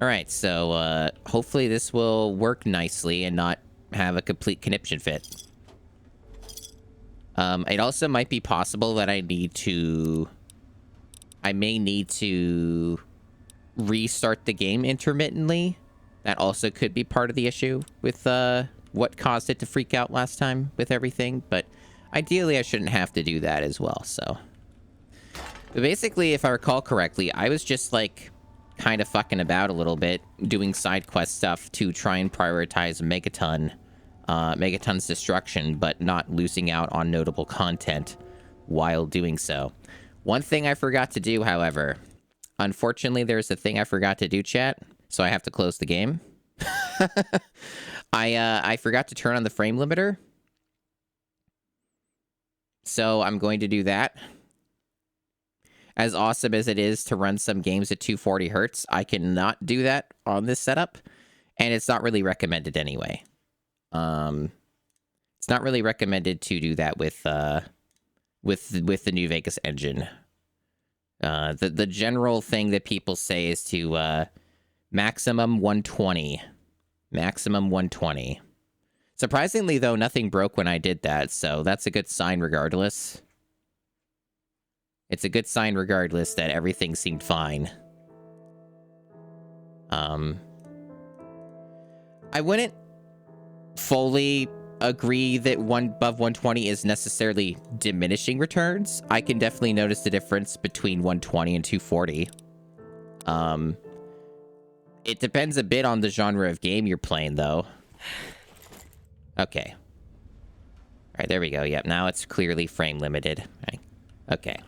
Alright, so, hopefully this will work nicely and not have a complete conniption fit. It also might be possible that I may need to restart the game intermittently. That also could be part of the issue with, what caused it to freak out last time with everything. But ideally, I shouldn't have to do that as well, so. But basically, if I recall correctly, I was just, like, kind of fucking about a little bit, doing side quest stuff to try and prioritize Megaton's destruction, but not losing out on notable content while doing so. One thing I forgot to do, however, unfortunately, there's a thing I forgot to do, chat, so I have to close the game. I forgot to turn on the frame limiter, so I'm going to do that. As awesome as it is to run some games at 240 hertz, I cannot do that on this setup, and it's not really recommended anyway. It's not really recommended to do that with the New Vegas engine. The general thing that people say is to maximum 120. Maximum 120. Surprisingly, though, nothing broke when I did that, so that's a good sign regardless. It's a good sign regardless that everything seemed fine. I wouldn't fully agree that above 120 is necessarily diminishing returns. I can definitely notice the difference between 120 and 240. It depends a bit on the genre of game you're playing, though. Okay. All right, there we go. Yep, now it's clearly frame limited. Okay.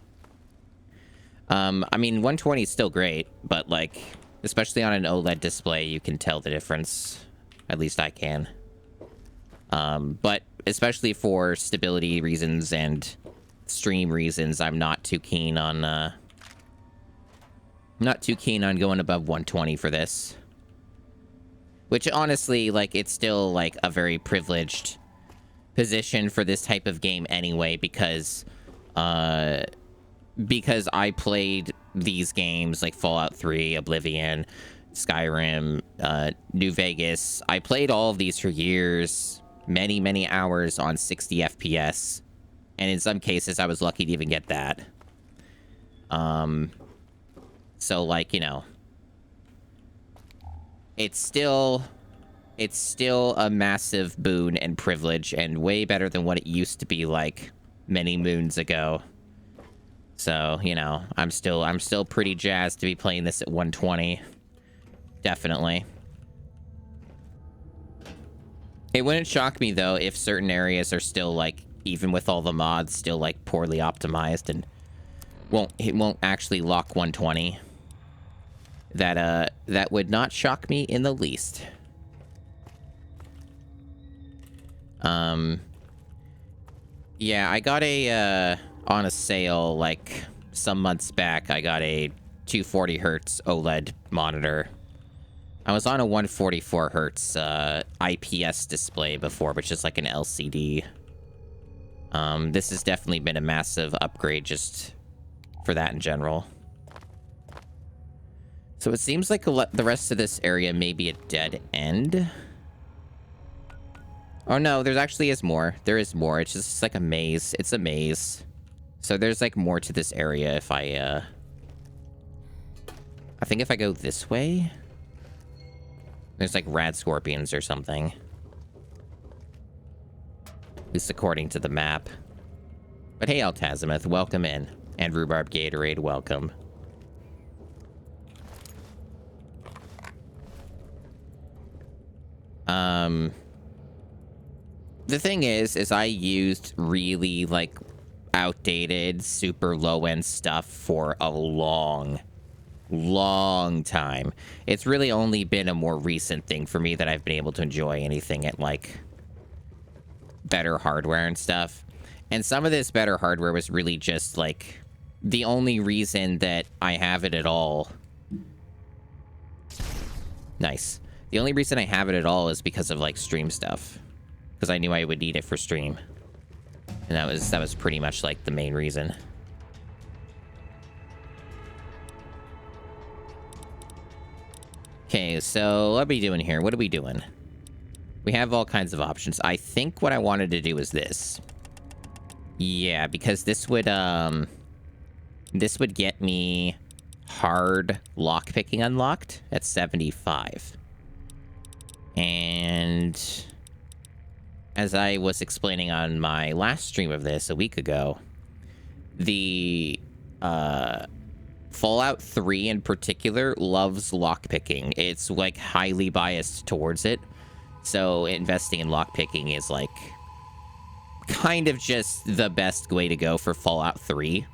I mean, 120 is still great, but, like, especially on an OLED display, you can tell the difference. At least I can. But especially for stability reasons and stream reasons, I'm not too keen on, going above 120 for this. Which, honestly, like, it's still, like, a very privileged position for this type of game anyway, because I played these games like Fallout 3, Oblivion, Skyrim, New Vegas. I played all of these for years, many hours on 60 FPS. And in some cases, I was lucky to even get that. So, like, you know, it's still a massive boon and privilege, and way better than what it used to be like many moons ago. So, you know, I'm still pretty jazzed to be playing this at 120. Definitely. It wouldn't shock me, though, if certain areas are still, like, even with all the mods, still, like, poorly optimized and it won't actually lock 120. That would not shock me in the least. Yeah, I got on a sale, like, some months back, I got a 240 hertz OLED monitor. I was on a 144 hertz IPS display before, which is like an LCD. This has definitely been a massive upgrade just for that in general. So it seems like the rest of this area may be a dead end. Oh no, there actually is more. There is more. It's just like a maze. It's a maze. So there's like more to this area if I think if I go this way, there's like rad scorpions or something. At least according to the map. But hey, Altazimuth, welcome in. And Rhubarb Gatorade, welcome. The thing is I used really, like, outdated, super low-end stuff for a long time. It's really only been a more recent thing for me that I've been able to enjoy anything at, like, better hardware and stuff. And some of this better hardware was really just, like, the only reason that I have it at all. Nice. The only reason I have it at all is because of, like, stream stuff. Because I knew I would need it for stream. And that was pretty much, like, the main reason. Okay, so what are we doing here? What are we doing? We have all kinds of options. I think what I wanted to do is this. Yeah, because this would get me hard lockpicking unlocked at 75. And as I was explaining on my last stream of this a week ago, the Fallout 3 in particular loves lockpicking. It's like highly biased towards it. So investing in lockpicking is like kind of just the best way to go for Fallout 3.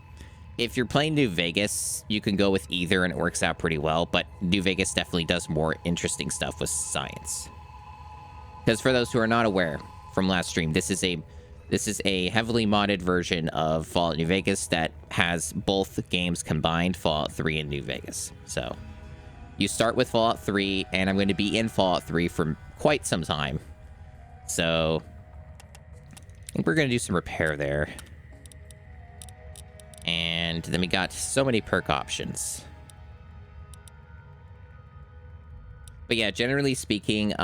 If you're playing New Vegas, you can go with either and it works out pretty well, but New Vegas definitely does more interesting stuff with science. Because for those who are not aware from last stream, this is a heavily modded version of Fallout New Vegas that has both games combined, Fallout 3 and New Vegas. So you start with Fallout 3, and I'm going to be in Fallout 3 for quite some time. So I think we're going to do some repair there. And then we got so many perk options. But yeah, generally speaking,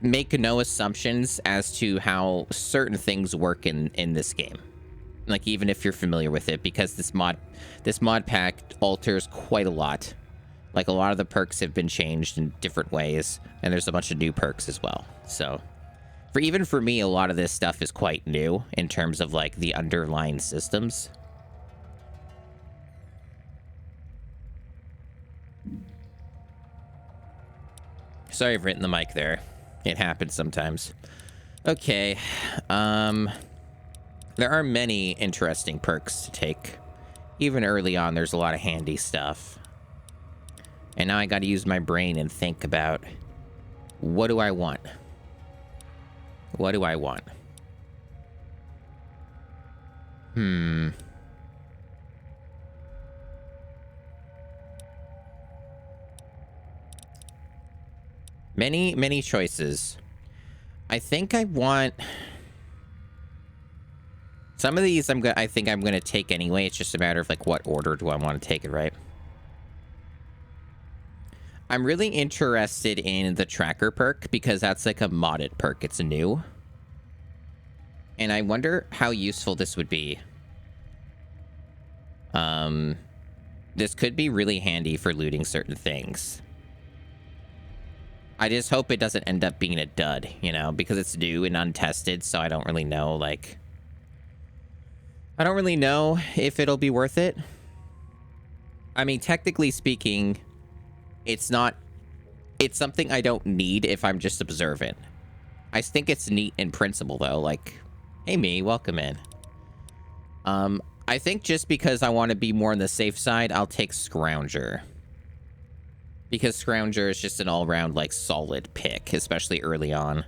make no assumptions as to how certain things work in this game. Like, even if you're familiar with it, because this mod pack alters quite a lot. Like, a lot of the perks have been changed in different ways, and there's a bunch of new perks as well. So, even for me, a lot of this stuff is quite new in terms of, like, the underlying systems. Sorry I've written the mic there. It happens sometimes. Okay. There are many interesting perks to take. Even early on, there's a lot of handy stuff. And now I gotta use my brain and think about, what do I want? What do I want? Many choices. I think I want... Some of these I think I'm gonna take anyway. It's just a matter of, like, what order do I want to take it, right? I'm really interested in the tracker perk because that's like a modded perk. It's new. And I wonder how useful this would be. This could be really handy for looting certain things. I just hope it doesn't end up being a dud, you know, because it's new and untested, so I don't really know, like... I don't really know if it'll be worth it. I mean, technically speaking, it's not... It's something I don't need if I'm just observant. I think it's neat in principle, though. Like, hey, me, welcome in. I think just because I want to be more on the safe side, I'll take Scrounger. Because Scrounger is just an all-around, like, solid pick, especially early on.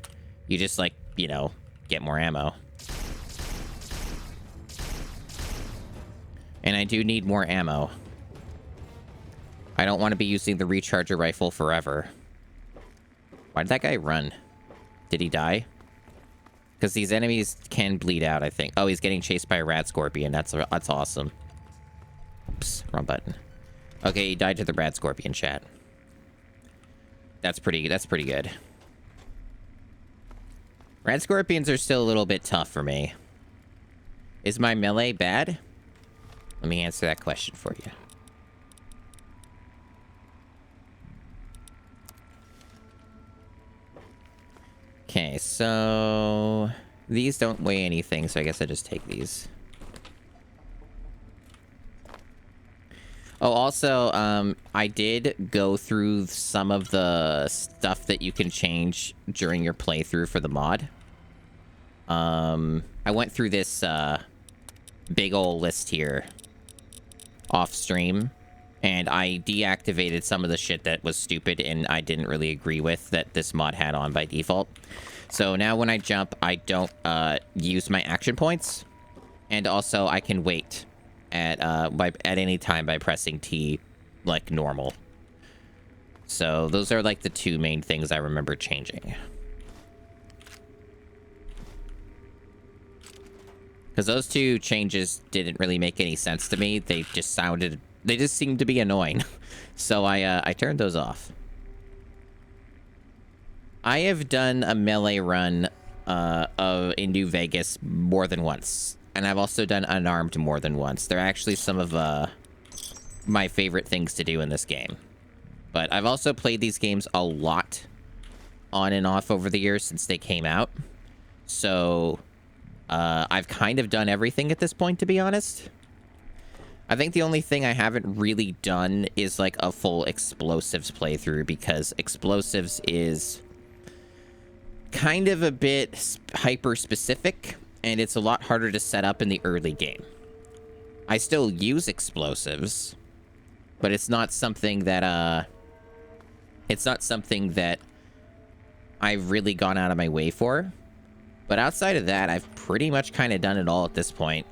You just, like, you know, get more ammo. And I do need more ammo. I don't want to be using the recharger rifle forever. Why did that guy run? Did he die? Because these enemies can bleed out, I think. Oh, he's getting chased by a rad scorpion. That's awesome. Oops, wrong button. Okay, he died to the rad scorpion, chat. That's pretty good. Rad scorpions are still a little bit tough for me. Is my melee bad? Let me answer that question for you. Okay, so these don't weigh anything, so I guess I just take these. Oh, also, I did go through some of the stuff that you can change during your playthrough for the mod. I went through this big ol' list here off stream, and I deactivated some of the shit that was stupid and I didn't really agree with that this mod had on by default. So now when I jump, I don't use my action points, and also I can wait at any time by pressing T, like normal. So those are like the two main things I remember changing. Because those two changes didn't really make any sense to me. They just sounded They just seem to be annoying. So I turned those off. I have done a melee run in New Vegas more than once. And I've also done unarmed more than once. They're actually some of my favorite things to do in this game. But I've also played these games a lot on and off over the years since they came out. So I've kind of done everything at this point, to be honest. I think the only thing I haven't really done is like a full explosives playthrough, because explosives is kind of a bit hyper specific and it's a lot harder to set up in the early game. I still use explosives, but it's not something that I've really gone out of my way for. But outside of that, I've pretty much kind of done it all at this point.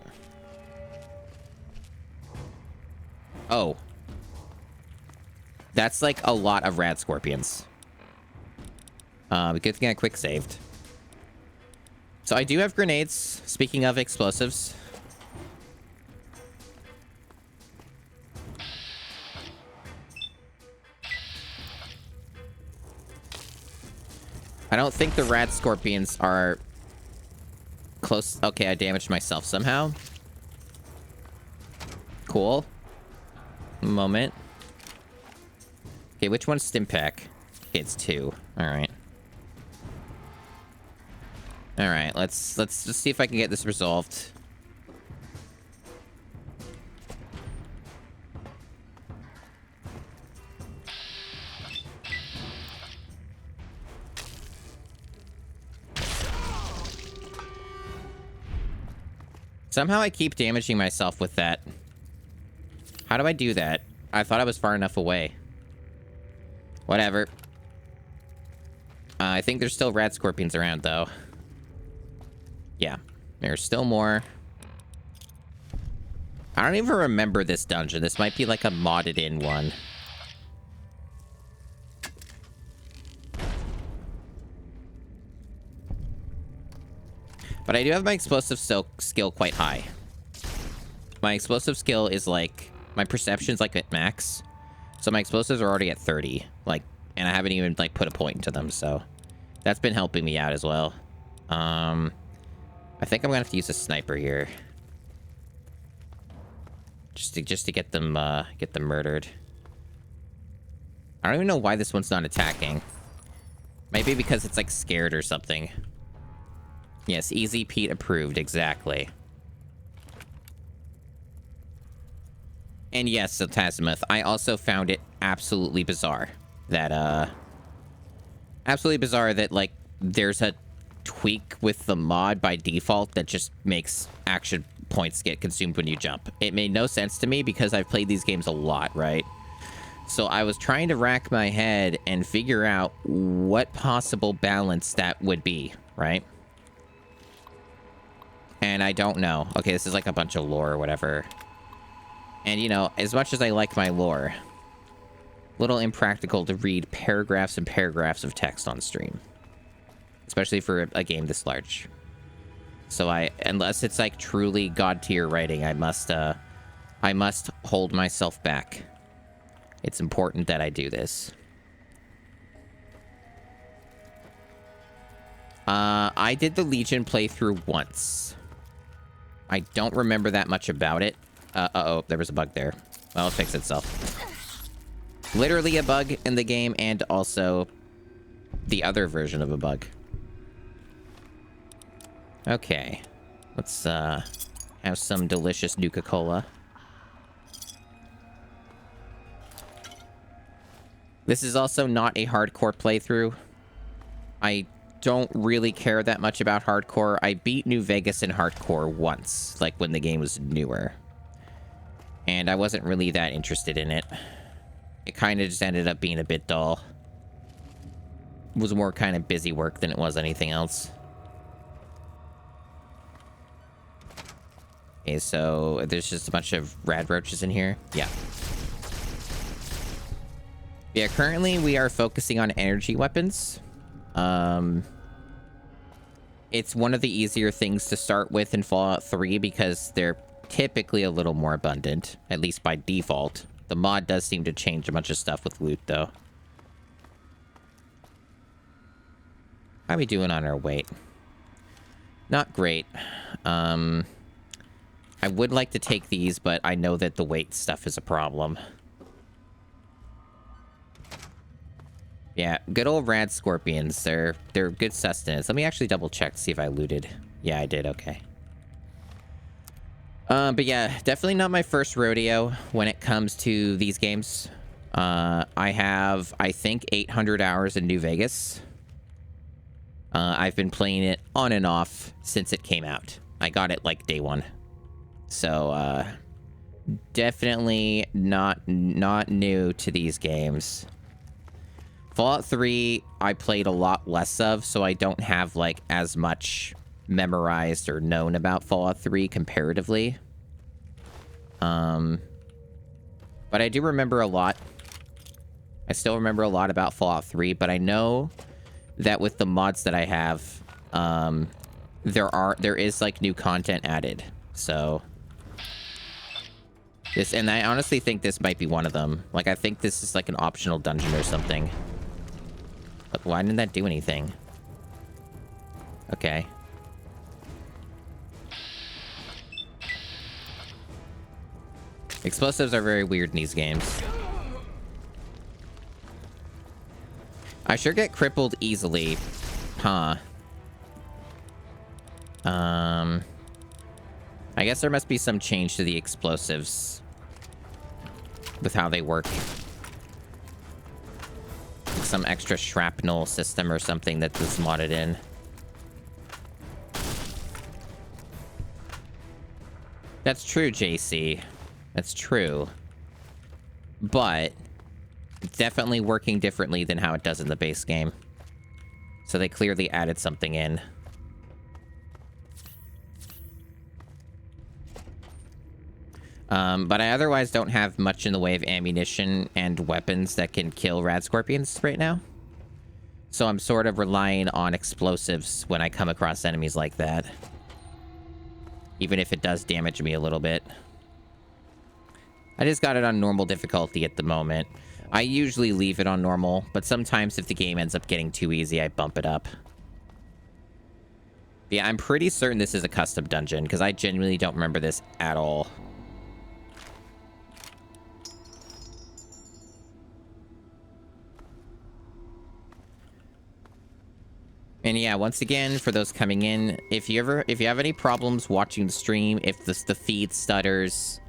Oh. That's like a lot of rad scorpions. Good thing I quick saved. So I do have grenades, speaking of explosives. I don't think the rad scorpions are close. Okay, I damaged myself somehow. Cool. Moment. Okay, which one's Stimpack? It's 2. Alright. Alright, let's just see if I can get this resolved. Somehow I keep damaging myself with that. How do I do that? I thought I was far enough away. Whatever. I think there's still rad scorpions around, though. Yeah, there's still more. I don't even remember this dungeon. This might be like a modded in one. But I do have my explosive skill quite high. My explosive skill is like... My perception's like at max. So my explosives are already at 30. Like, and I haven't even like put a point into them, so... That's been helping me out as well. I think I'm gonna have to use a sniper here. Just to get them murdered. I don't even know why this one's not attacking. Maybe because it's like scared or something. Yes, Easy Pete approved, exactly. And yes, so Tazimuth, I also found it absolutely bizarre that, like, there's a tweak with the mod by default that just makes action points get consumed when you jump. It made no sense to me because I've played these games a lot, right? So I was trying to rack my head and figure out what possible balance that would be, right? And I don't know. Okay, this is like a bunch of lore or whatever. And, you know, as much as I like my lore, a little impractical to read paragraphs and paragraphs of text on stream. Especially for a game this large. So unless it's like truly god tier writing, I must hold myself back. It's important that I do this. I did the Legion playthrough once. I don't remember that much about it. Uh-oh, there was a bug there. Well, it fixed itself. Literally a bug in the game, and also the other version of a bug. Okay. Let's, have some delicious Nuka-Cola. This is also not a hardcore playthrough. I don't really care that much about hardcore. I beat New Vegas in hardcore once, like when the game was newer. And I wasn't really that interested in it. It kind of just ended up being a bit dull. It was more kind of busy work than it was anything else. Okay, so there's just a bunch of rad roaches in here. Yeah. Yeah, currently we are focusing on energy weapons. It's one of the easier things to start with in Fallout 3 because they're typically a little more abundant, at least by default. The mod does seem to change a bunch of stuff with loot, though. How are we doing on our weight? Not great. I would like to take these, but I know that the weight stuff is a problem. Yeah, good old rad scorpions. They're good sustenance. Let me actually double check to see if I looted. Yeah, I did. Okay. But yeah, definitely not my first rodeo when it comes to these games. I have, I think, 800 hours in New Vegas. I've been playing it on and off since it came out. I got it like day one. So, definitely not new to these games. Fallout 3, I played a lot less of, so I don't have, like, as much memorized or known about Fallout 3 comparatively. But I do remember a lot. I still remember a lot about Fallout 3, but I know that with the mods that I have, there is, like, new content added. So... and I honestly think this might be one of them. Like, I think this is, like, an optional dungeon or something. But why didn't that do anything? Okay. Explosives are very weird in these games. I sure get crippled easily. Huh. I guess there must be some change to the explosives with how they work. Some extra shrapnel system or something that was modded in. That's true, JC. That's true. But it's definitely working differently than how it does in the base game. So they clearly added something in. But I otherwise don't have much in the way of ammunition and weapons that can kill rad scorpions right now. So I'm sort of relying on explosives when I come across enemies like that. Even if it does damage me a little bit. I just got it on normal difficulty at the moment. I usually leave it on normal, but sometimes if the game ends up getting too easy, I bump it up. Yeah, I'm pretty certain this is a custom dungeon, because I genuinely don't remember this at all. And yeah, once again, for those coming in, if you have any problems watching the stream, if the feed stutters,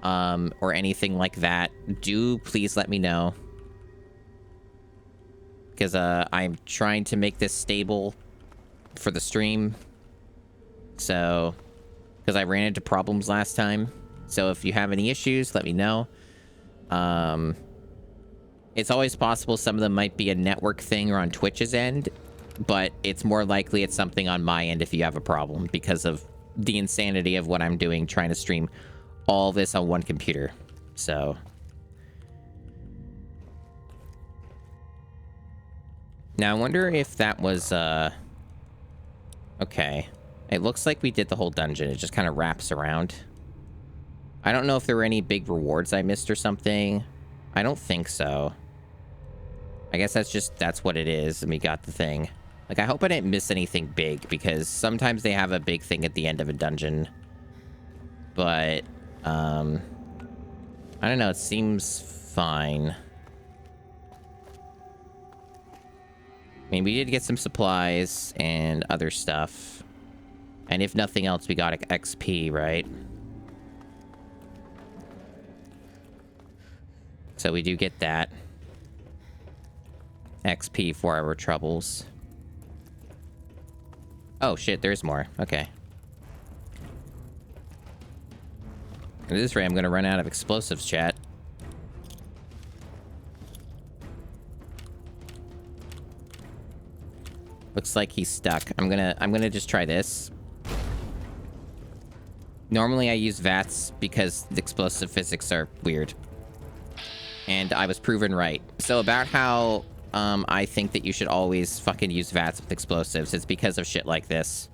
or anything like that, do please let me know. Because, I'm trying to make this stable for the stream. So, because I ran into problems last time. So if you have any issues, let me know. It's always possible some of them might be a network thing or on Twitch's end. But it's more likely it's something on my end if you have a problem because of the insanity of what I'm doing trying to stream all this on one computer. So now I wonder if that was okay. It looks like we did the whole dungeon. It just kind of wraps around. I don't know if there were any big rewards I missed or something. I don't think so. I guess that's what it is, and we got the thing. Like, I hope I didn't miss anything big, because sometimes they have a big thing at the end of a dungeon. But, I don't know, it seems fine. I mean, we did get some supplies and other stuff. And if nothing else, we got XP, right? So we do get that. XP for our troubles. Oh, shit, there's more. Okay. At this rate, I'm gonna run out of explosives, chat. Looks like he's stuck. I'm gonna just try this. Normally I use VATS because the explosive physics are weird. And I was proven right. So about how I think that you should always fucking use VATS with explosives, it's because of shit like this.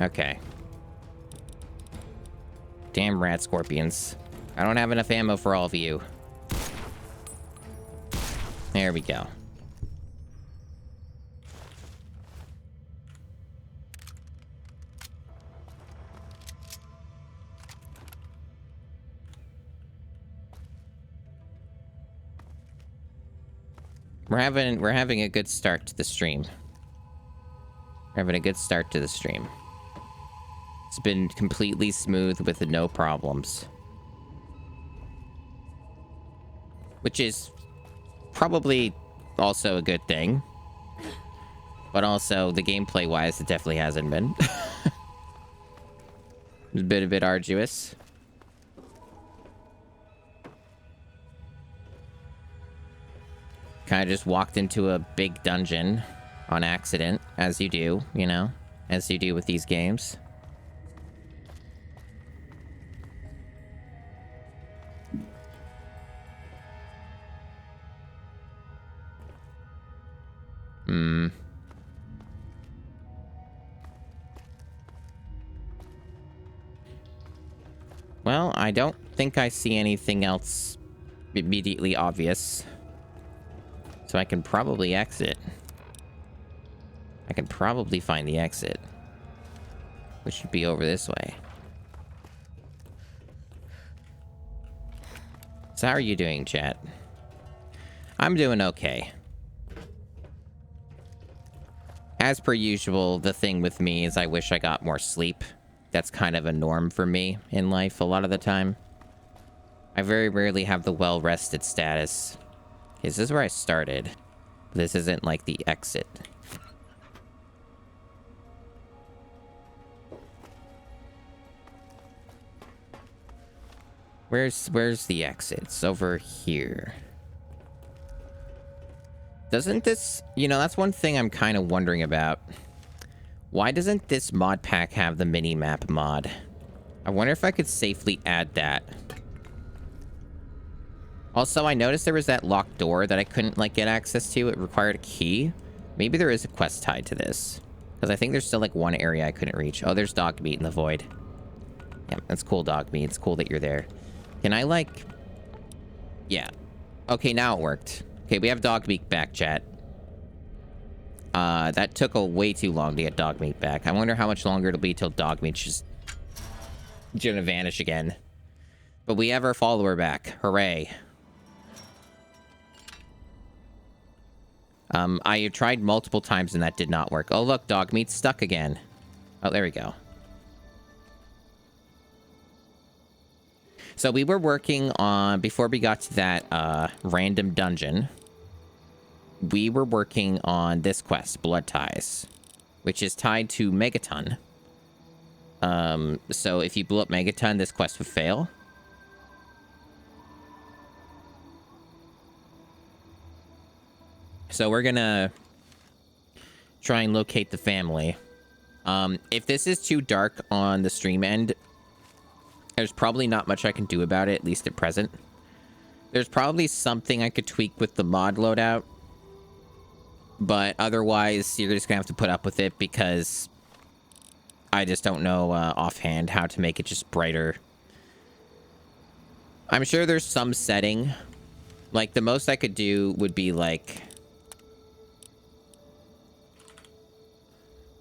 Okay. Damn rat scorpions. I don't have enough ammo for all of you. There we go. We're having a good start to the stream. We're having a good start to the stream. It's been completely smooth with no problems. Which is probably also a good thing. But also, the gameplay-wise, it definitely hasn't been. It's been a bit arduous. Kind of just walked into a big dungeon on accident, as you do, you know? As you do with these games. Well, I don't think I see anything else immediately obvious. So I can probably exit. I can probably find the exit. Which should be over this way. So how are you doing, chat? I'm doing okay. As per usual, the thing with me is I wish I got more sleep. That's kind of a norm for me in life a lot of the time. I very rarely have the well-rested status. Okay, this is where I started. This isn't like the exit. Where's the exit? It's over here. Doesn't this... You know, that's one thing I'm kind of wondering about. Why doesn't this mod pack have the mini-map mod? I wonder if I could safely add that. Also, I noticed there was that locked door that I couldn't, like, get access to. It required a key. Maybe there is a quest tied to this. Because I think there's still, like, one area I couldn't reach. Oh, there's dog meat in the void. Yeah, that's cool, dog meat. It's cool that you're there. Can I, like... Yeah. Okay, now it worked. Okay, we have dog meat back, chat. That took way too long to get dog meat back. I wonder how much longer it'll be till dog meat's just gonna vanish again. But we have our follower back. Hooray. I tried multiple times and that did not work. Oh, look, dog meat's stuck again. Oh, there we go. So we were working on, before we got to that random dungeon, we were working on this quest, Blood Ties, which is tied to Megaton. So if you blew up Megaton, this quest would fail. So we're gonna try and locate the family. If this is too dark on the stream end, there's probably not much I can do about it, at least at present. There's probably something I could tweak with the mod loadout. But otherwise, you're just gonna have to put up with it because I just don't know offhand how to make it just brighter. I'm sure there's some setting. Like, the most I could do would be, like...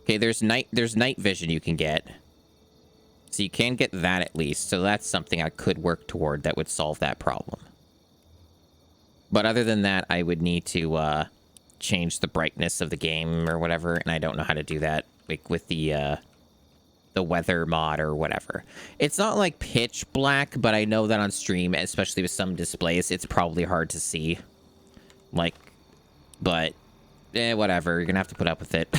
Okay, there's night vision you can get. So you can get that at least. So that's something I could work toward that would solve that problem. But other than that, I would need to change the brightness of the game or whatever, and I don't know how to do that, like with the weather mod or whatever. It's not like pitch black, but I know that on stream, especially with some displays, it's probably hard to see. Like, but whatever. You're gonna have to put up with it.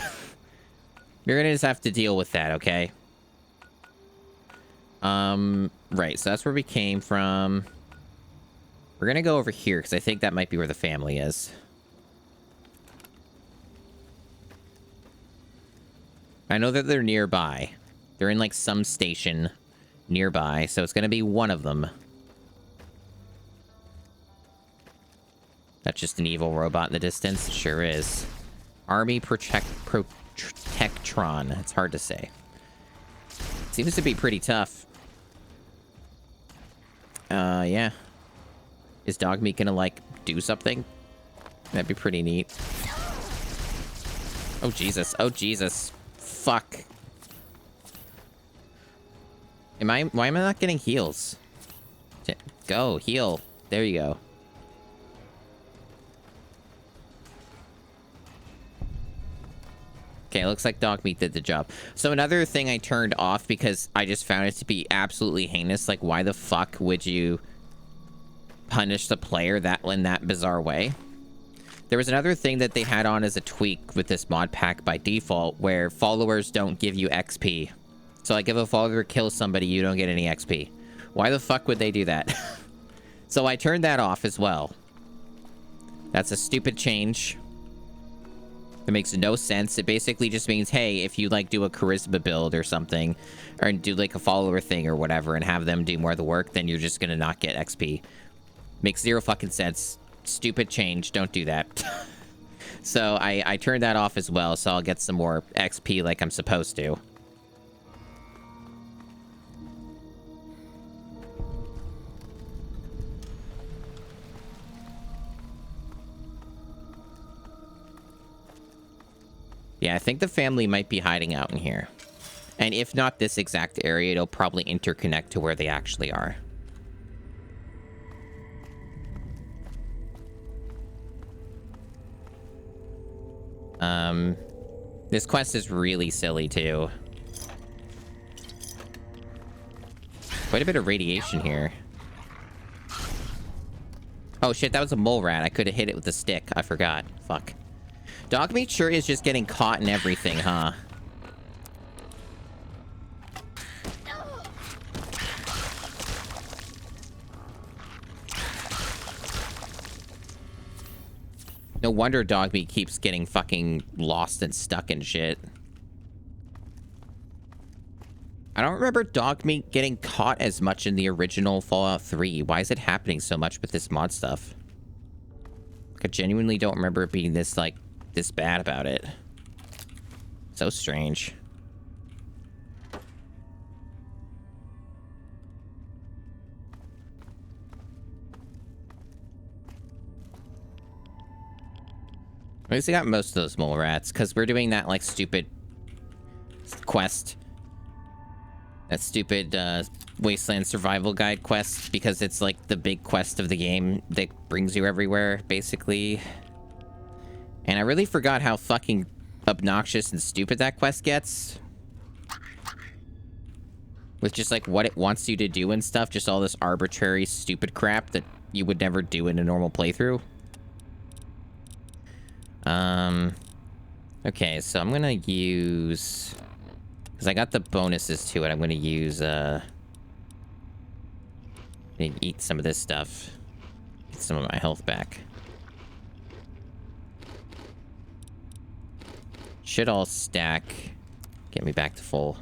You're gonna just have to deal with that, okay? Right, so that's where we came from. We're gonna go over here, because I think that might be where the family is. I know that they're nearby. They're in, like, some station nearby, so it's gonna be one of them. That's just an evil robot in the distance? It sure is. Army Protectron. It's hard to say. Seems to be pretty tough. Yeah. Is dog meat gonna, like, do something? That'd be pretty neat. Oh, Jesus. Oh, Jesus. Fuck. Why am I not getting heals? Go, heal. There you go. Okay, looks like dog meat did the job. So another thing I turned off because I just found it to be absolutely heinous. Like, why the fuck would you punish the player in that bizarre way? There was another thing that they had on as a tweak with this mod pack by default where followers don't give you XP. So like if a follower kills somebody, you don't get any XP. Why the fuck would they do that? So I turned that off as well. That's a stupid change. It makes no sense. It basically just means, hey, if you like do a charisma build or something, or do like a follower thing or whatever and have them do more of the work, then you're just gonna not get XP. Makes zero fucking sense. Stupid change. Don't do that. So I turned that off as well, so I'll get some more XP like I'm supposed to. Yeah, I think the family might be hiding out in here. And if not this exact area, it'll probably interconnect to where they actually are. This quest is really silly too. Quite a bit of radiation here. Oh shit, that was a mole rat. I could have hit it with a stick. I forgot. Fuck. Dog meat sure is just getting caught in everything, huh? No wonder dog meat keeps getting fucking lost and stuck and shit. I don't remember dog meat getting caught as much in the original Fallout 3. Why is it happening so much with this mod stuff? Like, I genuinely don't remember it being this, like, this bad about it. So strange. At least I got most of those mole rats, because we're doing that, like, stupid quest. That stupid, Wasteland Survival Guide quest, because it's, like, the big quest of the game that brings you everywhere, basically. And I really forgot how fucking obnoxious and stupid that quest gets. With just, like, what it wants you to do and stuff, just all this arbitrary, stupid crap that you would never do in a normal playthrough. Okay, so I'm gonna use... Because I got the bonuses to it, I'm gonna use, eat some of this stuff. Get some of my health back. Should all stack. Get me back to full.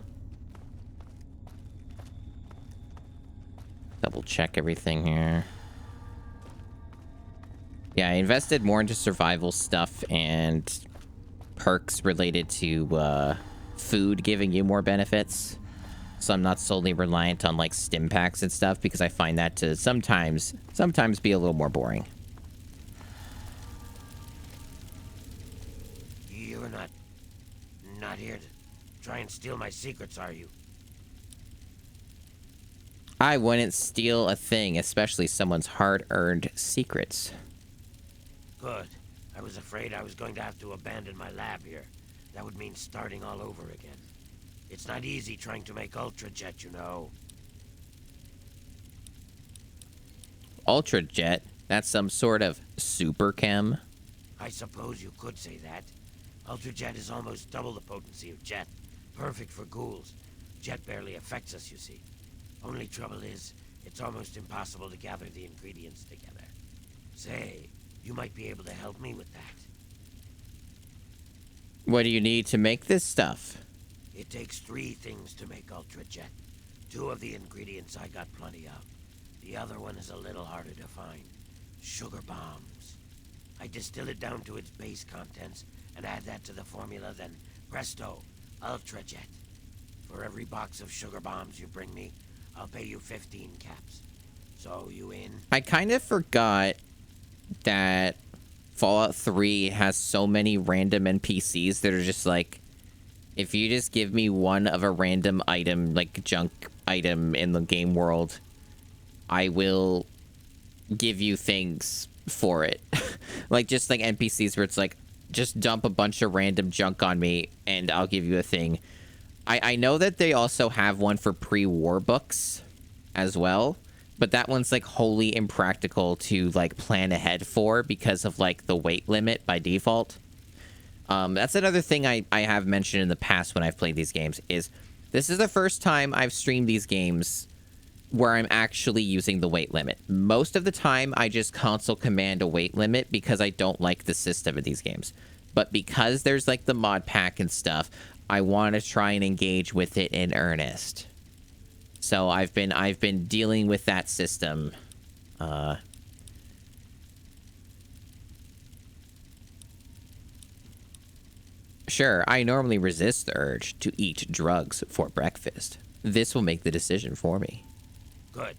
Double check everything here. Yeah, I invested more into survival stuff and perks related to food giving you more benefits. So I'm not solely reliant on like stim packs and stuff because I find that to sometimes be a little more boring. You're not here to try and steal my secrets, are you? I wouldn't steal a thing, especially someone's hard-earned secrets. Good. I was afraid I was going to have to abandon my lab here. That would mean starting all over again. It's not easy trying to make Ultrajet, you know. Ultrajet? That's some sort of super chem? I suppose you could say that. Ultrajet is almost double the potency of Jet. Perfect for ghouls. Jet barely affects us, you see. Only trouble is, it's almost impossible to gather the ingredients together. Say, you might be able to help me with that. What do you need to make this stuff? It takes 3 things to make Ultrajet. 2 of the ingredients I got plenty of. The other one is a little harder to find. Sugar bombs. I distill it down to its base contents and add that to the formula, then presto, Ultrajet. For every box of sugar bombs you bring me, I'll pay you 15 caps. So, you in? I kind of forgot that Fallout 3 has so many random NPCs that are just like, if you just give me one of a random item, like junk item in the game world, I will give you things for it. Like, just like NPCs where it's like, just dump a bunch of random junk on me and I'll give you a thing. I know that they also have one for pre-war books as well, but that one's like wholly impractical to like plan ahead for because of like the weight limit by default. That's another thing I have mentioned in the past when I've played these games is this is the first time I've streamed these games where I'm actually using the weight limit. Most of the time I just console command a weight limit because I don't like the system of these games. But because there's like the mod pack and stuff, I want to try and engage with it in earnest. So I've been dealing with that system. Sure, I normally resist the urge to eat drugs for breakfast. This will make the decision for me. Good.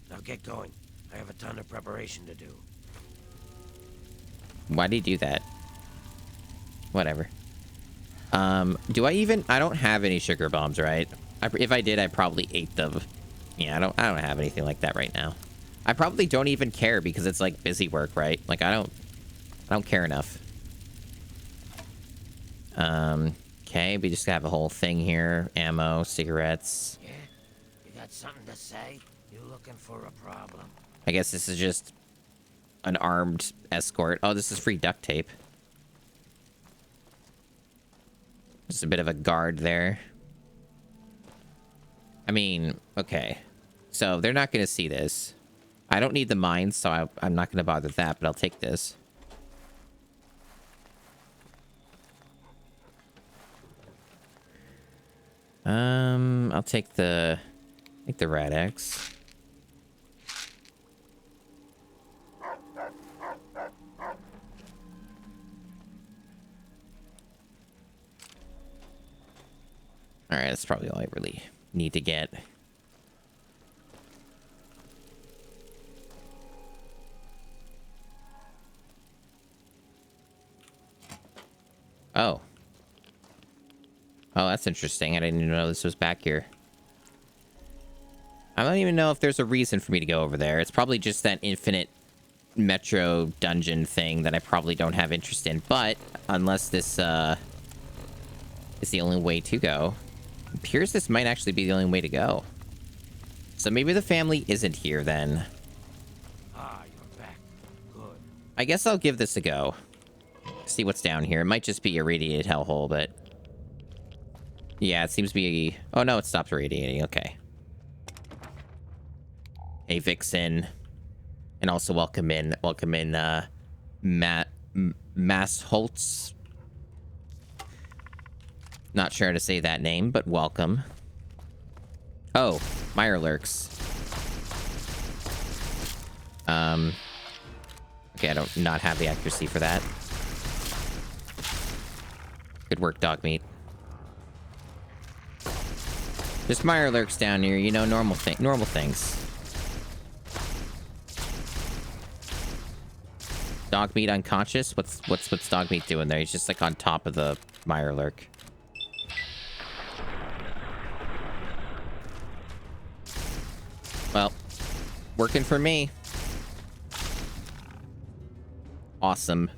Now get going. I have a ton of preparation to do. Why did he do that? Whatever. Do I even... I don't have any sugar bombs, right? If I did, I probably ate them. Yeah, I don't have anything like that right now. I probably don't even care because it's like busy work, right? Like I don't care enough. Okay, we just have a whole thing here. Ammo, cigarettes. Yeah? You got something to say? You looking for a problem? I guess this is just an armed escort. Oh, this is free duct tape. Just a bit of a guard there. I mean, okay. So they're not going to see this. I don't need the mines, so I'm not going to bother that, but I'll take this. I'll take the Rat X. Alright, that's probably all I really need to get. Oh. Oh, that's interesting. I didn't even know this was back here. I don't even know if there's a reason for me to go over there. It's probably just that infinite metro dungeon thing that I probably don't have interest in. But unless this is the only way to go, it appears this might actually be the only way to go. So maybe the family isn't here then. Ah, you're back. Good. I guess I'll give this a go. See what's down here. It might just be a radiated hellhole, but... yeah, it seems to be... oh, no, it stopped radiating. Okay. Hey, Vixen. And also welcome in, Mass Holtz. Not sure how to say that name, but welcome. Oh, Mirelurks. Okay, I don't not have the accuracy for that. Good work, dog meat. There's Mirelurks down here, you know, normal things. Dog meat unconscious? What's dog meat doing there? He's just like on top of the Mirelurk. Well, working for me. Awesome.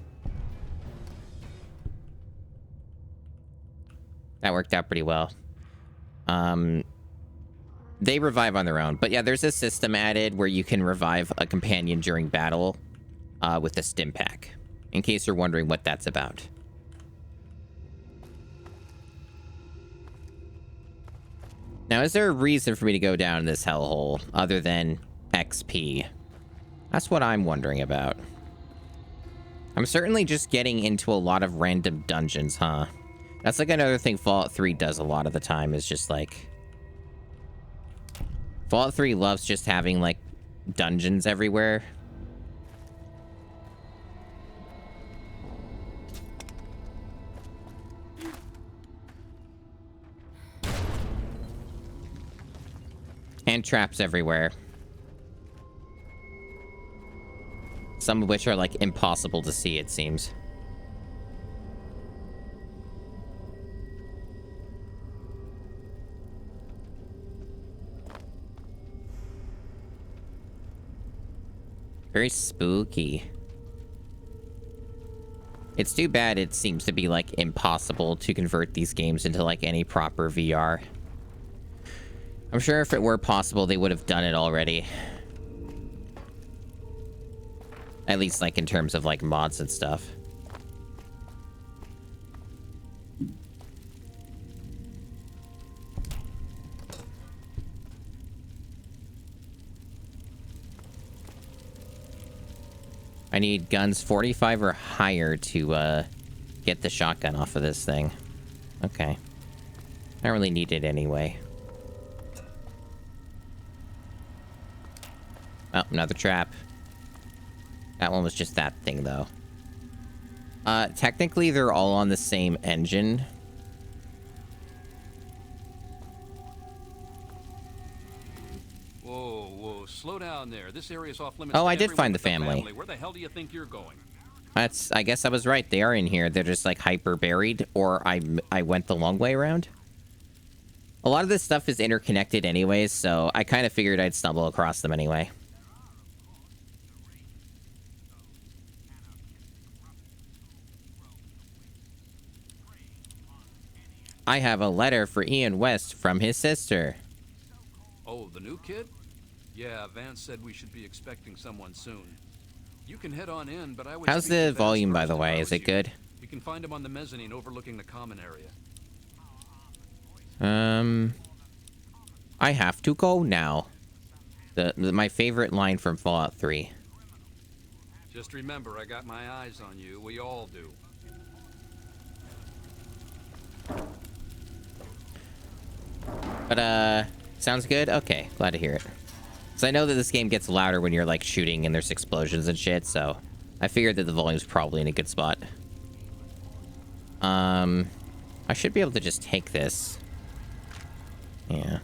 That worked out pretty well. They revive on their own. But yeah, there's a system added where you can revive a companion during battle with a stim pack. In case you're wondering what that's about. Now, is there a reason for me to go down this hellhole other than XP? That's what I'm wondering about. I'm certainly just getting into a lot of random dungeons, huh? That's like another thing Fallout 3 does a lot of the time, is just like... Fallout 3 loves just having, like, dungeons everywhere. And traps everywhere. Some of which are, like, impossible to see, it seems. Very spooky. It's too bad it seems to be, like, impossible to convert these games into, like, any proper VR. I'm sure if it were possible, they would have done it already. At least, like, in terms of, like, mods and stuff. I need guns 45 or higher to, get the shotgun off of this thing. Okay. I don't really need it anyway. Oh, another trap. That one was just that thing, though. Technically, they're all on the same engine. Whoa, slow down there. This area's off limits. Oh, I did find the family. Where the hell do you think you're going? I guess I was right. They are in here. They're just, like, hyper buried, or I went the long way around. A lot of this stuff is interconnected anyways, so I kind of figured I'd stumble across them anyway. I have a letter for Ian West from his sister. Oh, the new kid? Yeah, Vance said we should be expecting someone soon. You can head on in, but I would. How's the volume, by the way? Is it good? You can find him on the mezzanine overlooking the common area. I have to go now. My favorite line from Fallout 3. Just remember, I got my eyes on you. We all do. But, sounds good? Okay, glad to hear it. So I know that this game gets louder when you're, like, shooting and there's explosions and shit, so I figured that the volume's probably in a good spot. I should be able to just take this. Yeah.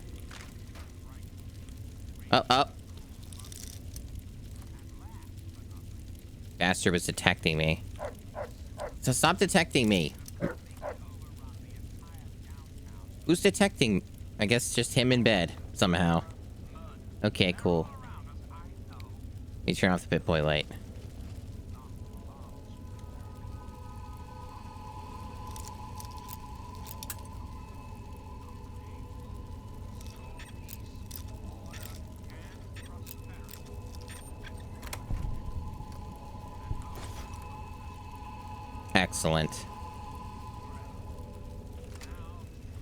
Oh. Bastard was detecting me. So stop detecting me. Who's detecting? I guess just him in bed, somehow. Okay, cool. Let me turn off the Pip-Boy light. Excellent.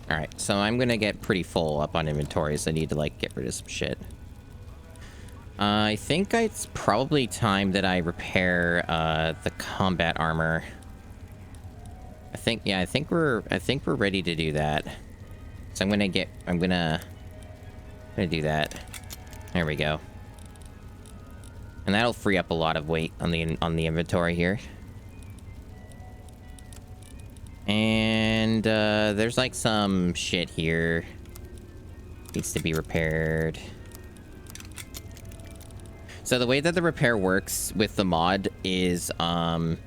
Alright, so I'm gonna get pretty full up on inventory, so I need to, like, get rid of some shit. I think it's probably time that I repair, the combat armor. I think we're ready to do that. So I'm gonna do that. There we go. And that'll free up a lot of weight on the inventory here. And, there's, like, some shit here. Needs to be repaired. So the way that the repair works with the mod is, and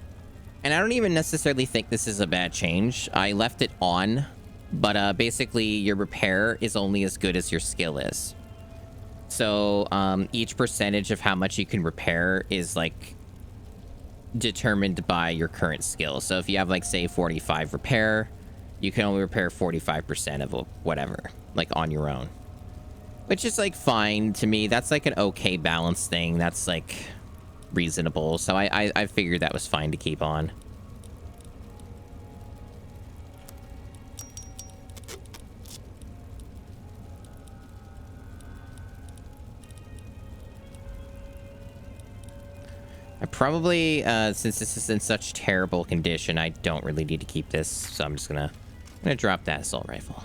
I don't even necessarily think this is a bad change. I left it on, but, basically your repair is only as good as your skill is. So, each percentage of how much you can repair is, like, determined by your current skill. So if you have, like, say 45 repair, you can only repair 45% of whatever, like, on your own, which is, like, fine to me. That's, like, an okay balance thing. That's, like, reasonable. So I figured that was fine to keep on. I probably, since this is in such terrible condition, I don't really need to keep this, so I'm just gonna drop that assault rifle.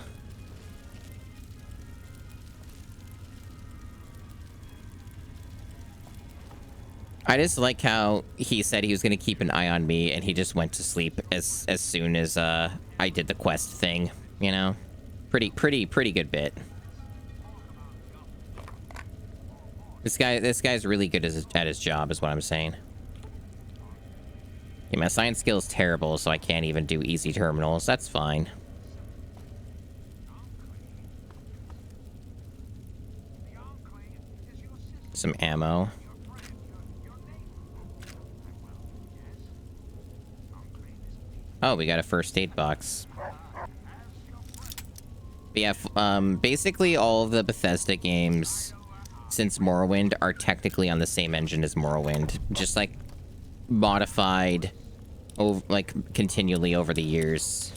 I just like how he said he was gonna keep an eye on me, and he just went to sleep as soon as I did the quest thing. You know, pretty good bit. This guy's really good at his job, is what I'm saying. Yeah, my science skill is terrible, so I can't even do easy terminals. That's fine. Some ammo. Oh, we got a first aid box. But yeah, basically all of the Bethesda games since Morrowind are technically on the same engine as Morrowind, just like modified, like continually over the years.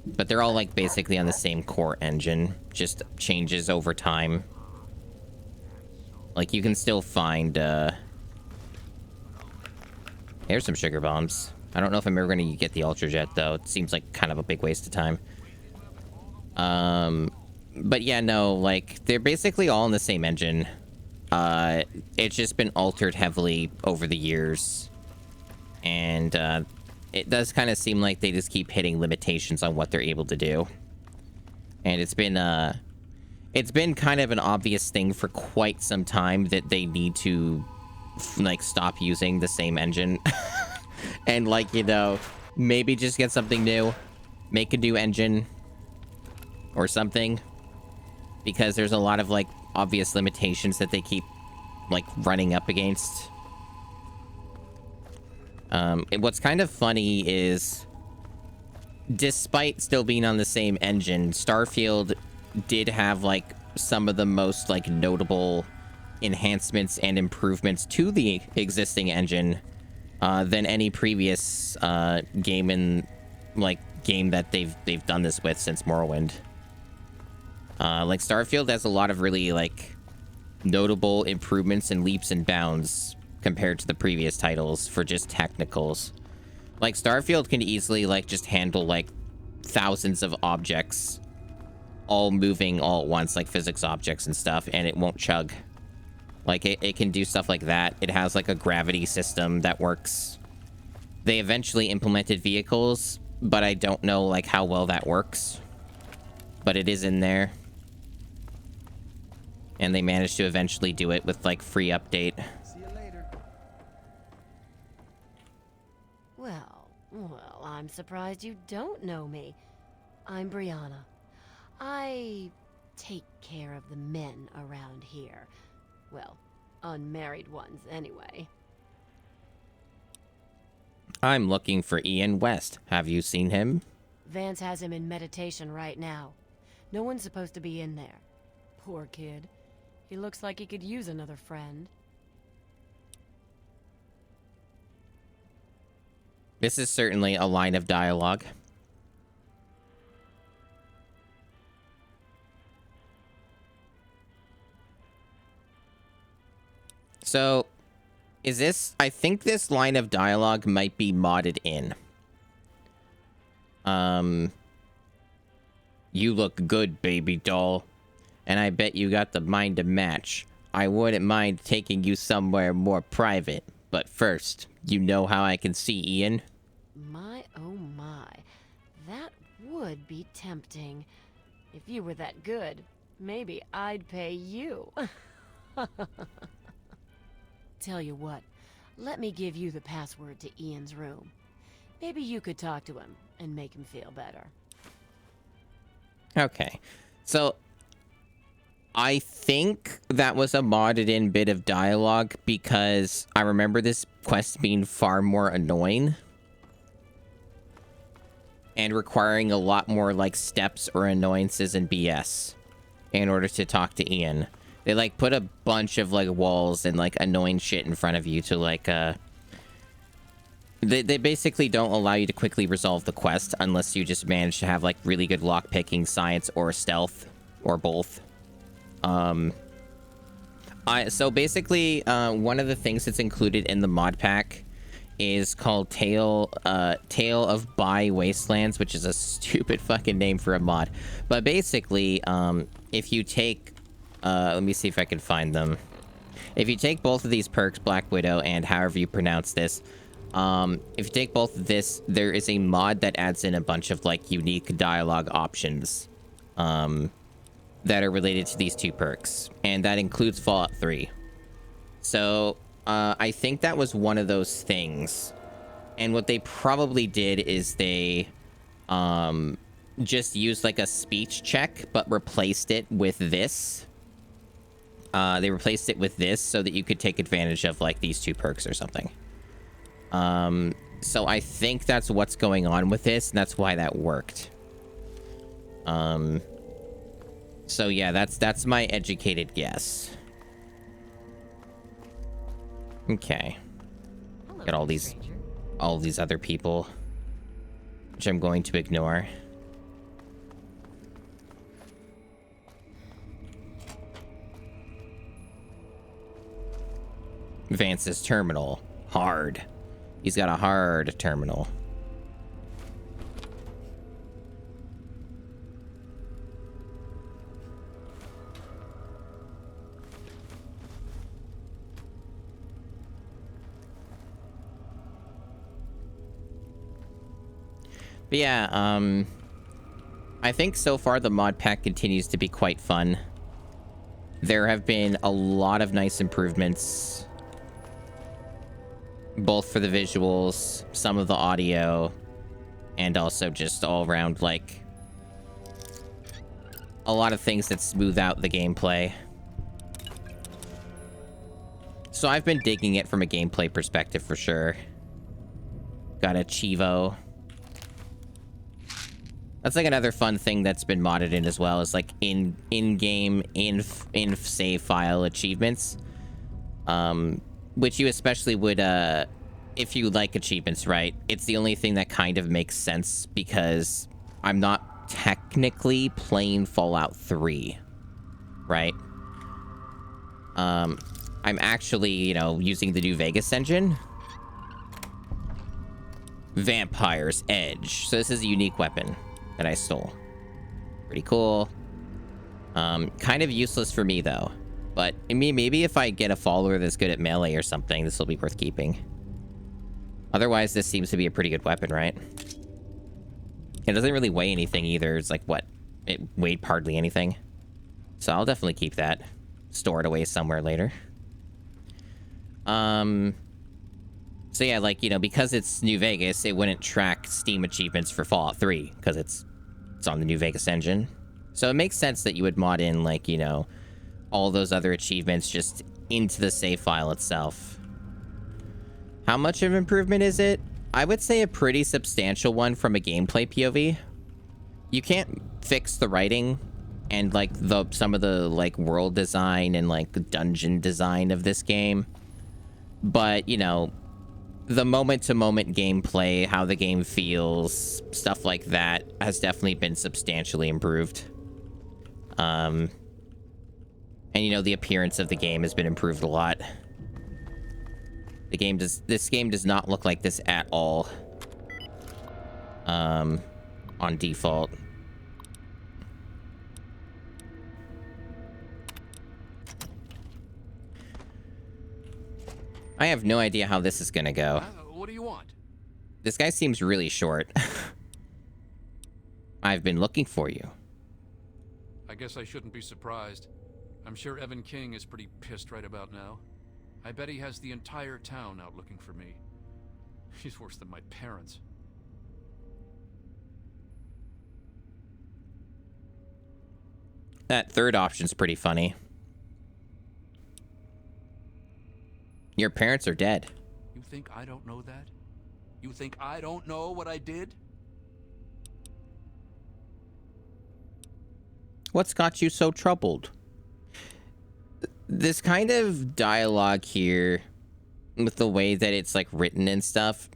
But they're all like basically on the same core engine, just changes over time. Like you can still find. Here's some sugar bombs. I don't know if I'm ever going to get the Ultra Jet though. It seems like kind of a big waste of time. But yeah, no, like they're basically all in the same engine. It's just been altered heavily over the years, and it does kind of seem like they just keep hitting limitations on what they're able to do. And it's been kind of an obvious thing for quite some time that they need to like stop using the same engine. And like, you know, maybe just get something new, make a new engine or something, because there's a lot of like obvious limitations that they keep like running up against. What's kind of funny is, despite still being on the same engine, Starfield did have like some of the most like notable enhancements and improvements to the existing engine than any previous game that they've done this with since Morrowind. Like Starfield has a lot of really like notable improvements and leaps and bounds compared to the previous titles for just technicals. Like Starfield can easily like just handle like thousands of objects all moving all at once, like physics objects and stuff, and it won't chug. Like it can do stuff like that. It has like a gravity system that works. They eventually implemented vehicles, but I don't know like how well that works. But it is in there. And they managed to eventually do it with like free update. See you later. Well, I'm surprised you don't know me. I'm Brianna. I take care of the men around here. Well, unmarried ones, anyway. I'm looking for Ian West. Have you seen him? Vance has him in meditation right now. No one's supposed to be in there. Poor kid. He looks like he could use another friend. This is certainly a line of dialogue. So, is this... I think this line of dialogue might be modded in. You look good, baby doll. And I bet you got the mind to match. I wouldn't mind taking you somewhere more private. But first, you know how I can see Ian? My, oh my. That would be tempting. If you were that good, maybe I'd pay you. Tell you what, let me give you the password to Ian's room. Maybe you could talk to him and make him feel better. Okay. So, I think that was a modded in bit of dialogue because I remember this quest being far more annoying and requiring a lot more like steps or annoyances and BS in order to talk to Ian. They like put a bunch of like walls and like annoying shit in front of you to like they basically don't allow you to quickly resolve the quest unless you just manage to have like really good lockpicking, science, or stealth, or both. So basically, one of the things that's included in the mod pack is called Tale of Wastelands, which is a stupid fucking name for a mod. But basically, if you take, let me see if I can find them. If you take both of these perks, Black Widow and however you pronounce this, if you take both of this, there is a mod that adds in a bunch of like unique dialogue options. that are related to these 2 perks, and that includes Fallout 3. So I think that was one of those things. And what they probably did is they just used like a speech check, but replaced it with this. They replaced it with this so that you could take advantage of like these 2 perks or something. So I think that's what's going on with this, and that's why that worked. So yeah, that's my educated guess. Okay. Hello, Got all these other people, which I'm going to ignore. Vance's terminal. Hard. He's got a hard terminal. But yeah, I think so far the mod pack continues to be quite fun. There have been a lot of nice improvements, both for the visuals, some of the audio, and also just all around, like, a lot of things that smooth out the gameplay. So I've been digging it from a gameplay perspective for sure. Got a Chivo. That's like another fun thing that's been modded in as well, is like in-game, save file achievements. Which you especially would, if you like achievements, right? It's the only thing that kind of makes sense because I'm not technically playing Fallout 3, right? I'm actually, you know, using the New Vegas engine. Vampire's Edge. So this is a unique weapon that I stole. Pretty cool. Kind of useless for me though. But I mean, maybe if I get a follower that's good at melee or something, this will be worth keeping. Otherwise, this seems to be a pretty good weapon, right? It doesn't really weigh anything either. It's like, what? It weighed hardly anything. So I'll definitely keep that. Store it away somewhere later. So yeah, like, you know, because it's New Vegas, it wouldn't track Steam achievements for Fallout 3 because it's on the New Vegas engine. So it makes sense that you would mod in, like, you know, all those other achievements just into the save file itself. How much of an improvement is it? I would say a pretty substantial one from a gameplay POV. You can't fix the writing and like some of the like world design and like dungeon design of this game, but you know, the moment-to-moment gameplay, how the game feels, stuff like that has definitely been substantially improved. And you know, the appearance of the game has been improved a lot. This game does not look like this at all. On default. I have no idea how this is gonna go. What do you want? This guy seems really short. I've been looking for you. I guess I shouldn't be surprised. I'm sure Evan King is pretty pissed right about now. I bet he has the entire town out looking for me. He's worse than my parents. That third option's pretty funny. Your parents are dead. You think I don't know that? You think I don't know what I did? What's got you so troubled? This kind of dialogue here, with the way that it's like written and stuff,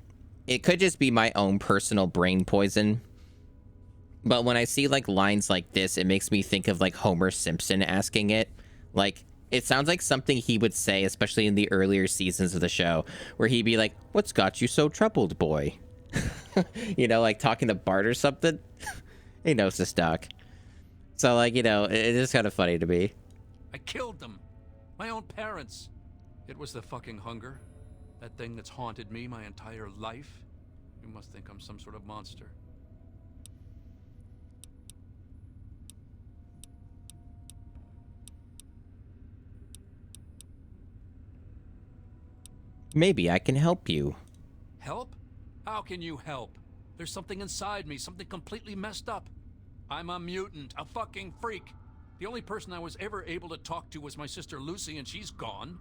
it could just be my own personal brain poison. But when I see like lines like this, it makes me think of like Homer Simpson asking it. Like, it sounds like something he would say, especially in the earlier seasons of the show, where he'd be like, "What's got you so troubled, boy?" You know, like talking to Bart or something. He knows this doc. So like, you know, it is kind of funny to me. I killed them. My own parents. It was the fucking hunger. That thing that's haunted me my entire life. You must think I'm some sort of monster. Maybe I can help you. Help? How can you help? There's something inside me, something completely messed up. I'm a mutant, a fucking freak. The only person I was ever able to talk to was my sister Lucy, and she's gone.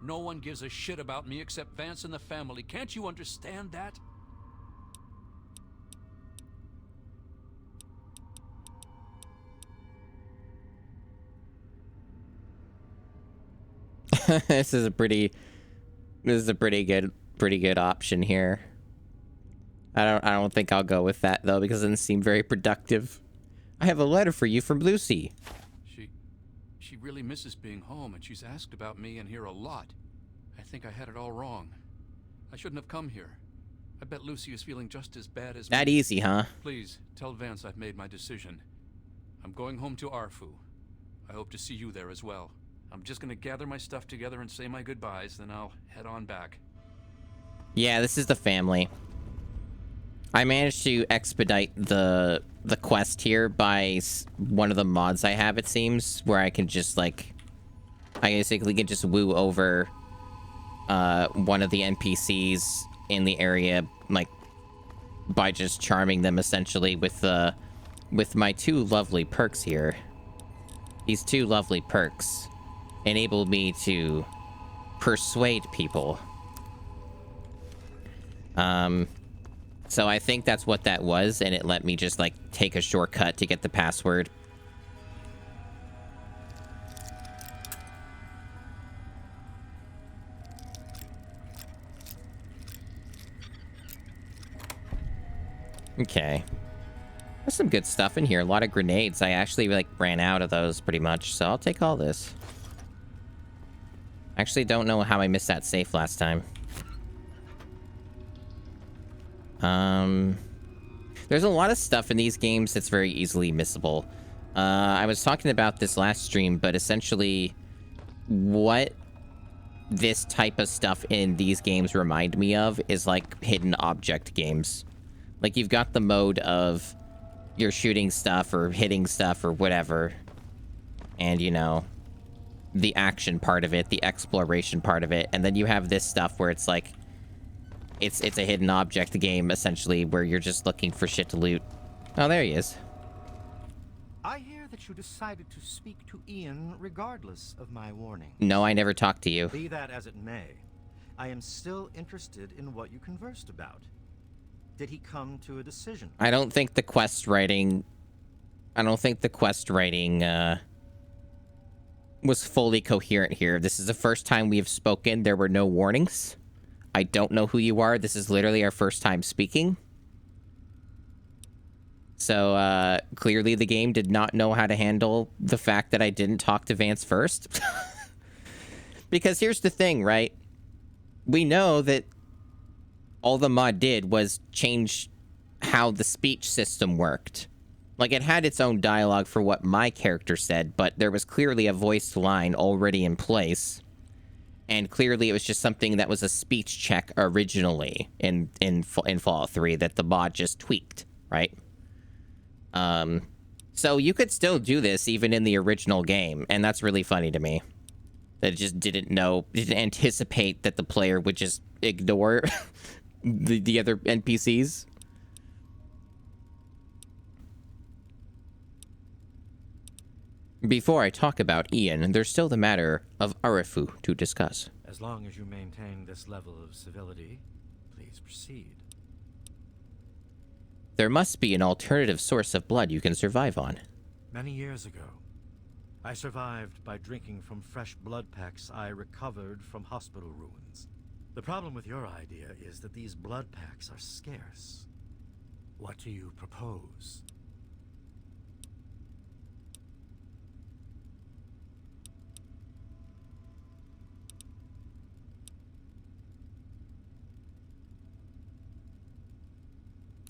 No one gives a shit about me except Vance and the family. Can't you understand that? This is a pretty good option here. I don't think I'll go with that though, because it doesn't seem very productive. I have a letter for you from Lucy. She really misses being home, and she's asked about me and here a lot. I think I had it all wrong. I shouldn't have come here. I bet Lucy is feeling just as bad as me. That easy, huh? Please, tell Vance I've made my decision. I'm going home to Arfu. I hope to see you there as well. I'm just gonna gather my stuff together and say my goodbyes, then I'll head on back. Yeah, this is the family. I managed to expedite the quest here by one of the mods I have, it seems, where I can just, like... I basically can just woo over one of the NPCs in the area, like, by just charming them, essentially, with my two lovely perks here. These two lovely perks enable me to persuade people. So I think that's what that was, and it let me just, like, take a shortcut to get the password. Okay. There's some good stuff in here. A lot of grenades. I actually, like, ran out of those pretty much, so I'll take all this. Actually, don't know how I missed that safe last time. There's a lot of stuff in these games that's very easily missable. I was talking about this last stream, but essentially what this type of stuff in these games remind me of is like hidden object games. Like, you've got the mode of you're shooting stuff or hitting stuff or whatever, and, you know, the action part of it, the exploration part of it, and then you have this stuff where it's like it's a hidden object game, essentially, where you're just looking for shit to loot. Oh, there he is. I hear that you decided to speak to Ian regardless of my warning. No, I never talked to you. Be that as it may, I am still interested in what you conversed about. Did he come to a decision? I don't think the quest writing was fully coherent here. This is the first time we have spoken. There were no warnings. I don't know who you are. This is literally our first time speaking. So, clearly the game did not know how to handle the fact that I didn't talk to Vance first. Because here's the thing, right? We know that all the mod did was change how the speech system worked. Like, it had its own dialogue for what my character said, but there was clearly a voiced line already in place. And clearly it was just something that was a speech check originally in Fallout 3 that the mod just tweaked, right? So you could still do this even in the original game, and that's really funny to me. That it just didn't anticipate that the player would just ignore the other NPCs. Before I talk about Ian, there's still the matter of Arifu to discuss. As long as you maintain this level of civility, please proceed. There must be an alternative source of blood you can survive on. Many years ago, I survived by drinking from fresh blood packs I recovered from hospital ruins. The problem with your idea is that these blood packs are scarce. What do you propose?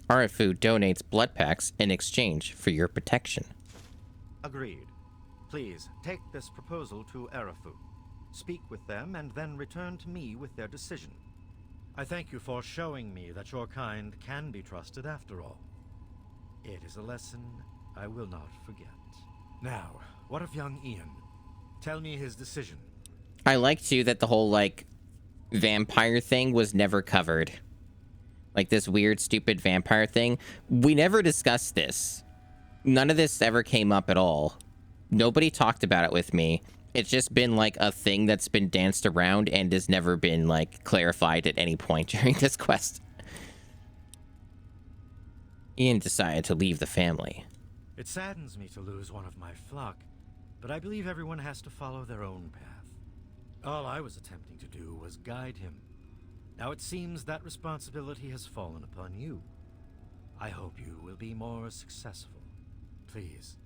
Arifu donates blood packs in exchange for your protection. Agreed. Please, take this proposal to Arifu. Speak with them and then return to me with their decision. I thank you for showing me that your kind can be trusted after all. It is a lesson I will not forget. Now, what of young Ian? Tell me his decision. I like, too, that the whole, like, vampire thing was never covered. Like this weird, stupid vampire thing. We never discussed this. None of this ever came up at all. Nobody talked about it with me. It's just been like a thing that's been danced around and has never been like clarified at any point during this quest. Ian decided to leave the family. It saddens me to lose one of my flock, but I believe everyone has to follow their own path. All I was attempting to do was guide him. Now it seems that responsibility has fallen upon you. I hope you will be more successful. Please,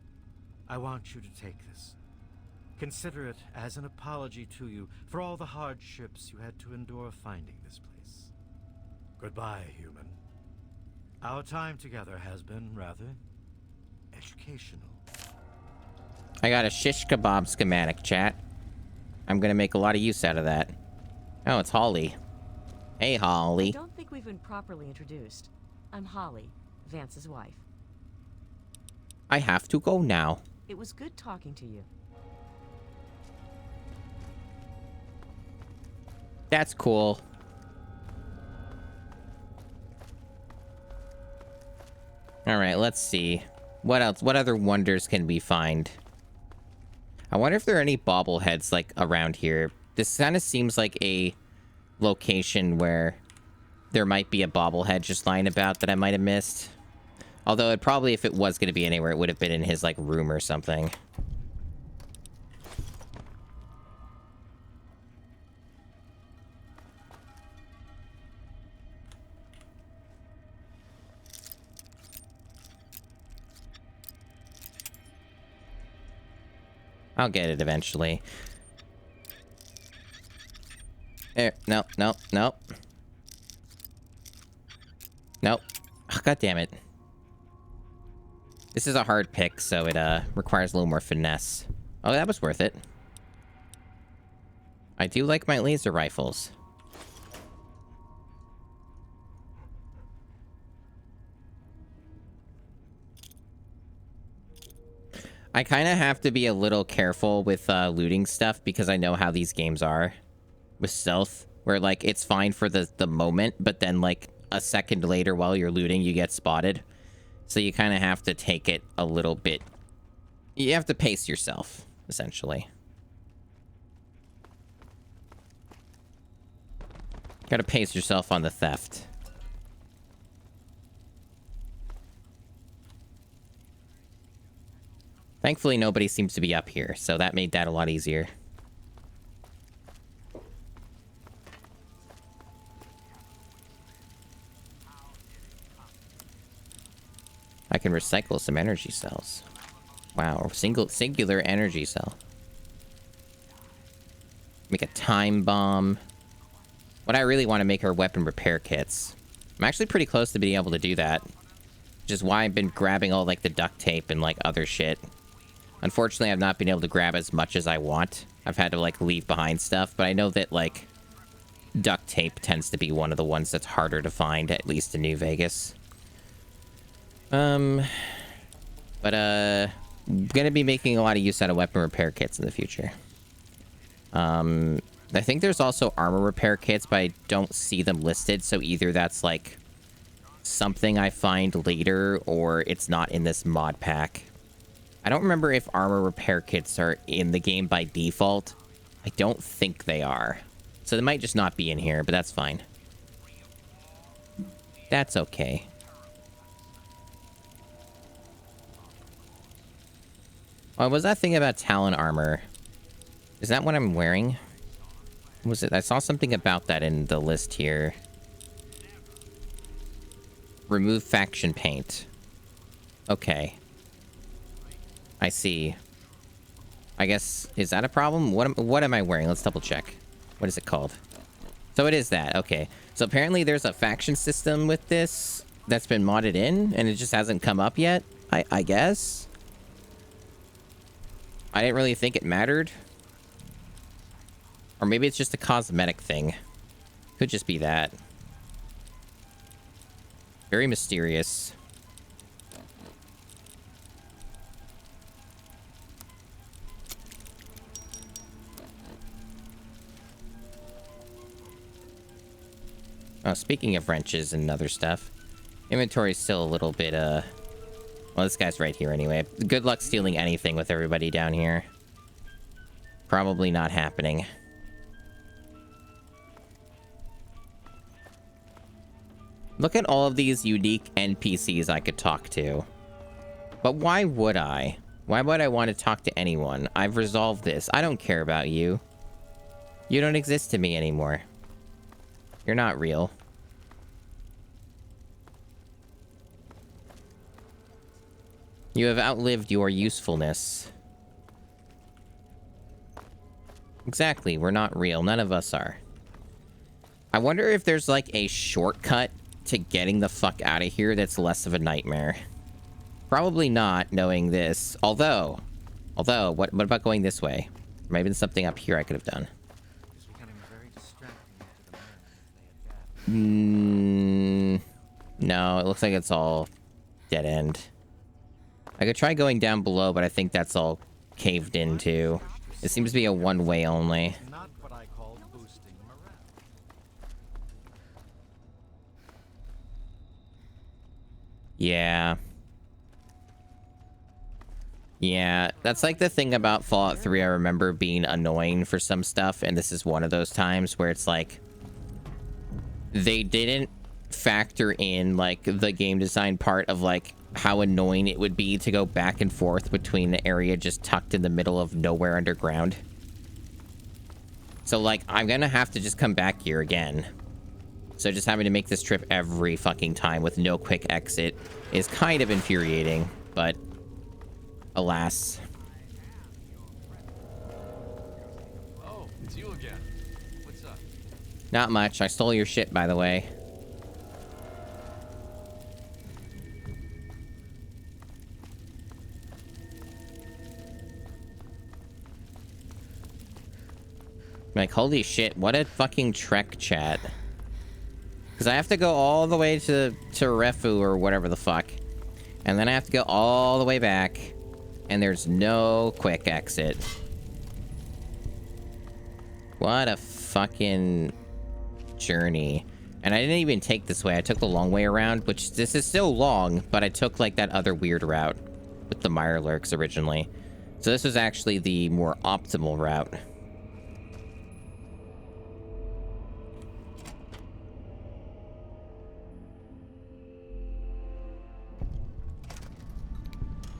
I want you to take this. Consider it as an apology to you for all the hardships you had to endure finding this place. Goodbye, human. Our time together has been rather educational. I got a shish kebab schematic, chat. I'm gonna make a lot of use out of that. Oh, it's Holly. Hey, Holly. I don't think we've been properly introduced. I'm Holly, Vance's wife. I have to go now. It was good talking to you. That's cool. Alright, let's see. What else? What other wonders can we find? I wonder if there are any bobbleheads, like, around here. This kind of seems like a location where there might be a bobblehead just lying about that I might have missed. Although, it probably, if it was going to be anywhere, it would have been in his, like, room or something. I'll get it eventually. There. No, no, no. Nope. Oh, God damn it. This is a hard pick, so it requires a little more finesse. Oh, that was worth it. I do like my laser rifles. I kind of have to be a little careful with looting stuff because I know how these games are with stealth, where like it's fine for the moment, but then like a second later while you're looting, you get spotted. So you kind of have to take it a little bit. You have to pace yourself, essentially. Gotta pace yourself on the theft. Thankfully, nobody seems to be up here, so that made that a lot easier. I can recycle some energy cells. Wow, singular energy cell. Make a time bomb. What I really want to make are weapon repair kits. I'm actually pretty close to being able to do that. Which is why I've been grabbing all like the duct tape and like other shit. Unfortunately, I've not been able to grab as much as I want. I've had to like leave behind stuff, but I know that like duct tape tends to be one of the ones that's harder to find, at least in New Vegas. But gonna be making a lot of use out of weapon repair kits in the future. I think there's also armor repair kits, but I don't see them listed, so either that's like something I find later, or it's not in this mod pack. I don't remember if armor repair kits are in the game by default. I don't think they are. So they might just not be in here, but that's fine. That's okay. Oh, was that thing about Talon armor? Is that what I'm wearing? Was it? I saw something about that in the list here. Remove faction paint. Okay. I see. I guess, is that a problem? What am I wearing? Let's double check. What is it called? So it is that. Okay. So apparently there's a faction system with this that's been modded in, and it just hasn't come up yet, I guess. I didn't really think it mattered. Or maybe it's just a cosmetic thing. Could just be that. Very mysterious. Oh, speaking of wrenches and other stuff, inventory's still a little bit, well, this guy's right here anyway. Good luck stealing anything with everybody down here. Probably not happening. Look at all of these unique NPCs I could talk to. But why would I? Why would I want to talk to anyone? I've resolved this. I don't care about you. You don't exist to me anymore. You're not real. You have outlived your usefulness. Exactly, we're not real. None of us are. I wonder if there's like a shortcut to getting the fuck out of here that's less of a nightmare. Probably not, knowing this. Although, what about going this way? Maybe there's something up here I could have done. No, it looks like it's all dead end. I could try going down below, but I think that's all caved into. It seems to be a one-way only. Not what I call boosting morale. Yeah. Yeah, that's like the thing about Fallout 3 I remember being annoying for some stuff, and this is one of those times where it's like they didn't factor in like the game design part of like how annoying it would be to go back and forth between the area just tucked in the middle of nowhere underground. So like I'm gonna have to just come back here again. So just having to make this trip every fucking time with no quick exit is kind of infuriating, but alas. Oh, it's you again. What's up? Not much. I stole your shit, by the way. Like, holy shit, what a fucking trek, chat. Because I have to go all the way to Refu or whatever the fuck. And then I have to go all the way back. And there's no quick exit. What a fucking journey. And I didn't even take this way. I took the long way around, which this is still long, but I took like that other weird route with the Mirelurks originally. So this was actually the more optimal route.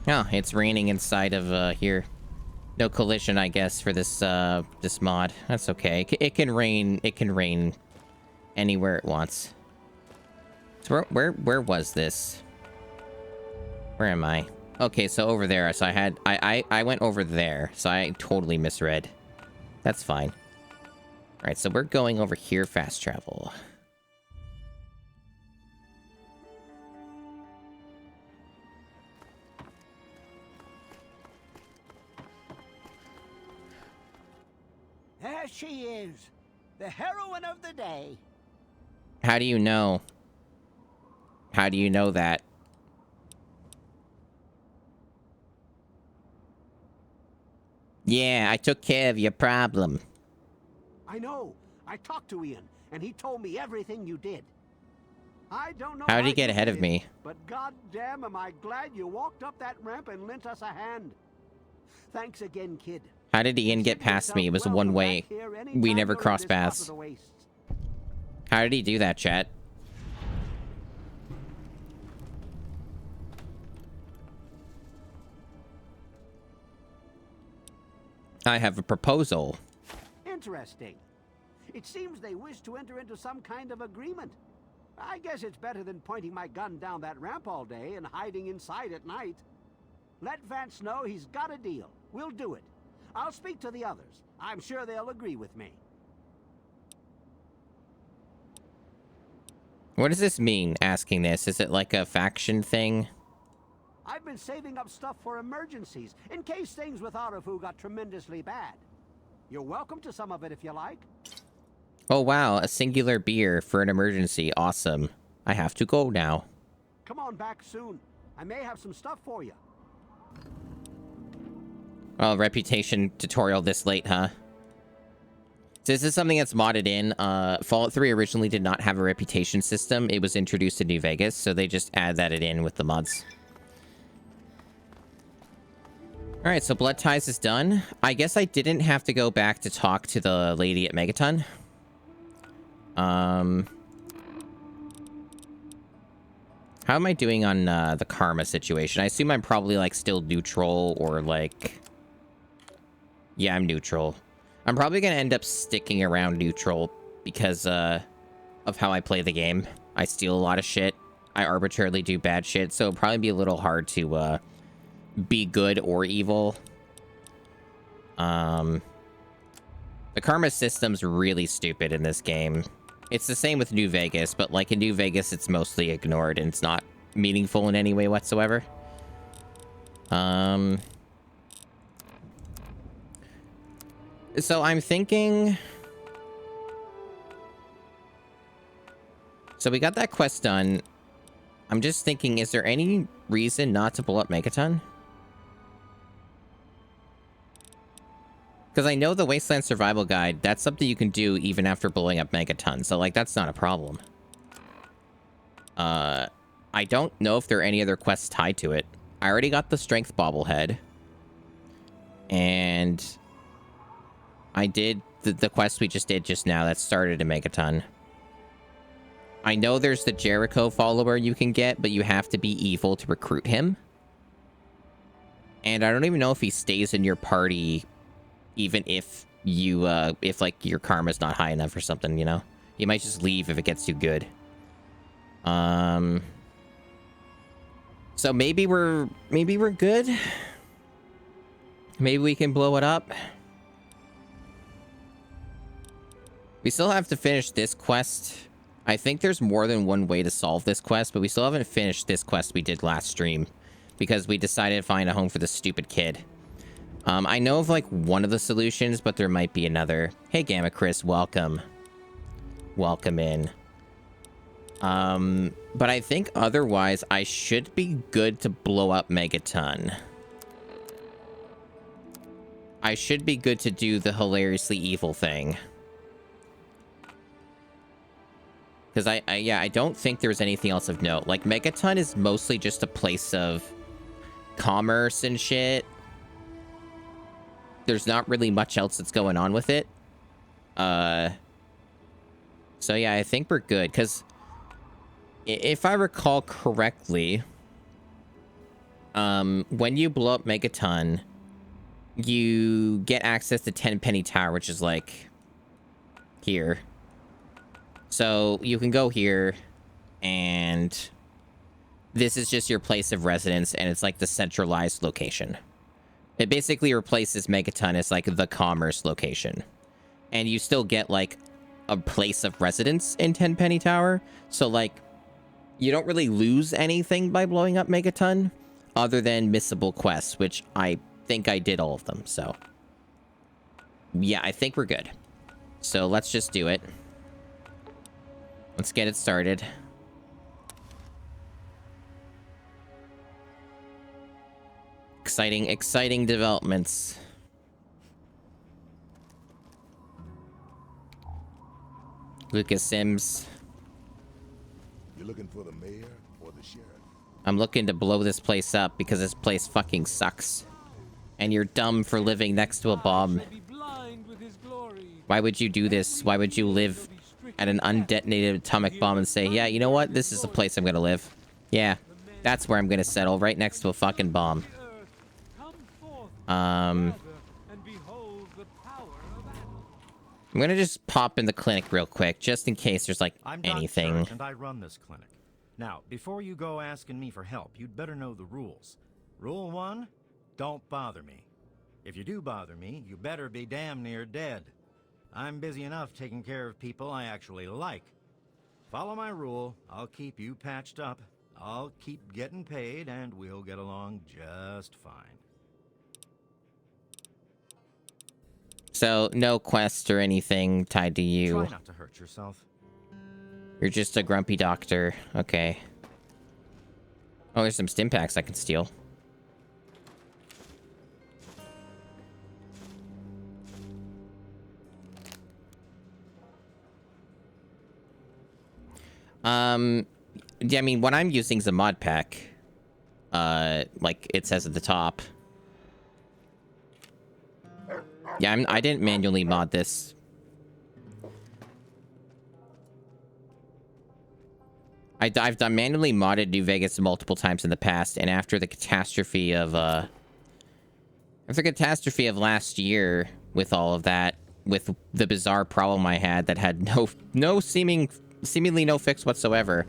Oh, it's raining inside of here. No collision, I guess, for this this mod. That's okay. It can rain. It can rain anywhere it wants. So where was this? Where am I? Okay, so over there. So I went over there. So I totally misread. That's fine. All right, so we're going over here. Fast travel. There she is, the heroine of the day. How do you know? How do you know that? Yeah, I took care of your problem. I know. I talked to Ian, and he told me everything you did. I don't know How did he how get you ahead did of it, me? but goddamn, am I glad you walked up that ramp and lent us a hand. Thanks again, kid. How did Ian get past me? It was a one-way. We never crossed paths. How did he do that, chat? I have a proposal. Interesting. It seems they wish to enter into some kind of agreement. I guess it's better than pointing my gun down that ramp all day and hiding inside at night. Let Vance know he's got a deal. We'll do it. I'll speak to the others. I'm sure they'll agree with me. What does this mean, asking this? Is it like a faction thing? I've been saving up stuff for emergencies, in case things with Arafu got tremendously bad. You're welcome to some of it if you like. Oh wow, a singular beer for an emergency. Awesome. I have to go now. Come on back soon. I may have some stuff for you. Oh, reputation tutorial this late, huh? So this is something that's modded in. Fallout 3 originally did not have a reputation system. It was introduced in New Vegas, so they just add that in with the mods. All right, so Blood Ties is done. I guess I didn't have to go back to talk to the lady at Megaton. How am I doing on the karma situation? I assume I'm probably like still neutral or like... Yeah, I'm neutral. I'm probably going to end up sticking around neutral because of how I play the game. I steal a lot of shit. I arbitrarily do bad shit, so it'll probably be a little hard to be good or evil. The karma system's really stupid in this game. It's the same with New Vegas, but like in New Vegas, it's mostly ignored and it's not meaningful in any way whatsoever. So I'm thinking... So we got that quest done. I'm just thinking, is there any reason not to blow up Megaton? Because I know the Wasteland Survival Guide, that's something you can do even after blowing up Megaton. So, like, that's not a problem. I don't know if there are any other quests tied to it. I already got the Strength Bobblehead. And... I did the quest we just did just now that started in Megaton. I know there's the Jericho follower you can get, but you have to be evil to recruit him. And I don't even know if he stays in your party, even if you, if like your karma's not high enough or something, you know? You might just leave if it gets too good. So maybe we're good. Maybe we can blow it up. We still have to finish this quest. I think there's more than one way to solve this quest, but we still haven't finished this quest we did last stream because we decided to find a home for this stupid kid. I know of like one of the solutions, but there might be another. Hey, Gamma Chris, welcome. Welcome in. But I think otherwise I should be good to blow up Megaton. I should be good to do the hilariously evil thing. Because I don't think there's anything else of note. Like, Megaton is mostly just a place of commerce and shit. There's not really much else that's going on with it. So yeah, I think we're good. Because if I recall correctly, when you blow up Megaton, you get access to Tenpenny Tower, which is like here. So you can go here, and this is just your place of residence, and it's like the centralized location. It basically replaces Megaton as like the commerce location. And you still get like a place of residence in Tenpenny Tower. So like, you don't really lose anything by blowing up Megaton, other than missable quests, which I think I did all of them, so. Yeah, I think we're good. So let's just do it. Let's get it started. Exciting developments. Lucas Sims. You're looking for the mayor or the sheriff? I'm looking to blow this place up because this place fucking sucks. And you're dumb for living next to a bomb. Why would you do this? Why would you live at an undetonated atomic bomb and say, yeah, you know what? This is the place I'm gonna live. Yeah, that's where I'm gonna settle, right next to a fucking bomb. I'm gonna just pop in the clinic real quick, just in case there's like anything. I'm Doc Church, and I run this clinic. Now, before you go asking me for help, you'd better know the rules. Rule 1, don't bother me. If you do bother me, you better be damn near dead. I'm busy enough taking care of people I actually like. Follow my rule, I'll keep you patched up, I'll keep getting paid, and we'll get along just fine. So, no quest or anything tied to you. Try not to hurt yourself. You're just a grumpy doctor. Okay. Oh, there's some stim packs I can steal. Yeah, I mean, what I'm using is a mod pack. Like it says at the top. Yeah, I didn't manually mod this. I've done manually modded New Vegas multiple times in the past, and after the catastrophe of last year with all of that, with the bizarre problem I had that had seemingly no fix whatsoever,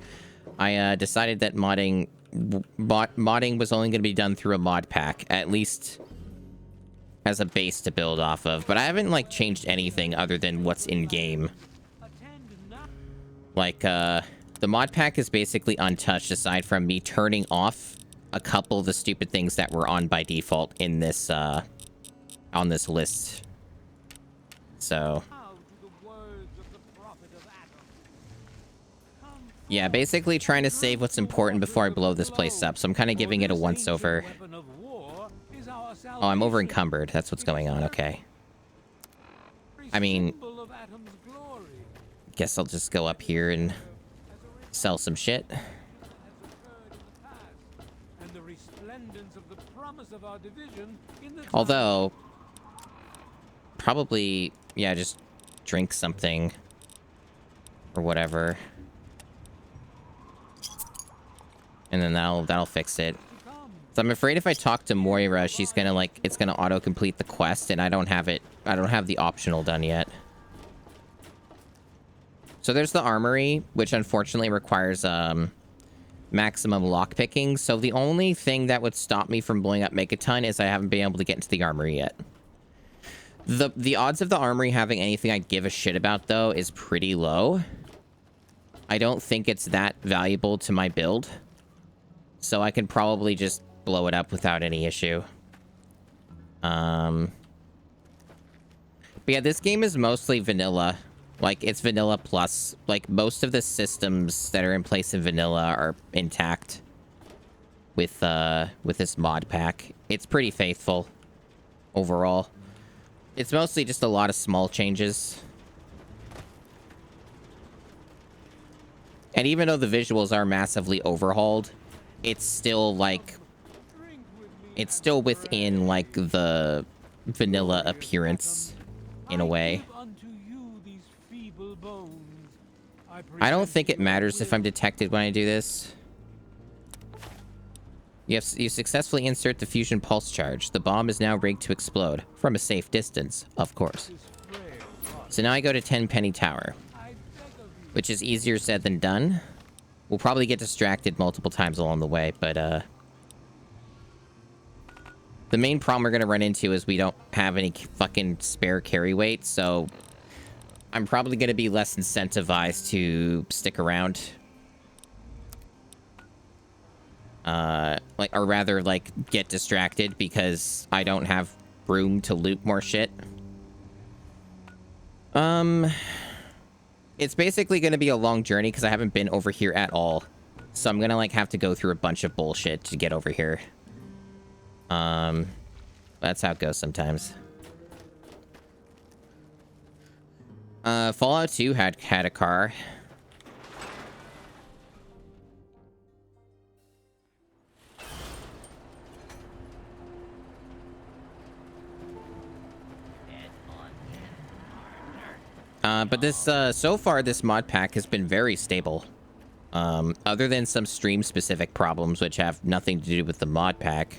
I decided that modding was only going to be done through a mod pack, at least as a base to build off of. But I haven't like changed anything other than what's in game. Like the mod pack is basically untouched aside from me turning off a couple of the stupid things that were on by default in this on this list. So yeah, basically trying to save what's important before I blow this place up. So I'm kind of giving it a once over. Oh, I'm over encumbered. That's what's going on. Okay. I mean, guess I'll just go up here and sell some shit. Although, probably, yeah, just drink something or whatever. And then that'll fix it. So I'm afraid if I talk to Moira, she's gonna it's gonna auto-complete the quest, and I don't have the optional done yet. So there's the armory, which unfortunately requires maximum lockpicking. So the only thing that would stop me from blowing up Megaton is I haven't been able to get into the armory yet. The odds of the armory having anything I give a shit about, though, is pretty low. I don't think it's that valuable to my build. So I can probably just blow it up without any issue. But yeah, this game is mostly vanilla. Like, it's vanilla plus. Like, most of the systems that are in place in vanilla are intact with this mod pack. It's pretty faithful overall. It's mostly just a lot of small changes. And even though the visuals are massively overhauled, it's still within like the vanilla appearance in a way. I don't think it matters if I'm detected when I do this. You successfully insert the fusion pulse charge. The bomb is now rigged to explode from a safe distance, of course. So now I go to 10 Penny Tower, which is easier said than done. We'll probably get distracted multiple times along the way, but the main problem we're going to run into is we don't have any fucking spare carry weight, so I'm probably going to be less incentivized to stick around. Or rather, get distracted because I don't have room to loot more shit. It's basically going to be a long journey because I haven't been over here at all. So I'm going to, have to go through a bunch of bullshit to get over here. That's how it goes sometimes. Fallout 2 had a car. But this, so far, this mod pack has been very stable. Other than some stream-specific problems, which have nothing to do with the mod pack.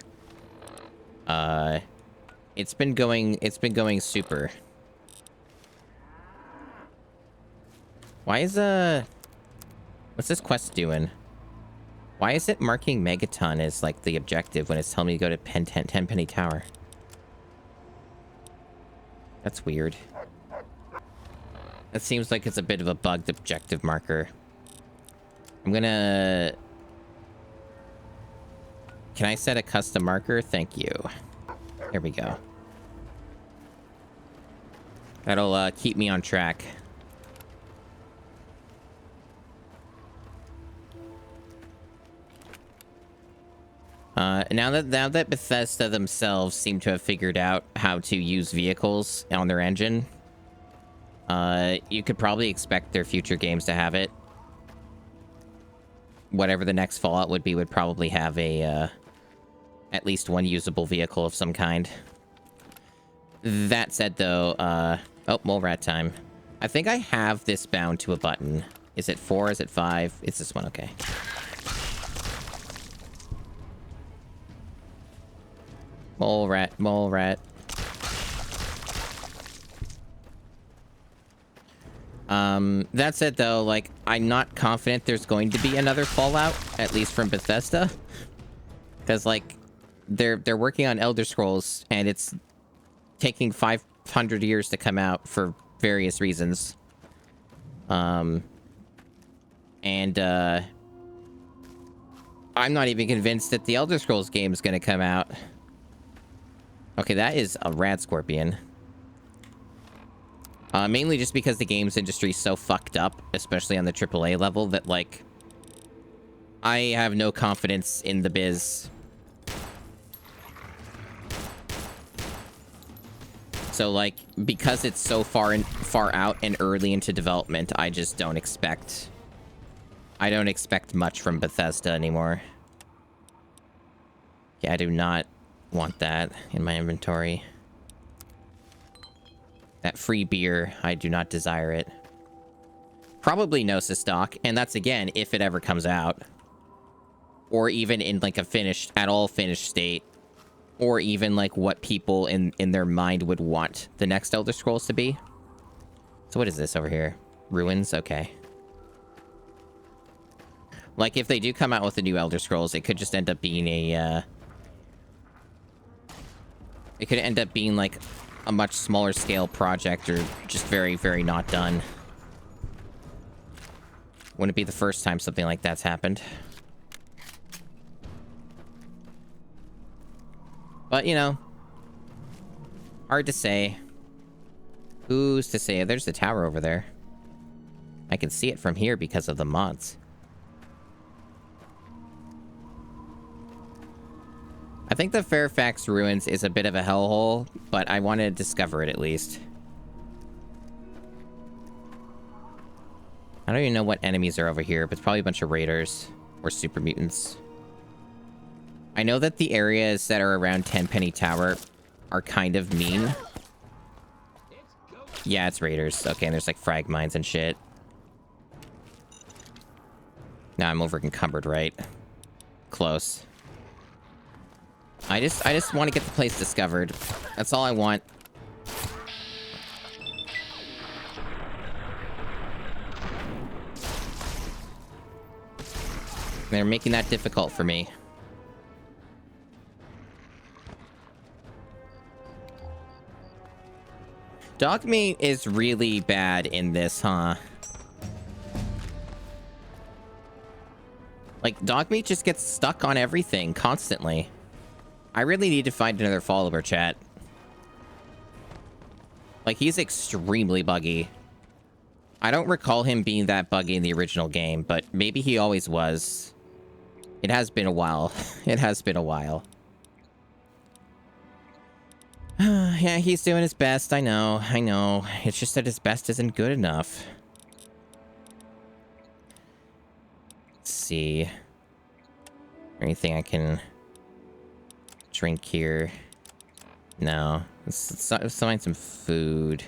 It's been going super. Why is, what's this quest doing? Why is it marking Megaton as, the objective when it's telling me to go to 10 Penny Tower? That's weird. That seems like it's a bit of a bugged objective marker. I'm gonna... Can I set a custom marker? Thank you. There we go. That'll keep me on track. Now that Bethesda themselves seem to have figured out how to use vehicles on their engine, you could probably expect their future games to have it. whatever the next Fallout would be would probably have a, at least one usable vehicle of some kind. That said, though, oh, mole rat time. I think I have this bound to a button. Is it 4? Is it 5? It's this one, okay. Mole rat, mole rat. That said, though, like, I'm not confident there's going to be another Fallout, at least from Bethesda. Because, like, they're working on Elder Scrolls, and it's taking 500 years to come out for various reasons. I'm not even convinced that the Elder Scrolls game is going to come out. Okay, that is a rad scorpion. Mainly just because the games industry is so fucked up, especially on the AAA level, that, like, I have no confidence in the biz. So, like, because it's so far out and early into development, I just don't expect... I don't expect much from Bethesda anymore. Yeah, I do not want that in my inventory. That free beer, I do not desire it. Probably Gnosis stock, and that's, again, if it ever comes out. Or even in, like, a finished state. Or even, like, what people in their mind would want the next Elder Scrolls to be. So what is this over here? Ruins? Okay. Like, if they do come out with a new Elder Scrolls, it could just end up being a, it could end up being, like, a much smaller scale project, or just very, very not done. Wouldn't be the first time something like that's happened. But, you know, hard to say. Who's to say? There's the tower over there. I can see it from here because of the mods. I think the Fairfax Ruins is a bit of a hellhole, but I want to discover it at least. I don't even know what enemies are over here, but it's probably a bunch of raiders or super mutants. I know that the areas that are around Tenpenny Tower are kind of mean. Yeah, it's raiders. Okay, and there's like frag mines and shit. Now I'm over encumbered, right? Close. I just want to get the place discovered. That's all I want. They're making that difficult for me. Dog meat is really bad in this, huh? Like, dog meat just gets stuck on everything constantly. I really need to find another follower, chat. Like, he's extremely buggy. I don't recall him being that buggy in the original game, but maybe he always was. It has been a while. It has been a while. Yeah, he's doing his best. I know. I know. It's just that his best isn't good enough. Let's see. Anything I can drink here? No. Let's find some food.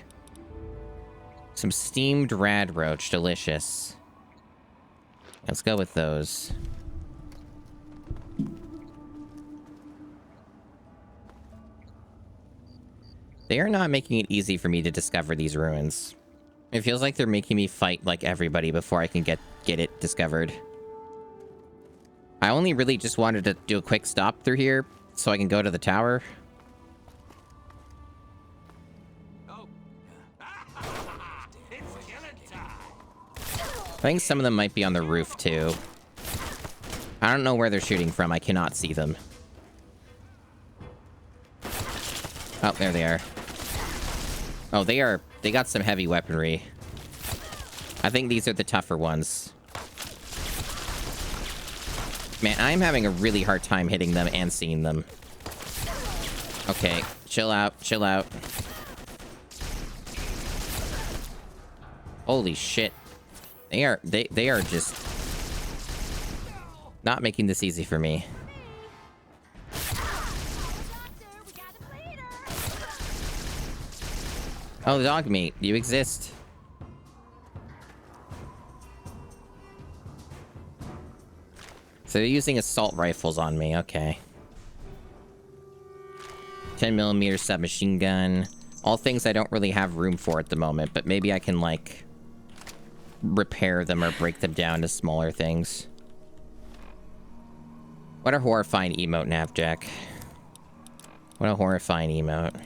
Some steamed rad roach. Delicious. Let's go with those. They are not making it easy for me to discover these ruins. It feels like they're making me fight like everybody before I can get it discovered. I only really just wanted to do a quick stop through here so I can go to the tower. I think some of them might be on the roof too. I don't know where they're shooting from. I cannot see them. Oh, there they are. Oh, they got some heavy weaponry. I think these are the tougher ones. Man, I'm having a really hard time hitting them and seeing them. Okay, chill out, chill out. Holy shit. They are just... Not making this easy for me. Oh, the dog meat. You exist. So they're using assault rifles on me. Okay. 10mm submachine gun. All things I don't really have room for at the moment, but maybe I can, like, repair them or break them down to smaller things. What a horrifying emote, Napjack. What a horrifying emote.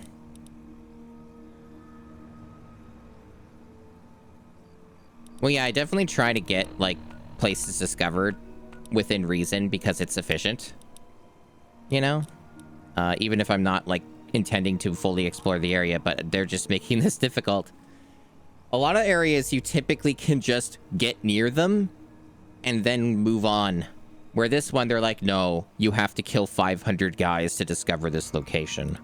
Well, yeah, I definitely try to get, like, places discovered within reason because it's efficient. You know? Even if I'm not, like, intending to fully explore the area, but they're just making this difficult. A lot of areas you typically can just get near them and then move on. Where this one, they're like, no, you have to kill 500 guys to discover this location.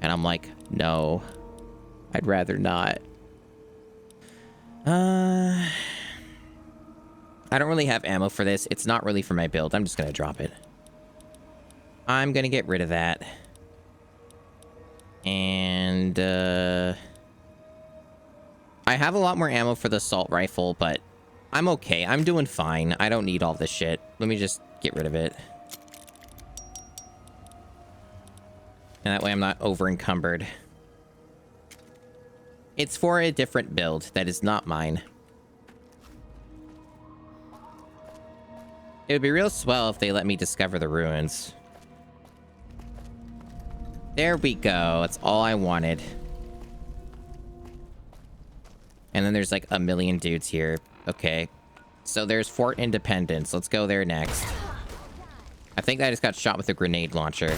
And I'm like, no, I'd rather not. I don't really have ammo for this. It's not really for my build. I'm just going to drop it. I'm going to get rid of that. And, I have a lot more ammo for the assault rifle, but I'm okay. I'm doing fine. I don't need all this shit. Let me just get rid of it. And that way I'm not over encumbered. It's for a different build that is not mine. It would be real swell if they let me discover the ruins. There we go. That's all I wanted. And then there's like a million dudes here. Okay. So there's Fort Independence. Let's go there next. I think I just got shot with a grenade launcher.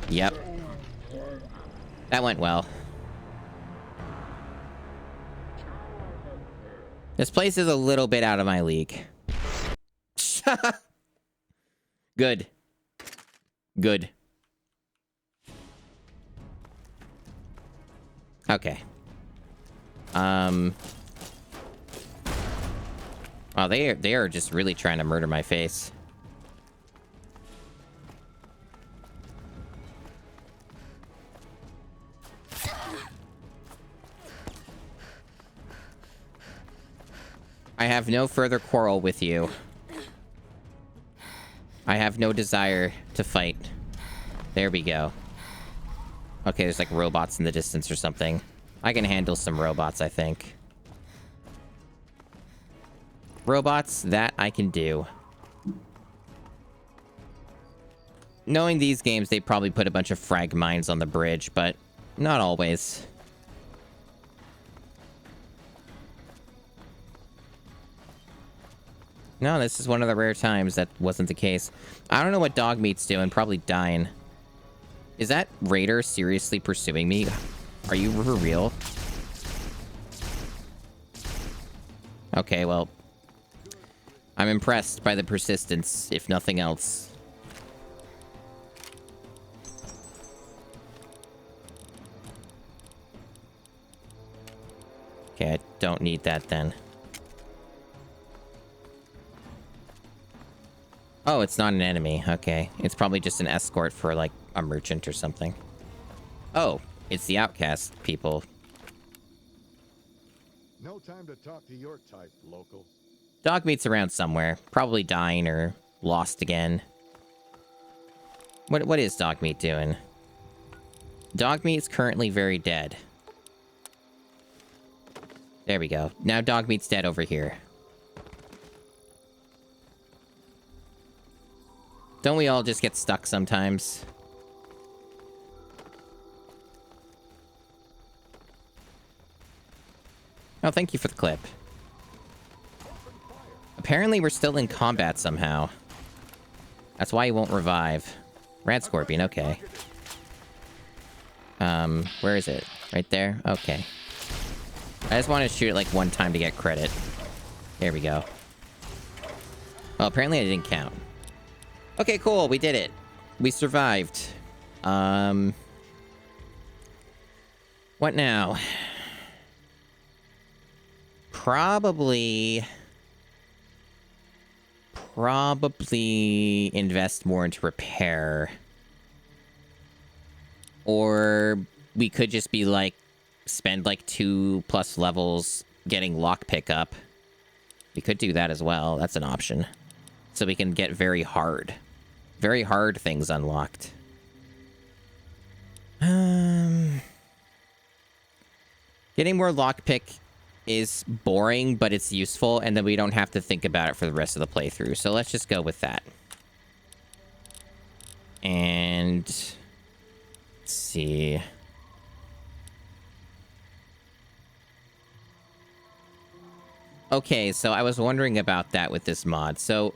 Yep. That went well. This place is a little bit out of my league. Good. Good. Okay. Well, they are just really trying to murder my face. I have no further quarrel with you. I have no desire to fight. There we go. Okay, there's like robots in the distance or something. I can handle some robots, I think. Robots, that I can do. Knowing these games, they probably put a bunch of frag mines on the bridge, but not always. No, this is one of the rare times that wasn't the case. I don't know what Dogmeat's doing. Probably dying. Is that Raider seriously pursuing me? Are you for real? Okay, well, I'm impressed by the persistence, if nothing else. Okay, I don't need that then. Oh, it's not an enemy. Okay. It's probably just an escort for, like, a merchant or something. Oh, it's the outcast people. No time to talk to your type, local. Dogmeat's around somewhere. Probably dying or lost again. What is Dogmeat doing? Dogmeat's currently very dead. There we go. Now Dogmeat's dead over here. Don't we all just get stuck sometimes? Oh, thank you for the clip. Apparently we're still in combat somehow. That's why he won't revive. Rad Scorpion, okay. Where is it? Right there? Okay. I just want to shoot it like one time to get credit. There we go. Well, apparently I didn't count. Okay, cool. We did it. We survived. What now? probably invest more into repair. Or we could just be like, spend like 2+ levels getting lockpick up. We could do that as well. That's an option. So we can get very hard things unlocked. Getting more lockpick is boring, but it's useful, and then we don't have to think about it for the rest of the playthrough. So let's just go with that. And let's see. Okay, so I was wondering about that with this mod. So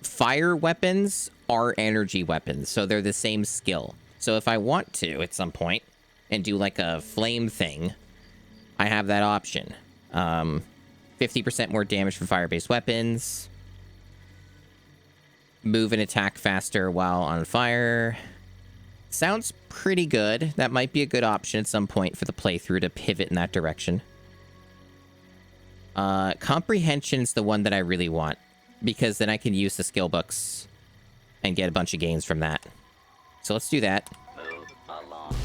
fire weapons are energy weapons, so they're the same skill. So if I want to at some point and do like a flame thing, I have that option. 50% more damage from fire-based weapons. Move and attack faster while on fire. Sounds pretty good. That might be a good option at some point for the playthrough to pivot in that direction. Comprehension's the one that I really want, because then I can use the skill books and get a bunch of gains from that. So let's do that. Move along,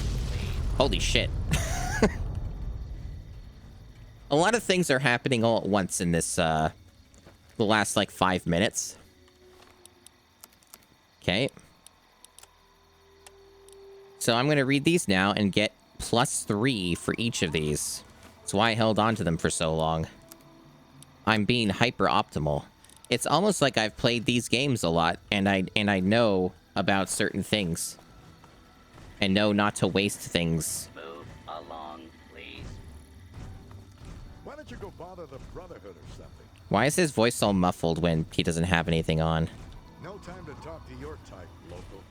Holy shit. A lot of things are happening all at once in this, the last, like, 5 minutes. Okay. So I'm going to read these now and get +3 for each of these. That's why I held on to them for so long. I'm being hyper-optimal. It's almost like I've played these games a lot, and I know about certain things. And know not to waste things. move along, please. Why don't you go bother the Brotherhood or something? Why is his voice all muffled when he doesn't have anything on? No time to talk to your type, local.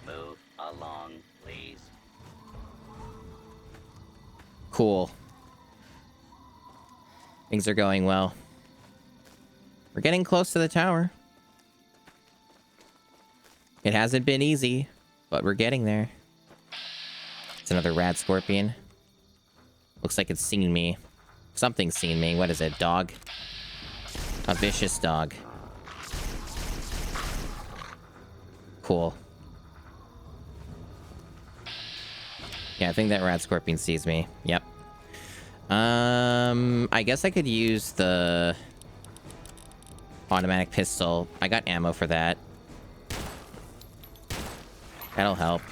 Move along, please. Cool. Things are going well. We're getting close to the tower. It hasn't been easy, but we're getting there. It's another rad scorpion. Looks like it's seen me. Something's seen me. What is it? Dog? A vicious dog. Cool. Yeah, I think that rad scorpion sees me. Yep. I guess I could use the automatic pistol. I got ammo for that. That'll help.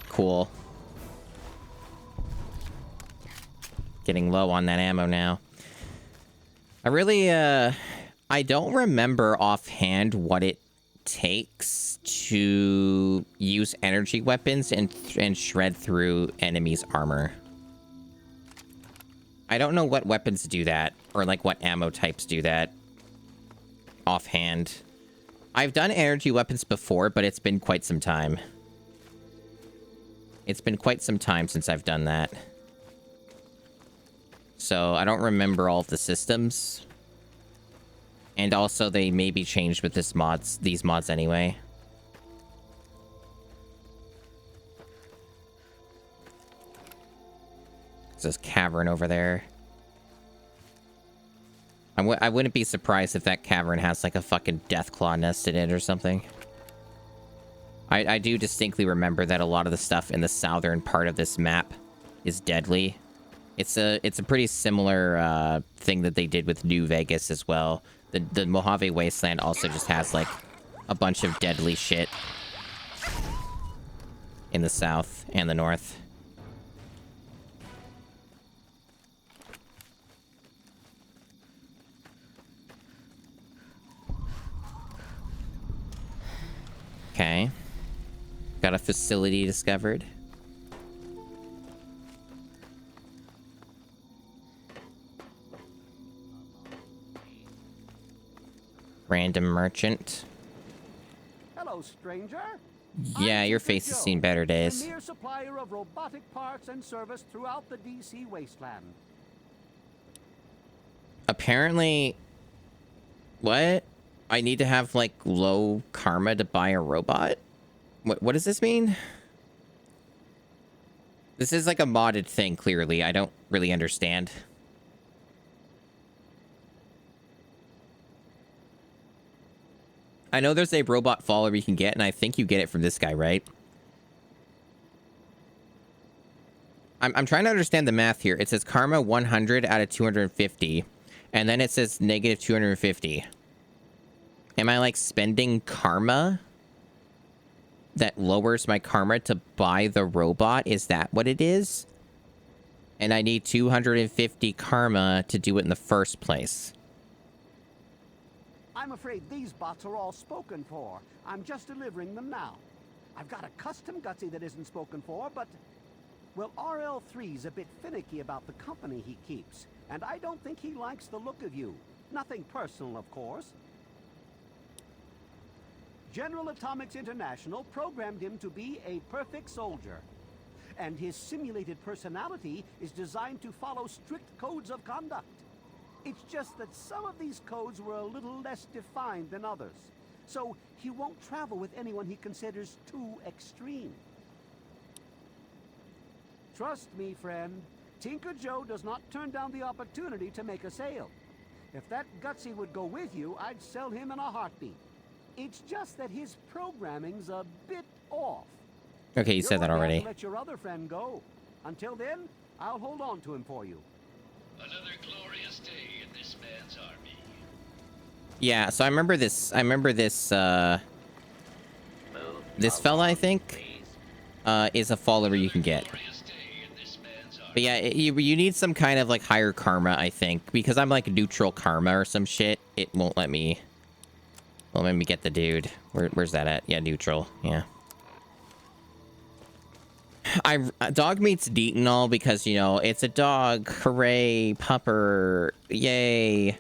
Cool. Getting low on that ammo now. I really, I don't remember offhand what it takes to use energy weapons and shred through enemies' armor. I don't know what weapons do that, or like what ammo types do that offhand. I've done energy weapons before, but it's been quite some time. It's been quite some time since I've done that. So I don't remember all of the systems. And also they may be changed with these mods anyway. There's this cavern over there. I wouldn't be surprised if that cavern has like a fucking deathclaw nest in it or something. I do distinctly remember that a lot of the stuff in the southern part of this map is deadly. It's a pretty similar thing that they did with New Vegas as well. The Mojave Wasteland also just has like a bunch of deadly shit in the south and the north. Okay. Got a facility discovered. Random merchant. Hello, stranger. Yeah, I'm your Tinker face has Joe, seen better days. Premier supplier of robotic parts and service throughout the DC wasteland. Apparently... What? I need to have, like, low karma to buy a robot? What does this mean? This is like a modded thing, clearly. I don't really understand. I know there's a robot follower you can get, and I think you get it from this guy, right? I'm trying to understand the math here. It says karma 100 out of 250, and then it says negative 250. Am I, like, spending karma that lowers my karma to buy the robot? Is that what it is? And I need 250 karma to do it in the first place. I'm afraid these bots are all spoken for. I'm just delivering them now. I've got a custom Gutsy that isn't spoken for, but... Well, RL3's a bit finicky about the company he keeps, and I don't think he likes the look of you. Nothing personal, of course. General Atomics International programmed him to be a perfect soldier. And his simulated personality is designed to follow strict codes of conduct. It's just that some of these codes were a little less defined than others. So he won't travel with anyone he considers too extreme. Trust me, friend. Tinker Joe does not turn down the opportunity to make a sale. If that Gutsy would go with you, I'd sell him in a heartbeat. It's just that his programming's a bit off. Okay, you said that already. Let your other friend go. Until then, I'll hold on to him for you. Another glorious day in this man's army. Yeah, so I remember this this fella, I think, is a follower you can get. But yeah, you need some kind of, like, higher karma, I think. Because I'm, like, neutral karma or some shit. It won't let me get the dude. Where's that at? Yeah, neutral. Yeah. Dog meat's neat and all because, you know, it's a dog. Hooray, pupper. Yay.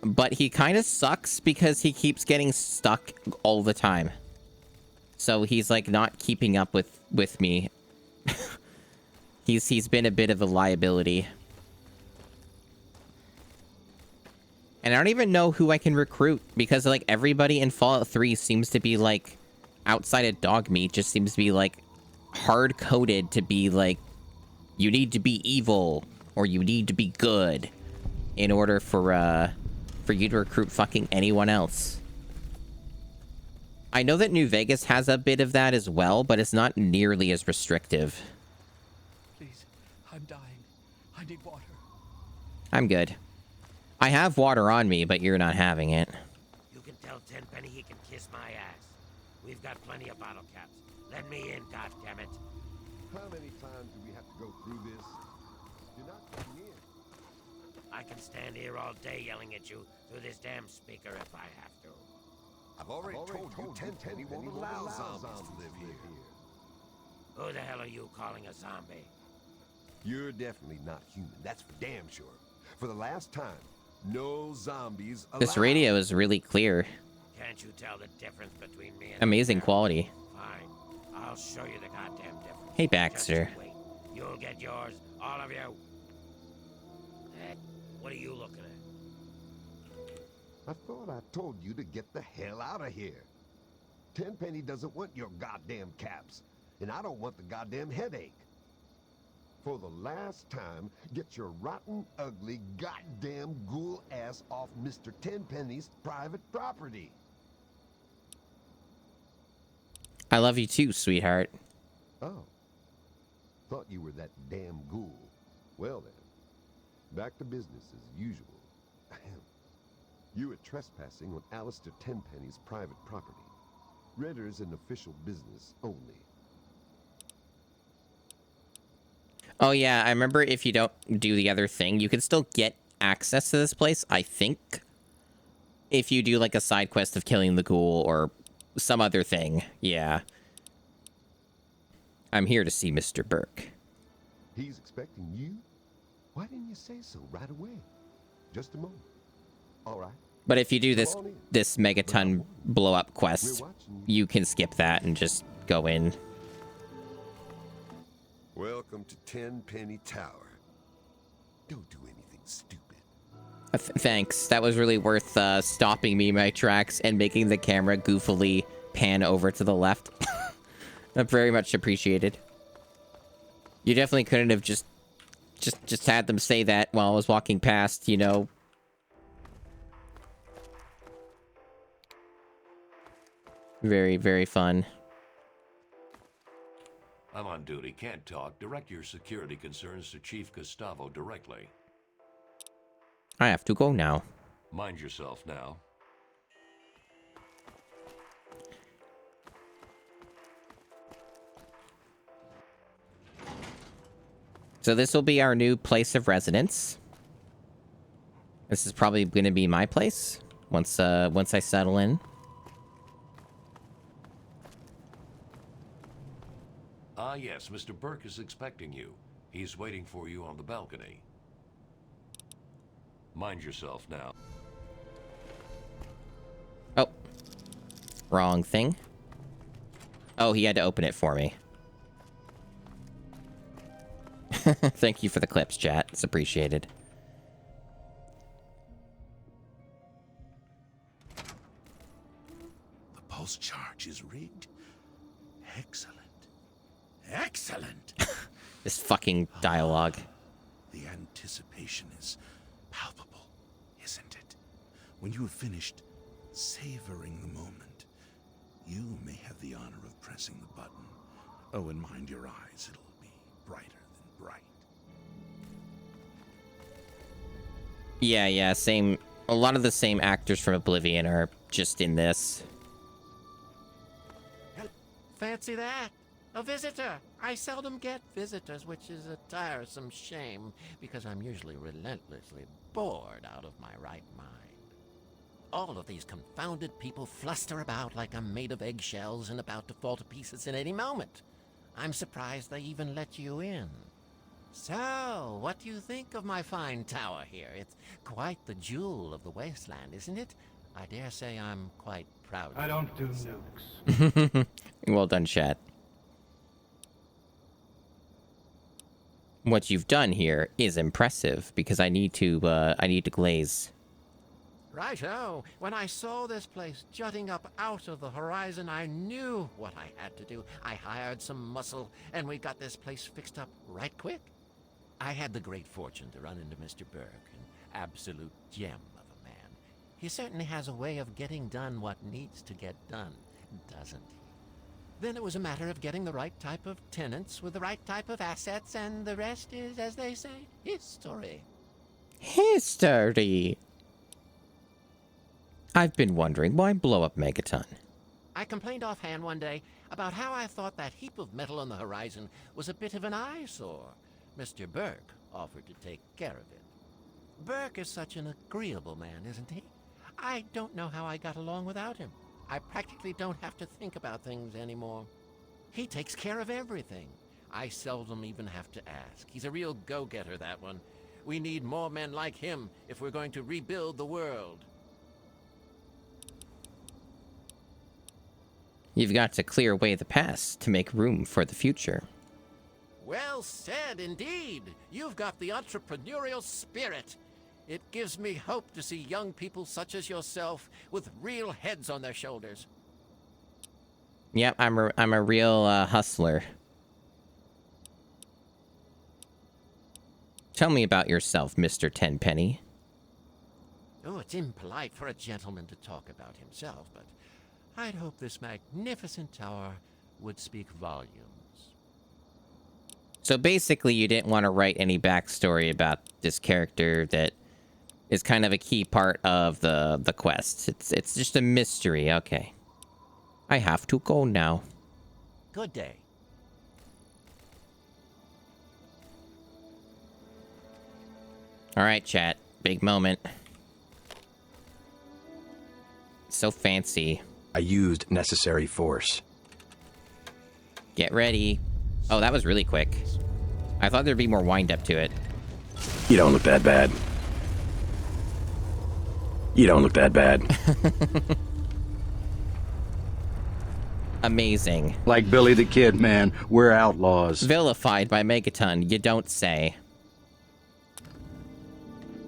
But he kind of sucks because he keeps getting stuck all the time. So he's, like, not keeping up with me. He's been a bit of a liability. And I don't even know who I can recruit because, like, everybody in Fallout 3 seems to be, like, outside of dog meat, just seems to be, like, hard-coded to be, like, you need to be evil or you need to be good in order for you to recruit fucking anyone else. I know that New Vegas has a bit of that as well, but it's not nearly as restrictive. Please, I'm dying. I need water. I'm good. I have water on me, but you're not having it. You can tell Tenpenny he can kiss my ass. We've got plenty of bottle caps. Let me in, goddammit. How many times do we have to go through this? You're not getting in. I can stand here all day yelling at you through this damn speaker if I have to. I've already told you Tenpenny won't allow zombies to live here. Who the hell are you calling a zombie? You're definitely not human, that's for damn sure. For the last time, no zombies allowed. This radio is really clear. Can't you tell the difference between me and... Amazing quality. Fine. I'll show you the goddamn difference. Hey, Baxter. Just wait. You'll get yours, all of you. What are you looking at? I thought I told you to get the hell out of here. Tenpenny doesn't want your goddamn caps, and I don't want the goddamn headache. For the last time, get your rotten, ugly, goddamn ghoul ass off Mr. Tenpenny's private property. I love you too, sweetheart. Oh. Thought you were that damn ghoul. Well then, back to business as usual. You are trespassing on Alistair Tenpenny's private property. Render's an official business only. Oh yeah, I remember if you don't do the other thing, you can still get access to this place, I think. If you do, like, a side quest of killing the ghoul or some other thing. Yeah. I'm here to see Mr. Burke. He's expecting you? Why didn't you say so right away? Just a moment. All right. But if you do this megaton blow-up quest, you can skip that and just go in. Welcome to Tenpenny Tower. Don't do anything stupid. Thanks. That was really worth stopping me in my tracks and making the camera goofily pan over to the left. Very much appreciated. You definitely couldn't have just had them say that while I was walking past, you know. Very, very fun. I'm on duty, can't talk. Direct your security concerns to Chief Gustavo directly. I have to go now. Mind yourself now. So this will be our new place of residence. This is probably going to be my place once I settle in. Ah, yes, Mr. Burke is expecting you. He's waiting for you on the balcony. Mind yourself now. Oh. Wrong thing. Oh, he had to open it for me. Thank you for the clips, chat. It's appreciated. The pulse charge is rigged. Excellent. Excellent! This fucking dialogue. The anticipation is palpable, isn't it? When you have finished savoring the moment, you may have the honor of pressing the button. Oh, and mind your eyes, it'll be brighter than bright. Yeah, same. A lot of the same actors from Oblivion are just in this. Fancy that? A visitor! I seldom get visitors, which is a tiresome shame, because I'm usually relentlessly bored out of my right mind. All of these confounded people fluster about like I'm made of eggshells and about to fall to pieces at any moment. I'm surprised they even let you in. So, what do you think of my fine tower here? It's quite the jewel of the Wasteland, isn't it? I dare say I'm quite proud of it. I don't do nukes. Well done, chat. What you've done here is impressive because I need to glaze. Righto. When I saw this place jutting up out of the horizon, I knew what I had to do. I hired some muscle, and we got this place fixed up right quick. I had the great fortune to run into Mr. Burke, an absolute gem of a man. He certainly has a way of getting done what needs to get done, doesn't he? Then it was a matter of getting the right type of tenants with the right type of assets, and the rest is, as they say, history. History. I've been wondering, why blow up Megaton? I complained offhand one day about how I thought that heap of metal on the horizon was a bit of an eyesore. Mr. Burke offered to take care of it. Burke is such an agreeable man, isn't he? I don't know how I got along without him. I practically don't have to think about things anymore. He takes care of everything. I seldom even have to ask. He's a real go-getter, that one. We need more men like him if we're going to rebuild the world. You've got to clear away the past to make room for the future. Well said, indeed. You've got the entrepreneurial spirit. It gives me hope to see young people such as yourself with real heads on their shoulders. Yep, I'm a real hustler. Tell me about yourself, Mr. Tenpenny. Oh, it's impolite for a gentleman to talk about himself, but I'd hope this magnificent tower would speak volumes. So basically, you didn't want to write any backstory about this character that is kind of a key part of the quest. It's just a mystery. Okay. I have to go now. Good day. All right, chat. Big moment. So fancy. I used necessary force. Get ready. Oh, that was really quick. I thought there'd be more wind up to it. You don't look that bad. You don't look that bad. Amazing. Like Billy the Kid, man. We're outlaws. Vilified by Megaton, you don't say.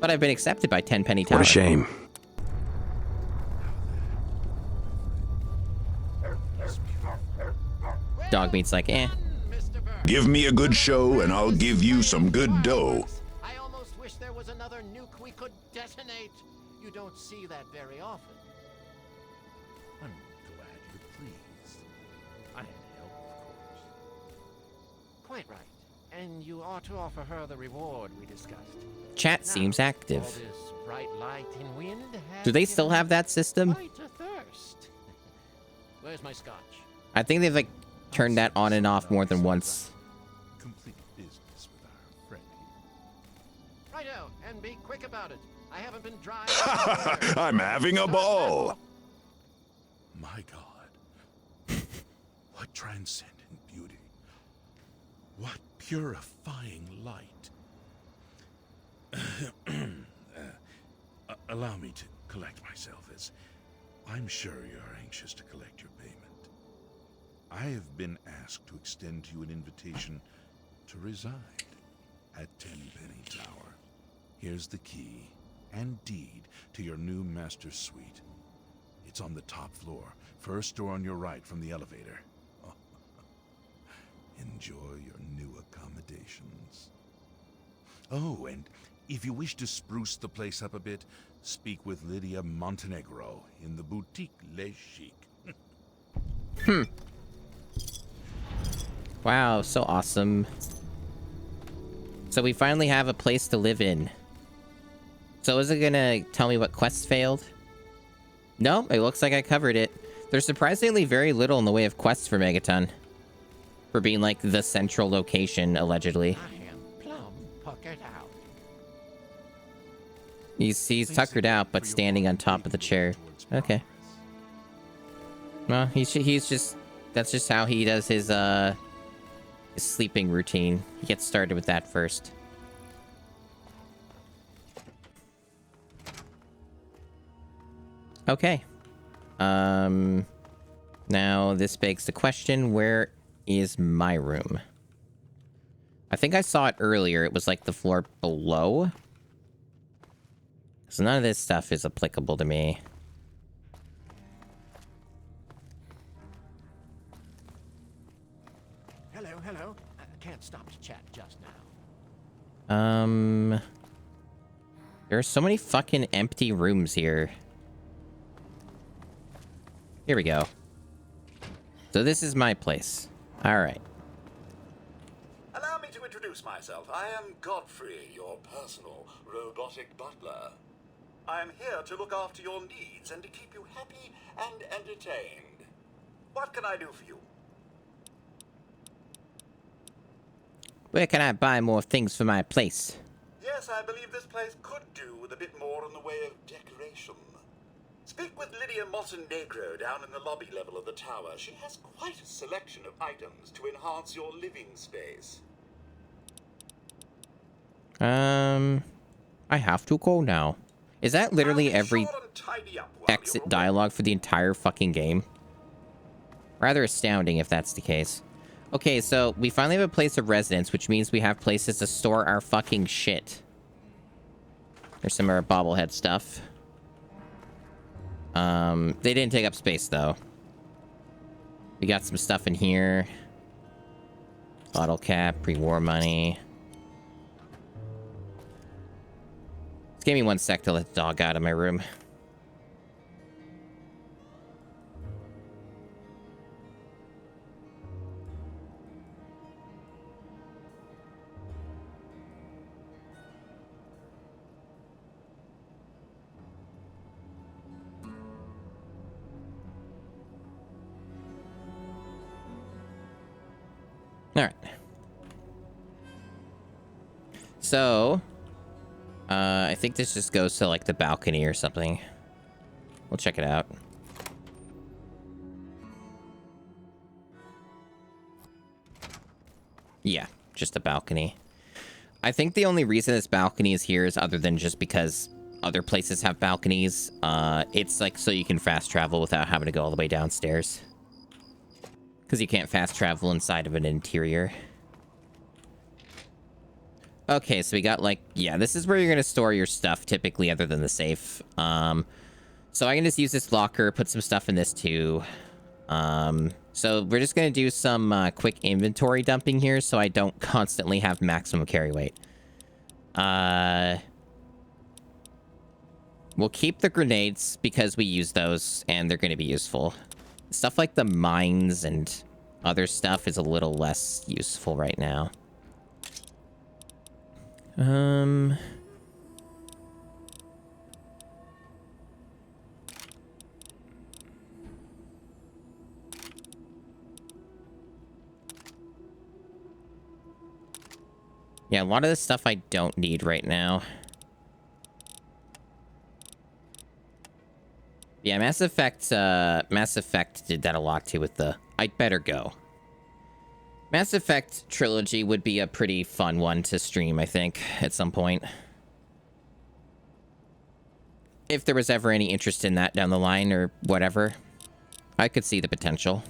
But I've been accepted by Tenpenny Tower. What a shame. Dog meat's like, eh. Give me a good show and I'll give you some good dough. I almost wish there was another nuke we could detonate. You don't see that very often. I'm glad you're pleased. I had help, of course. Quite right. And you ought to offer her the reward we discussed. Chat seems active. All this bright light and wind has Do they still given have that system? quite a thirst. Where's my scotch? I think they've like turned that on and off more than once. Complete business with our friend here. Righto, and be quick about it. I haven't been dry. I'm having a ball. My God. What transcendent beauty. What purifying light. Allow me to collect myself, as I'm sure you're anxious to collect your payment. I have been asked to extend to you an invitation to reside at Tenpenny Tower. Here's the key and deed to your new master's suite. It's on the top floor, first door on your right from the elevator. Enjoy your new accommodations. Oh, and if you wish to spruce the place up a bit, speak with Lydia Montenegro in the boutique Les Chic. Wow, so awesome. So we finally have a place to live in. So is it gonna tell me what quests failed? No, it looks like I covered it. There's surprisingly very little in the way of quests for Megaton. For being like the central location, allegedly. I am plumb puckered out. He's tuckered out, but standing on top of the chair. Okay. Well, he's just... That's just how he does his sleeping routine. He gets started with that first. Okay. Now this begs the question, where is my room? I think I saw it earlier. It was like the floor below. So none of this stuff is applicable to me. Hello. I can't stop to chat just now. There are so many fucking empty rooms here. Here we go. So this is my place. Alright. Allow me to introduce myself. I am Godfrey, your personal robotic butler. I am here to look after your needs and to keep you happy and entertained. What can I do for you? Where can I buy more things for my place? Yes, I believe this place could do with a bit more in the way of decoration. Speak with Lydia Montenegro down in the lobby level of the tower. She has quite a selection of items to enhance your living space. I have to go now. Is that literally every exit dialogue for the entire fucking game? Rather astounding if that's the case. Okay, so we finally have a place of residence, which means we have places to store our fucking shit. There's some of our bobblehead stuff. They didn't take up space, though. We got some stuff in here. Bottle cap, pre-war money. Just give me 1 sec to let the dog out of my room. Alright. So, I think this just goes to, like, the balcony or something. We'll check it out. Yeah, just a balcony. I think the only reason this balcony is here is other than just because other places have balconies. It's, like, so you can fast travel without having to go all the way downstairs. Because you can't fast travel inside of an interior. Okay, so we got like, yeah, this is where you're gonna store your stuff typically, other than the safe. So I can just use this locker, put some stuff in this too. So we're just gonna do some quick inventory dumping here, so I don't constantly have maximum carry weight. We'll keep the grenades because we use those and they're gonna be useful. Stuff like the mines and other stuff is a little less useful right now. Yeah, a lot of this stuff I don't need right now. Yeah, Mass Effect did that a lot too with the I'd better go. Mass Effect trilogy would be a pretty fun one to stream, I think, at some point. If there was ever any interest in that down the line or whatever, I could see the potential.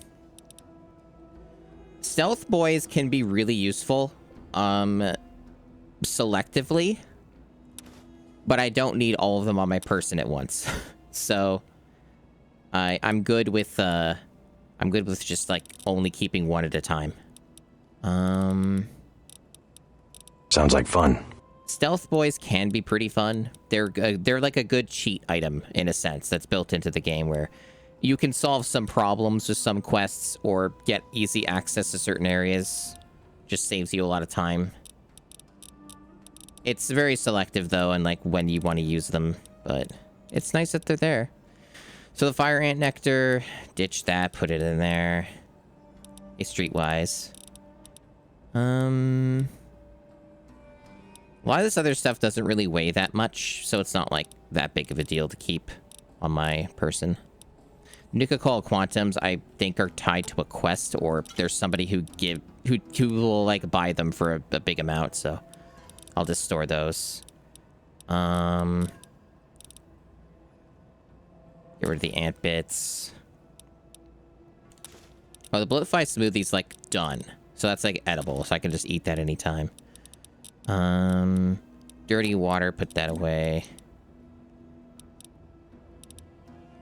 Stealth boys can be really useful, selectively, but I don't need all of them on my person at once. So I'm good with just like only keeping one at a time. Sounds like fun. Stealth boys can be pretty fun. They're like a good cheat item in a sense that's built into the game where you can solve some problems with some quests or get easy access to certain areas. Just saves you a lot of time. It's very selective though, and like when you want to use them, but it's nice that they're there. So the fire ant nectar, ditch that, put it in there. A streetwise. A lot of this other stuff doesn't really weigh that much, so it's not like that big of a deal to keep on my person. Nuka-Cola Quantums, I think, are tied to a quest, or there's somebody who will like buy them for a big amount, so I'll just store those. Get rid of the ant bits. Oh, the Bloatfly smoothie's like done, so that's like edible, so I can just eat that anytime. Dirty water, put that away.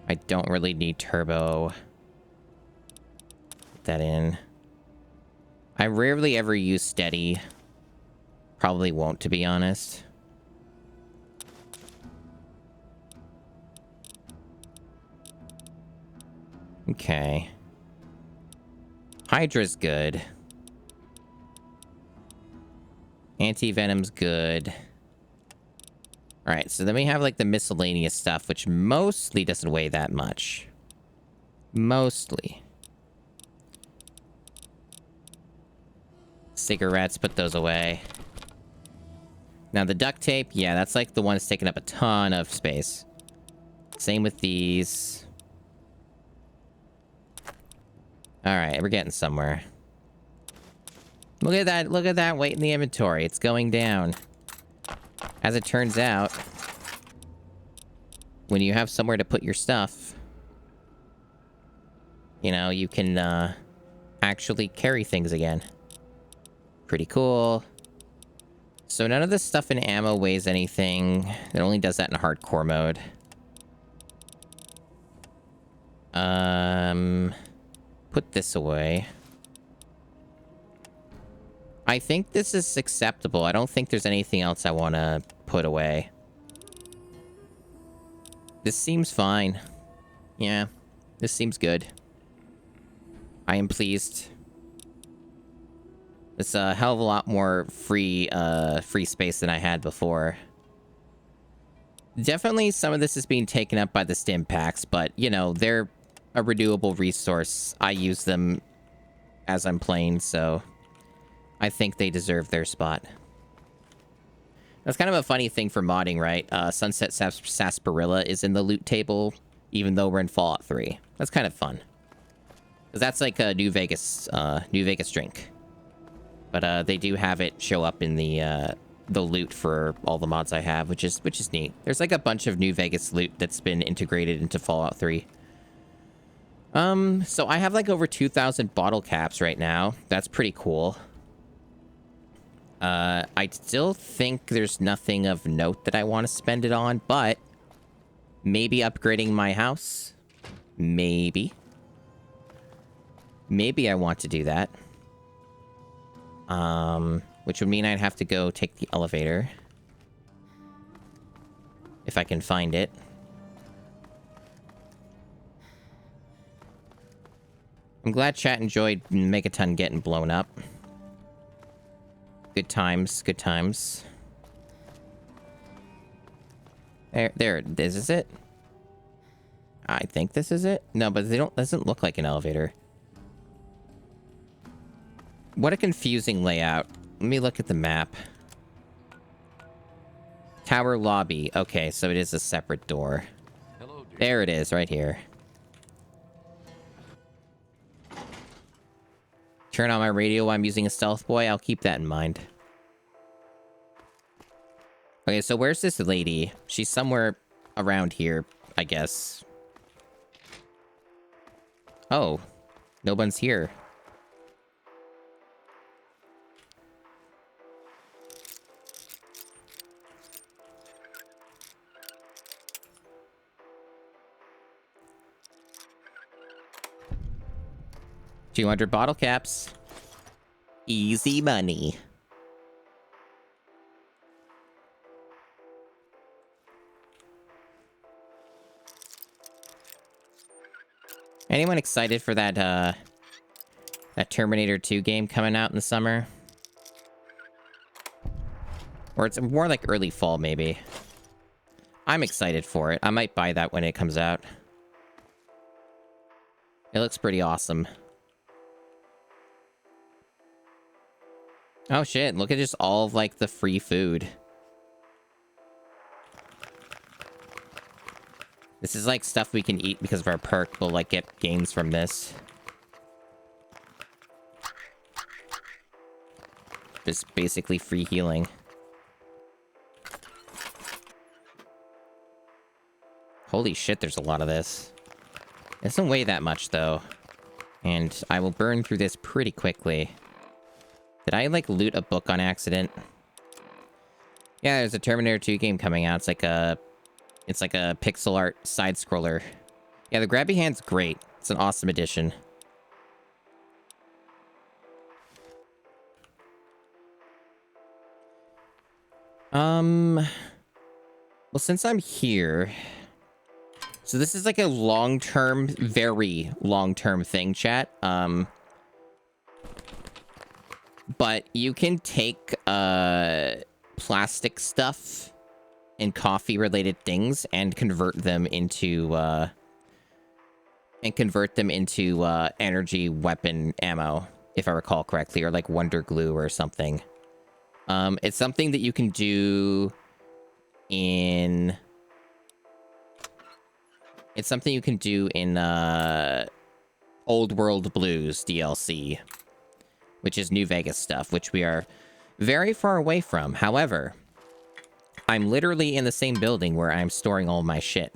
I don't really need turbo. Put that in. I rarely ever use steady. Probably won't, to be honest. Okay. Hydra's good. Anti-venom's good. Alright, so then we have like the miscellaneous stuff, which mostly doesn't weigh that much. Mostly. Cigarettes, put those away. Now the duct tape, yeah, that's like the one that's taking up a ton of space. Same with these. Alright, we're getting somewhere. Look at that weight in the inventory. It's going down. As it turns out, when you have somewhere to put your stuff, you know, you can actually carry things again. Pretty cool. So none of this stuff in ammo weighs anything. It only does that in hardcore mode. Put this away. I think this is acceptable. I don't think there's anything else I want to put away. This seems fine. Yeah, this seems good. I am pleased. It's a hell of a lot more free space than I had before. Definitely some of this is being taken up by the stim packs, but, you know, they're a renewable resource. I use them as I'm playing, so I think they deserve their spot. That's kind of a funny thing for modding, right? Sunset Sarsaparilla is in the loot table, even though we're in Fallout 3. That's kind of fun. Because that's like a New Vegas drink. But they do have it show up in the loot for all the mods I have, which is neat. There's like a bunch of New Vegas loot that's been integrated into Fallout 3. So I have like over 2,000 bottle caps right now. That's pretty cool. I still think there's nothing of note that I want to spend it on, but maybe upgrading my house. Maybe. Maybe I want to do that. Which would mean I'd have to go take the elevator. If I can find it. I'm glad chat enjoyed Megaton getting blown up. Good times, good times. There, this is it? I think this is it? No, but doesn't look like an elevator. What a confusing layout. Let me look at the map. Tower lobby. Okay, so it is a separate door. Hello, dear. There it is, right here. Turn on my radio while I'm using a stealth boy. I'll keep that in mind. Okay, so where's this lady? She's somewhere around here, I guess. Oh, no one's here. $200 bottle caps. Easy money. Anyone excited for that that Terminator 2 game coming out in the summer? Or it's more like early fall, maybe. I'm excited for it. I might buy that when it comes out. It looks pretty awesome. Oh shit, look at just all of, like, the free food. This is, like, stuff we can eat because of our perk. We'll, like, get gains from this. Just basically free healing. Holy shit, there's a lot of this. It doesn't weigh that much, though. And I will burn through this pretty quickly. Did I, like, loot a book on accident? Yeah, there's a Terminator 2 game coming out. It's like a pixel art side-scroller. Yeah, the grabby hand's great. It's an awesome addition. Well, since I'm here... So this is like a long-term, very long-term thing, chat. But you can take plastic stuff and coffee-related things and convert them into energy weapon ammo, if I recall correctly, or like Wonder Glue or something. It's something that you can do in... It's something you can do in Old World Blues DLC, which is New Vegas stuff, which we are very far away from. However, I'm literally in the same building where I'm storing all my shit.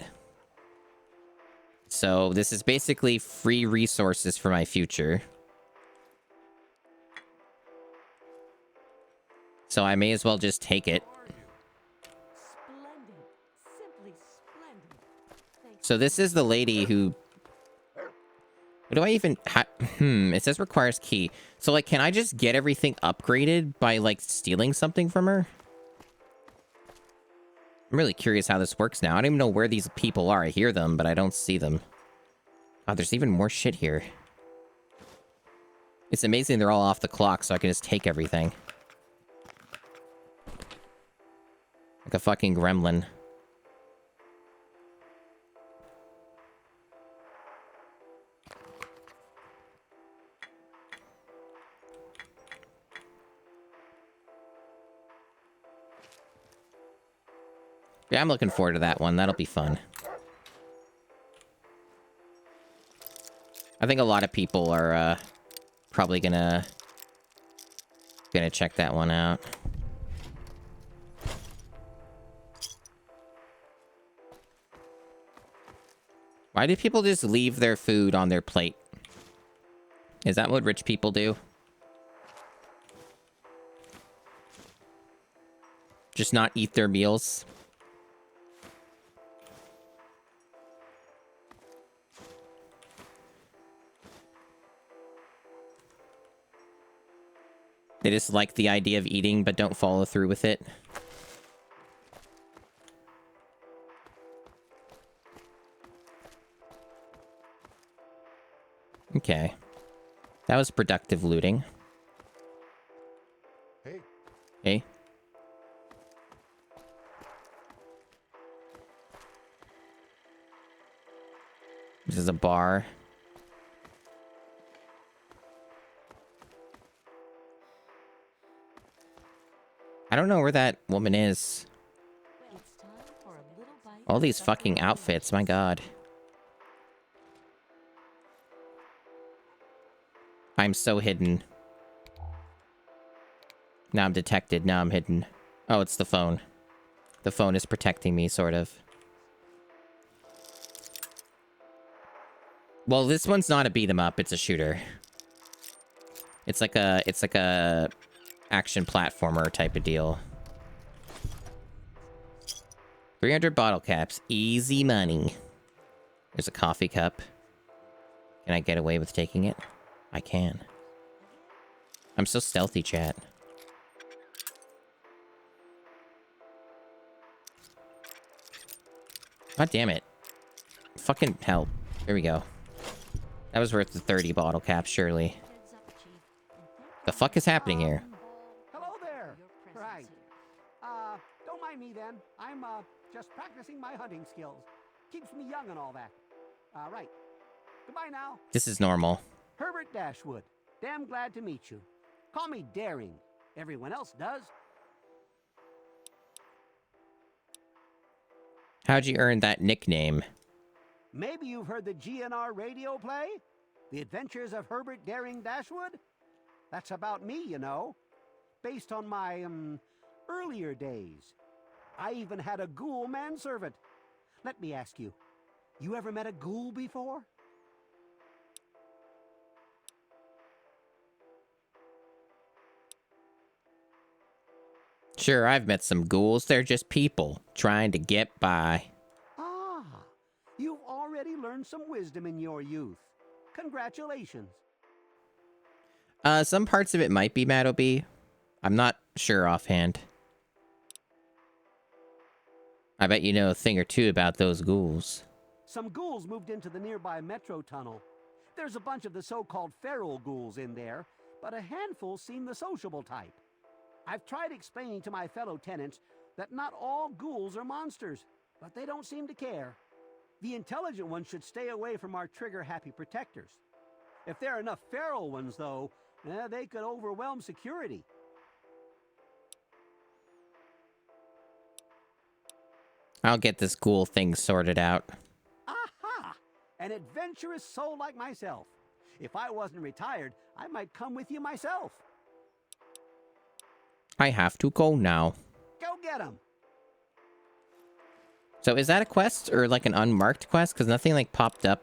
So this is basically free resources for my future. So I may as well just take it. So this is the lady who... What do I even... It says requires key. So, like, can I just get everything upgraded by, like, stealing something from her? I'm really curious how this works now. I don't even know where these people are. I hear them, but I don't see them. Oh, there's even more shit here. It's amazing they're all off the clock, so I can just take everything. Like a fucking gremlin. Yeah, I'm looking forward to that one. That'll be fun. I think a lot of people are probably gonna check that one out. Why do people just leave their food on their plate? Is that what rich people do? Just not eat their meals. They just like the idea of eating, but don't follow through with it. Okay. That was productive looting. Hey. Hey. This is a bar. I don't know where that woman is. All these fucking outfits, my god. I'm so hidden. Now I'm detected. Now I'm hidden. Oh, it's the phone. The phone is protecting me, sort of. Well, this one's not a beat 'em up, it's a shooter. It's like a action platformer type of deal. 300 bottle caps. Easy money. There's a coffee cup. Can I get away with taking it? I can. I'm so stealthy, chat. God damn it. Fucking hell. There we go. That was worth the 30 bottle caps, surely. The fuck is happening here? Hello there. Right. Don't mind me then. I'm, just practicing my hunting skills. Keeps me young and all that. Right. Goodbye now. This is normal. Herbert Dashwood. Damn glad to meet you. Call me Daring. Everyone else does. How'd you earn that nickname? Maybe you've heard the GNR radio play? The Adventures of Herbert Daring Dashwood? That's about me, you know. Based on my, earlier days. I even had a ghoul manservant. Let me ask you, you ever met a ghoul before? Sure, I've met some ghouls. They're just people trying to get by. Ah, you've already learned some wisdom in your youth. Congratulations. Some parts of it might be Madobe. I'm not sure offhand. I bet you know a thing or two about those ghouls. Some ghouls moved into the nearby metro tunnel. There's a bunch of the so-called feral ghouls in there, but a handful seem the sociable type. I've tried explaining to my fellow tenants that not all ghouls are monsters, but they don't seem to care. The intelligent ones should stay away from our trigger-happy protectors. If there are enough feral ones, though, they could overwhelm security. I'll get this ghoul thing sorted out. Aha! An adventurous soul like myself. If I wasn't retired, I might come with you myself. I have to go now. Go get him. So is that a quest or like an unmarked quest? Because nothing like popped up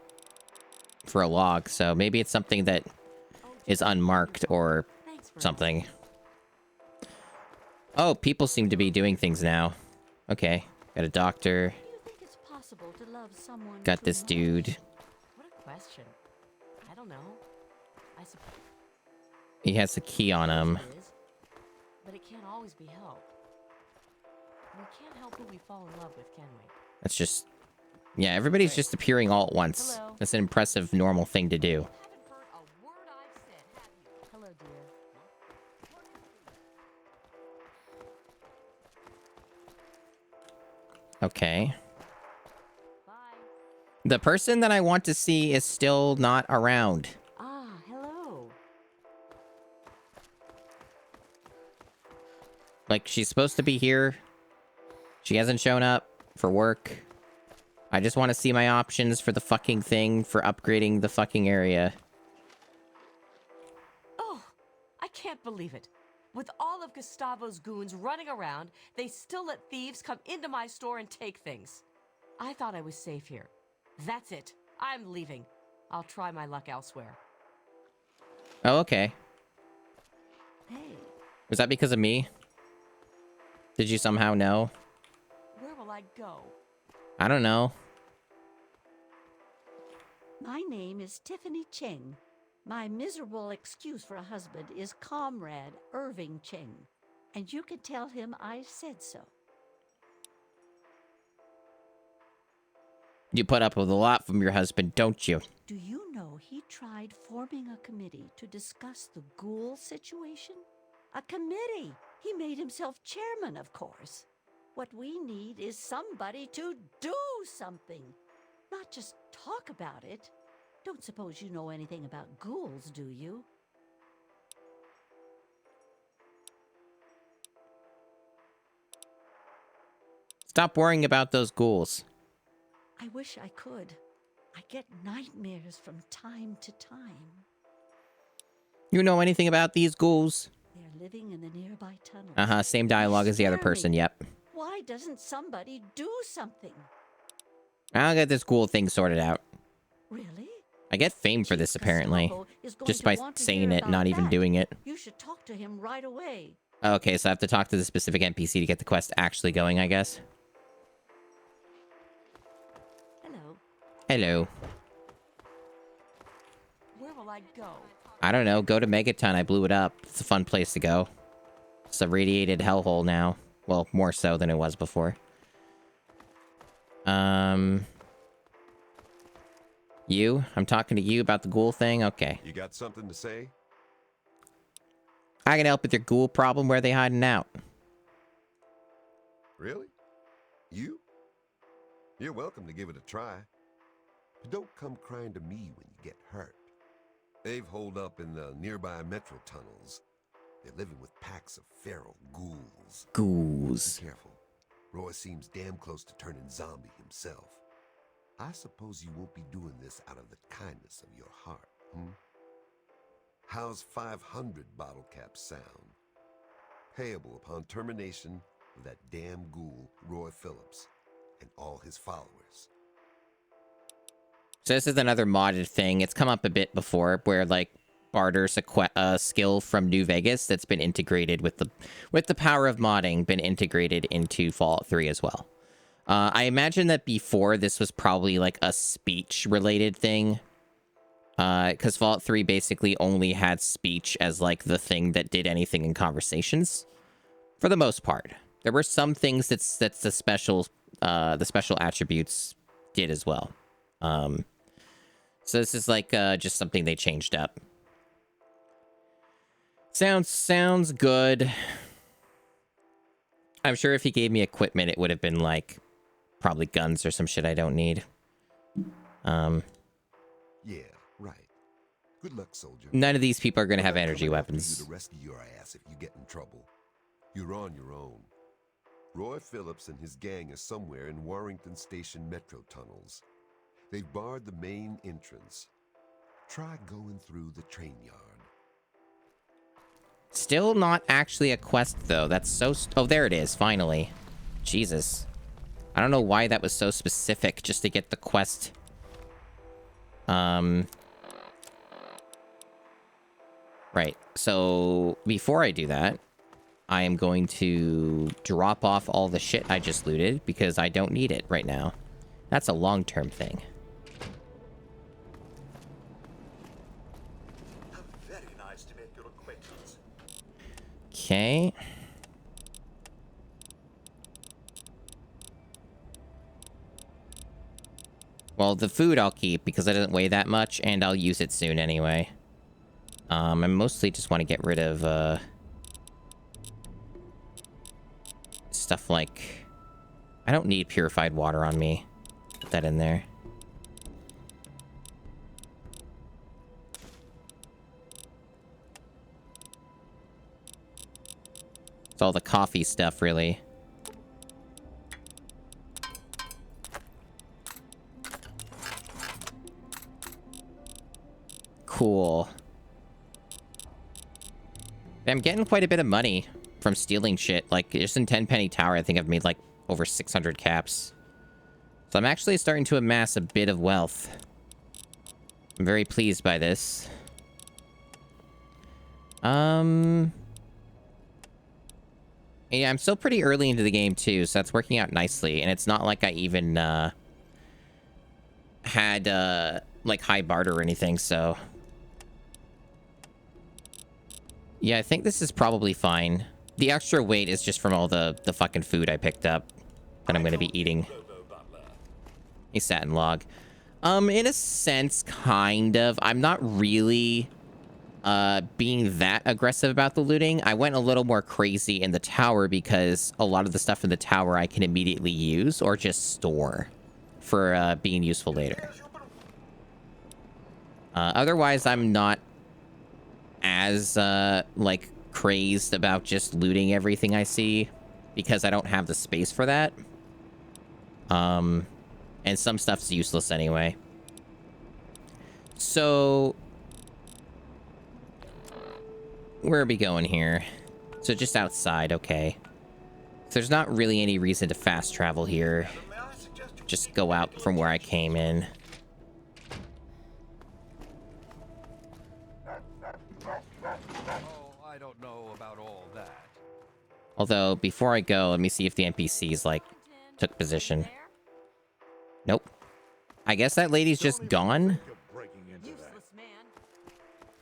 for a log. So maybe it's something that is unmarked or something. Oh, people seem to be doing things now. Okay. Got a doctor. Got this dude. What a question. I don't know. I suppose He has a key on him. but it can't always be helped. We can't help who we fall in love with, can we? That's just... Yeah, everybody's just appearing all at once. Hello. That's an impressive, normal thing to do. Hello, dear. Okay. The person that I want to see is still not around. Ah, hello. Like, she's supposed to be here. She hasn't shown up for work. I just want to see my options for the fucking thing for upgrading the fucking area. Oh, I can't believe it. With all of Gustavo's goons running around, they still let thieves come into my store and take things. I thought I was safe here. That's it. I'm leaving. I'll try my luck elsewhere. Oh, okay. Hey. Was that because of me? Did you somehow know? Where will I go? I don't know. My name is Tiffany Cheng. My miserable excuse for a husband is Comrade Irving Cheng, and you can tell him I said so. You put up with a lot from your husband, don't you? Do you know he tried forming a committee to discuss the ghoul situation? A committee! He made himself chairman, of course. What we need is somebody to do something, not just talk about it. Don't suppose you know anything about ghouls, do you? Stop worrying about those ghouls. I wish I could. I get nightmares from time to time. You know anything about these ghouls? They're living in the nearby tunnels. Uh-huh, same dialogue as the other person, yep. Why doesn't somebody do something? I'll get this ghoul thing sorted out. Really? I get fame for this, apparently. Just by saying it, not even doing it. You should talk to him right away. Okay, so I have to talk to the specific NPC to get the quest actually going, I guess. Hello. Hello. Where will I go? I don't know. Go to Megaton. I blew it up. It's a fun place to go. It's a radiated hellhole now. Well, more so than it was before. You? I'm talking to you about the ghoul thing? Okay. You got something to say? I can help with your ghoul problem. Where are they hiding out? Really? You? You're welcome to give it a try. But don't come crying to me when you get hurt. They've holed up in the nearby metro tunnels. They're living with packs of feral ghouls. Ghouls. Be careful. Roy seems damn close to turning zombie himself. I suppose you won't be doing this out of the kindness of your heart, hmm? How's 500 bottle caps sound? Payable upon termination of that damn ghoul, Roy Phillips, and all his followers. So this is another modded thing. It's come up a bit before, where like barters a skill from New Vegas that's been integrated with the power of modding, been integrated into Fallout 3 as well. I imagine that before this was probably like a speech related thing, because Fallout 3 basically only had speech as like the thing that did anything in conversations, for the most part. There were some things that's the special attributes did as well. So this is like just something they changed up. Sounds good. I'm sure if he gave me equipment, it would have been like probably guns or some shit I don't need. Yeah, right. Good luck, soldier. None of these people are going to have energy You weapons. to rescue your ass if you get in trouble. You're on your own. Roy Phillips and his gang are somewhere in Warrington Station metro tunnels. They've barred the main entrance. Try going through the train yard. Still not actually a quest, though. That's so... oh, there it is, finally. Jesus. I don't know why that was so specific, just to get the quest. Right. So, before I do that, I am going to drop off all the shit I just looted, because I don't need it right now. That's a long-term thing. Very nice to make your acquaintance. Okay. Well, the food I'll keep because it doesn't weigh that much, and I'll use it soon anyway. I mostly just want to get rid of, stuff like... I don't need purified water on me. Put that in there. It's all the coffee stuff, really. Cool. I'm getting quite a bit of money from stealing shit. Like, just in 10 Penny Tower, I think I've made, like, over 600 caps. So I'm actually starting to amass a bit of wealth. I'm very pleased by this. Yeah, I'm still pretty early into the game too, so that's working out nicely. And it's not like I even had like high barter or anything, so yeah, I think this is probably fine. The extra weight is just from all the fucking food I picked up that I'm gonna be eating. A satin log. In a sense, kind of. I'm not really being that aggressive about the looting. I went a little more crazy in the tower because a lot of the stuff in the tower I can immediately use or just store for being useful later. Otherwise, I'm not as like crazed about just looting everything I see because I don't have the space for that. And some stuff's useless anyway. So where are we going here? So just outside, okay. So there's not really any reason to fast travel here. Just go out from where I came in. Oh, I don't know about all that. Although, before I go, let me see if the NPCs, like, took position. Nope. I guess that lady's just gone?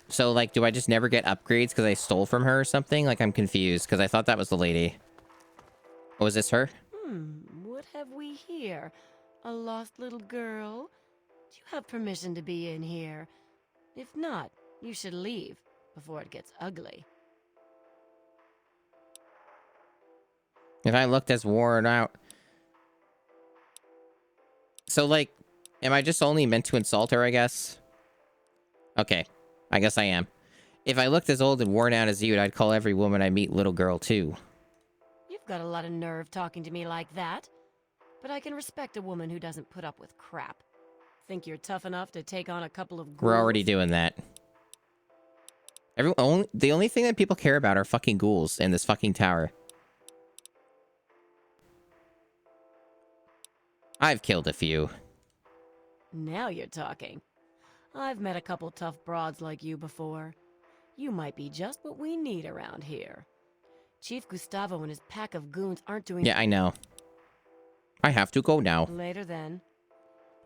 So, like, do I just never get upgrades because I stole from her or something? Like, I'm confused, because I thought that was the lady. Oh, is this her? What have we here? A lost little girl? Do you have permission to be in here? If not, you should leave before it gets ugly. If I looked as worn out... So, like, am I just only meant to insult her, I guess? Okay. I guess I am. If I looked as old and worn out as you, I'd call every woman I meet little girl, too. You've got a lot of nerve talking to me like that. But I can respect a woman who doesn't put up with crap. Think you're tough enough to take on a couple of ghouls? We're already doing that. The only thing that people care about are fucking ghouls in this fucking tower. I've killed a few. Now you're talking. I've met a couple tough broads like you before. You might be just what we need around here. Chief Gustavo and his pack of goons aren't doing... Yeah, I know. I have to go now. Later then.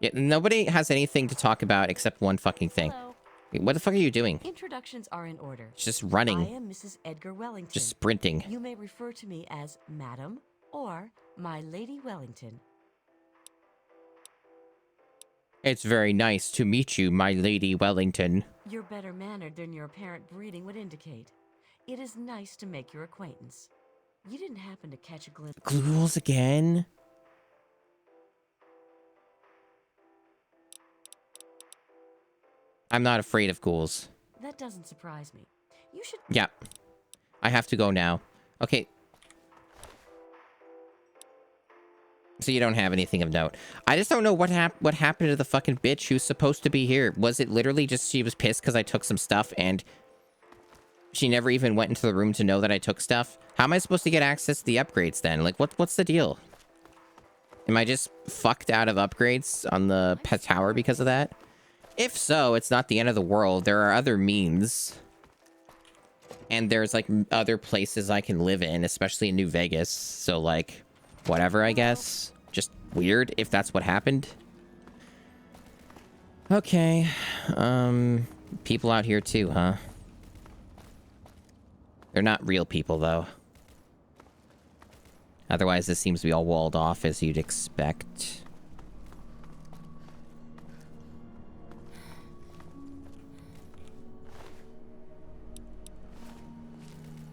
Yeah, nobody has anything to talk about except one fucking thing. Hello. What the fuck are you doing? Introductions are in order. Just running. I am Mrs. Edgar Wellington. Just sprinting. You may refer to me as Madam or my Lady Wellington. It's very nice to meet you, my Lady Wellington. You're better mannered than your apparent breeding would indicate. It is nice to make your acquaintance. You didn't happen to catch a glimpse... Ghouls again? I'm not afraid of ghouls. That doesn't surprise me. You should... Yeah. I have to go now. Okay. So you don't have anything of note. I just don't know what happened to the fucking bitch who's supposed to be here. Was it literally just she was pissed because I took some stuff and she never even went into the room to know that I took stuff? How am I supposed to get access to the upgrades then? Like, what's the deal? Am I just fucked out of upgrades on the pet tower because of that? If so, it's not the end of the world. There are other means. And there's, like, other places I can live in, especially in New Vegas. So, like, whatever, I guess. Just weird if that's what happened. Okay. People out here too, huh? They're not real people, though. Otherwise, this seems to be all walled off, as you'd expect.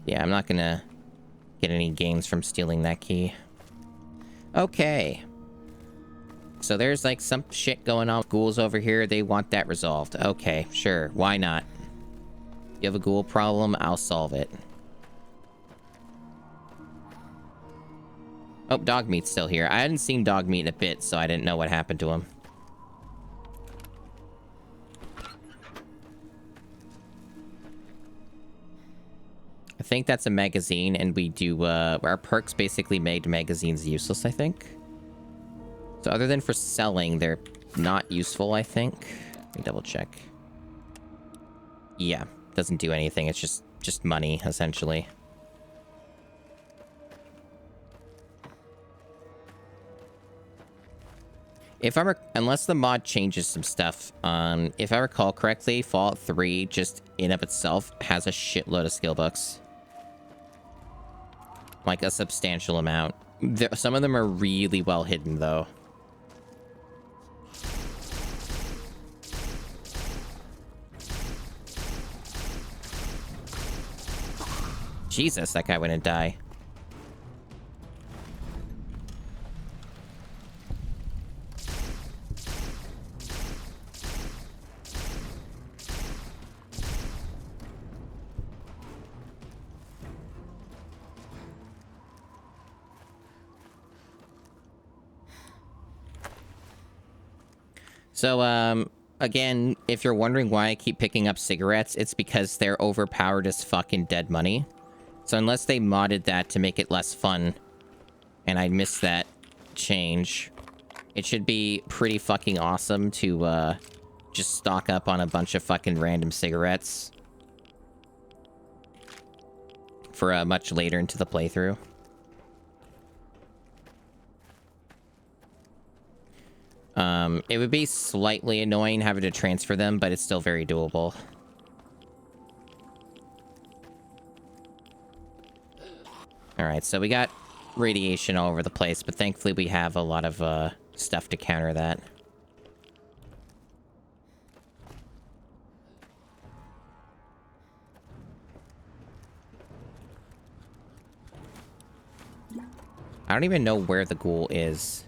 Yeah, I'm not gonna get any gains from stealing that key. Okay. So there's like some shit going on with ghouls over here. They want that resolved. Okay, sure. Why not? You have a ghoul problem, I'll solve it. Oh, Dogmeat's still here. I hadn't seen Dogmeat in a bit, so I didn't know what happened to him. I think that's a magazine, and we do, our perks basically made magazines useless, I think. So other than for selling, they're not useful, I think. Let me double check. Yeah, doesn't do anything. It's just money, essentially. unless the mod changes some stuff, if I recall correctly, Fallout 3 just in of itself has a shitload of skill books. Like a substantial amount. Some of them are really well hidden though. Jesus, that guy wouldn't die. So, again, if you're wondering why I keep picking up cigarettes, it's because they're overpowered as fucking dead money. So unless they modded that to make it less fun, and I missed that change, it should be pretty fucking awesome to, just stock up on a bunch of fucking random cigarettes for, much later into the playthrough. It would be slightly annoying having to transfer them, but it's still very doable. Alright, so we got radiation all over the place, but thankfully we have a lot of, stuff to counter that. I don't even know where the ghoul is.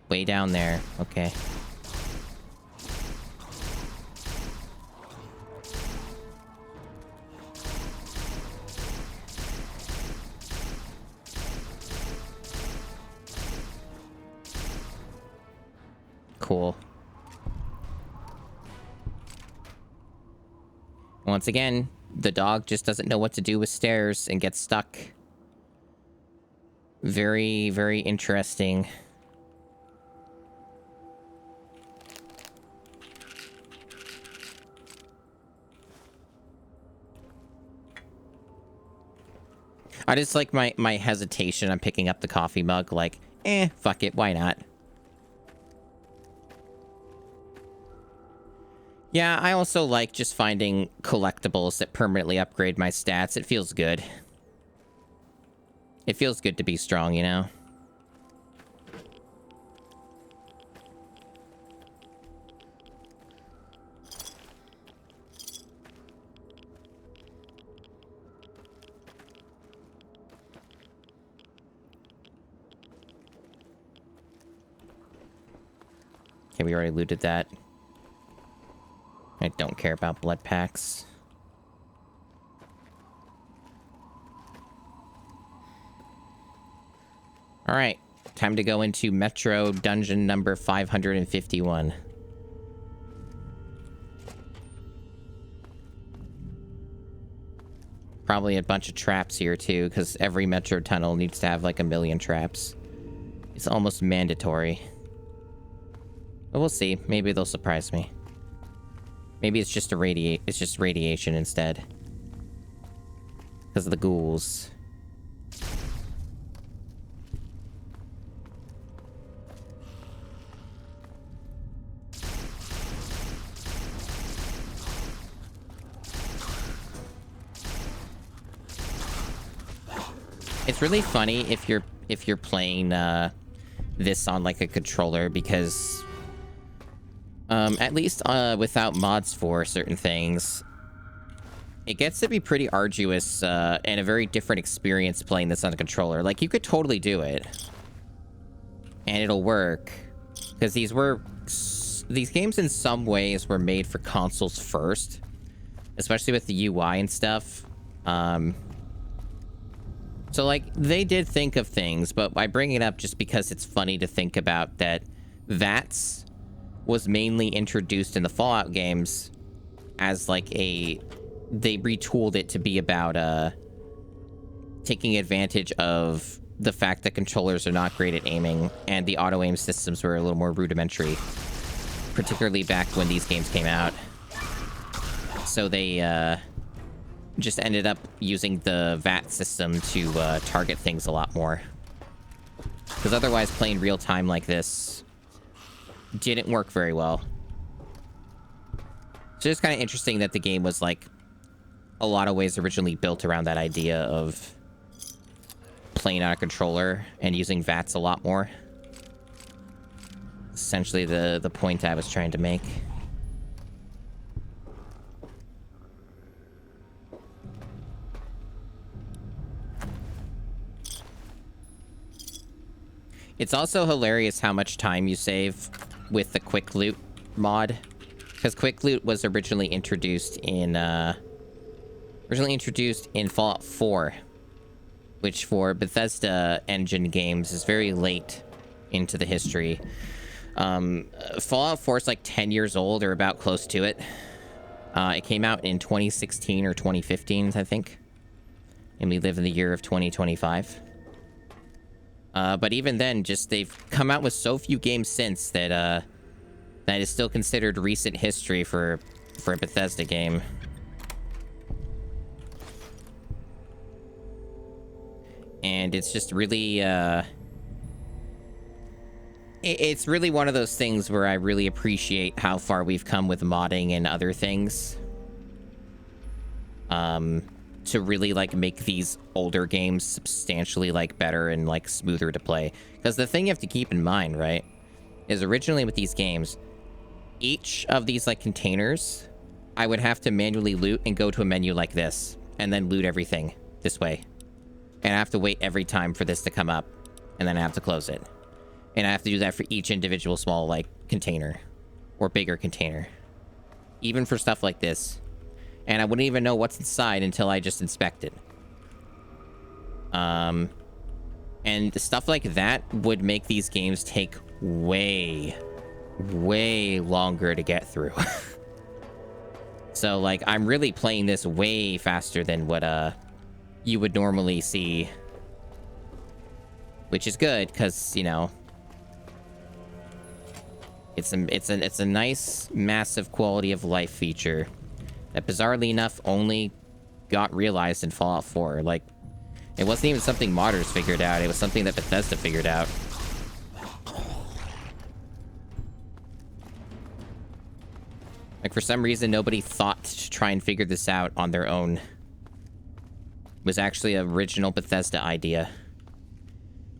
Way down there. Okay. Cool. Once again, the dog just doesn't know what to do with stairs and gets stuck. Very, very interesting. I just like my hesitation on picking up the coffee mug, like, fuck it, why not? Yeah, I also like just finding collectibles that permanently upgrade my stats. It feels good. It feels good to be strong, you know? Okay, we already looted that. I don't care about blood packs. Alright, time to go into Metro Dungeon number 551. Probably a bunch of traps here too, because every Metro tunnel needs to have like 1 million traps. It's almost mandatory. But we'll see. Maybe they'll surprise me. Maybe it's just radiation instead. Because of the ghouls. It's really funny if you're playing this on like a controller, because at least without mods for certain things, it gets to be pretty arduous and a very different experience playing this on a controller. Like, you could totally do it and it'll work, because these games in some ways were made for consoles first, especially with the UI and stuff. So like, they did think of things, but I bring it up just because it's funny to think about that VATS was mainly introduced in the Fallout games as like they retooled it to be about taking advantage of the fact that controllers are not great at aiming, and the auto aim systems were a little more rudimentary, particularly back when these games came out. So they just ended up using the VAT system to target things a lot more, because otherwise playing real time like this didn't work very well. So it's kind of interesting that the game was, like, a lot of ways originally built around that idea of playing on a controller and using VATS a lot more. Essentially the point I was trying to make. It's also hilarious how much time you save with the quick loot mod, because quick loot was originally introduced in Fallout 4, which for Bethesda engine games is very late into the history. Fallout 4 is like 10 years old or about close to it. It came out in 2016 or 2015, I think, and we live in the year of 2025. But even then, just they've come out with so few games since that that is still considered recent history for a Bethesda game. And it's just really it's really one of those things where I really appreciate how far we've come with modding and other things. To really, like, make these older games substantially, like, better and, like, smoother to play. Because the thing you have to keep in mind, right, is originally with these games, each of these, like, containers, I would have to manually loot and go to a menu like this, and then loot everything this way. And I have to wait every time for this to come up, and then I have to close it. And I have to do that for each individual small, like, container, or bigger container. Even for stuff like this. And I wouldn't even know what's inside until I just inspect it. And stuff like that would make these games take way longer to get through. So, like, I'm really playing this way faster than what you would normally see. Which is good, because, you know, it's a nice, massive quality of life feature that bizarrely enough only got realized in Fallout 4. Like, it wasn't even something modders figured out, it was something that Bethesda figured out. Like, for some reason, nobody thought to try and figure this out on their own. It was actually an original Bethesda idea.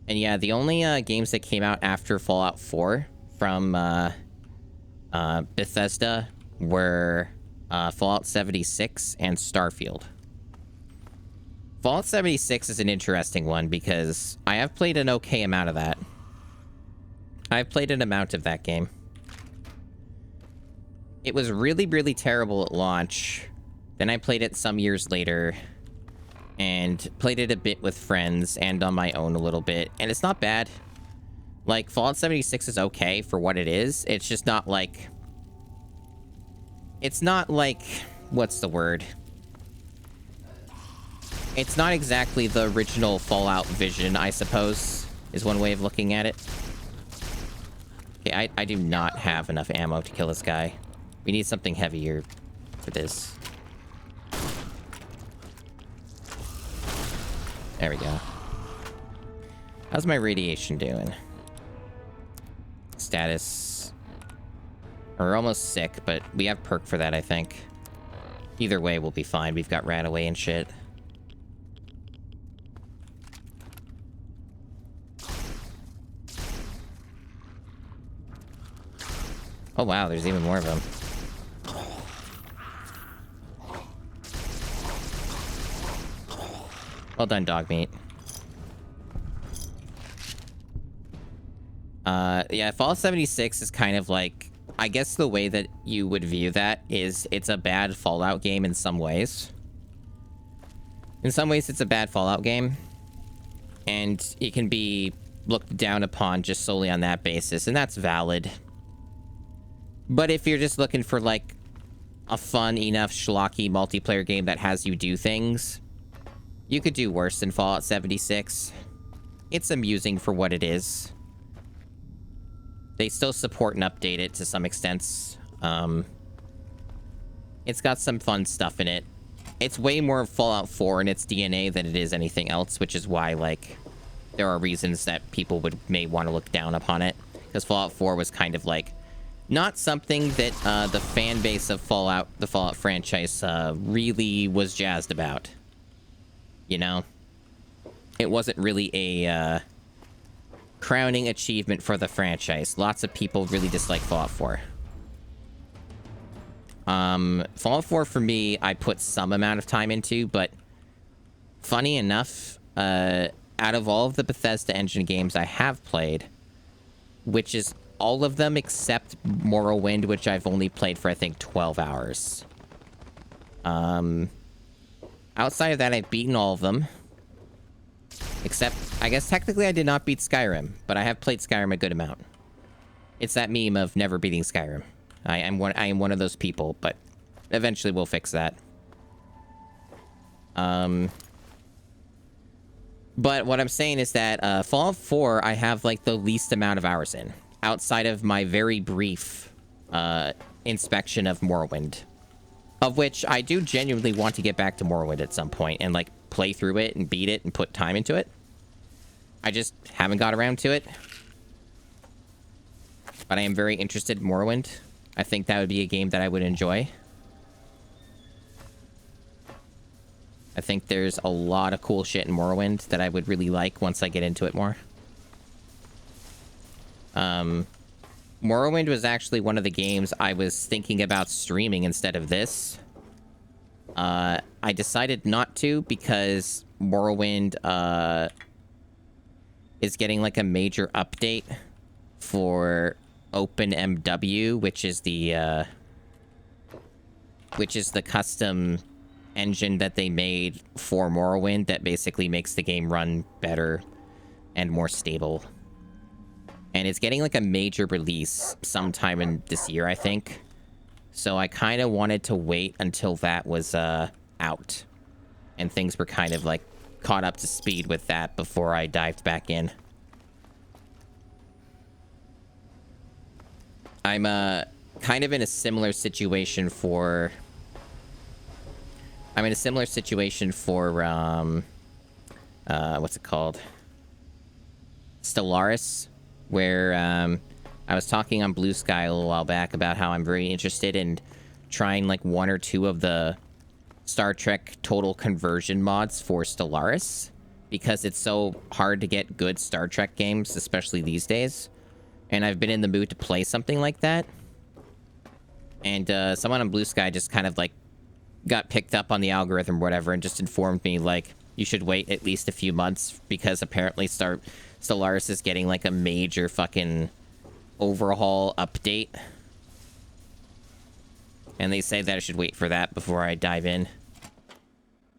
And yeah, the only games that came out after Fallout 4 from Bethesda were Fallout 76 and Starfield. Fallout 76 is an interesting one because I have played an okay amount of that. I've played an amount of that game. It was really, really terrible at launch. Then I played it some years later and played it a bit with friends and on my own a little bit, and it's not bad. Like, Fallout 76 is okay for what it is. It's just not like... It's not like... What's the word? It's not exactly the original Fallout vision, I suppose, is one way of looking at it. Okay, I do not have enough ammo to kill this guy. We need something heavier for this. There we go. How's my radiation doing? Status. We're almost sick, but we have perk for that, I think. Either way, we'll be fine. We've got ran away and shit. Oh wow, there's even more of them. Well done, dog meat. Yeah, Fallout 76 is kind of like... I guess the way that you would view that is it's a bad Fallout game in some ways. In some ways, it's a bad Fallout game. And it can be looked down upon just solely on that basis, and that's valid. But if you're just looking for, like, a fun enough schlocky multiplayer game that has you do things, you could do worse than Fallout 76. It's amusing for what it is. They still support and update it to some extent. It's got some fun stuff in it. It's way more Fallout 4 in its DNA than it is anything else, which is why, like, there are reasons that people may want to look down upon it. Because Fallout 4 was kind of like Not something that the fan base of the Fallout franchise, really was jazzed about. You know? It wasn't really a, crowning achievement for the franchise. Lots of people really dislike Fallout 4. Fallout 4 for me, I put some amount of time into, but funny enough, out of all of the Bethesda engine games I have played, which is all of them except Morrowind, which I've only played for, I think, 12 hours. Outside of that, I've beaten all of them. Except, I guess technically I did not beat Skyrim, but I have played Skyrim a good amount. It's that meme of never beating Skyrim. I am one of those people, but eventually we'll fix that. But what I'm saying is that Fallout 4, I have like the least amount of hours in, outside of my very brief inspection of Morrowind, of which I do genuinely want to get back to Morrowind at some point and like play through it and beat it and put time into it. I just haven't got around to it. But I am very interested in Morrowind. I think that would be a game that I would enjoy. I think there's a lot of cool shit in Morrowind that I would really like once I get into it more. Morrowind was actually one of the games I was thinking about streaming instead of this. I decided not to because Morrowind is getting like a major update for OpenMW, which is the custom engine that they made for Morrowind that basically makes the game run better and more stable. And it's getting like a major release sometime in this year, I think. So I kind of wanted to wait until that was out and things were kind of like caught up to speed with that before I dived back in. I'm kind of in a similar situation for... what's it called? Stellaris, where I was talking on Blue Sky a little while back about how I'm very interested in trying like one or two of the Star Trek Total Conversion mods for Stellaris, because it's so hard to get good Star Trek games, especially these days. And I've been in the mood to play something like that. And someone on Blue Sky just kind of like got picked up on the algorithm or whatever and just informed me like you should wait at least a few months because apparently Stellaris is getting like a major fucking overhaul update. And they say that I should wait for that before I dive in,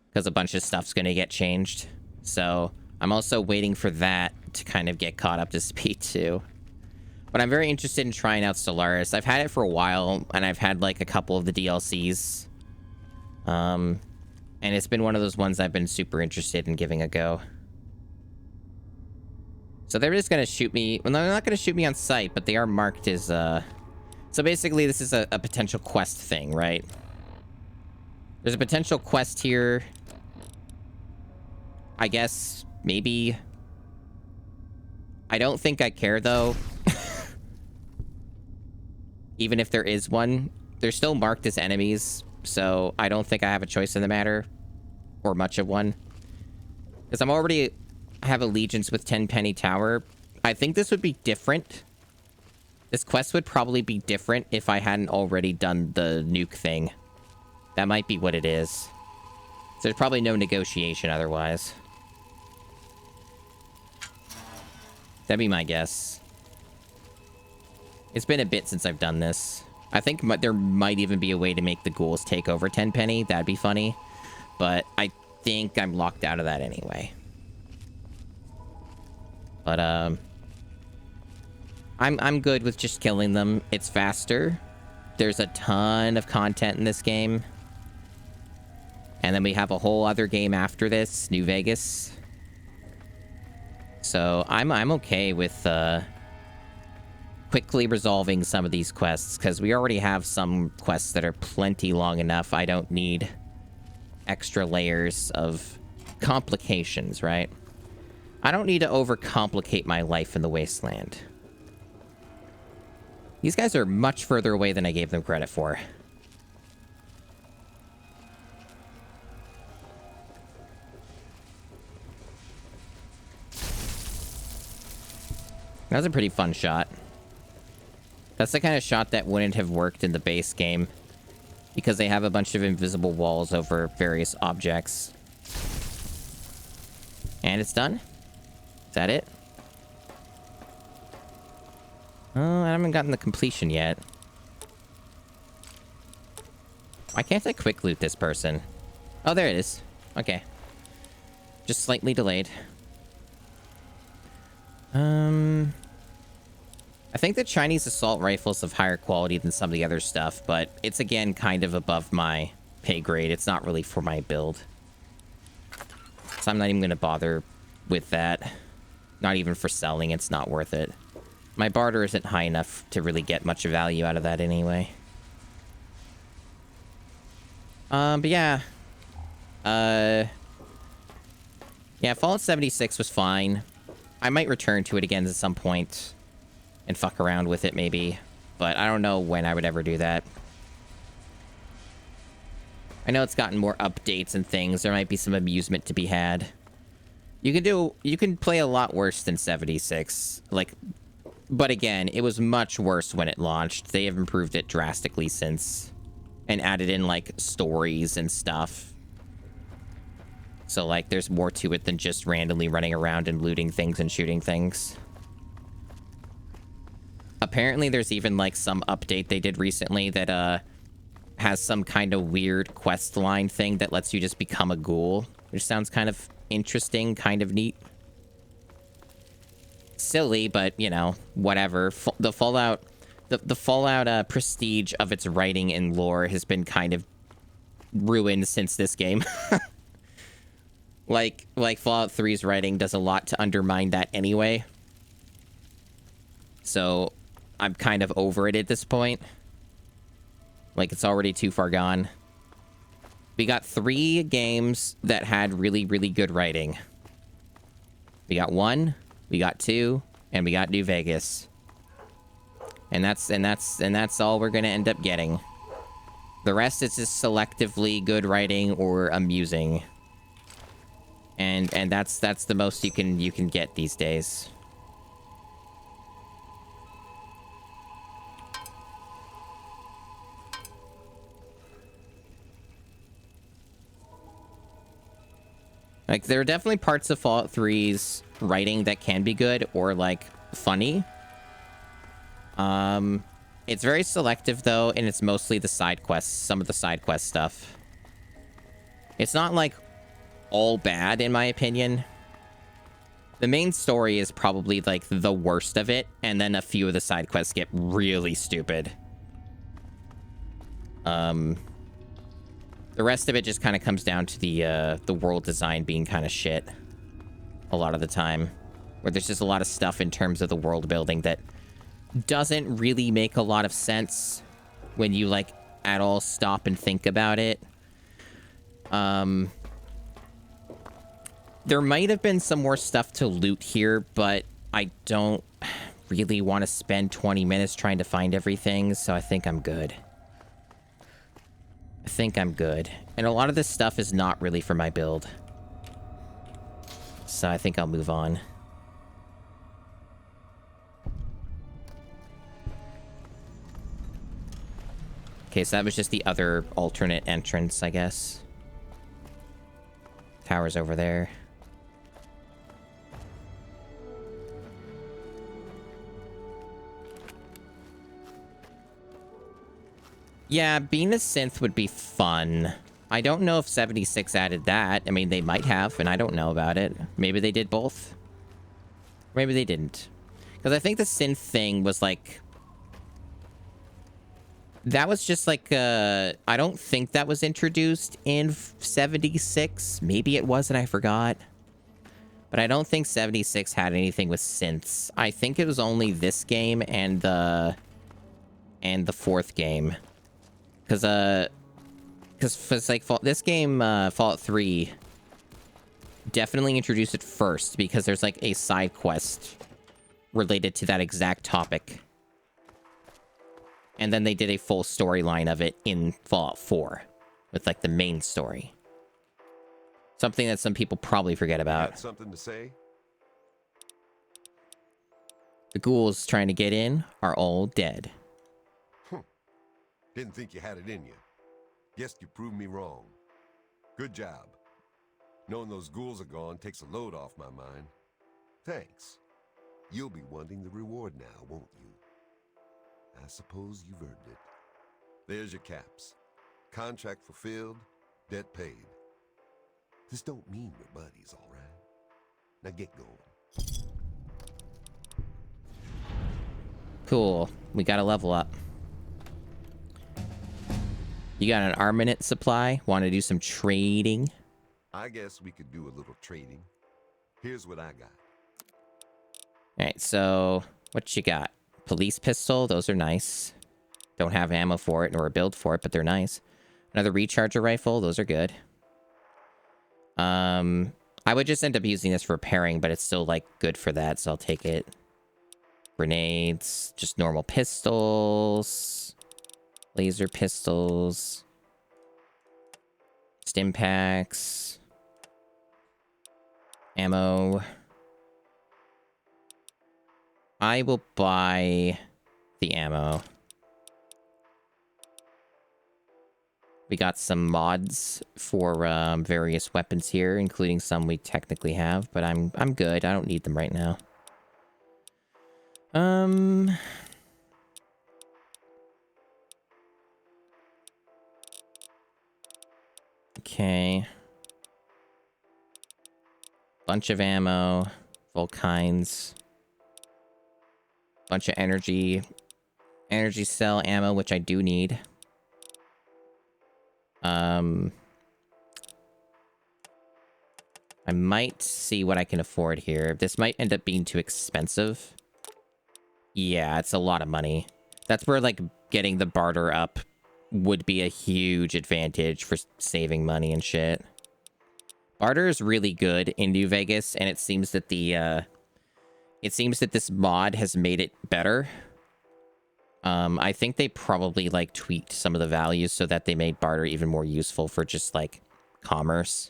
because a bunch of stuff's gonna get changed. So I'm also waiting for that to kind of get caught up to speed too. But I'm very interested in trying out Stellaris. I've had it for a while, and I've had like a couple of the DLCs. And it's been one of those ones I've been super interested in giving a go. So they're just gonna shoot me. Well, they're not gonna shoot me on sight, but they are marked as so basically this is a potential quest thing, right? There's a potential quest here. I guess maybe. I don't think I care though. Even if there is one, they're still marked as enemies, so I don't think I have a choice in the matter, or much of one. Because I'm already have allegiance with Tenpenny Tower. I think this would be different. This quest would probably be different if I hadn't already done the nuke thing. That might be what it is. So there's probably no negotiation otherwise. That'd be my guess. It's been a bit since I've done this. I think there might even be a way to make the ghouls take over Tenpenny. That'd be funny. But I think I'm locked out of that anyway. But, I'm good with just killing them. It's faster. There's a ton of content in this game. And then we have a whole other game after this, New Vegas. So I'm okay with quickly resolving some of these quests, because we already have some quests that are plenty long enough. I don't need extra layers of complications, right? I don't need to overcomplicate my life in the Wasteland. These guys are much further away than I gave them credit for. That was a pretty fun shot. That's the kind of shot that wouldn't have worked in the base game, because they have a bunch of invisible walls over various objects. And it's done? Is that it? Oh, I haven't gotten the completion yet. Why can't I quick loot this person? Oh, there it is. Okay. Just slightly delayed. I think the Chinese assault rifles have higher quality than some of the other stuff, but it's again kind of above my pay grade. It's not really for my build. So I'm not even going to bother with that. Not even for selling, it's not worth it. My barter isn't high enough to really get much value out of that anyway. But yeah. Yeah, Fallout 76 was fine. I might return to it again at some point and fuck around with it maybe, but I don't know when I would ever do that. I know it's gotten more updates and things. There might be some amusement to be had. You can play a lot worse than 76. Like, but again, it was much worse when it launched. They have improved it drastically since and added in like stories and stuff. So like there's more to it than just randomly running around and looting things and shooting things. Apparently there's even like some update they did recently that has some kind of weird quest line thing that lets you just become a ghoul, which sounds kind of interesting, kind of neat. Silly, but you know, whatever. The Fallout prestige of its writing and lore has been kind of ruined since this game. Like Fallout 3's writing does a lot to undermine that anyway. So I'm kind of over it at this point. Like, it's already too far gone. We got 3 games that had really, really good writing. We got 1, we got 2, and we got New Vegas. And that's all we're gonna end up getting. The rest is just selectively good writing or amusing. And that's the most you can get these days. Like, there are definitely parts of Fallout 3's writing that can be good or, like, funny. It's very selective, though, and it's mostly the side quests, some of the side quest stuff. It's not, like, all bad, in my opinion. The main story is probably, like, the worst of it, and then a few of the side quests get really stupid. The rest of it just kind of comes down to the world design being kind of shit a lot of the time, where there's just a lot of stuff in terms of the world building that doesn't really make a lot of sense when you, like, at all stop and think about it. There might have been some more stuff to loot here, but I don't really want to spend 20 minutes trying to find everything, so I think I'm good. I think I'm good. And a lot of this stuff is not really for my build. So I think I'll move on. Okay, so that was just the other alternate entrance, I guess. Tower's over there. Yeah, being a synth would be fun. I don't know if 76 added that. I mean, they might have, and I don't know about it. Maybe they did both. Maybe they didn't. Because I think the synth thing was like... That was just like, I don't think that was introduced in 76. Maybe it was and I forgot. But I don't think 76 had anything with synths. I think it was only this game and the 4th game. Because it's like this game, Fallout 3, definitely introduced it first because there's like a side quest related to that exact topic. And then they did a full storyline of it in Fallout 4 with like the main story. Something that some people probably forget about. Got something to say? The ghouls trying to get in are all dead. Didn't think you had it in you. Guess you proved me wrong. Good job. Knowing those ghouls are gone takes a load off my mind. Thanks. You'll be wanting the reward now, won't you? I suppose you've earned it. There's your caps. Contract fulfilled, debt paid. This don't mean we're buddies, all right? Now get going. Cool. We got to level up. You got an armament supply? Want to do some trading? I guess we could do a little trading. Here's what I got. Alright, so what you got? Police pistol, those are nice. Don't have ammo for it nor a build for it, but they're nice. Another recharger rifle, those are good. I would just end up using this for repairing, but it's still like good for that, so I'll take it. Grenades, just normal pistols, laser pistols, stim packs, ammo. I will buy the ammo. We got some mods for various weapons here, including some we technically have, but I'm good. I don't need them right now. Okay. Bunch of ammo, of all kinds. Bunch of energy cell ammo, which I do need. I might see what I can afford here. This might end up being too expensive. Yeah, it's a lot of money. That's where, like, getting the barter up would be a huge advantage for saving money and shit. Barter is really good in New Vegas, and it seems that this mod has made it better. I think they probably, like, tweaked some of the values so that they made barter even more useful for just, like, commerce.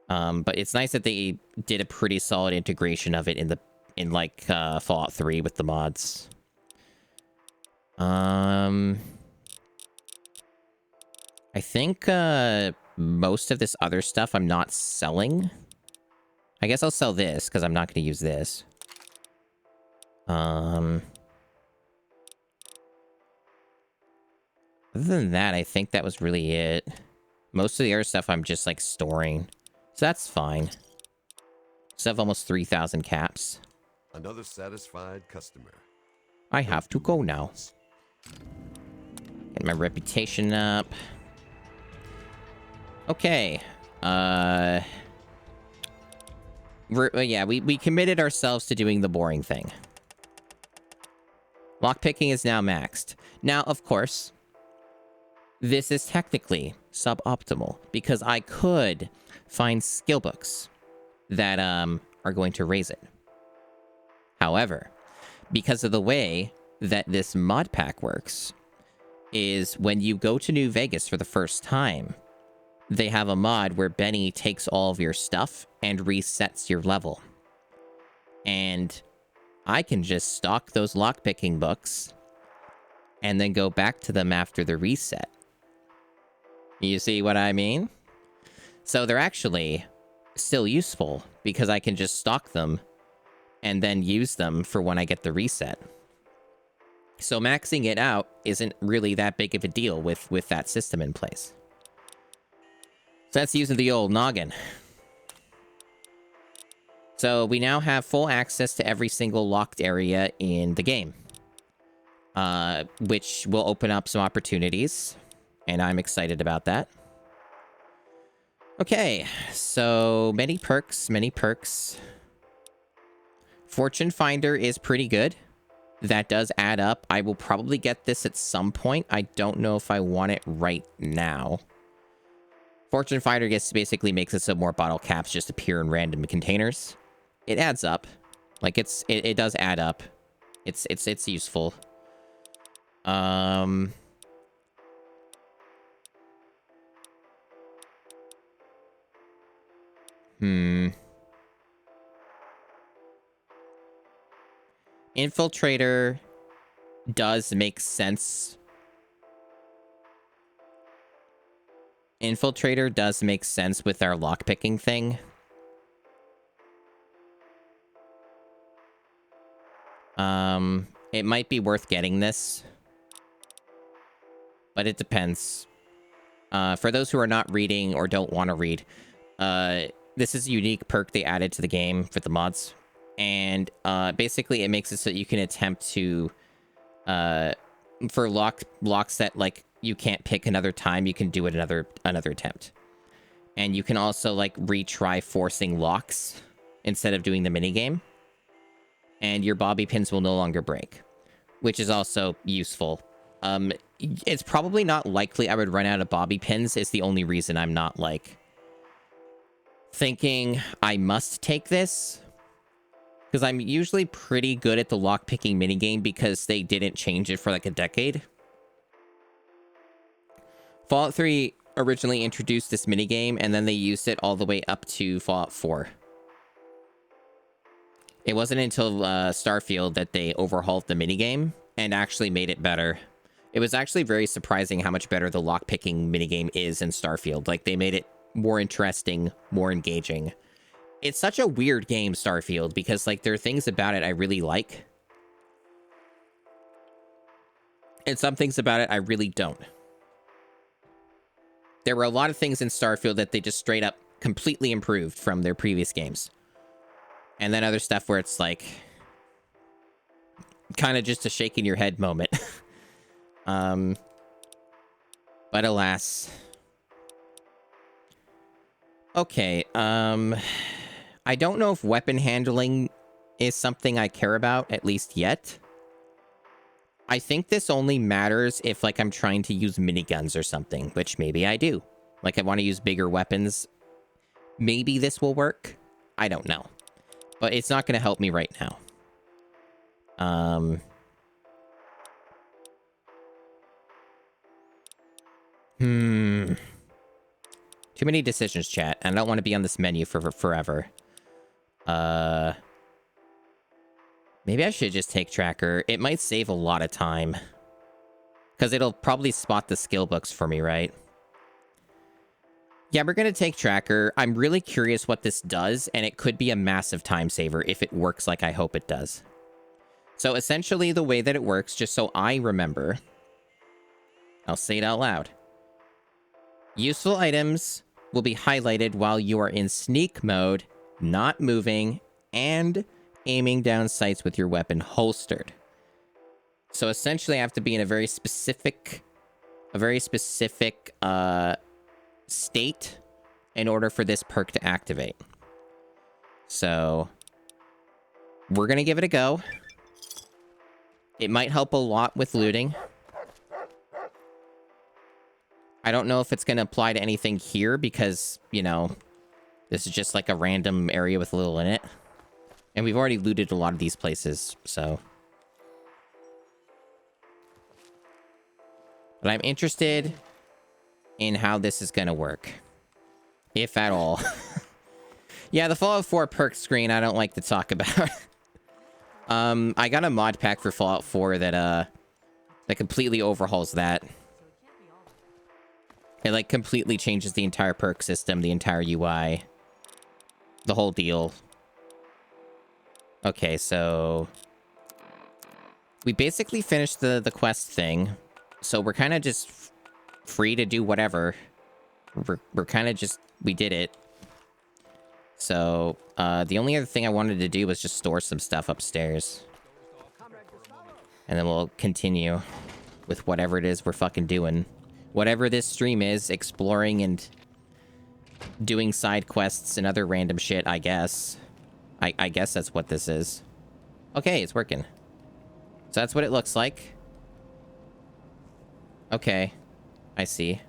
But it's nice that they did a pretty solid integration of it in Fallout 3 with the mods. I think, most of this other stuff I'm not selling. I guess I'll sell this, because I'm not going to use this. Other than that, I think that was really it. Most of the other stuff I'm just, like, storing. So that's fine. So I have almost 3,000 caps. Another satisfied customer. I have to go now. Get my reputation up. Okay. We committed ourselves to doing the boring thing. Lockpicking is now maxed. Now, of course, this is technically suboptimal because I could find skill books that are going to raise it. However, because of the way that this mod pack works, is when you go to New Vegas for the first time, they have a mod where Benny takes all of your stuff and resets your level. And I can just stock those lockpicking books and then go back to them after the reset. You see what I mean? So they're actually still useful because I can just stock them and then use them for when I get the reset. So maxing it out isn't really that big of a deal with that system in place. So that's using the old noggin. So we now have full access to every single locked area in the game. Which will open up some opportunities. And I'm excited about that. Okay, so many perks, many perks. Fortune Finder is pretty good. That does add up. I will probably get this at some point. I don't know if I want it right now. Fortune Finder basically makes it so more bottle caps just appear in random containers. It adds up. Like, it does add up. It's useful. Infiltrator does make sense. Infiltrator does make sense with our lockpicking thing. It might be worth getting this, but it depends. For those who are not reading or don't want to read, this is a unique perk they added to the game for the mods. And basically it makes it so you can attempt to, for locks that like you can't pick another time, you can do it another attempt. And you can also like retry forcing locks instead of doing the minigame. And your bobby pins will no longer break, which is also useful. It's probably not likely I would run out of bobby pins. It's the only reason I'm not like thinking I must take this. Because I'm usually pretty good at the lockpicking minigame because they didn't change it for like a decade. Fallout 3 originally introduced this minigame and then they used it all the way up to Fallout 4. It wasn't until Starfield that they overhauled the minigame and actually made it better. It was actually very surprising how much better the lockpicking minigame is in Starfield. Like, they made it more interesting, more engaging. It's such a weird game, Starfield, because, like, there are things about it I really like. And some things about it I really don't. There were a lot of things in Starfield that they just straight up completely improved from their previous games. And then other stuff where it's like kind of just a shaking your head moment. But alas. Okay, I don't know if weapon handling is something I care about, at least yet. I think this only matters if, like, I'm trying to use miniguns or something, which maybe I do. Like, I want to use bigger weapons. Maybe this will work. I don't know. But it's not going to help me right now. Too many decisions, chat. I don't want to be on this menu for forever. Maybe I should just take tracker. It might save a lot of time. Because it'll probably spot the skill books for me, right? Yeah, we're going to take tracker. I'm really curious what this does, and it could be a massive time saver if it works like I hope it does. So essentially the way that it works, just so I remember, I'll say it out loud. Useful items will be highlighted while you are in sneak mode, not moving, and aiming down sights with your weapon holstered. So essentially I have to be in a very specific state in order for this perk to activate. So we're gonna give it a go. It might help a lot with looting. I don't know if it's gonna apply to anything here because, you know, this is just like a random area with a little in it. And we've already looted a lot of these places, so. But I'm interested in how this is gonna work. If at all. Yeah, the Fallout 4 perk screen I don't like to talk about. I got a mod pack for Fallout 4 that completely overhauls that. It like completely changes the entire perk system, the entire UI. The whole deal. Okay, so we basically finished the quest thing. So we're kind of just free to do whatever. We're kind of just, we did it. So, the only other thing I wanted to do was just store some stuff upstairs. And then we'll continue with whatever it is we're fucking doing. Whatever this stream is, exploring and doing side quests and other random shit, I guess. I guess that's what this is. Okay, it's working. So that's what it looks like. Okay. I see.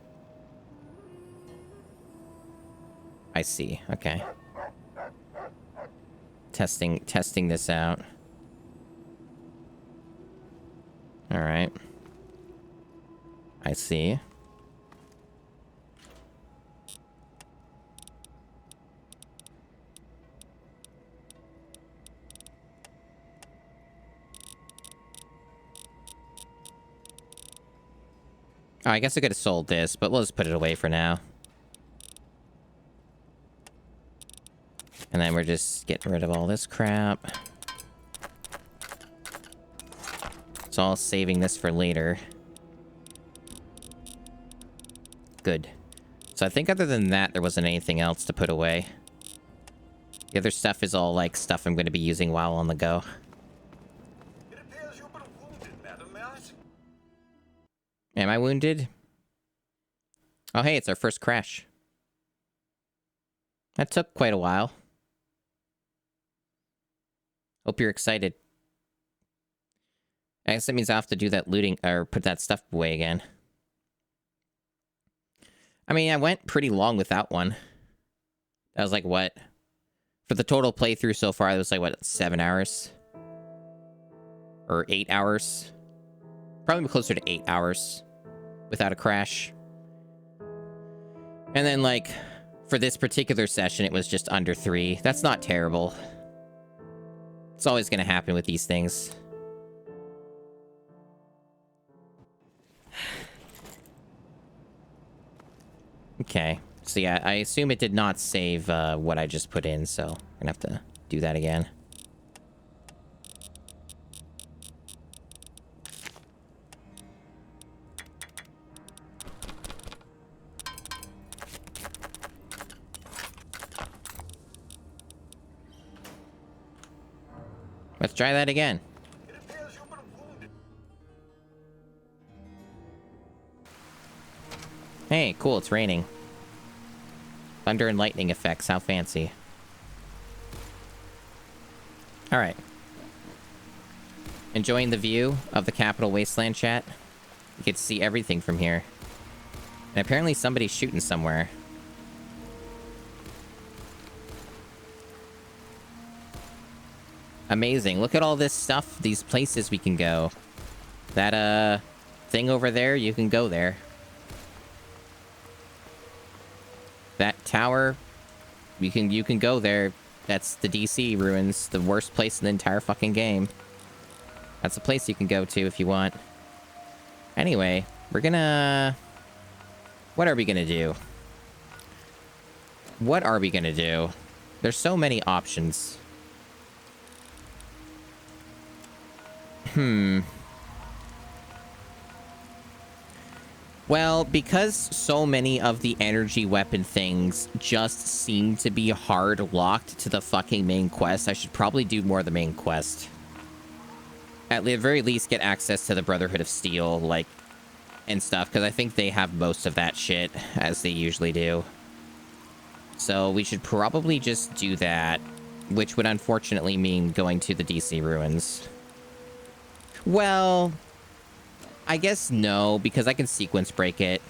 I see. Okay. Testing this out. All right. I see. Oh, I guess I could have sold this, but we'll just put it away for now. And then we're just getting rid of all this crap. It's all saving this for later. Good. So I think other than that, there wasn't anything else to put away. The other stuff is all, like, stuff I'm going to be using while on the go. It appears you've been wounded, madam. May I see? Am I wounded? Oh, hey, it's our first crash. That took quite a while. Hope you're excited. I guess that means I have to do that looting, or put that stuff away again. I mean, I went pretty long without one. That was like, what? For the total playthrough so far, it was like, what, 7 hours? Or 8 hours? Probably closer to 8 hours without a crash. And then, like, for this particular session, it was just under 3. That's not terrible. It's always going to happen with these things. Okay. So yeah, I assume it did not save what I just put in, so I'm gonna have to do that again. Let's try that again. Hey, cool, it's raining. Thunder and lightning effects, how fancy. Alright. Enjoying the view of the Capital Wasteland, chat? You get to see everything from here. And apparently somebody's shooting somewhere. Amazing. Look at all this stuff, these places we can go. That, thing over there, you can go there. That tower, you can go there. That's the DC ruins, the worst place in the entire fucking game. That's a place you can go to if you want. Anyway, we're gonna... What are we gonna do? What are we gonna do? There's so many options. Well, because so many of the energy weapon things just seem to be hard locked to the fucking main quest, I should probably do more of the main quest. At the very least, get access to the Brotherhood of Steel, like, and stuff, because I think they have most of that shit, as they usually do. So we should probably just do that, which would unfortunately mean going to the DC ruins. Well... I guess no, because I can sequence break it.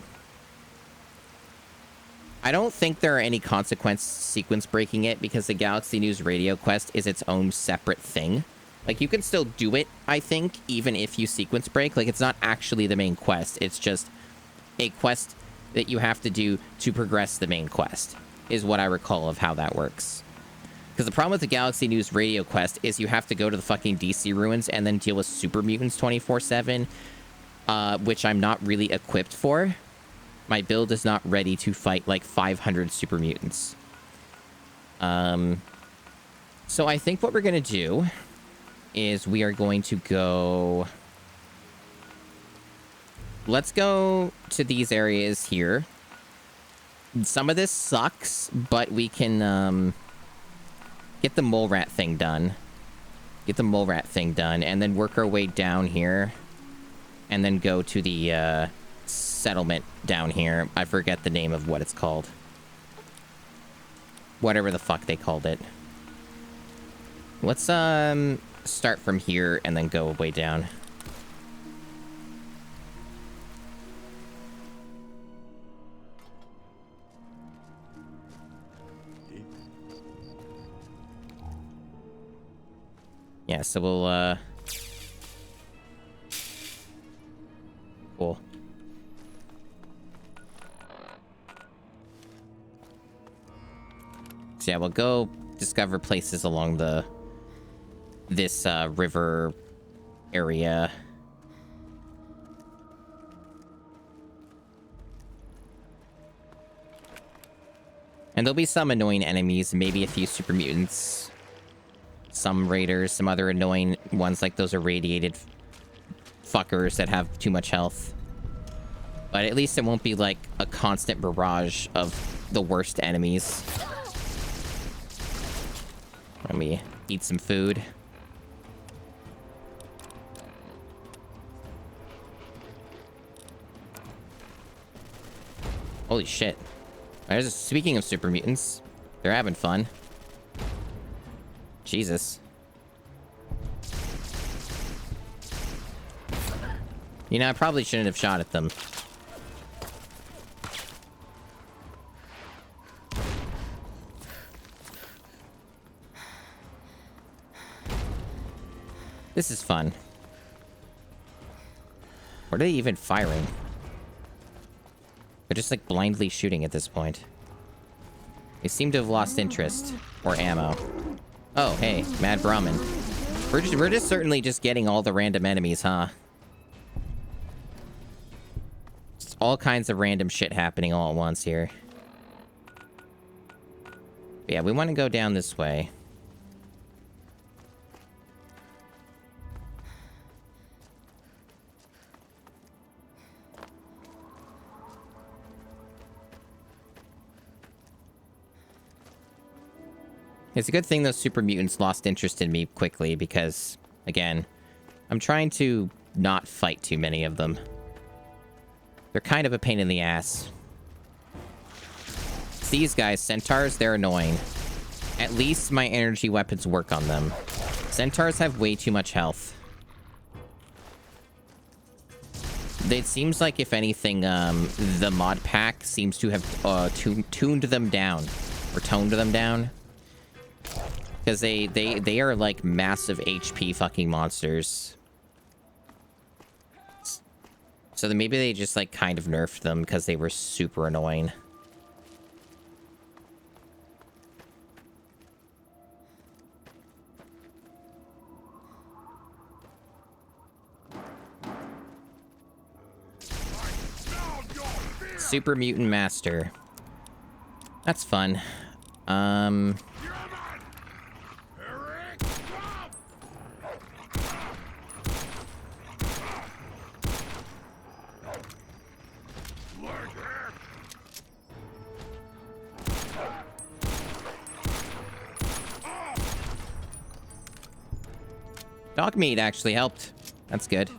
I don't think there are any consequences sequence breaking it, because the Galaxy News Radio quest is its own separate thing. Like, you can still do it, I think, even if you sequence break. Like, it's not actually the main quest. It's just a quest that you have to do to progress the main quest, is what I recall of how that works. Because the problem with the Galaxy News Radio quest is you have to go to the fucking DC ruins and then deal with super mutants 24/7. Which I'm not really equipped for. My build is not ready to fight like 500 super mutants. So I think what we're going to do is we are going to go... Let's go to these areas here. Some of this sucks, but we can get the mole rat thing done. Get the mole rat thing done, and then work our way down here. And then go to the settlement down here. I forget the name of what it's called. Whatever the fuck they called it. Let's start from here and then go way down. Yeah, so we'll Cool. So yeah, we'll go discover places along this river area. And there'll be some annoying enemies, maybe a few super mutants, some raiders, some other annoying ones like those irradiated fuckers that have too much health. But at least it won't be like a constant barrage of the worst enemies. Let me eat some food. Holy shit. Speaking of super mutants, they're having fun. Jesus. You know, I probably shouldn't have shot at them. This is fun. What are they even firing? They're just like blindly shooting at this point. They seem to have lost interest. Or ammo. Oh, hey, Mad Brahmin. We're just certainly just getting all the random enemies, huh? Just all kinds of random shit happening all at once here. But yeah, we want to go down this way. It's a good thing those super mutants lost interest in me quickly because, again, I'm trying to not fight too many of them. They're kind of a pain in the ass. It's these guys, centaurs, they're annoying. At least my energy weapons work on them. Centaurs have way too much health. It seems like, if anything, the mod pack seems to have tuned them down. Or toned them down. Because they are like massive HP fucking monsters. So then maybe they just like kind of nerfed them because they were super annoying. Super Mutant Master. That's fun. Dog meat actually helped. That's good.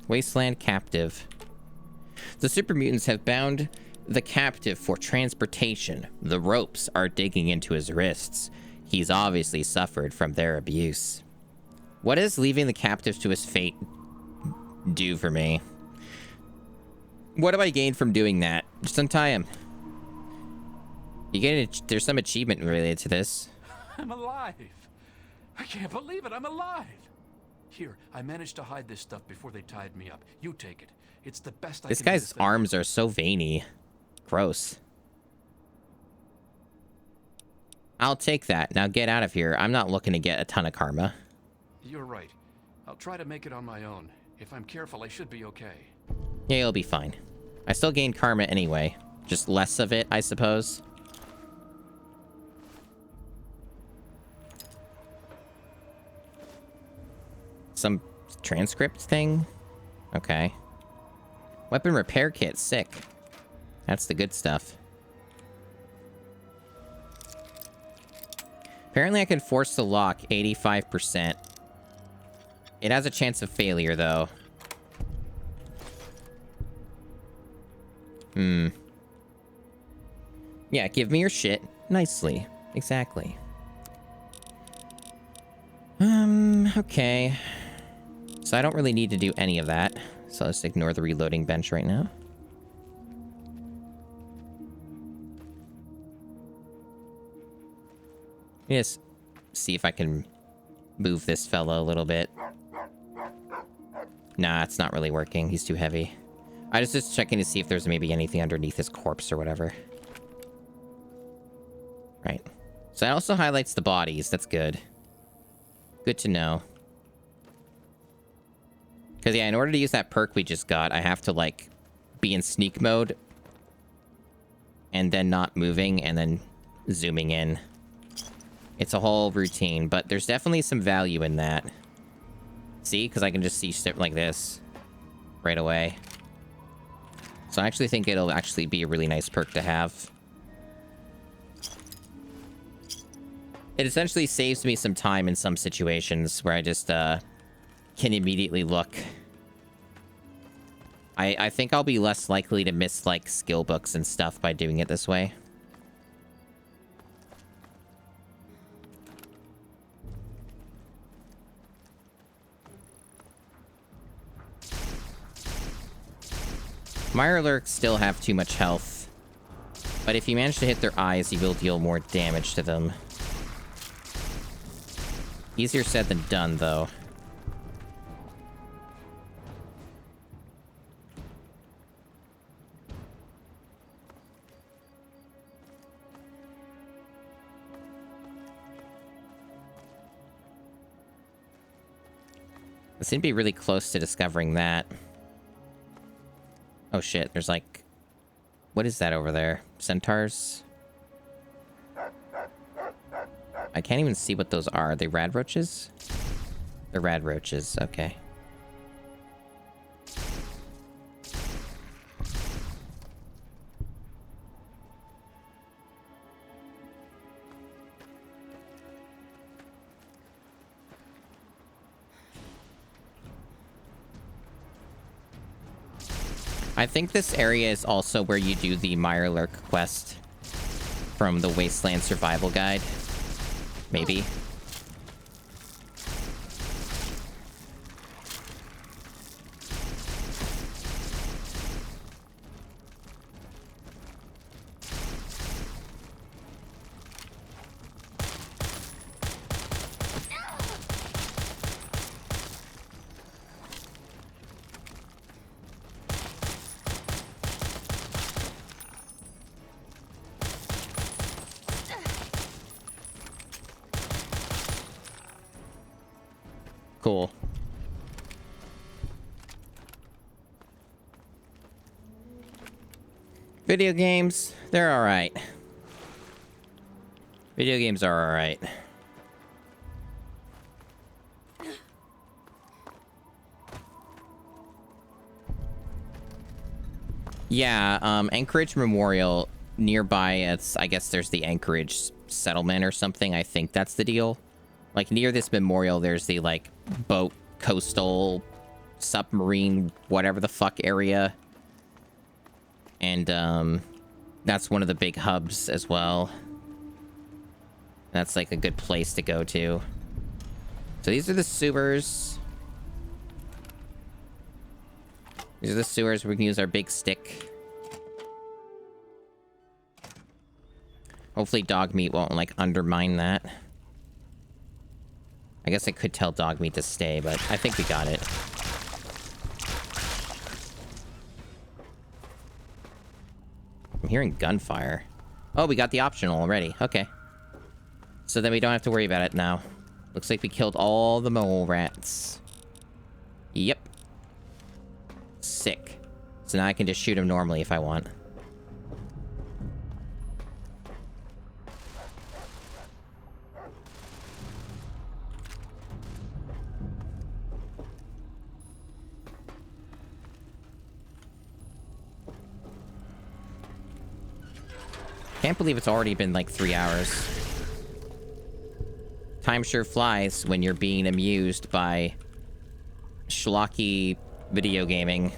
Wasteland captive. The super mutants have bound the captive for transportation. The ropes are digging into his wrists. He's obviously suffered from their abuse. What does leaving the captive to his fate do for me? What do I gain from doing that? Just untie him. You get there's some achievement related to this. I'm alive. I can't believe it. I'm alive. Here, I managed to hide this stuff before they tied me up. You take it. It's the best I can do. This guy's arms are so veiny. Gross. I'll take that. Now get out of here. I'm not looking to get a ton of karma. You're right. I'll try to make it on my own. If I'm careful, I should be okay. Yeah, you'll be fine. I still gain karma anyway. Just less of it, I suppose. Some transcript thing? Okay. Weapon repair kit, sick. That's the good stuff. Apparently I can force the lock 85%. It has a chance of failure, though. Yeah, give me your shit nicely. Exactly. Okay. So I don't really need to do any of that. So let's ignore the reloading bench right now. Just see if I can move this fella a little bit. Nah, it's not really working. He's too heavy. I was just checking to see if there's maybe anything underneath his corpse or whatever. Right. So that also highlights the bodies. That's good. Good to know. Because, yeah, in order to use that perk we just got, I have to, like, be in sneak mode. And then not moving, and then zooming in. It's a whole routine, but there's definitely some value in that. See? Because I can just see shit like this right away. So I actually think it'll actually be a really nice perk to have. It essentially saves me some time in some situations where I just can immediately look. I think I'll be less likely to miss, like, skill books and stuff by doing it this way. Mirelurks still have too much health. But if you manage to hit their eyes, you will deal more damage to them. Easier said than done, though. I seem to be really close to discovering that. Oh shit, there's like... What is that over there? Centaurs? I can't even see what those are. Are they rad roaches? They're rad roaches, okay. I think this area is also where you do the Mirelurk quest from the Wasteland Survival Guide. Maybe. Cool. Video games, they're alright. Video games are alright. Yeah, Anchorage Memorial, nearby, it's, I guess there's the Anchorage settlement or something. I think that's the deal. Like, near this memorial, there's the, like, boat, coastal, submarine, whatever the fuck area. And, that's one of the big hubs as well. That's, like, a good place to go to. So these are the sewers. These are the sewers where we can use our big stick. Hopefully dog meat won't, like, undermine that. I guess I could tell dog meat to stay, but I think we got it. I'm hearing gunfire. Oh, we got the optional already. Okay. So then we don't have to worry about it now. Looks like we killed all the mole rats. Yep. Sick. So now I can just shoot him normally if I want. Can't believe it's already been like 3 hours. Time sure flies when you're being amused by schlocky video gaming.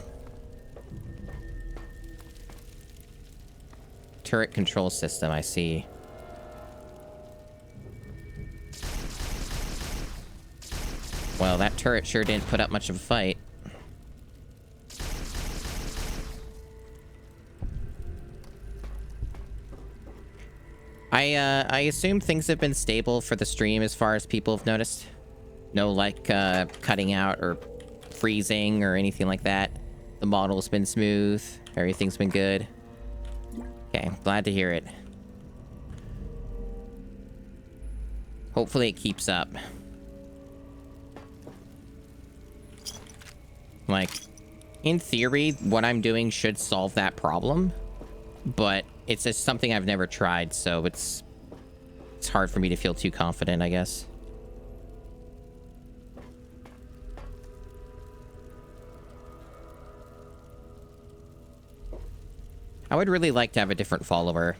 Turret control system, I see. Well, that turret sure didn't put up much of a fight. I assume things have been stable for the stream as far as people have noticed. No, like, cutting out or freezing or anything like that. The model's been smooth. Everything's been good. Okay, glad to hear it. Hopefully it keeps up. Like, in theory, what I'm doing should solve that problem, but it's just something I've never tried, so it's hard for me to feel too confident, I guess. I would really like to have a different follower.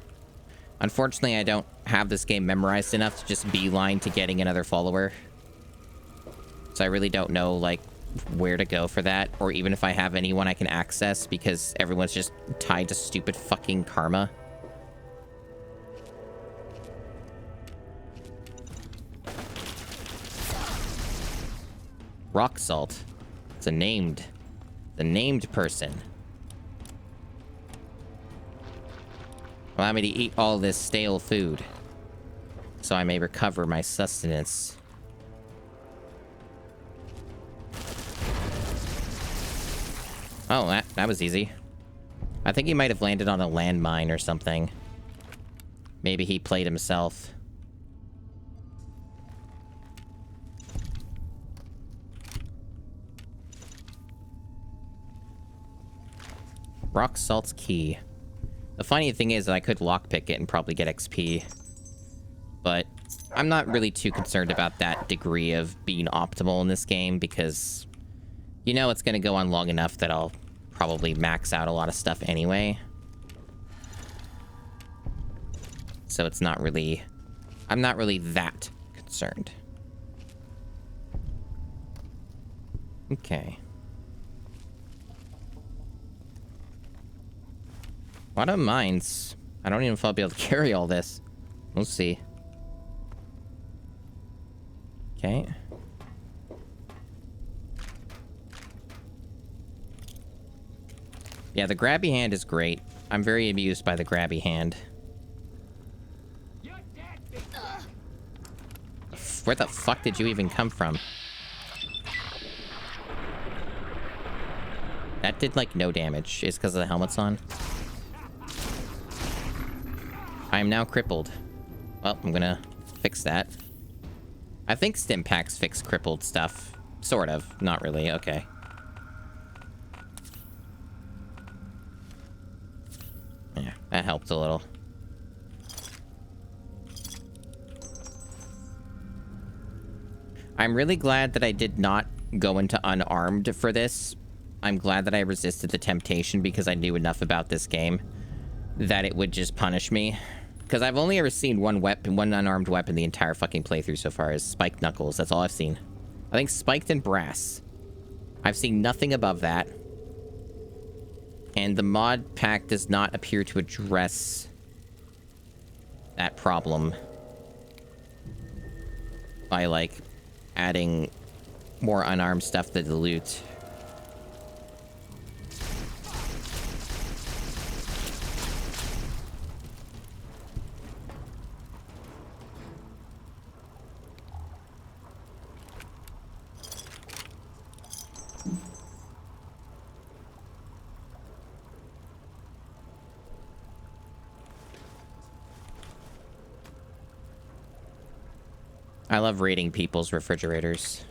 Unfortunately, I don't have this game memorized enough to just beeline to getting another follower. So I really don't know, like, where to go for that, or even if I have anyone I can access, because everyone's just tied to stupid fucking karma. Rock salt. It's a named person. Allow me to eat all this stale food, so I may recover my sustenance. Oh, that was easy. I think he might have landed on a landmine or something. Maybe he played himself. Rock salt's key. The funny thing is that I could lockpick it and probably get XP. But I'm not really too concerned about that degree of being optimal in this game, because you know it's going to go on long enough that I'll probably max out a lot of stuff anyway. So it's not really... I'm not really that concerned. Okay. A lot of mines. I don't even know if I'll be able to carry all this. We'll see. Okay. Yeah, the grabby hand is great. I'm very amused by the grabby hand. Where the fuck did you even come from? That did, like, no damage. It's because of the helmet's on. I am now crippled. Well, I'm gonna fix that. I think stim packs fix crippled stuff. Sort of. Not really. Okay. Yeah, that helped a little. I'm really glad that I did not go into unarmed for this. I'm glad that I resisted the temptation, because I knew enough about this game that it would just punish me. Because I've only ever seen one unarmed weapon the entire fucking playthrough so far, is spiked knuckles. That's all I've seen. I think spiked and brass. I've seen nothing above that. And the mod pack does not appear to address that problem by, like, adding more unarmed stuff to the loot. I love raiding people's refrigerators.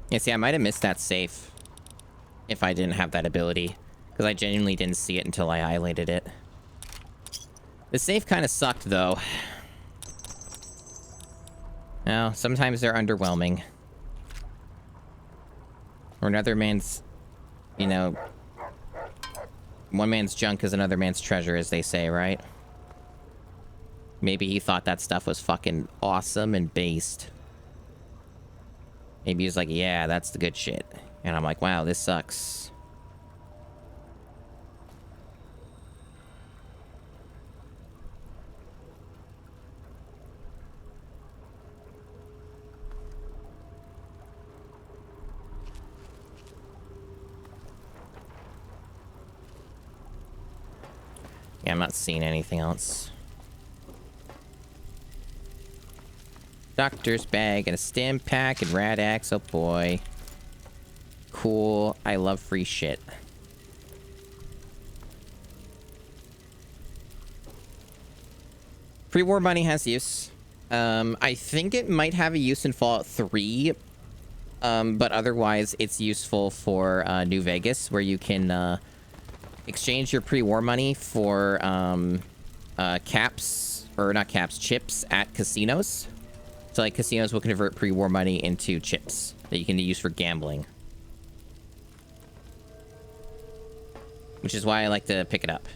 Yeah, see, I might have missed that safe if I didn't have that ability, because I genuinely didn't see it until I highlighted it. The safe kind of sucked, though. Now, sometimes they're underwhelming. Or another man's, you know... One man's junk is another man's treasure, as they say, right? Maybe he thought that stuff was fucking awesome and based. Maybe he was like, yeah, that's the good shit. And I'm like, wow, this sucks. Yeah, I'm not seeing anything else. Doctor's bag and a stim pack and rad axe. Oh boy. Cool. I love free shit. Pre-war money has use. I think it might have a use in Fallout 3. But otherwise, it's useful for New Vegas, where you can exchange your pre-war money for caps, or not caps, chips at casinos. So, like, casinos will convert pre-war money into chips that you can use for gambling. Which is why I like to pick it up.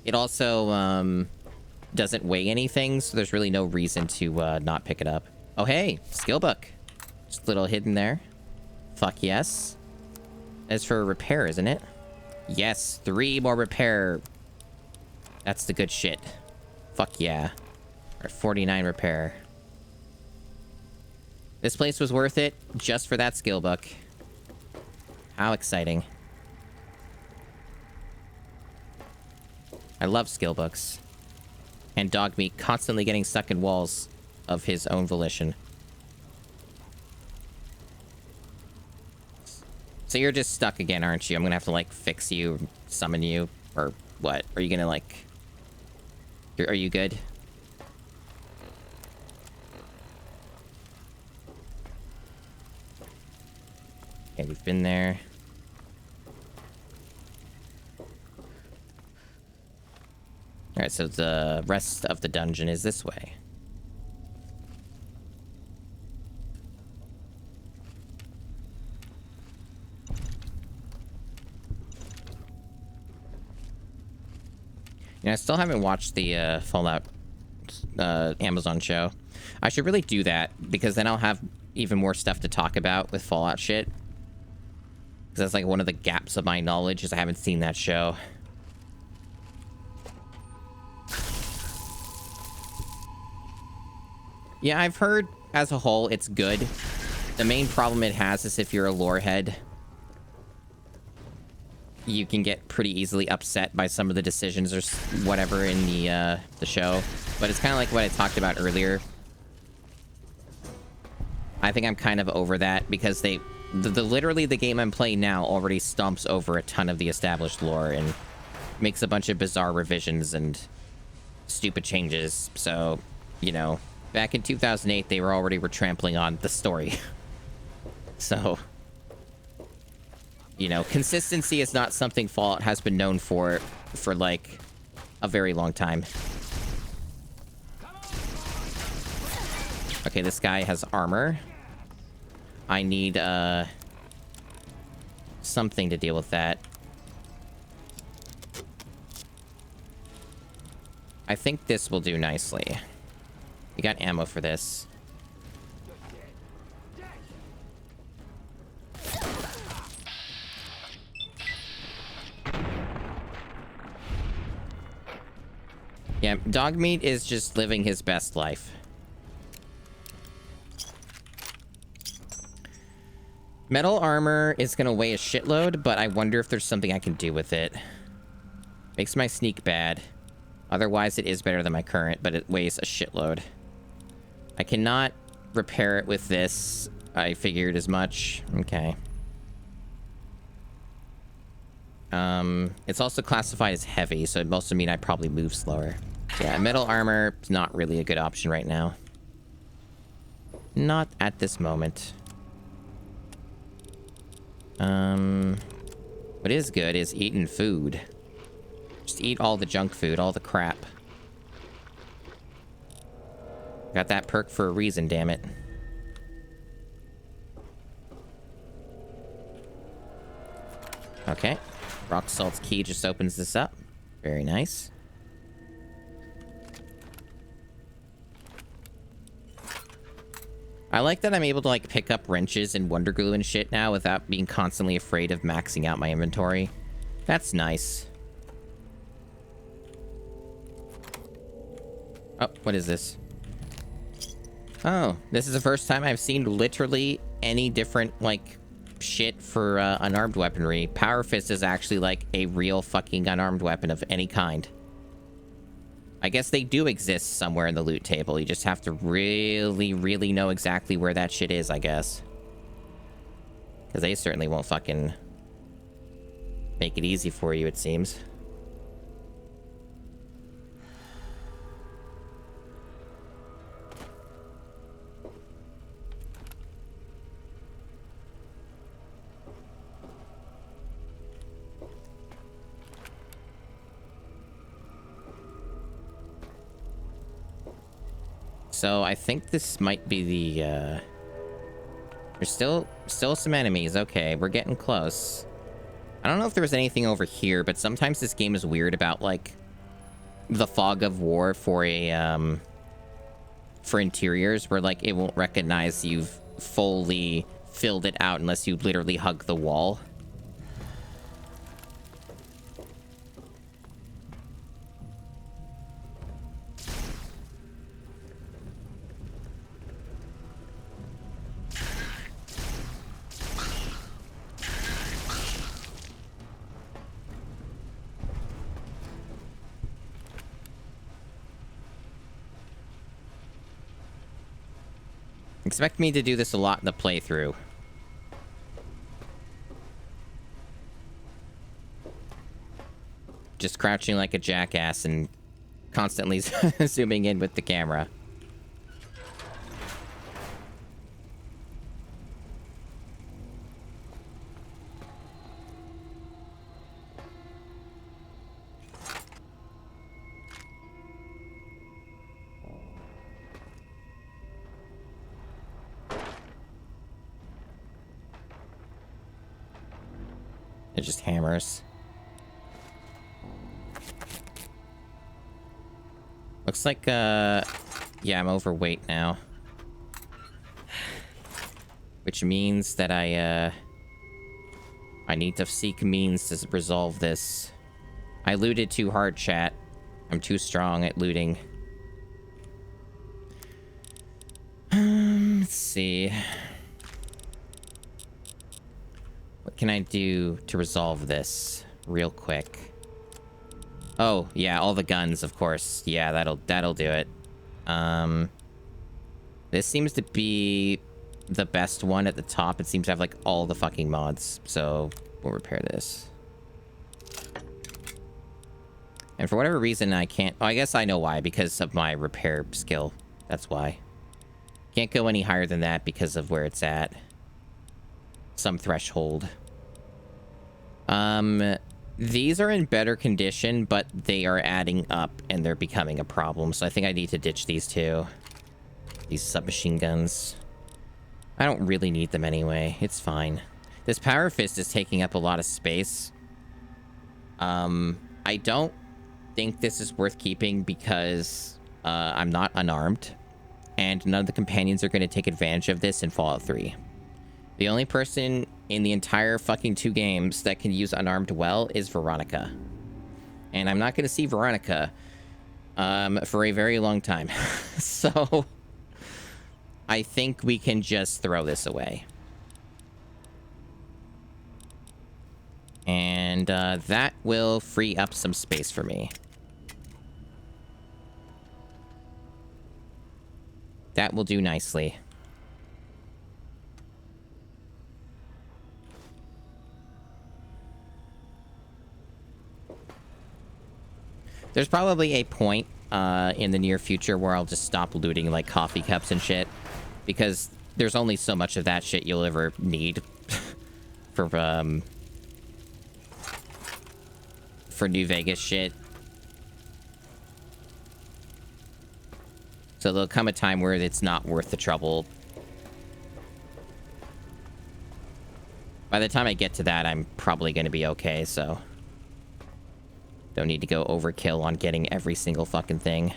It also doesn't weigh anything, so there's really no reason to not pick it up. Oh, hey, skill book. Just a little hidden there. Fuck yes. As for repair, isn't it? Yes, 3 more repair. That's the good shit. Fuck yeah. Or 49 repair. This place was worth it just for that skill book. How exciting. I love skill books. And dog meat constantly getting stuck in walls of his own volition. So you're just stuck again, aren't you? I'm gonna have to, like, fix you, summon you, or what? Are you gonna, like... Are you good? Okay, we've been there. Alright, so the rest of the dungeon is this way. Yeah, I still haven't watched the Fallout Amazon show. I should really do that, because then I'll have even more stuff to talk about with Fallout shit. Because that's like one of the gaps of my knowledge, is I haven't seen that show. Yeah, I've heard as a whole it's good. The main problem it has is if you're a lore head, you can get pretty easily upset by some of the decisions or whatever in the show. But it's kind of like what I talked about earlier. I think I'm kind of over that, because literally the game I'm playing now already stomps over a ton of the established lore and makes a bunch of bizarre revisions and stupid changes. So, you know, back in 2008, they were already trampling on the story. So, you know, consistency is not something Fallout has been known for like a very long time. Okay, this guy has armor. I need something to deal with that. I think this will do nicely. We got ammo for this. Yeah, dog meat is just living his best life. Metal armor is gonna weigh a shitload, but I wonder if there's something I can do with it. Makes my sneak bad. Otherwise, it is better than my current, but it weighs a shitload. I cannot repair it with this. I figured as much. Okay. It's also classified as heavy, so it must mean I probably move slower. Yeah, metal armor is not really a good option right now. Not at this moment. What is good is eating food. Just eat all the junk food, all the crap. Got that perk for a reason, damn it. Okay. Rock Salt's key just opens this up. Very nice. I like that I'm able to, like, pick up wrenches and wonder glue and shit now without being constantly afraid of maxing out my inventory. That's nice. Oh, what is this? Oh, this is the first time I've seen literally any different, like, shit for unarmed weaponry. Power Fist is actually, like, a real fucking unarmed weapon of any kind. I guess they do exist somewhere in the loot table. You just have to really, really know exactly where that shit is, I guess. Because they certainly won't fucking make it easy for you, it seems. So I think this might be the, there's still some enemies. Okay, we're getting close. I don't know if there was anything over here, but sometimes this game is weird about, like, the fog of war for a, for interiors, where, like, it won't recognize you've fully filled it out unless you literally hug the wall. Expect me to do this a lot in the playthrough. Just crouching like a jackass and constantly zooming in with the camera. They're just hammers. Looks like, yeah, I'm overweight now. Which means that I need to seek means to resolve this. I looted too hard, chat. I'm too strong at looting. Let's see. What can I do to resolve this real quick? Oh, yeah, all the guns, of course. Yeah, that'll do it. This seems to be the best one at the top. It seems to have, like, all the fucking mods. So, we'll repair this. And for whatever reason, I can't... Oh, I guess I know why. Because of my repair skill. That's why. Can't go any higher than that because of where it's at. Some threshold. These are in better condition, but they are adding up and they're becoming a problem. So I think I need to ditch these two. These submachine guns. I don't really need them anyway. It's fine. This power fist is taking up a lot of space. I don't think this is worth keeping because I'm not unarmed. And none of the companions are going to take advantage of this in Fallout 3. The only person in the entire fucking 2 games that can use unarmed well is Veronica. And I'm not going to see Veronica for a very long time. So I think we can just throw this away. And that will free up some space for me. That will do nicely. There's probably a point in the near future where I'll just stop looting like coffee cups and shit. Because there's only so much of that shit you'll ever need for New Vegas shit. So there'll come a time where it's not worth the trouble. By the time I get to that, I'm probably going to be okay, so... Don't need to go overkill on getting every single fucking thing.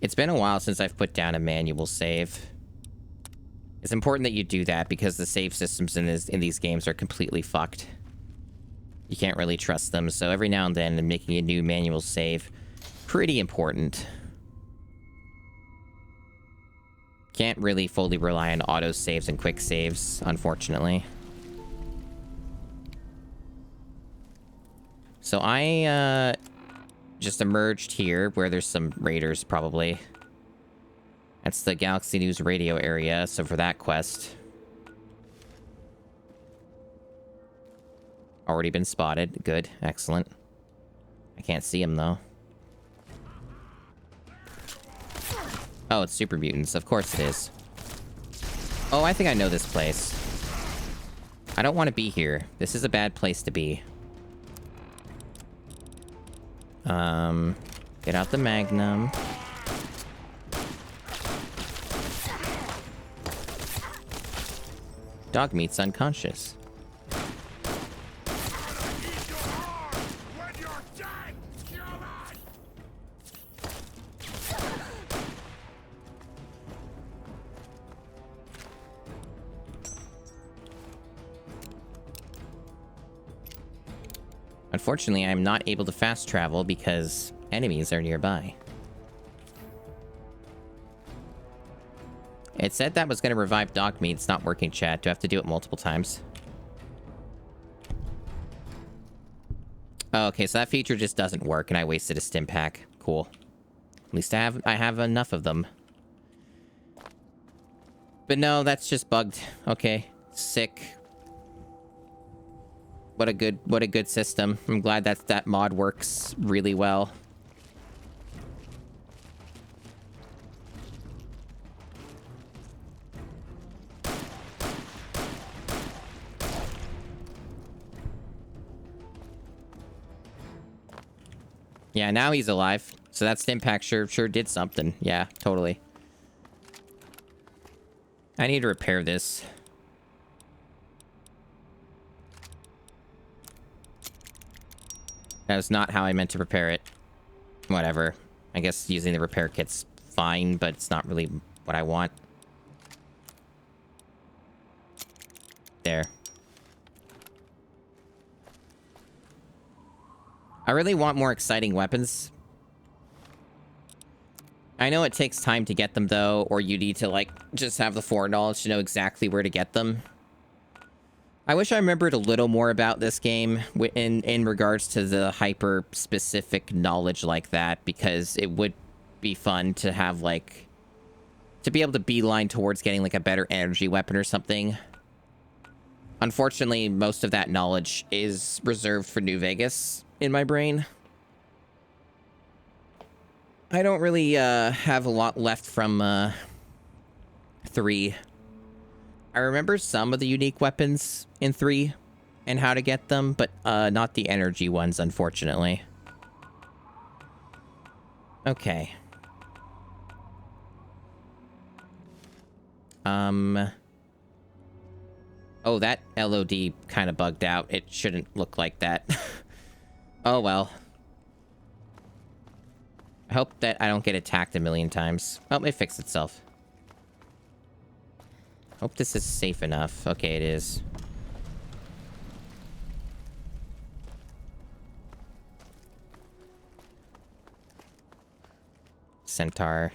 It's been a while since I've put down a manual save. It's important that you do that because the save systems in these games are completely fucked. You can't really trust them, so every now and then making a new manual save, pretty important. Can't really fully rely on auto saves and quick saves, unfortunately. So I just emerged here where there's some raiders, probably. That's the Galaxy News radio area, so for that quest. Already been spotted. Good. Excellent. I can't see him, though. Oh, it's super mutants. Of course it is. Oh, I think I know this place. I don't want to be here. This is a bad place to be. Get out the Magnum. Dog meat's unconscious. Unfortunately, I'm not able to fast travel because enemies are nearby. It said that was going to revive dog meat. It's not working, chat. Do I have to do it multiple times? Oh, okay, so that feature just doesn't work, and I wasted a stim pack. Cool. At least I have enough of them. But no, that's just bugged. Okay, sick. What a good system. I'm glad that mod works really well. Yeah, now he's alive. So that stim pack sure did something. Yeah, totally. I need to repair this. That was not how I meant to repair it. Whatever. I guess using the repair kit's fine, but it's not really what I want. There. I really want more exciting weapons. I know it takes time to get them, though, or you need to, like, just have the foreknowledge to know exactly where to get them. I wish I remembered a little more about this game in regards to the hyper-specific knowledge like that, because it would be fun to have, like, to be able to beeline towards getting, like, a better energy weapon or something. Unfortunately, most of that knowledge is reserved for New Vegas in my brain. I don't really have a lot left from 3. I remember some of the unique weapons in 3 and how to get them, but not the energy ones, unfortunately. Okay. Oh, that LOD kind of bugged out. It shouldn't look like that. Oh, well. I hope that I don't get attacked a million times. Oh, it fixed itself. Hope this is safe enough. Okay, it is. Centaur.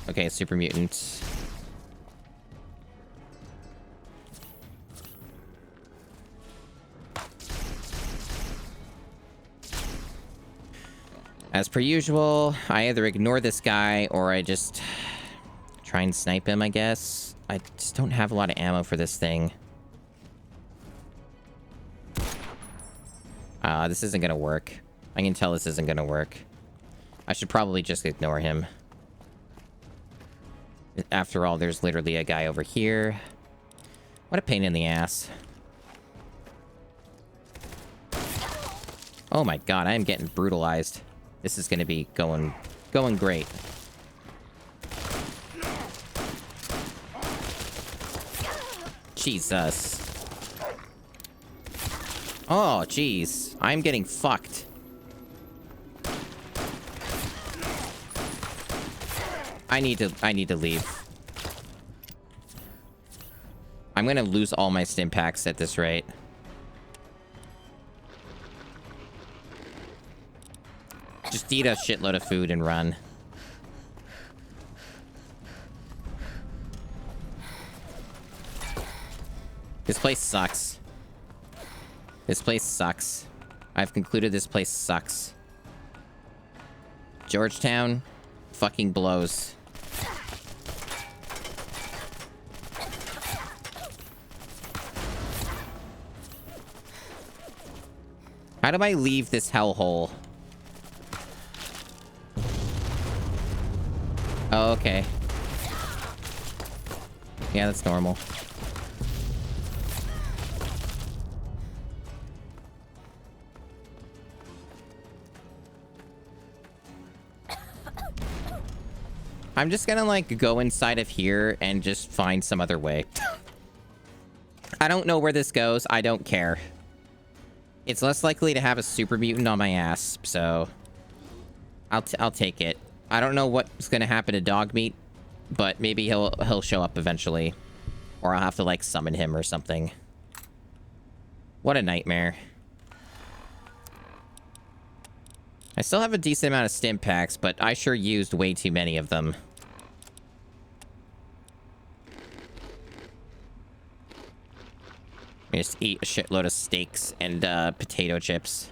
Okay, super mutant. As per usual, I either ignore this guy or I just try and snipe him, I guess. I just don't have a lot of ammo for this thing. This isn't gonna work. I can tell this isn't gonna work. I should probably just ignore him. After all, there's literally a guy over here. What a pain in the ass. Oh my god, I am getting brutalized. This is gonna be going great. Jesus. Oh, jeez. I'm getting fucked. I need to leave. I'm gonna lose all my stim packs at this rate. Just eat a shitload of food and run. This place sucks. This place sucks. I've concluded this place sucks. Georgetown fucking blows. How do I leave this hellhole? Oh, okay. Yeah, that's normal. I'm just gonna, like, go inside of here and just find some other way. I don't know where this goes. I don't care. It's less likely to have a super mutant on my ass, so I'll take it. I don't know what's gonna happen to Dogmeat, but maybe he'll show up eventually, or I'll have to, like, summon him or something. What a nightmare. I still have a decent amount of stim packs, but I sure used way too many of them. I just eat a shitload of steaks and potato chips.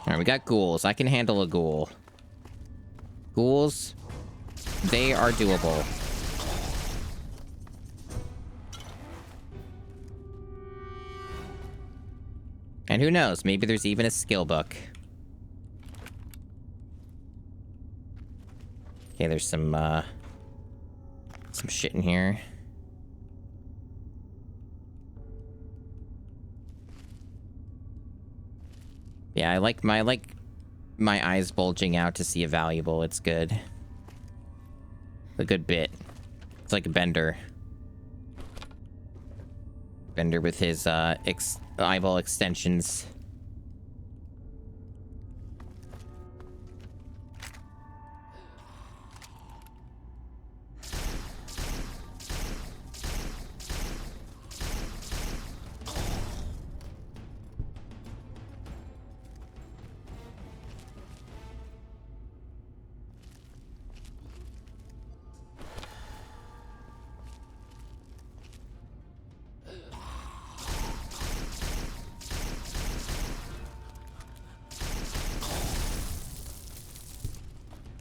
Alright, we got ghouls. I can handle a ghoul. Ghouls, they are doable. And who knows, maybe there's even a skill book. Okay, there's some shit in here. Yeah, I like my eyes bulging out to see a valuable. It's good. A good bit. It's like a Bender. Bender with his eyeball extensions.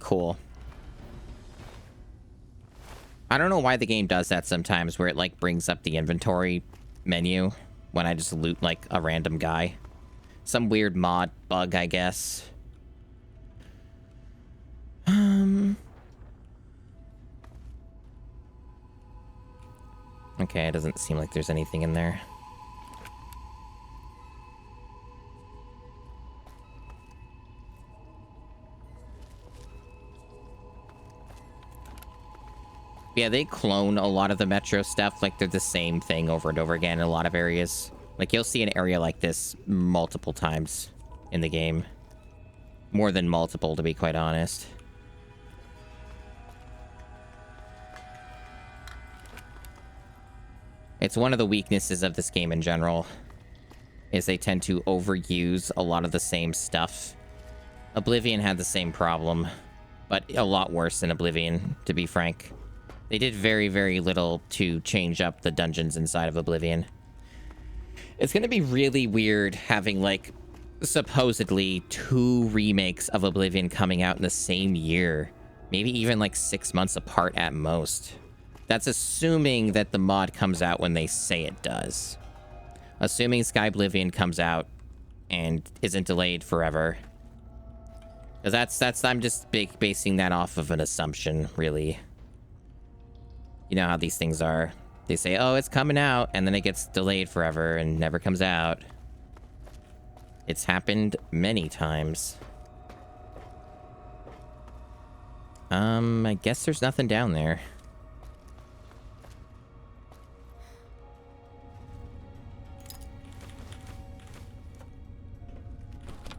Cool. I don't know why the game does that sometimes, where it, like, brings up the inventory menu when I just loot, like, a random guy. Some weird mod bug, I guess. Okay, it doesn't seem like there's anything in there. Yeah, they clone a lot of the Metro stuff. Like, they're the same thing over and over again in a lot of areas. Like, you'll see an area like this multiple times in the game. More than multiple, to be quite honest. It's one of the weaknesses of this game in general, is they tend to overuse a lot of the same stuff. Oblivion had the same problem, but a lot worse than Oblivion, to be frank. They did very, very little to change up the dungeons inside of Oblivion. It's gonna be really weird having, like, supposedly 2 remakes of Oblivion coming out in the same year. Maybe even, like, 6 months apart at most. That's assuming that the mod comes out when they say it does. Assuming Skyblivion comes out and isn't delayed forever. Because I'm just basing that off of an assumption, really. You know how these things are. They say, oh, it's coming out, and then it gets delayed forever and never comes out. It's happened many times. I guess there's nothing down there.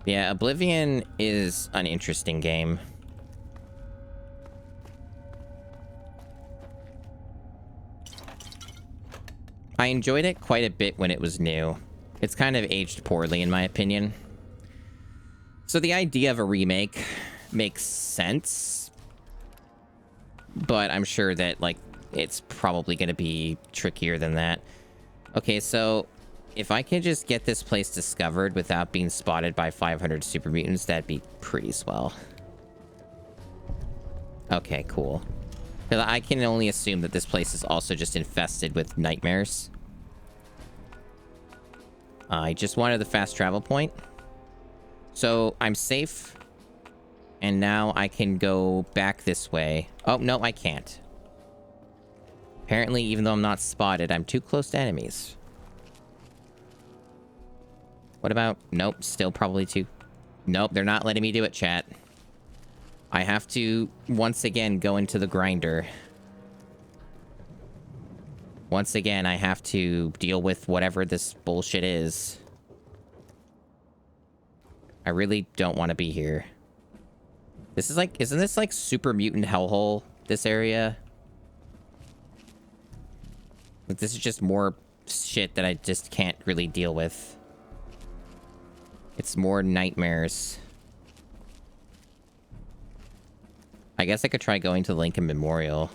Yeah, Oblivion is an interesting game. I enjoyed it quite a bit when it was new. It's kind of aged poorly, in my opinion. So the idea of a remake makes sense, but I'm sure that, like, it's probably going to be trickier than that. Okay, so if I can just get this place discovered without being spotted by 500 super mutants, that'd be pretty swell. Okay, cool. Because I can only assume that this place is also just infested with nightmares. I just wanted the fast travel point. So I'm safe. And now I can go back this way. Oh, no, I can't. Apparently, even though I'm not spotted, I'm too close to enemies. What about... Nope, still probably too... Nope, they're not letting me do it, chat. I have to, once again, go into the grinder. Once again, I have to deal with whatever this bullshit is. I really don't want to be here. This is like... Isn't this like super mutant hellhole, this area? Like, this is just more shit that I just can't really deal with. It's more nightmares. I guess I could try going to the Lincoln Memorial.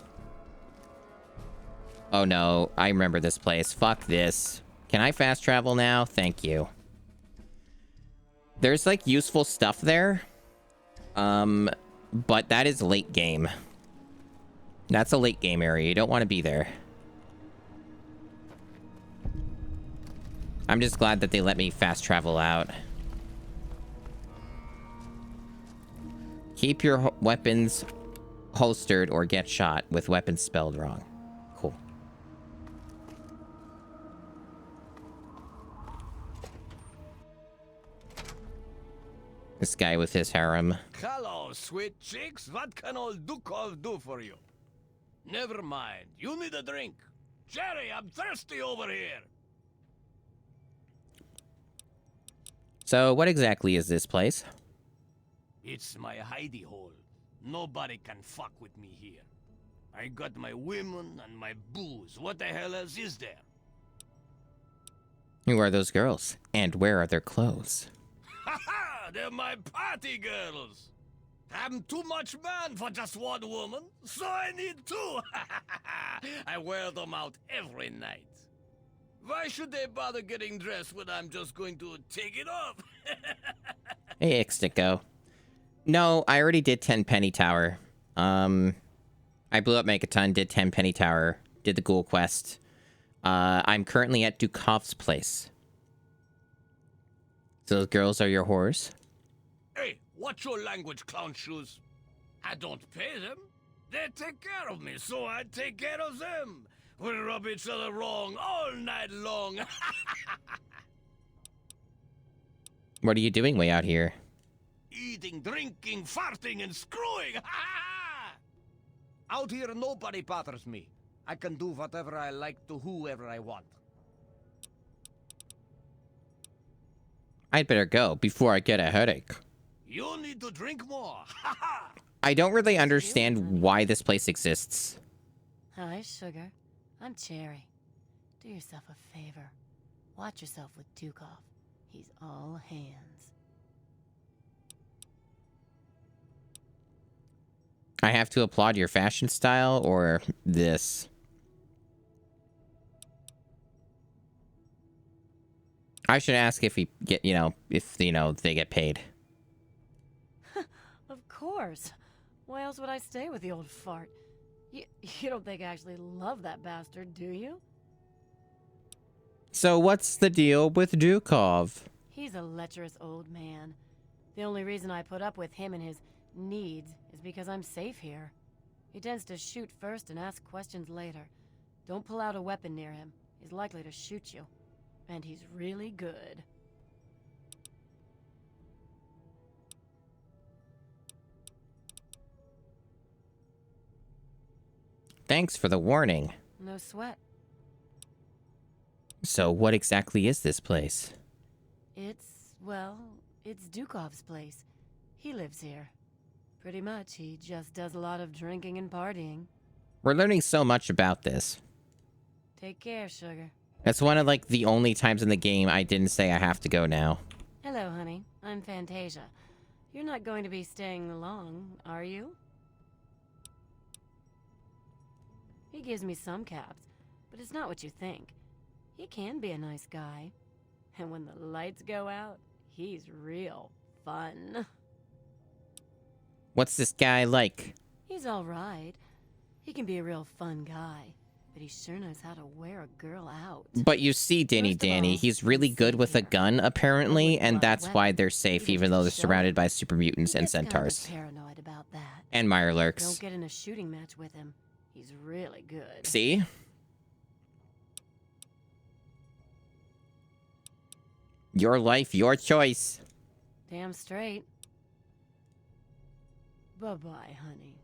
Oh no, I remember this place. Fuck this. Can I fast travel now? Thank you. There's like useful stuff there. But that is late game. That's a late game area. You don't want to be there. I'm just glad that they let me fast travel out. Keep your weapons holstered or get shot with weapons spelled wrong. Cool. This guy with his harem. Hello, sweet chicks. What can old Dukov do for you? Never mind. You need a drink. Jerry, I'm thirsty over here. So, what exactly is this place? It's my hidey hole. Nobody can fuck with me here. I got my women and my booze. What the hell else is there? Who are those girls? And where are their clothes? Ha ha! They're my party girls. I'm too much man for just one woman, so I need two. I wear them out every night. Why should they bother getting dressed when I'm just going to take it off? Hey, Ixtico. No, I already did 10 Penny Tower. I blew up Megaton, did 10 Penny Tower, did the Ghoul Quest. I'm currently at Dukov's place. So those girls are your whores? Hey, what's your language, clown shoes? I don't pay them. They take care of me, so I take care of them. We rub each other wrong all night long. What are you doing way out here? Eating, drinking, farting, and screwing. Out here, nobody bothers me. I can do whatever I like to whoever I want. I'd better go before I get a headache. You need to drink more. I don't really understand why this place exists. Hi, Sugar. I'm Cherry. Do yourself a favor. Watch yourself with Dukov. He's all hands. I have to applaud your fashion style or this? I should ask if he get, if, they get paid. Of course. Why else would I stay with the old fart? You don't think I actually love that bastard, do you? So what's the deal with Dukov? He's a lecherous old man. The only reason I put up with him and his needs is because I'm safe here. He tends to shoot first and ask questions later. Don't pull out a weapon near him. He's likely to shoot you. And he's really good. Thanks for the warning. No sweat. So what exactly is this place? It's Dukov's place. He lives here. Pretty much, he just does a lot of drinking and partying. We're learning so much about this. Take care, Sugar. That's one of, the only times in the game I didn't say I have to go now. Hello, honey. I'm Fantasia. You're not going to be staying long, are you? He gives me some caps, but it's not what you think. He can be a nice guy. And when the lights go out, he's real fun. What's this guy like? He's all right. He can be a real fun guy, but he sure knows how to wear a girl out. But you see, Danny, he's really good with a gun, apparently, and that's why they're safe, even though they're surrounded by super mutants and centaurs. Paranoid about that. And Mirelurks. Don't get in a shooting match with him. He's really good. See? Your life, your choice. Damn straight. Bye-bye, honey.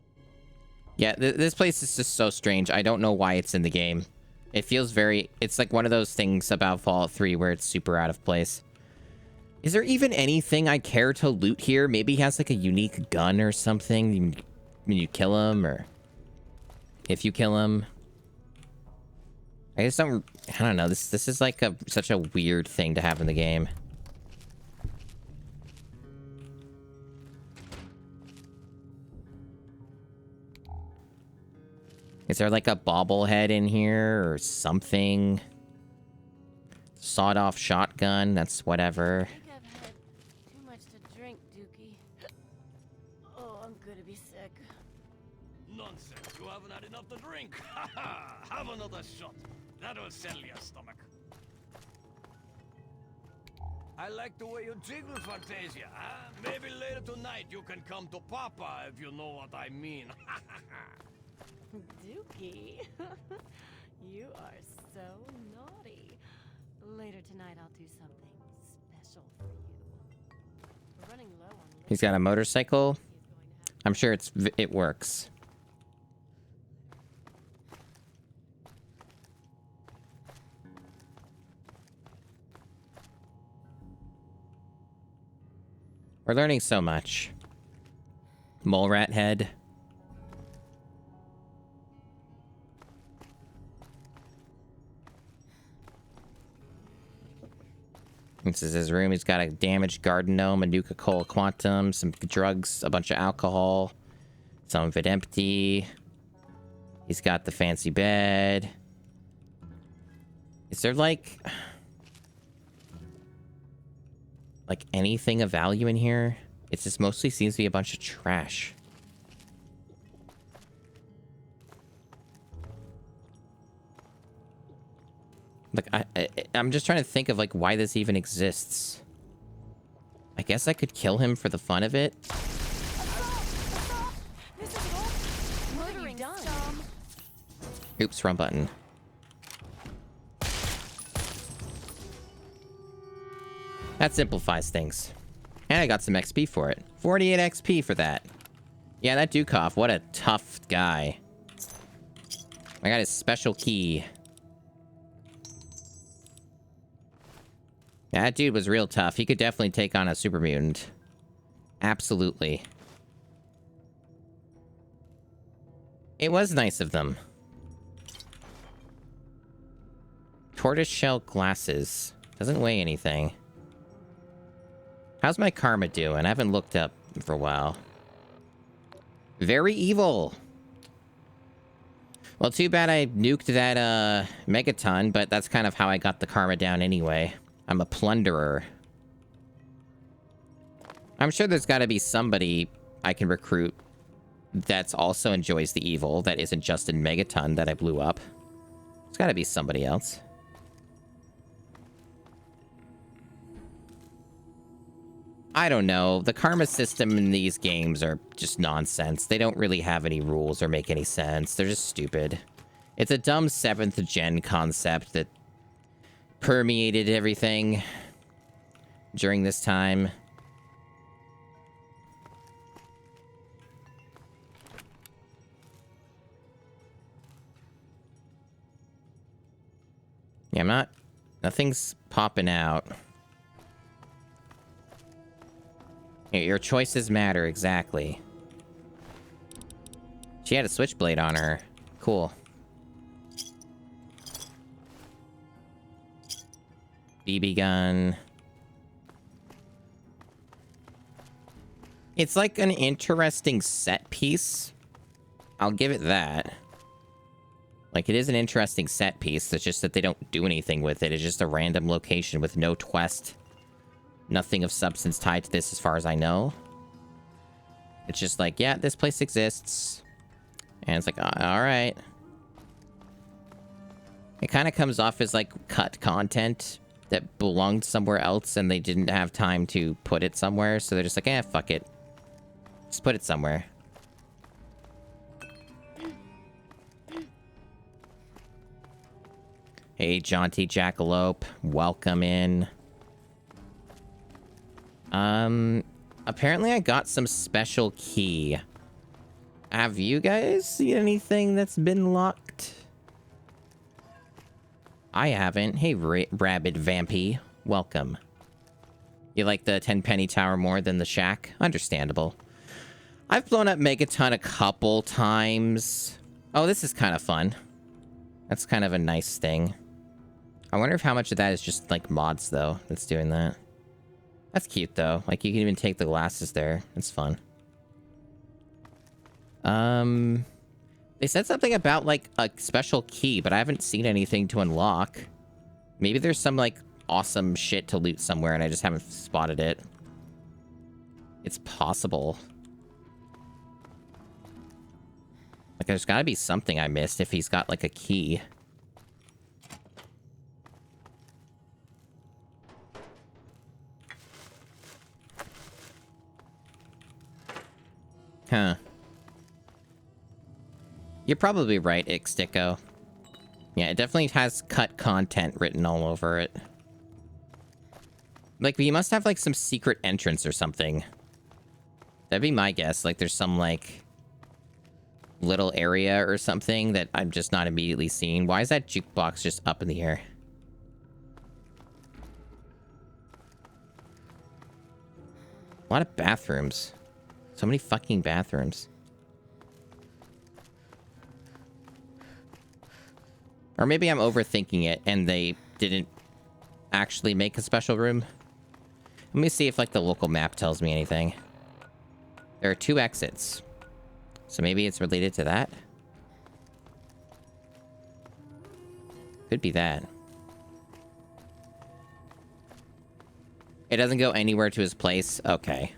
Yeah, this place is just so strange. I don't know why it's in the game. It feels very... It's like one of those things about Fallout 3 where it's super out of place. Is there even anything I care to loot here? Maybe he has like a unique gun or something when you kill him, or if you kill him. I just don't... I don't know. This is like such a weird thing to have in the game. Is there like a bobblehead in here or something? Sawed-off shotgun, that's whatever. I think I've had too much to drink, Dookie. Oh, I'm gonna be sick. Nonsense. You haven't had enough to drink. Ha ha! Have another shot. That'll settle your stomach. I like the way you jiggle, Fantasia. Huh? Maybe later tonight you can come to Papa, if you know what I mean. Dookie, you are so naughty. Later tonight I'll do something special for you. We're running low on... He's got a motorcycle. I'm sure it works. We're learning so much. Mole rat head. This is his room. He's got a damaged garden gnome, a Nuka-Cola Quantum, some drugs, a bunch of alcohol, some of it empty. He's got the fancy bed. Is there like anything of value in here? It just mostly seems to be a bunch of trash. Like, I'm just trying to think of, like, why this even exists. I guess I could kill him for the fun of it. What have you done? Oops, wrong button. That simplifies things. And I got some XP for it. 48 XP for that. Yeah, that Dukov, what a tough guy. I got his special key. Yeah, that dude was real tough. He could definitely take on a super mutant. Absolutely. It was nice of them. Tortoiseshell glasses. Doesn't weigh anything. How's my karma doing? I haven't looked up for a while. Very evil. Well, too bad I nuked that megaton, but that's kind of how I got the karma down anyway. I'm a plunderer. I'm sure there's got to be somebody I can recruit that's also enjoys the evil that isn't just in Megaton that I blew up. There's got to be somebody else. I don't know. The karma system in these games are just nonsense. They don't really have any rules or make any sense. They're just stupid. It's a dumb 7th gen concept that permeated everything during this time. Yeah, nothing's popping out. Your choices matter, exactly. She had a switchblade on her. Cool. BB gun. It's like an interesting set piece. I'll give it that. Like, it is an interesting set piece. It's just that they don't do anything with it. It's just a random location with no quest. Nothing of substance tied to this as far as I know. It's just like, yeah, this place exists. And it's like, all right. It kind of comes off as like cut content that belonged somewhere else and they didn't have time to put it somewhere. So they're just like, eh, fuck it. Just put it somewhere. Hey, Jaunty Jackalope. Welcome in. Apparently I got some special key. Have you guys seen anything that's been locked? I haven't. Hey, Rabid Vampy. Welcome. You like the 10 penny tower more than the shack? Understandable. I've blown up Megaton a couple times. Oh, this is kind of fun. That's kind of a nice thing. I wonder if how much of that is just, like, mods, though, that's doing that. That's cute, though. Like, you can even take the glasses there. It's fun. They said something about, like, a special key, but I haven't seen anything to unlock. Maybe there's some, like, awesome shit to loot somewhere, and I just haven't spotted it. It's possible. Like, there's gotta be something I missed if he's got, like, a key. Huh. You're probably right, Ixtico. Yeah, it definitely has cut content written all over it. Like, you must have, like, some secret entrance or something. That'd be my guess. Like, there's some, like, little area or something that I'm just not immediately seeing. Why is that jukebox just up in the air? A lot of bathrooms. So many fucking bathrooms. Or maybe I'm overthinking it and they didn't actually make a special room. Let me see if, like, the local map tells me anything. There are 2 exits. So maybe it's related to that? Could be that. It doesn't go anywhere to his place? Okay.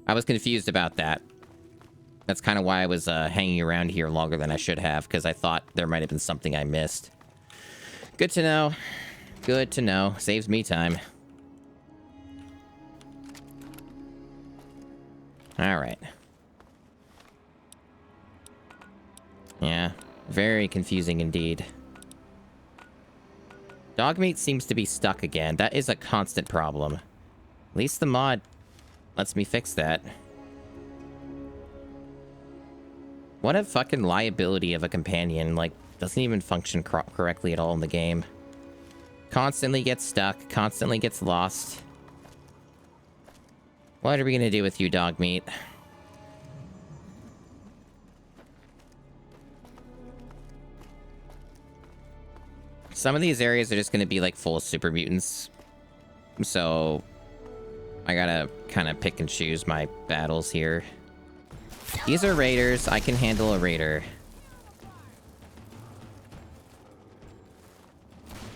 I was confused about that. That's kind of why I was hanging around here longer than I should have, because I thought there might have been something I missed. Good to know. Good to know. Saves me time. Alright. Yeah. Very confusing indeed. Dogmeat seems to be stuck again. That is a constant problem. At least the mod lets me fix that. What a fucking liability of a companion. Like, doesn't even function correctly at all in the game. Constantly gets stuck. Constantly gets lost. What are we gonna do with you, Dogmeat? Some of these areas are just gonna be, like, full of super mutants. So I gotta kind of pick and choose my battles here. These are raiders. I can handle a raider.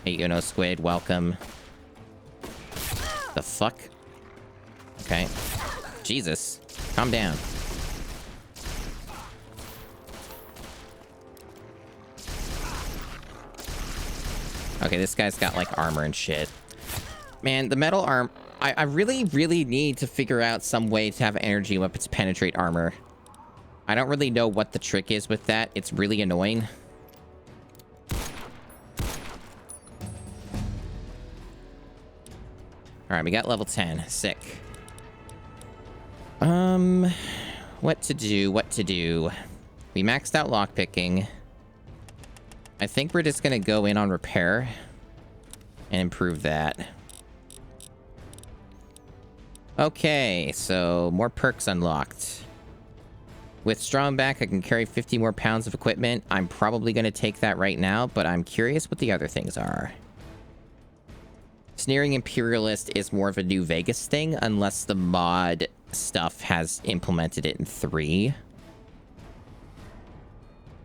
Hey, Squid, welcome. The fuck? Okay. Jesus. Calm down. Okay, this guy's got, like, armor and shit. Man, the metal arm... I really, really need to figure out some way to have energy weapons penetrate armor. I don't really know what the trick is with that. It's really annoying. Alright, we got level 10. Sick. What to do? What to do? We maxed out lockpicking. I think we're just gonna go in on repair and improve that. Okay, so more perks unlocked. With Strong Back, I can carry 50 more pounds of equipment. I'm probably going to take that right now, but I'm curious what the other things are. Sneering Imperialist is more of a New Vegas thing, unless the mod stuff has implemented it in 3.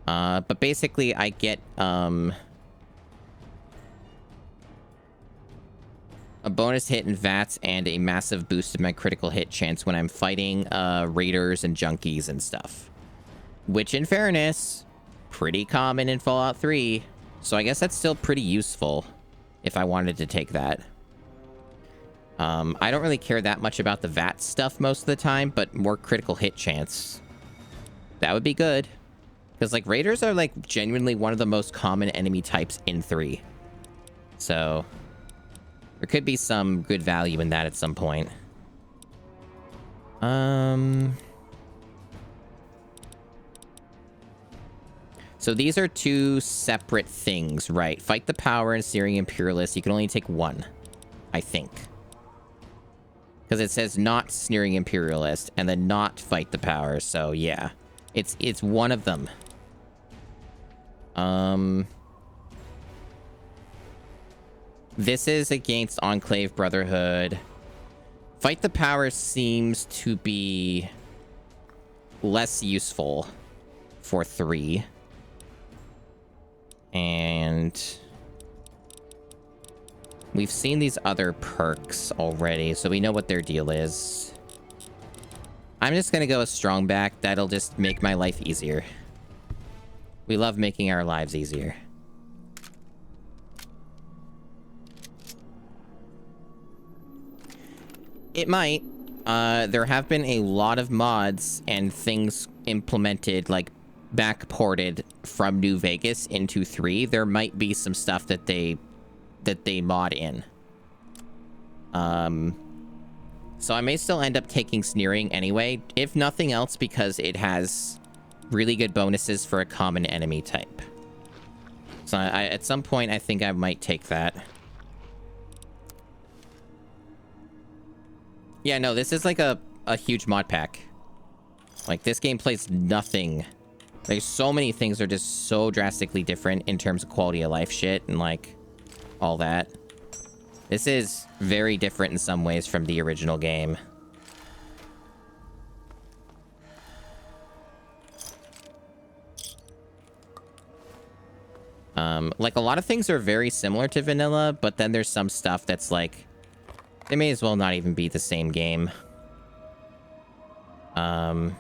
But basically I get, a bonus hit in VATS and a massive boost in my critical hit chance when I'm fighting, raiders and junkies and stuff. Which, in fairness, pretty common in Fallout 3. So I guess that's still pretty useful if I wanted to take that. I don't really care that much about the VAT stuff most of the time, but more critical hit chance. That would be good. Because, like, raiders are, like, genuinely one of the most common enemy types in 3. So there could be some good value in that at some point. So these are 2 separate things, right? Fight the Power and Searing Imperialist. You can only take 1, I think. Because it says not Sneering Imperialist and then not Fight the Power. So yeah, it's one of them. This is against Enclave Brotherhood. Fight the Power seems to be less useful for 3. And we've seen these other perks already, so we know what their deal is. I'm just gonna go a strong back. That'll just make my life easier. We love making our lives easier. It might. There have been a lot of mods and things implemented, like backported from New Vegas into 3. There might be some stuff that they mod in. So I may still end up taking Sneering anyway, if nothing else because it has really good bonuses for a common enemy type. So at some point I think I might take that. Yeah, no, this is like a huge mod pack. Like, this game plays nothing. There's so many things that are just so drastically different in terms of quality of life shit and, like, all that. This is very different in some ways from the original game. Like, a lot of things are very similar to vanilla, but then there's some stuff that's, like, they may as well not even be the same game. My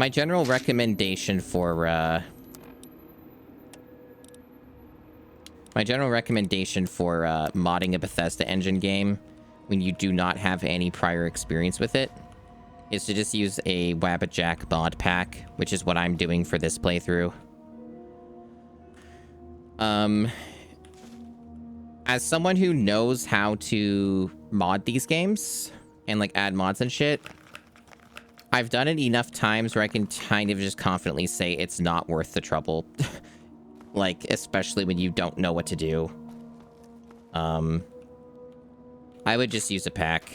general recommendation for, modding a Bethesda engine game when you do not have any prior experience with it is to just use a wabbajack mod pack, which is what I'm doing for this playthrough. As someone who knows how to mod these games and, like, add mods and shit, I've done it enough times where I can kind of just confidently say it's not worth the trouble. Like, especially when you don't know what to do. I would just use a pack.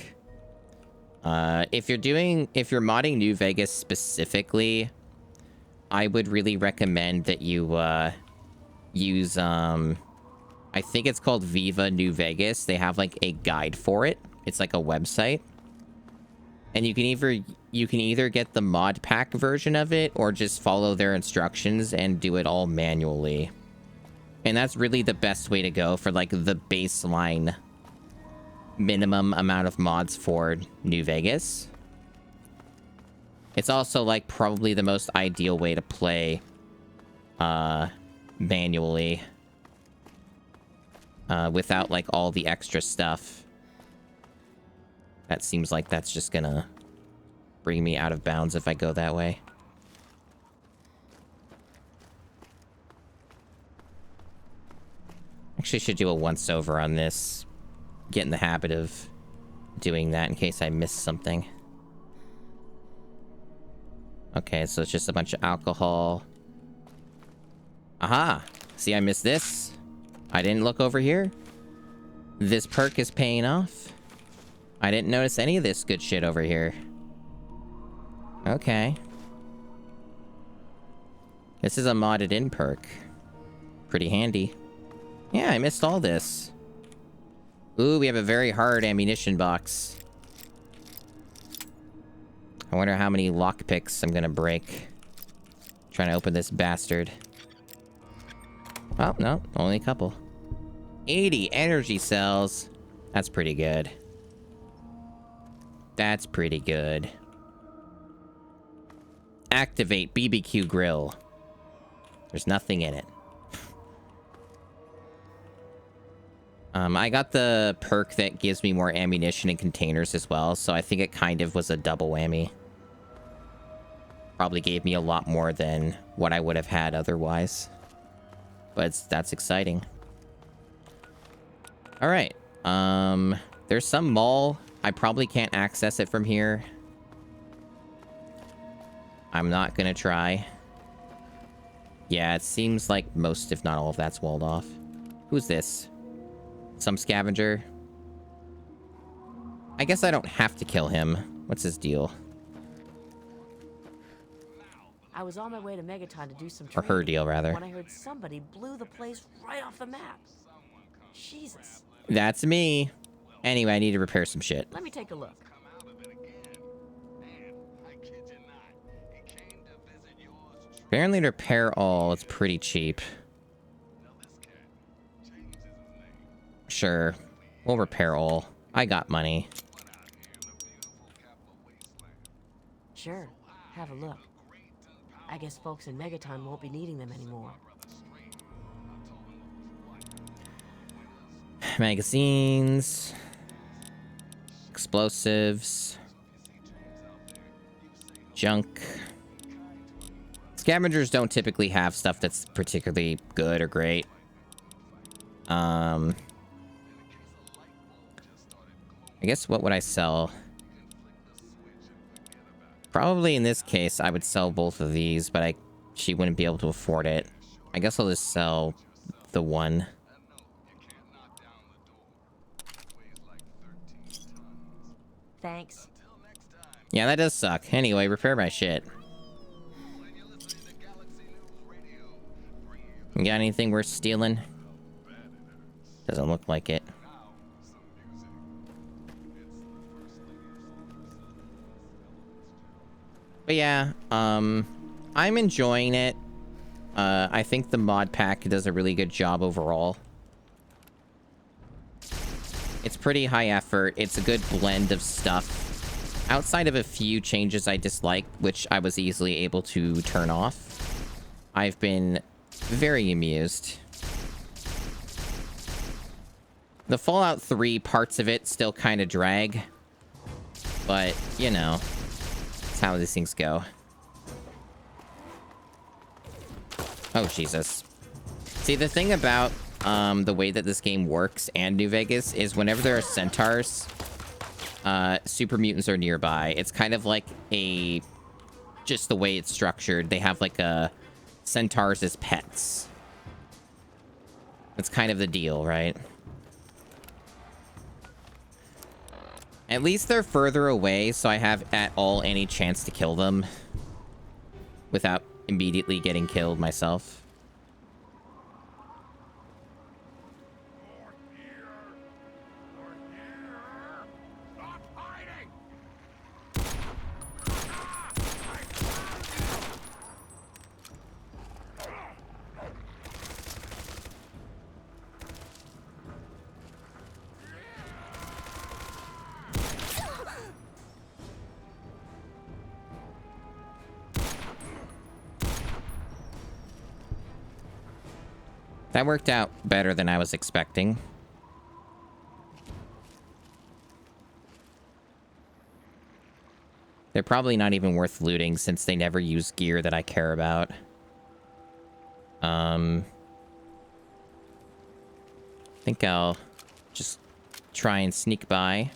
If you're modding New Vegas specifically, I would really recommend that you, use, I think it's called Viva New Vegas. They have, like, a guide for it. It's like a website. And you can either get the mod pack version of it or just follow their instructions and do it all manually. And that's really the best way to go for, like, the baseline minimum amount of mods for New Vegas. It's also, like, probably the most ideal way to play manually without, like, all the extra stuff. That seems like that's just gonna bring me out of bounds if I go that way. Actually, should do a once-over on this. Get in the habit of doing that in case I miss something. Okay, so it's just a bunch of alcohol. Aha! See, I missed this. I didn't look over here. This perk is paying off. I didn't notice any of this good shit over here. Okay. This is a modded in perk. Pretty handy. Yeah, I missed all this. Ooh, we have a very hard ammunition box. I wonder how many lockpicks I'm gonna break. Trying to open this bastard. Oh, no. Only a couple. 80 energy cells. That's pretty good. That's pretty good. Activate BBQ grill. There's nothing in it. I got the perk that gives me more ammunition and containers as well, so I think it kind of was a double whammy. Probably gave me a lot more than what I would have had otherwise. But that's exciting. Alright. There's some mall. I probably can't access it from here. I'm not gonna try. Yeah, it seems like most, if not all of that's walled off. Who's this? Some scavenger? I guess I don't have to kill him. What's his deal? I was on my way to Megaton to do some Or her training deal, rather. when I heard somebody blew the place right off the map. Jesus. That's me. Anyway, I need to repair some shit. Let me take a look. Apparently to repair all, it's pretty cheap. Sure. We'll repair all. I got money. Sure. Have a look. I guess folks in Megaton won't be needing them anymore. Magazines. Explosives. Junk. Scavengers don't typically have stuff that's particularly good or great. I guess what would I sell? Probably in this case, I would sell both of these, but she wouldn't be able to afford it. I guess I'll just sell the one. Thanks. Yeah, that does suck. Anyway, repair my shit. You got anything worth stealing? Doesn't look like it. But yeah, I'm enjoying it. I think the mod pack does a really good job overall. It's pretty high effort. It's a good blend of stuff. Outside of a few changes I dislike, which I was easily able to turn off, I've been very amused. The Fallout 3 parts of it still kind of drag. But, you know, that's how these things go. Oh, Jesus. See, the thing about the way that this game works and New Vegas is whenever there are centaurs, super mutants are nearby. It's kind of like just the way it's structured. They have like centaurs as pets. That's kind of the deal, right? At least they're further away, so I have at all any chance to kill them without immediately getting killed myself. That worked out better than I was expecting. They're probably not even worth looting since they never use gear that I care about. I think I'll just try and sneak by.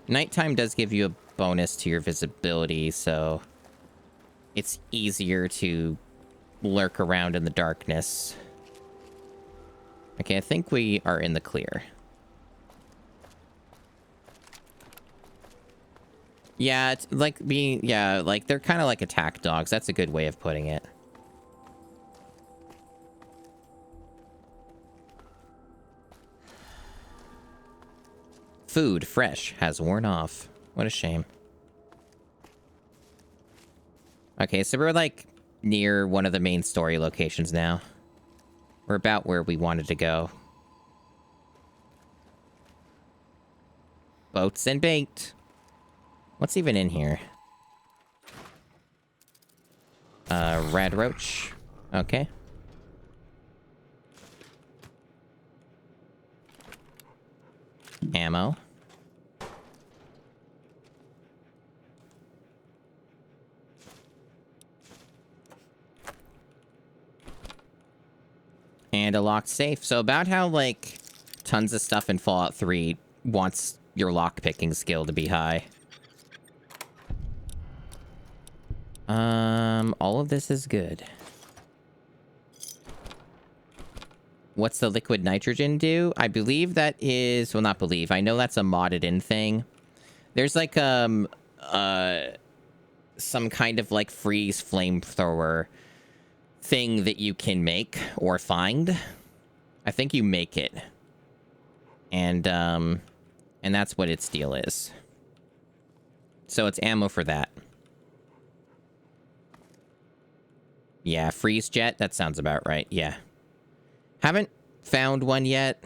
Nighttime does give you a bonus to your visibility, so it's easier to lurk around in the darkness. Okay, I think we are in the clear. Yeah, it's like like they're kind of like attack dogs. That's a good way of putting it. Food, fresh, has worn off. What a shame. Okay, so we're like near one of the main story locations now. We're about where we wanted to go. Boats and bait. What's even in here? Red roach. Okay. Ammo. And a locked safe. So about how, like, tons of stuff in Fallout 3 wants your lockpicking skill to be high. All of this is good. What's the liquid nitrogen do? I believe that is... Well, not believe. I know that's a modded in thing. There's, like, some kind of, like, freeze flamethrower thing that you can make or find. I think you make it. And that's what its deal is. So it's ammo for that. Yeah, freeze jet. That sounds about right. Yeah. Haven't found one yet,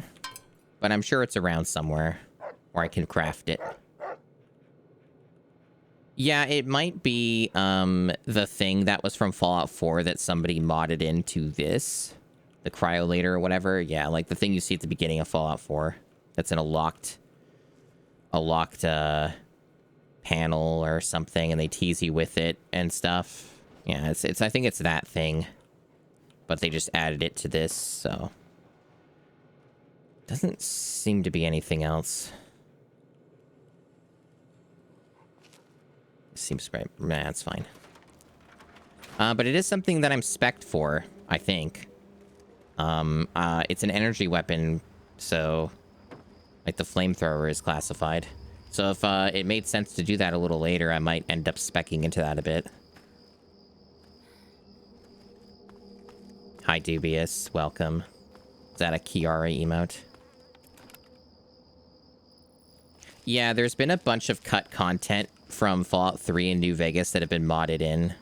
but I'm sure it's around somewhere where I can craft it. Yeah, it might be the thing that was from Fallout 4 that somebody modded into this. The cryolator or whatever. Yeah, like the thing you see at the beginning of Fallout 4. That's in a locked panel or something, and they tease you with it and stuff. Yeah, it's I think it's that thing. But they just added it to this, so... Doesn't seem to be anything else. Seems right. Nah, that's fine. But it is something that I'm spec'd for, I think. It's an energy weapon, so... Like, the flamethrower is classified. So if it made sense to do that a little later, I might end up speccing into that a bit. Hi, Dubious. Welcome. Is that a Kiara emote? Yeah, there's been a bunch of cut content from Fallout 3 and New Vegas that have been modded in.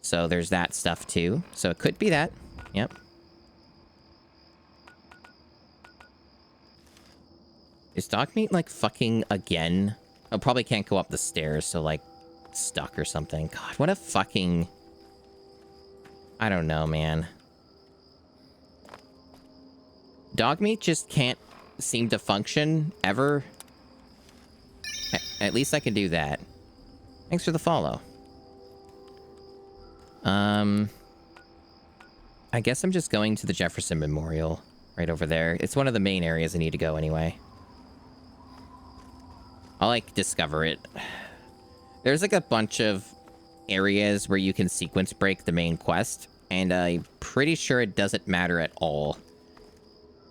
So there's that stuff, too. So it could be that. Yep. Is Dogmeat, like, fucking again? Oh, probably can't go up the stairs, so, like, stuck or something. God, what a fucking... I don't know, man. Dogmeat just can't seem to function, ever. At least I can do that. Thanks for the follow. I guess I'm just going to the Jefferson Memorial. Right over there. It's one of the main areas I need to go anyway. I'll, like, discover it. There's, like, a bunch of areas where you can sequence break the main quest. And I'm pretty sure it doesn't matter at all.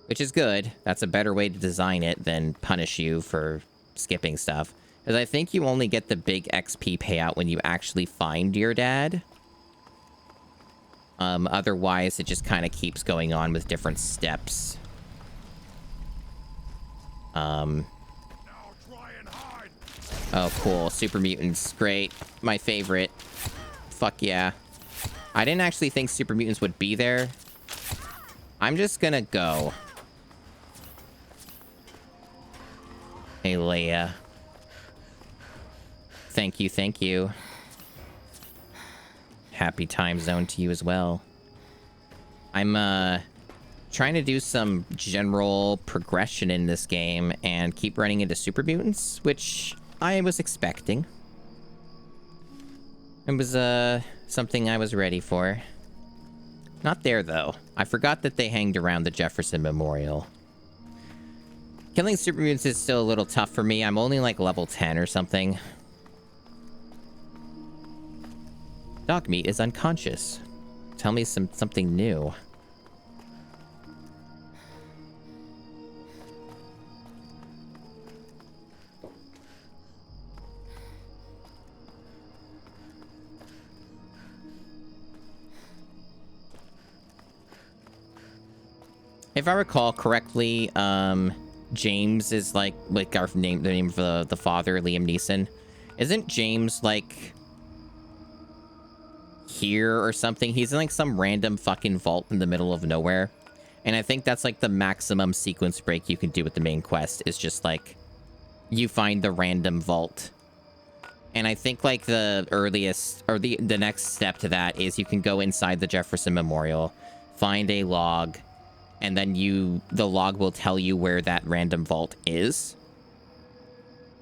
Which is good. That's a better way to design it than punish you for skipping stuff. Because I think you only get the big XP payout when you actually find your dad. Otherwise, it just kind of keeps going on with different steps. Oh, cool. Super Mutants. Great. My favorite. Fuck yeah. I didn't actually think Super Mutants would be there. I'm just gonna go. Hey, Leia. Thank you, thank you. Happy time zone to you as well. I'm, trying to do some general progression in this game and keep running into Super Mutants, which I was expecting. It was, something I was ready for. Not there, though. I forgot that they hanged around the Jefferson Memorial. Killing Super Mutants is still a little tough for me. I'm only, like, level 10 or something. Dogmeat is unconscious. Tell me something new. If I recall correctly, James is like our name, the name of the father, Liam Neeson. Isn't James like here or something. He's in like some random fucking vault in the middle of nowhere. And I think that's like the maximum sequence break you can do with the main quest, is just like you find the random vault. And I think like the earliest or the next step to that is you can go inside the Jefferson Memorial, find a log, and then the log will tell you where that random vault is.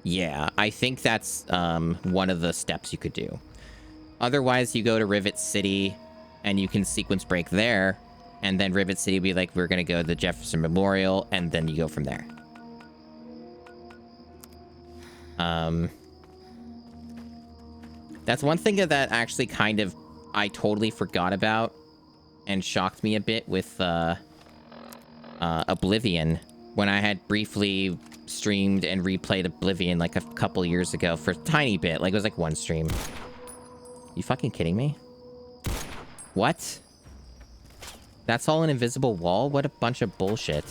Yeah, I think that's one of the steps you could do. Otherwise, you go to Rivet City and you can sequence break there. And then Rivet City will be like, we're going to go to the Jefferson Memorial. And then you go from there. That's one thing that actually kind of I totally forgot about and shocked me a bit with Oblivion, when I had briefly streamed and replayed Oblivion like a couple years ago for a tiny bit. Like, it was like one stream. You fucking kidding me? What? That's all an invisible wall? What a bunch of bullshit.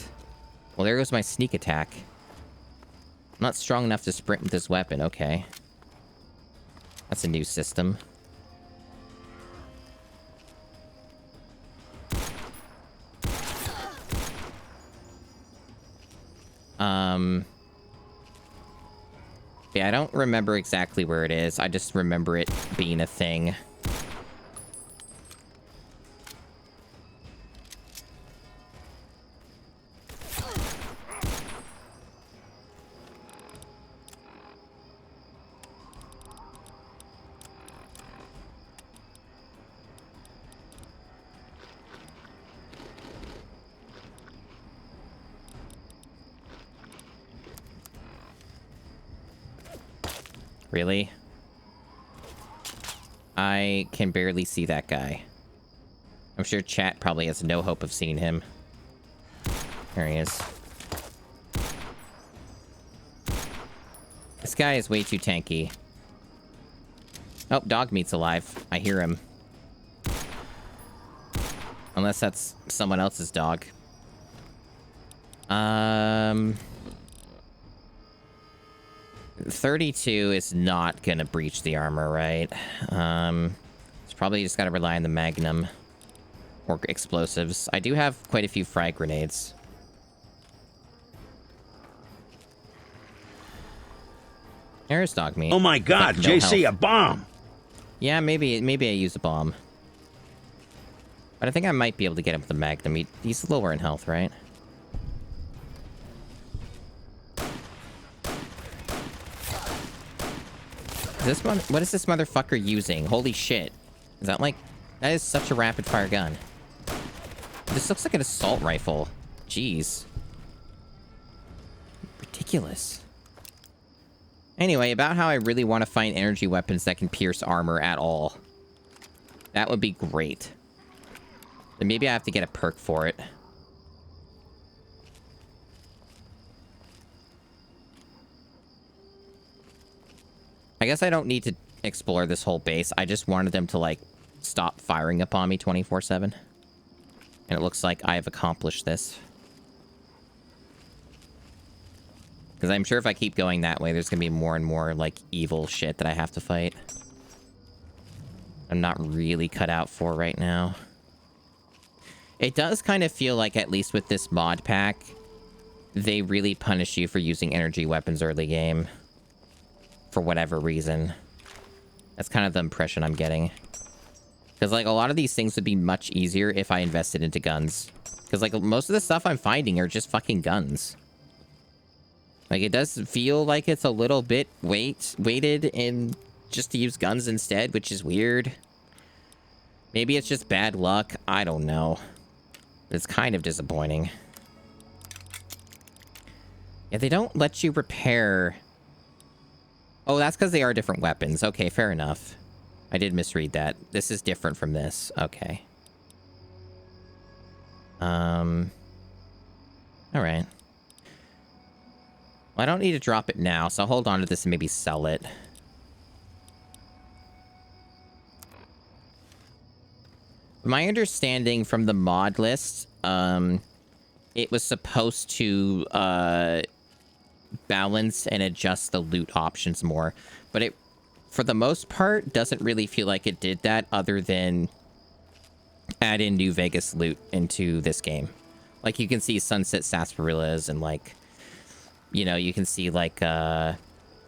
Well, there goes my sneak attack. I'm not strong enough to sprint with this weapon. Okay. That's a new system. Yeah, I don't remember exactly where it is. I just remember it being a thing. Really? I can barely see that guy. I'm sure chat probably has no hope of seeing him. There he is. This guy is way too tanky. Oh, dog meat's alive. I hear him. Unless that's someone else's dog. 32 is not gonna breach the armor, right? It's probably just gotta rely on the Magnum. Or explosives. I do have quite a few frag grenades. There's dog meat. Oh my god, Like, no JC, health. a bomb! Yeah, maybe I use a bomb. But I think I might be able to get him with the Magnum. He's lower in health, right? What is this motherfucker using? Holy shit. Is that like... That is such a rapid-fire gun. This looks like an assault rifle. Jeez. Ridiculous. Anyway, about how I really want to find energy weapons that can pierce armor at all. That would be great. Then maybe I have to get a perk for it. I guess I don't need to explore this whole base. I just wanted them to, like, stop firing upon me 24/7. And it looks like I have accomplished this. Because I'm sure if I keep going that way, there's going to be more and more, like, evil shit that I have to fight. I'm not really cut out for right now. It does kind of feel like, at least with this mod pack, they really punish you for using energy weapons early game. For whatever reason. That's kind of the impression I'm getting. Because, like, a lot of these things would be much easier if I invested into guns. Because, like, most of the stuff I'm finding are just fucking guns. Like, it does feel like it's a little bit weighted in just to use guns instead, which is weird. Maybe it's just bad luck. I don't know. It's kind of disappointing. Yeah, they don't let you repair... Oh, that's because they are different weapons. Okay, fair enough. I did misread that. This is different from this. Okay. Alright. Well, I don't need to drop it now, so I'll hold on to this and maybe sell it. My understanding from the mod list, it was supposed to, balance and adjust the loot options more, but it for the most part, doesn't really feel like it did that other than add in New Vegas loot into this game. Like, you can see sunset sarsaparillas and, like, you know, you can see, like,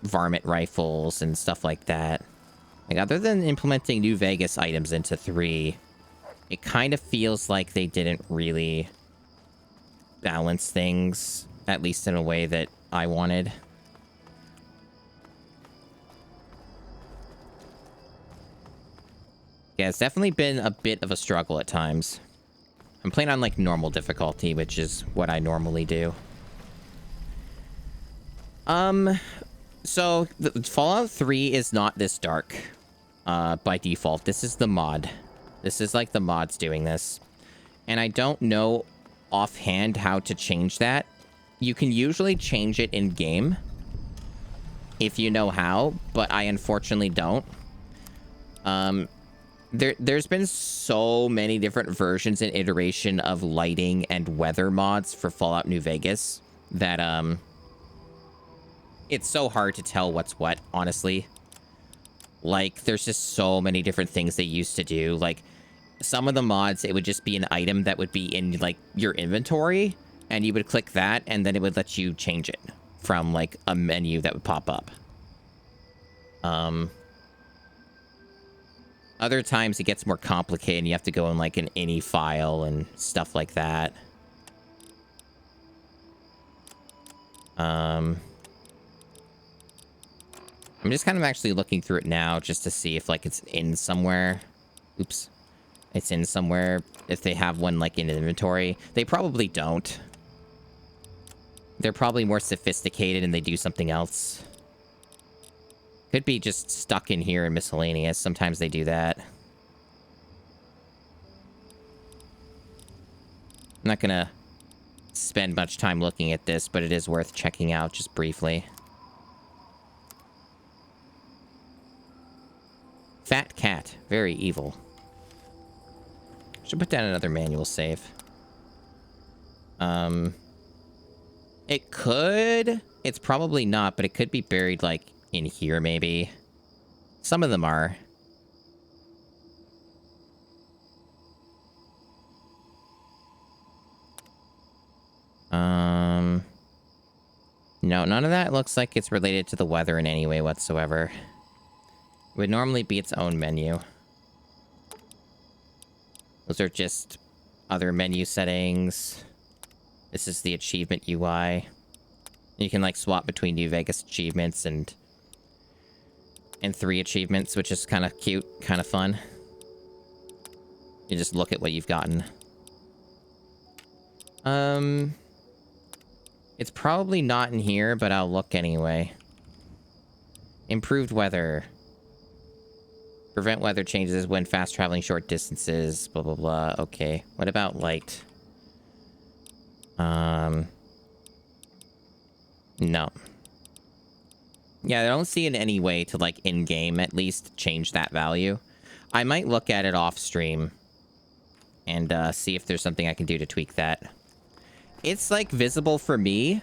varmint rifles and stuff like that. Like, other than implementing New Vegas items into 3, it kind of feels like they didn't really balance things, at least in a way that I wanted. Yeah, it's definitely been a bit of a struggle at times. I'm playing on, like, normal difficulty, which is what I normally do. So, Fallout 3 is not this dark, by default. This is the mod. This is, like, the mods doing this. And I don't know offhand how to change that. You can usually change it in-game, if you know how, but I unfortunately don't. There's been so many different versions and iteration of lighting and weather mods for Fallout New Vegas that, it's so hard to tell what's what, honestly. Like, there's just so many different things they used to do. Like, some of the mods, it would just be an item that would be in, like, your inventory, and you would click that, and then it would let you change it from, like, a menu that would pop up. Other times it gets more complicated and you have to go in like an ini file and stuff like that. I'm just kind of actually looking through it now just to see if like it's in somewhere. Oops. It's in somewhere if they have one like in inventory. They probably don't. They're probably more sophisticated and they do something else. Could be just stuck in here in miscellaneous. Sometimes they do that. I'm not gonna spend much time looking at this, but it is worth checking out just briefly. Fat cat. Very evil. Should put down another manual save. It could. It's probably not, but it could be buried like in here, maybe. Some of them are. No, none of that looks like it's related to the weather in any way whatsoever. It would normally be its own menu. Those are just other menu settings. This is the achievement UI. You can like swap between New Vegas achievements and 3 achievements, which is kind of cute, kind of fun. You just look at what you've gotten. It's probably not in here, but I'll look anyway. Improved weather. Prevent weather changes when fast traveling short distances, blah, blah, blah. Okay. What about light? No. Yeah, I don't see in any way to, like, in-game, at least, change that value. I might look at it off-stream and see if there's something I can do to tweak that. It's, like, visible for me,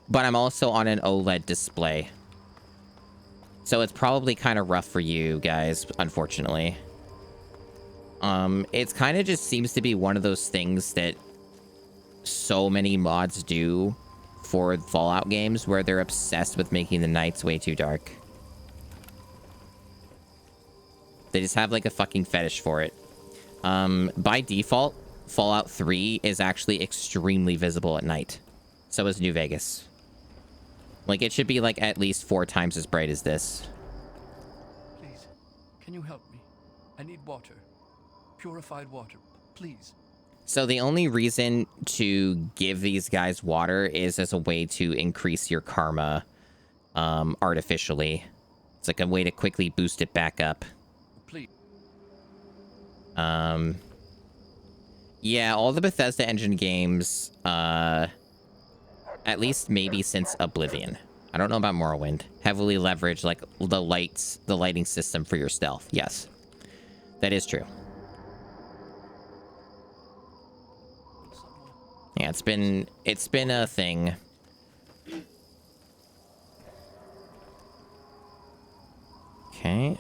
but I'm also on an OLED display. So it's probably kind of rough for you guys, unfortunately. It's kind of just seems to be one of those things that so many mods do for Fallout games where they're obsessed with making the nights way too dark. They just have like a fucking fetish for it. By default, Fallout 3 is actually extremely visible at night. So is New Vegas. Like, it should be like at least 4 times as bright as this. Please, can you help me? I need water. Purified water, please. So the only reason to give these guys water is as a way to increase your karma artificially. It's like a way to quickly boost it back up. Please. Yeah, all the Bethesda engine games, at least maybe since Oblivion. I don't know about Morrowind. Heavily leverage like the lighting system for your stealth. Yes. That is true. Yeah, it's been a thing. Okay.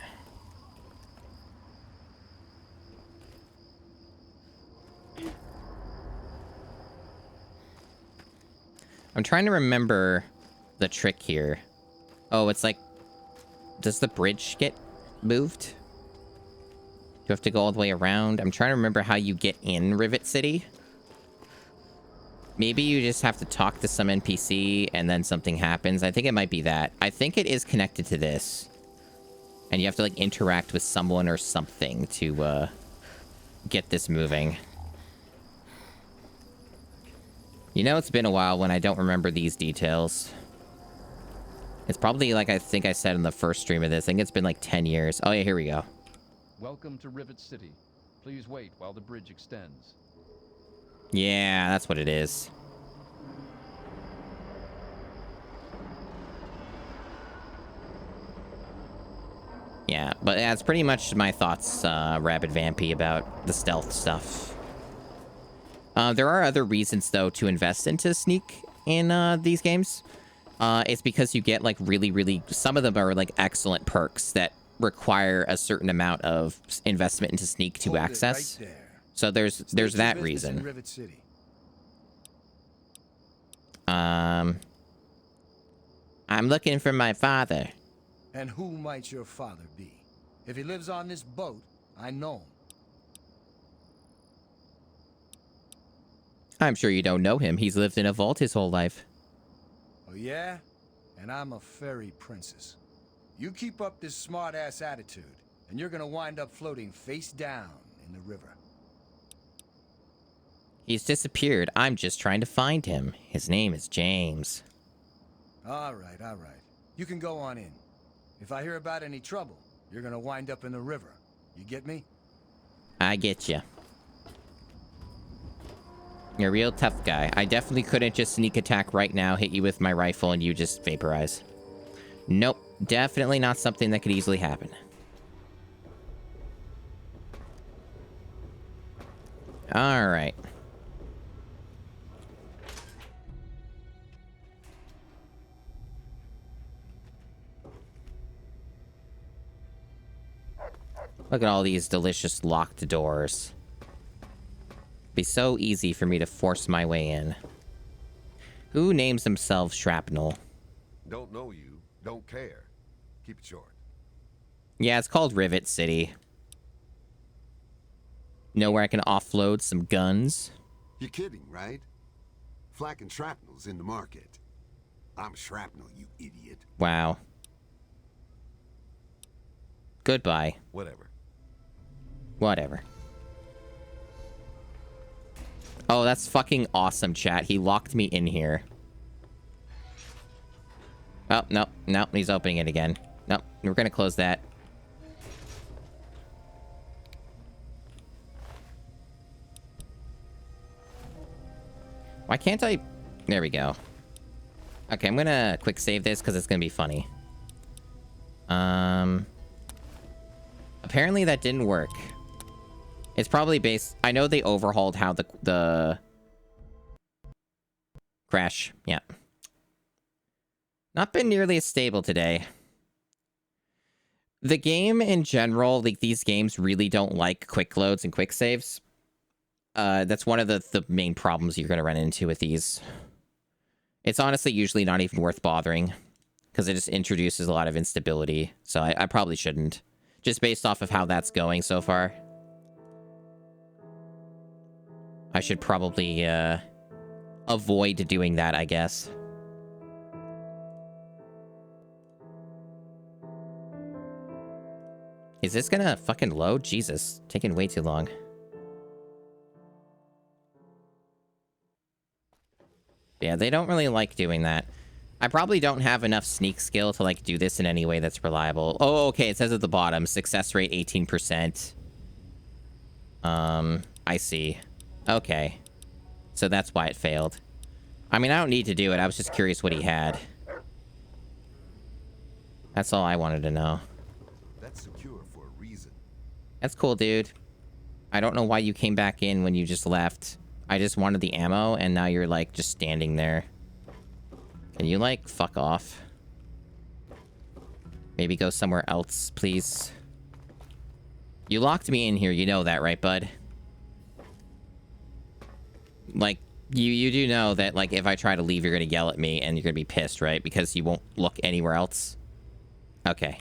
I'm trying to remember the trick here. Oh, it's like... Does the bridge get moved? Do you have to go all the way around? I'm trying to remember how you get in Rivet City. Maybe you just have to talk to some NPC and then something happens. I think it might be that. I think it is connected to this. And you have to, like, interact with someone or something to, get this moving. You know, it's been a while when I don't remember these details. It's probably, like I think I said in the first stream of this, I think it's been, like, 10 years. Oh, yeah, here we go. Welcome to Rivet City. Please wait while the bridge extends. Yeah, that's what it is. Yeah, but that's pretty much my thoughts, Rabid Vampy, about the stealth stuff. There are other reasons, though, to invest into sneak in these games. It's because you get, like, really... Some of them are, like, excellent perks that require a certain amount of investment into sneak to access. Right there. So there's that reason. Rivet City. I'm looking for my father. And who might your father be? If he lives on this boat, I know him. I'm sure you don't know him. He's lived in a vault his whole life. Oh yeah? And I'm a fairy princess. You keep up this smart-ass attitude, and you're gonna wind up floating face down in the river. He's disappeared. I'm just trying to find him. His name is James. All right. You can go on in. If I hear about any trouble, you're gonna wind up in the river. You get me? I get you. You're a real tough guy. I definitely couldn't just sneak attack right now, hit you with my rifle, and you just vaporize. Nope. Definitely not something that could easily happen. Alright. Look at all these delicious locked doors. Be so easy for me to force my way in. Who names themselves Shrapnel? Don't know you. Don't care. Keep it short. Yeah, it's called Rivet City. Know where I can offload some guns? You're kidding, right? Flak and shrapnel's in the market. I'm shrapnel, you idiot. Wow. Goodbye. Whatever. Oh, that's fucking awesome, chat. He locked me in here. Oh, no. He's opening it again. No, we're gonna close that. Why can't I... There we go. Okay, I'm gonna quick save this because it's gonna be funny. Apparently that didn't work. It's probably based... I know they overhauled how the... Crash. Yeah. Not been nearly as stable today. The game in general, like, these games really don't like quick loads and quick saves. That's one of the main problems you're going to run into with these. It's honestly usually not even worth bothering, because it just introduces a lot of instability. So I probably shouldn't. Just based off of how that's going so far. I should probably avoid doing that, I guess. Is this gonna fucking load? Jesus, taking way too long. Yeah, they don't really like doing that. I probably don't have enough sneak skill to, like, do this in any way that's reliable. Oh, okay, it says at the bottom, success rate 18%. I see. Okay. So that's why it failed. I mean, I don't need to do it. I was just curious what he had. That's all I wanted to know. That's secure for a reason. That's cool, dude. I don't know why you came back in when you just left. I just wanted the ammo, and now you're, like, just standing there. Can you, like, fuck off? Maybe go somewhere else, please. You locked me in here, you know that, right, bud? Like, you do know that, like, if I try to leave, you're gonna yell at me and you're gonna be pissed, right? Because you won't look anywhere else. Okay.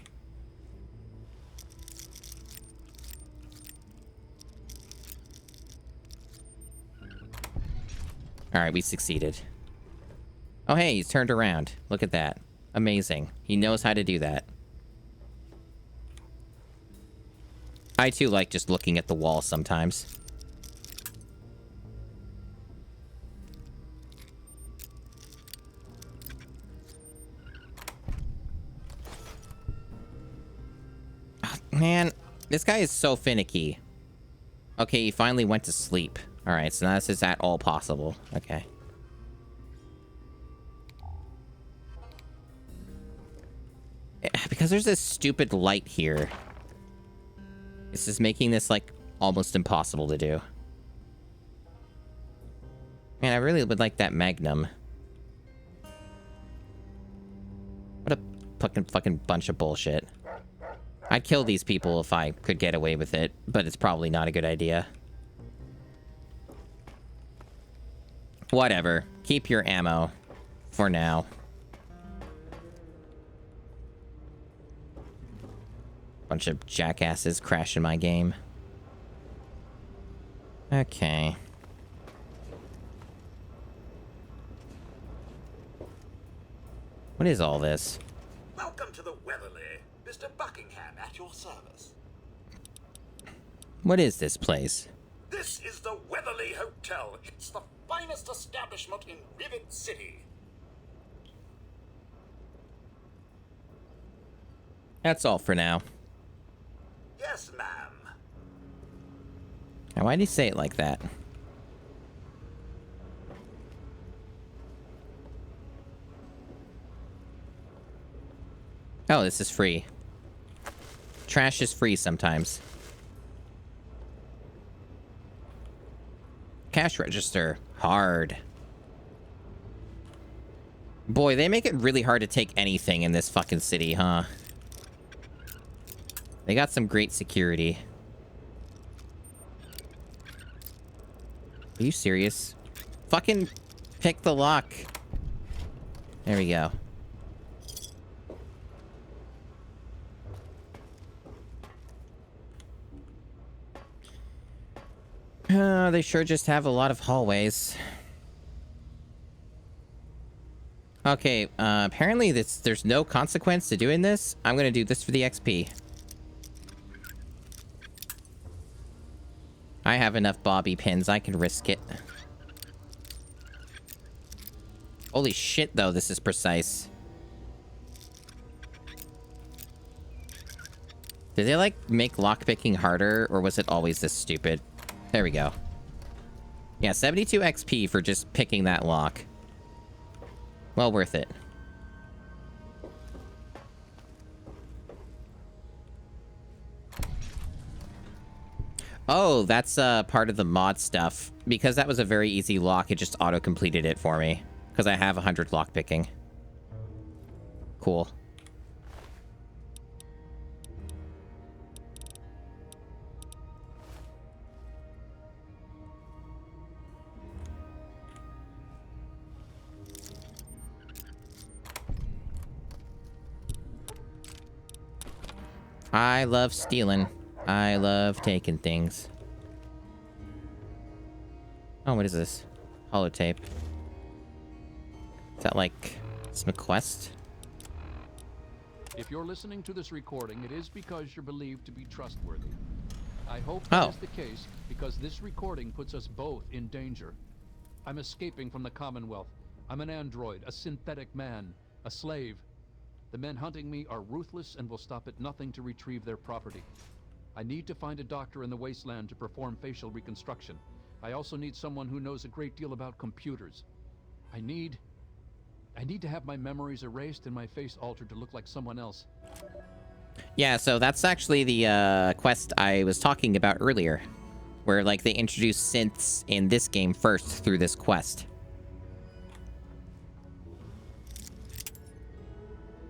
Alright, we succeeded. Oh, hey, he's turned around. Look at that. Amazing. He knows how to do that. I, too, like just looking at the wall sometimes. Oh, man, this guy is so finicky. Okay, he finally went to sleep. Alright, so now this is at all possible. Okay. Because there's this stupid light here. This is making this, like, almost impossible to do. Man, I really would like that Magnum. What a fucking bunch of bullshit. I'd kill these people if I could get away with it, but it's probably not a good idea. Whatever. Keep your ammo. For now. Bunch of jackasses crashing my game. Okay. What is all this? Welcome to the Weatherly. Mr. Buckingham at your service. What is this place? This is the Weatherly Hotel. It's the finest establishment in Rivet City. That's all for now. Yes, ma'am. Now, why do you say it like that? Oh, this is free. Trash is free sometimes. Cash register. Hard. Boy, they make it really hard to take anything in this fucking city, huh? They got some great security. Are you serious? Fucking pick the lock. There we go. They sure just have a lot of hallways. Okay, apparently there's no consequence to doing this. I'm gonna do this for the XP. I have enough bobby pins. I can risk it. Holy shit, though, this is precise. Did they, like, make lockpicking harder, or was it always this stupid? There we go. Yeah, 72 XP for just picking that lock. Well worth it. Oh, that's part of the mod stuff. Because that was a very easy lock, it just auto-completed it for me. Because I have 100 lockpicking. Cool. I love stealing. I love taking things. Oh, what is this? Holotape. Is that like some quest? If you're listening to this recording, it is because you're believed to be trustworthy. I hope Oh. that is the case because this recording puts us both in danger. I'm escaping from the Commonwealth. I'm an android, a synthetic man, a slave. The men hunting me are ruthless and will stop at nothing to retrieve their property. I need to find a doctor in the Wasteland to perform facial reconstruction. I also need someone who knows a great deal about computers. I need to have my memories erased and my face altered to look like someone else. Yeah, so that's actually the quest I was talking about earlier. Where, like, they introduced synths in this game first through this quest.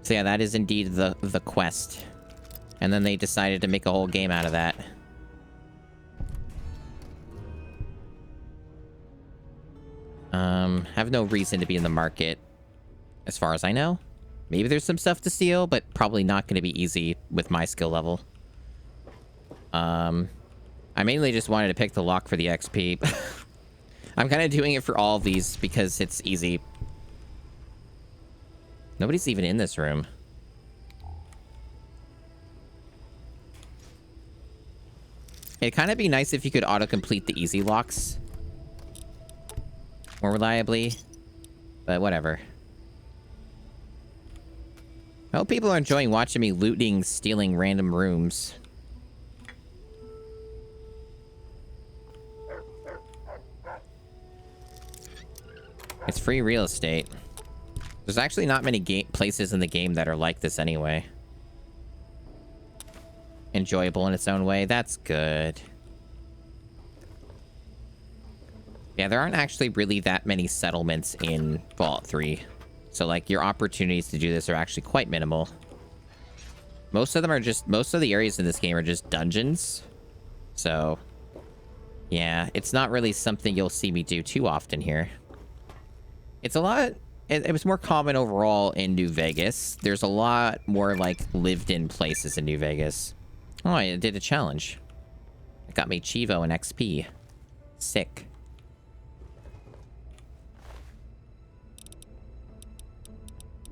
So yeah, that is indeed the quest. And then they decided to make a whole game out of that. Have no reason to be in the market, as far as I know. Maybe there's some stuff to steal, but probably not going to be easy with my skill level. I mainly just wanted to pick the lock for the XP. I'm kind of doing it for all of these because it's easy. Nobody's even in this room. It'd kind of be nice if you could auto-complete the easy locks more reliably, but whatever. I hope people are enjoying watching me looting, stealing random rooms. It's free real estate. There's actually not many places in the game that are like this anyway. Enjoyable in its own way. That's good. Yeah, there aren't actually really that many settlements in Fallout 3. So, like, your opportunities to do this are actually quite minimal. Most of them are just... Most of the areas in this game are just dungeons. So, yeah, it's not really something you'll see me do too often here. It's a lot... It was more common overall in New Vegas. There's a lot more, like, lived-in places in New Vegas. Oh, I did a challenge. It got me Chivo and XP. Sick.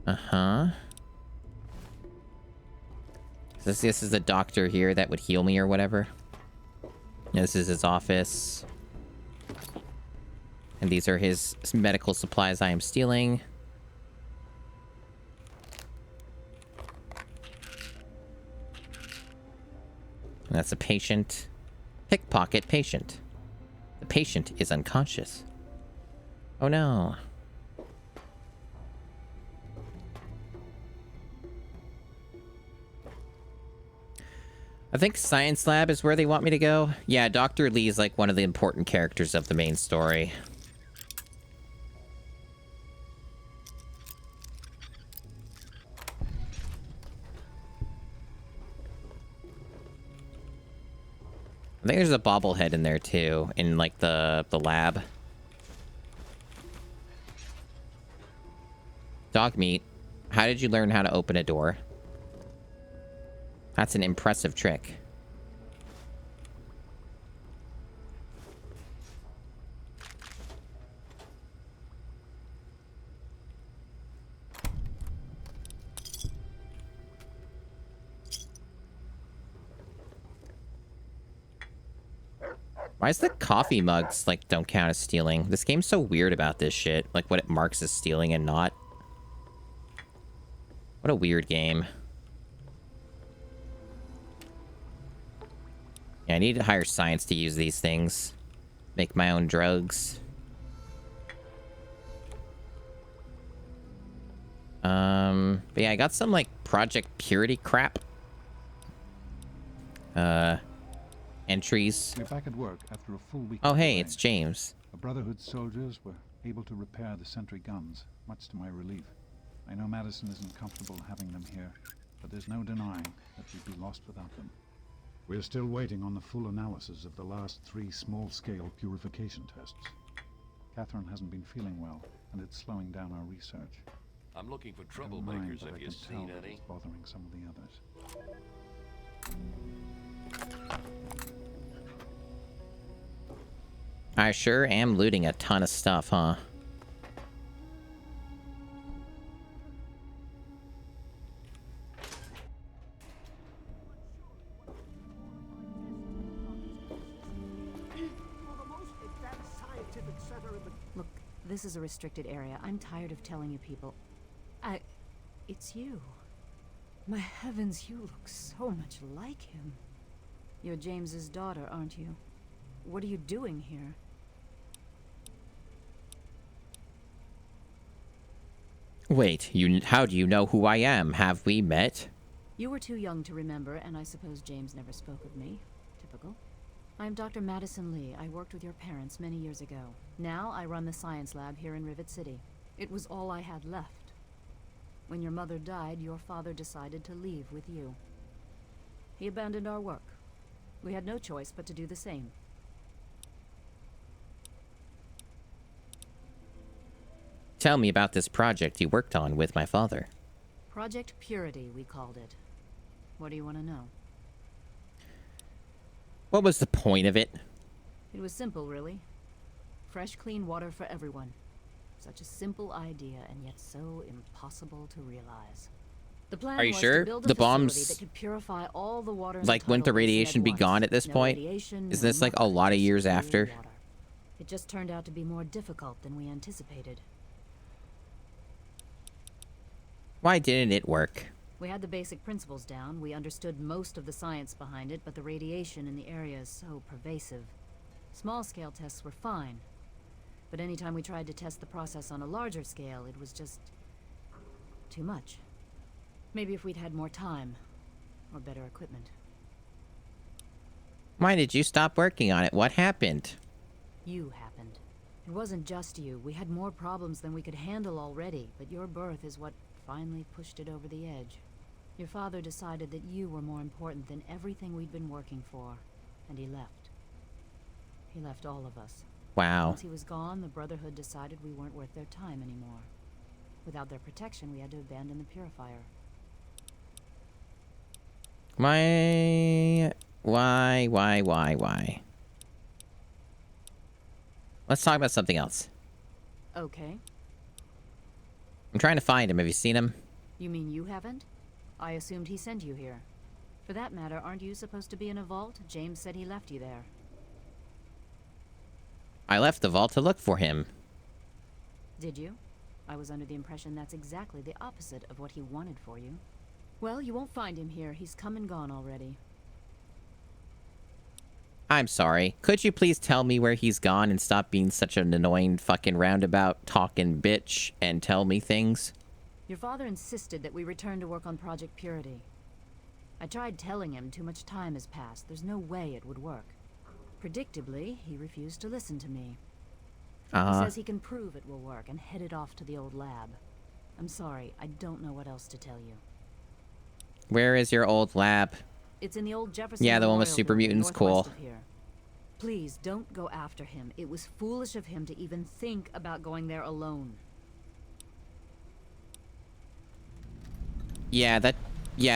Uh-huh. This is the doctor here that would heal me or whatever. This is his office. And these are his medical supplies I am stealing. And that's a patient. Pickpocket patient. The patient is unconscious. Oh no. I think Science Lab is where they want me to go. Yeah, Dr. Lee is like one of the important characters of the main story. I think there's a bobblehead in there too, in like the lab. Dog meat. How did you learn how to open a door? That's an impressive trick. Why is the coffee mugs, like, don't count as stealing? This game's so weird about this shit. Like, what it marks as stealing and not. What a weird game. Yeah, I need to hire science to use these things. Make my own drugs. But yeah, I got some, like, Project Purity crap. Entries. We're back at work after a full week. Oh, hey, it's James. The Brotherhood soldiers were able to repair the sentry guns, much to my relief. I know Madison isn't comfortable having them here, but there's no denying that we'd be lost without them. We're still waiting on the full analysis of the last 3 small-scale purification tests. Catherine hasn't been feeling well, and it's slowing down our research. I'm looking for Never mind, troublemakers. but Have I you can seen tell that any? it's bothering some of the others. I sure am looting a ton of stuff, huh? Look, this is a restricted area. I'm tired of telling you people. It's you. My heavens, you look so much like him. You're James's daughter, aren't you? What are you doing here? Wait, how do you know who I am? Have we met? You were too young to remember, and I suppose James never spoke of me. Typical. I'm Dr. Madison Lee. I worked with your parents many years ago. Now I run the science lab here in Rivet City. It was all I had left. When your mother died, your father decided to leave with you. He abandoned our work. We had no choice but to do the same. Tell me about this project you worked on with my father. Project Purity, we called it. What do you want to know? What was the point of it? It was simple, really. Fresh, clean water for everyone. Such a simple idea, and yet so impossible to realize. The plan Are you was sure to build a the facility bombs, that could purify all the water in like, the wouldn't the tidal basin radiation at be once. gone at this No point? radiation, Isn't no this like a muck, lot of just years clear after? water. It just turned out to be more difficult than we anticipated. Why didn't it work? We had the basic principles down, we understood most of the science behind it, but the radiation in the area is so pervasive. Small-scale tests were fine, but anytime we tried to test the process on a larger scale, it was just too much. Maybe if we'd had more time, or better equipment. Why did you stop working on it? What happened? You happened. It wasn't just you. We had more problems than we could handle already, but your birth is what finally pushed it over the edge. Your father decided that you were more important than everything we'd been working for, and he left. He left all of us. Wow. Once he was gone, the Brotherhood decided we weren't worth their time anymore. Without their protection, we had to abandon the purifier. Why? Let's talk about something else. Okay. I'm trying to find him. Have you seen him? You mean you haven't? I assumed he sent you here. For that matter, aren't you supposed to be in a vault? James said he left you there. I left the vault to look for him. Did you? I was under the impression that's exactly the opposite of what he wanted for you. Well, you won't find him here. He's come and gone already. I'm sorry. Could you please tell me where he's gone and stop being such an annoying fucking roundabout talking bitch and tell me things? Your father insisted that we return to work on Project Purity. I tried telling him too much time has passed. There's no way it would work. Predictably, he refused to listen to me. He says he can prove it will work and headed off to the old lab. I'm sorry, I don't know what else to tell you. Where is your old lab? It's in the old Jefferson Yeah, the one with Memorial super Building, mutants. Cool. northwest of here. Please, don't go after him. It was foolish of him to even think about going there alone. Yeah,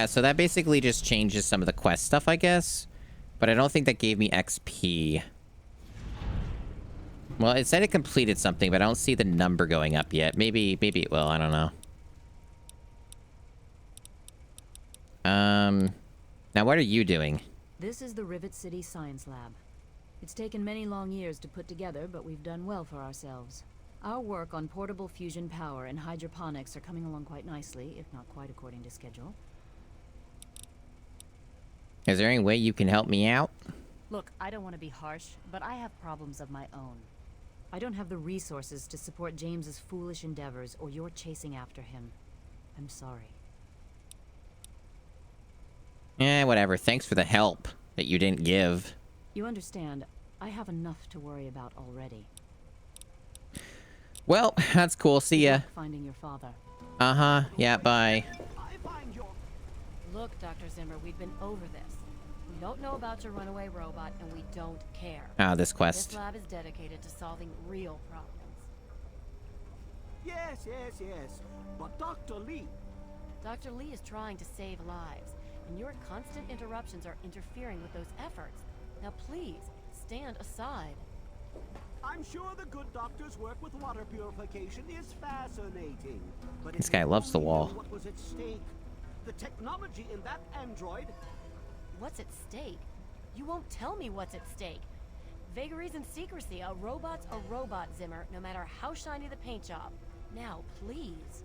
so that basically just changes some of the quest stuff, I guess. But I don't think that gave me XP. Well, it said it completed something, but I don't see the number going up yet. Maybe it will. I don't know. Now what are you doing? This is the Rivet City Science Lab. It's taken many long years to put together, but we've done well for ourselves. Our work on portable fusion power and hydroponics are coming along quite nicely, if not quite according to schedule. Is there any way you can help me out? Look, I don't want to be harsh, but I have problems of my own. I don't have the resources to support James's foolish endeavors, or you're chasing after him. I'm sorry. Whatever. Thanks for the help that you didn't give. You understand, I have enough to worry about already. Well, that's cool. See ya. Finding your father. Uh-huh. Yeah, bye. Look, Dr. Zimmer, we've been over this. We don't know about your runaway robot, and we don't care. This quest. This lab is dedicated to solving real problems. Yes. But Dr. Lee... Dr. Lee is trying to save lives, and your constant interruptions are interfering with those efforts. Now please, stand aside. I'm sure the good doctor's work with water purification is fascinating. But This guy loves the wall. What was at stake? The technology in that android... What's at stake? You won't tell me what's at stake. Vagaries and secrecy. A robot's a robot, Zimmer, no matter how shiny the paint job. Now, please.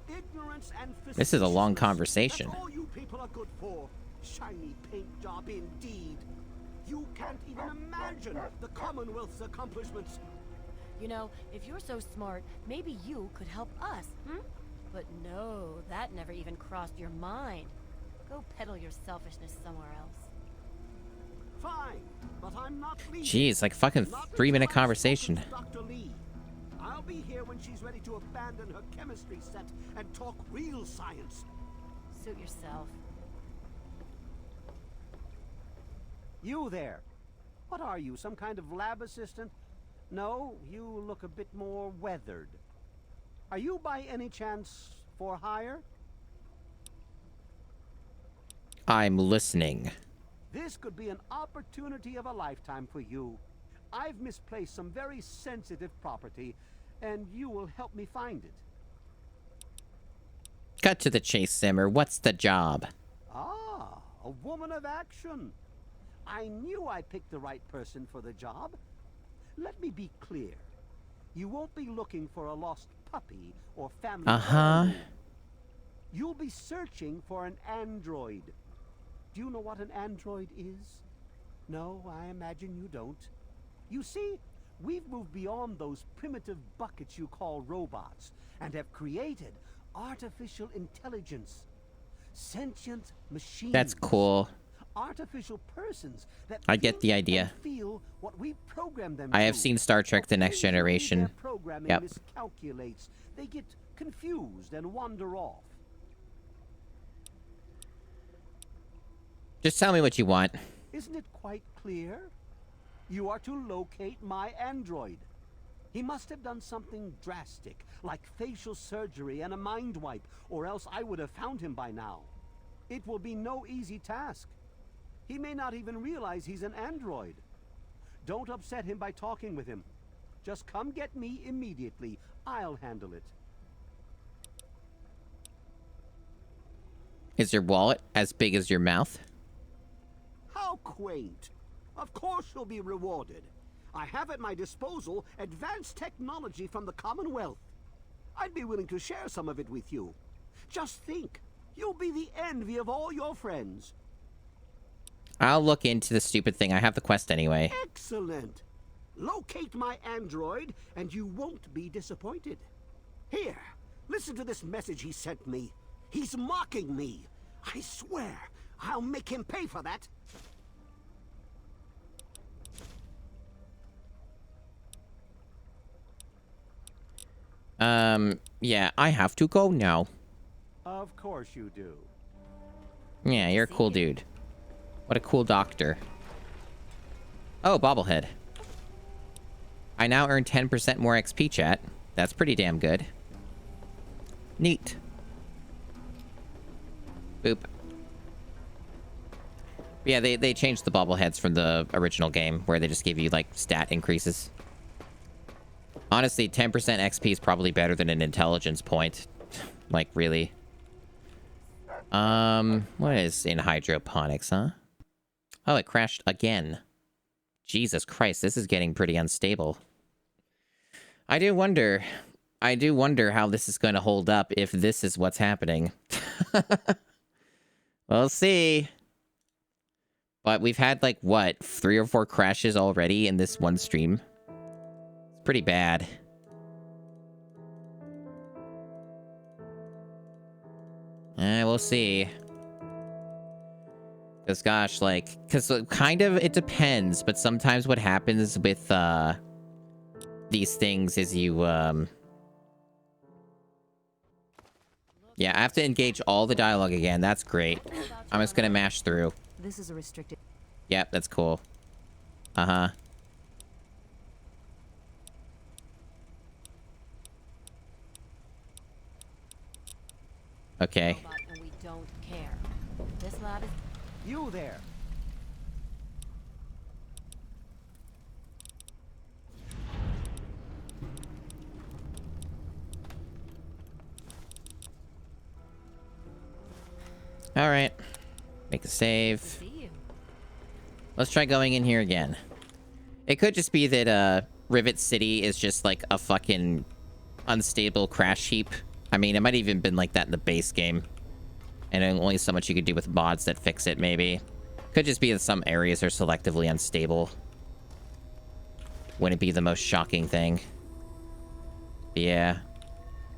Ignorance and This is a long conversation. That's all you people are good for. Shiny paint job indeed. You can't even imagine the Commonwealth's accomplishments. You know, if you're so smart, maybe you could help us, But no, that never even crossed your mind. Go peddle your selfishness somewhere else. Fine, but I'm not leaving. Jeez, like fucking 3-minute conversation. Dr. Lee. I'll be here when she's ready to abandon her chemistry set and talk real science. Suit yourself. You there. What are you, some kind of lab assistant? No, you look a bit more weathered. Are you by any chance for hire? I'm listening. This could be an opportunity of a lifetime for you. I've misplaced some very sensitive property, and you will help me find it. Cut to the chase, Simmer. What's the job? Ah, a woman of action. I knew I picked the right person for the job. Let me be clear. You won't be looking for a lost puppy or family heirloom. You'll be searching for an android. Do you know what an android is? No, I imagine you don't. You see, we've moved beyond those primitive buckets you call robots and have created artificial intelligence. Sentient machines. That's cool. Artificial persons that I get the idea. feel what we program them I have to. seen Star Trek: The Next Generation. Their programming Yep. miscalculates. They get confused and wander off. Just tell me what you want. Isn't it quite clear? You are to locate my android. He must have done something drastic, like facial surgery and a mind wipe, or else I would have found him by now. It will be no easy task. He may not even realize he's an android. Don't upset him by talking with him. Just come get me immediately. I'll handle it. Is your wallet as big as your mouth? How quaint. Of course you'll be rewarded. I have at my disposal advanced technology from the Commonwealth. I'd be willing to share some of it with you. Just think, you'll be the envy of all your friends. I'll look into the stupid thing. I have the quest anyway. Excellent. Locate my android, and you won't be disappointed. Here, listen to this message he sent me. He's mocking me. I swear, I'll make him pay for that. Yeah, I have to go now. Of course you do. Yeah, you're a cool dude. What a cool doctor. Oh, bobblehead. I now earn 10% more XP, chat. That's pretty damn good. Neat. Boop. Yeah, they changed the bobbleheads from the original game, where they just give you, like, stat increases. Honestly, 10% XP is probably better than an intelligence point. Like, really. What is in hydroponics, huh? Oh, it crashed again. Jesus Christ, this is getting pretty unstable. I do wonder how this is going to hold up if this is what's happening. We'll see. But we've had, like, what, 3 or 4 crashes already in this one stream? It's pretty bad. We'll see. Because, gosh, like... Because kind of it depends, but sometimes what happens with, these things is you, Yeah, I have to engage all the dialogue again. That's great. I'm just gonna mash through. This is a restricted... Yep, that's cool. Uh-huh. Okay. And we don't care. This lab is... You there. Alright. Make a save. Let's try going in here again. It could just be that, Rivet City is just, like, a fucking unstable crash heap. I mean, it might even been like that in the base game. And only so much you could do with mods that fix it, maybe. Could just be that some areas are selectively unstable. Wouldn't be the most shocking thing. Yeah.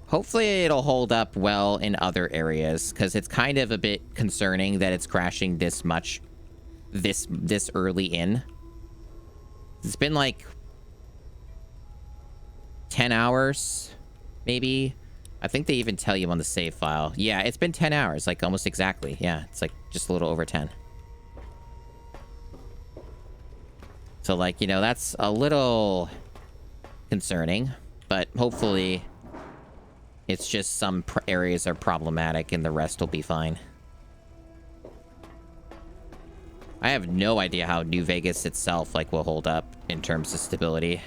Hopefully it'll hold up well in other areas, because it's kind of a bit concerning that it's crashing this much this early in. It's been like 10 hours, maybe. I think they even tell you on the save file. Yeah, it's been 10 hours, like almost exactly. Yeah, it's like just a little over 10. So like, you know, that's a little concerning, but hopefully it's just some areas are problematic and the rest will be fine. I have no idea how New Vegas itself like will hold up in terms of stability.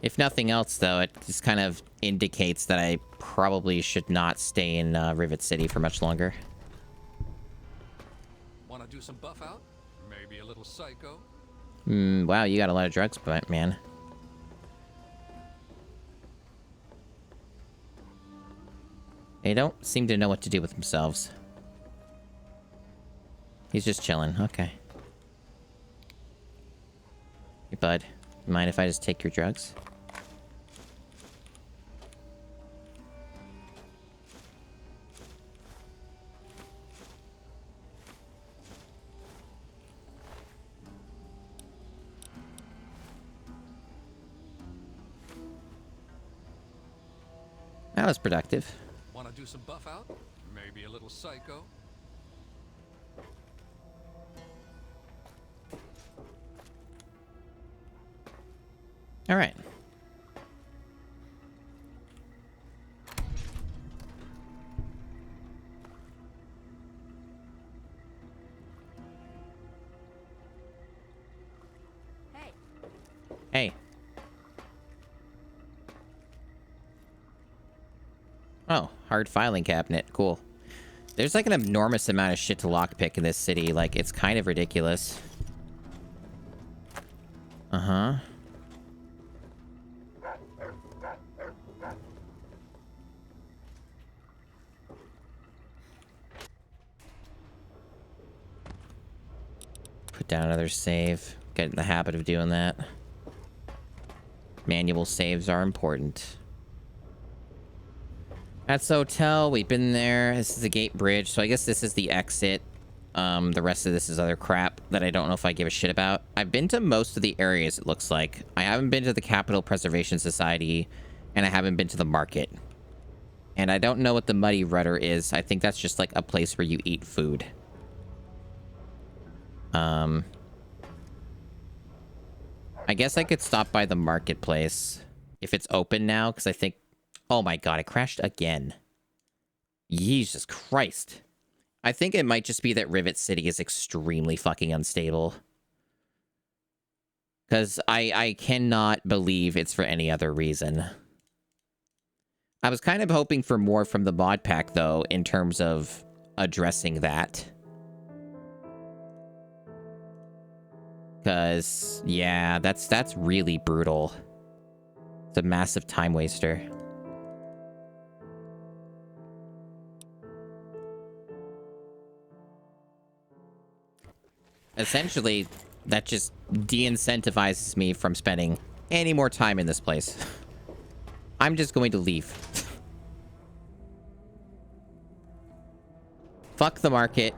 If nothing else, though, it just kind of indicates that I probably should not stay in Rivet City for much longer. Want to do some buff out? Maybe a little psycho? Wow, you got a lot of drugs, but man. They don't seem to know what to do with themselves. He's just chilling. Okay. Hey, bud. Mind if I just take your drugs? That was productive. Want to do some buff out? Maybe a little psycho? All right. Hey. Oh, hard filing cabinet. Cool. There's like an enormous amount of shit to lockpick in this city. Like, it's kind of ridiculous. Uh-huh. Put down another save. Get in the habit of doing that. Manual saves are important. That's the hotel. We've been there. This is the gate bridge. So I guess this is the exit. The rest of this is other crap that I don't know if I give a shit about. I've been to most of the areas, it looks like. I haven't been to the Capital Preservation Society, and I haven't been to the market. And I don't know what the Muddy Rudder is. I think that's just like a place where you eat food. I guess I could stop by the marketplace if it's open now, because I think... Oh my god, it crashed again. Jesus Christ. I think it might just be that Rivet City is extremely fucking unstable. Because I cannot believe it's for any other reason. I was kind of hoping for more from the mod pack, though, in terms of addressing that. Because, yeah, that's really brutal. It's a massive time waster. Essentially, that just de-incentivizes me from spending any more time in this place. I'm just going to leave. Fuck the market.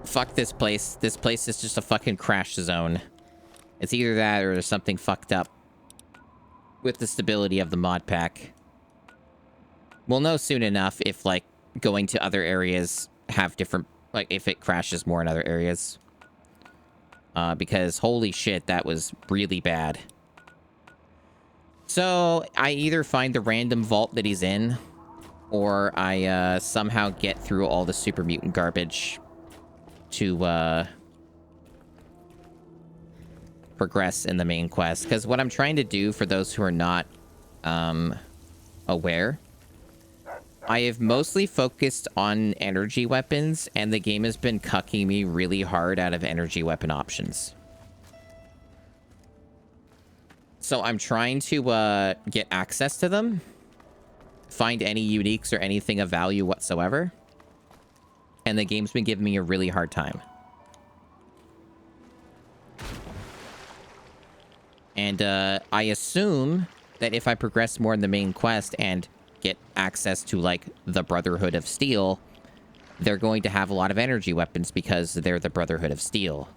Fuck this place. This place is just a fucking crash zone. It's either that or there's something fucked up with the stability of the mod pack. We'll know soon enough if, like, going to other areas have different... Like, if it crashes more in other areas. Because holy shit, that was really bad. So, I either find the random vault that he's in, or I somehow get through all the super mutant garbage to progress in the main quest. Because what I'm trying to do, for those who are not aware, I have mostly focused on energy weapons, and the game has been cucking me really hard out of energy weapon options. So I'm trying to get access to them, find any uniques or anything of value whatsoever, and the game's been giving me a really hard time. And I assume that if I progress more in the main quest and get access to, like, the Brotherhood of Steel, they're going to have a lot of energy weapons because they're the Brotherhood of Steel.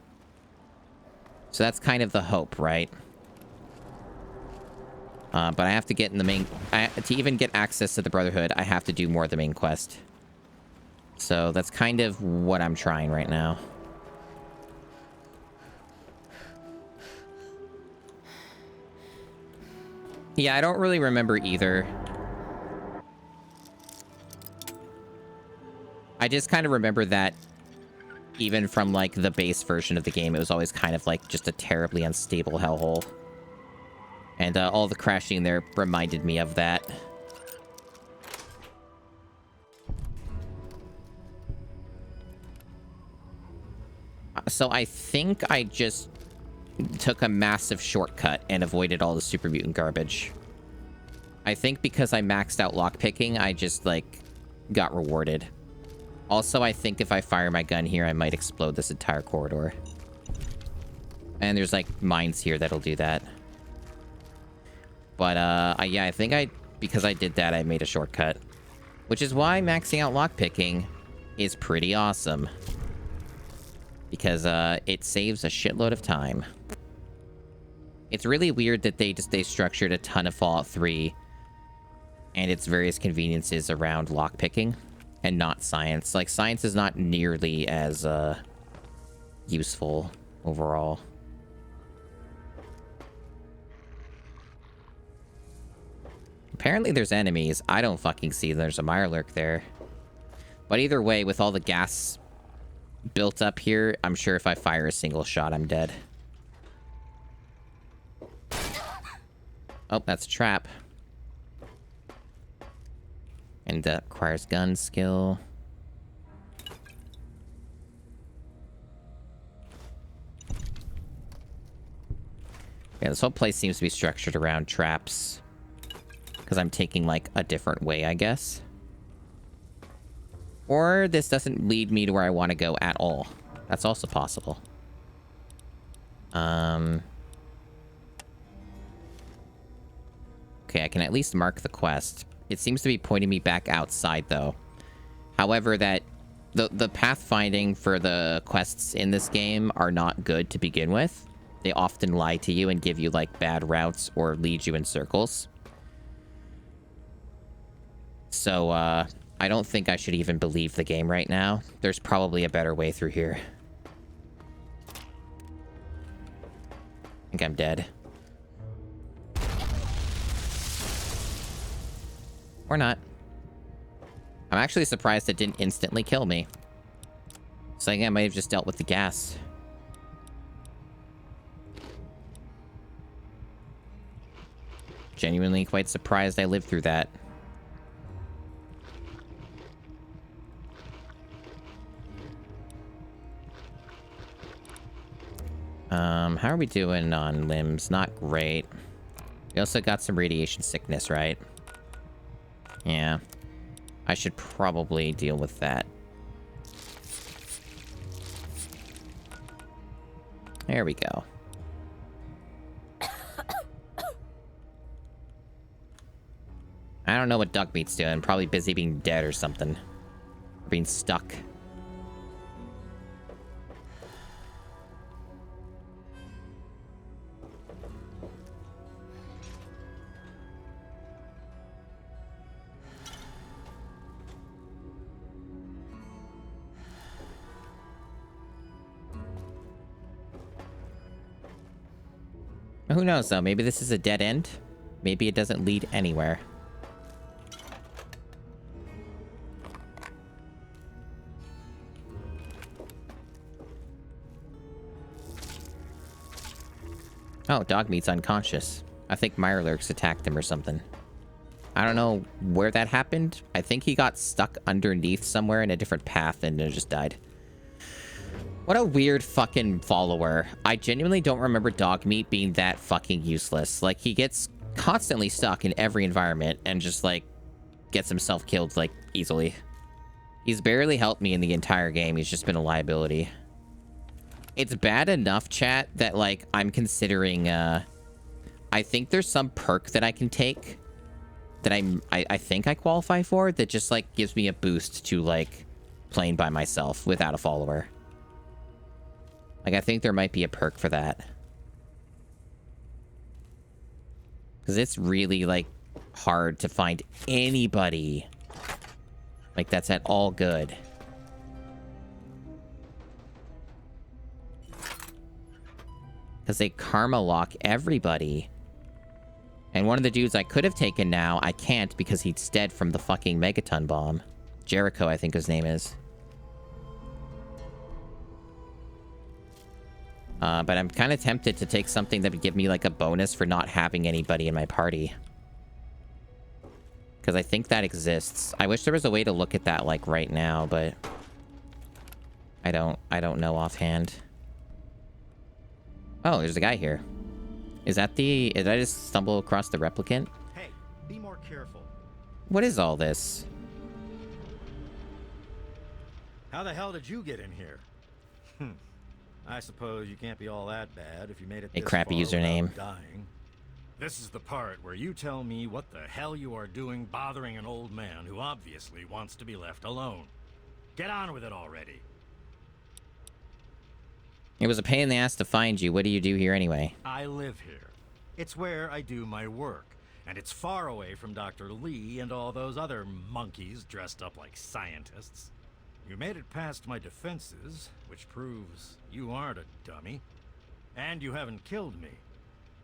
So that's kind of the hope, right? But I have to get in the main... to even get access to the Brotherhood, I have to do more of the main quest. So that's kind of what I'm trying right now. Yeah, I don't really remember either. I just kind of remember that even from, like, the base version of the game, it was always kind of, like, just a terribly unstable hellhole. And all the crashing there reminded me of that. So I think I just took a massive shortcut and avoided all the super mutant garbage. I think because I maxed out lockpicking, I just, like, got rewarded. Also, I think if I fire my gun here, I might explode this entire corridor. And there's, like, mines here that'll do that. But, yeah, I think because I did that, I made a shortcut. Which is why maxing out lockpicking is pretty awesome. Because, it saves a shitload of time. It's really weird that they structured a ton of Fallout 3 and its various conveniences around lockpicking and not science. Like, science is not nearly as, useful overall. Apparently there's enemies. I don't fucking see them. There's a Mirelurk there. But either way, with all the gas built up here, I'm sure if I fire a single shot, I'm dead. Oh, that's a trap. And that requires gun skill. Yeah, this whole place seems to be structured around traps. Because I'm taking, like, a different way, I guess. Or this doesn't lead me to where I want to go at all. That's also possible. Okay, I can at least mark the quest. It seems to be pointing me back outside, though. However, that the pathfinding for the quests in this game are not good to begin with. They often lie to you and give you, like, bad routes or lead you in circles. So, I don't think I should even believe the game right now. There's probably a better way through here. I think I'm dead. Or not. I'm actually surprised it didn't instantly kill me. So I think I might have just dealt with the gas. Genuinely quite surprised I lived through that. How are we doing on limbs? Not great. We also got some radiation sickness, right? Yeah. I should probably deal with that. There we go. I don't know what Duckmeat's doing. Probably busy being dead or something. Or being stuck. Who knows, though? Maybe this is a dead end. Maybe it doesn't lead anywhere. Oh, Dogmeat's unconscious. I think Mirelurks attacked him or something. I don't know where that happened. I think he got stuck underneath somewhere in a different path and then just died. What a weird fucking follower. I genuinely don't remember Dogmeat being that fucking useless. Like, he gets constantly stuck in every environment and just, like, gets himself killed, like, easily. He's barely helped me in the entire game. He's just been a liability. It's bad enough, chat, that, like, I'm considering, I think there's some perk that I can take that I think I qualify for that just, like, gives me a boost to, like, playing by myself without a follower. Like, I think there might be a perk for that. Because it's really, like, hard to find anybody, like, that's at all good. Because they karma lock everybody. And one of the dudes I could have taken now, I can't because he's dead from the fucking megaton bomb. Jericho, I think his name is. But I'm kind of tempted to take something that would give me like a bonus for not having anybody in my party. Because I think that exists. I wish there was a way to look at that like right now, but I don't know offhand. Oh, there's a guy here. Is that the... Did I just stumble across the replicant? Hey, be more careful. What is all this? How the hell did you get in here? I suppose you can't be all that bad if you made it A this crappy far username. without dying. This is the part where you tell me what the hell you are doing bothering an old man who obviously wants to be left alone. Get on with it already. It was a pain in the ass to find you. What do you do here anyway? I live here. It's where I do my work. And it's far away from Dr. Lee and all those other monkeys dressed up like scientists. You made it past my defenses, which proves you aren't a dummy. And you haven't killed me.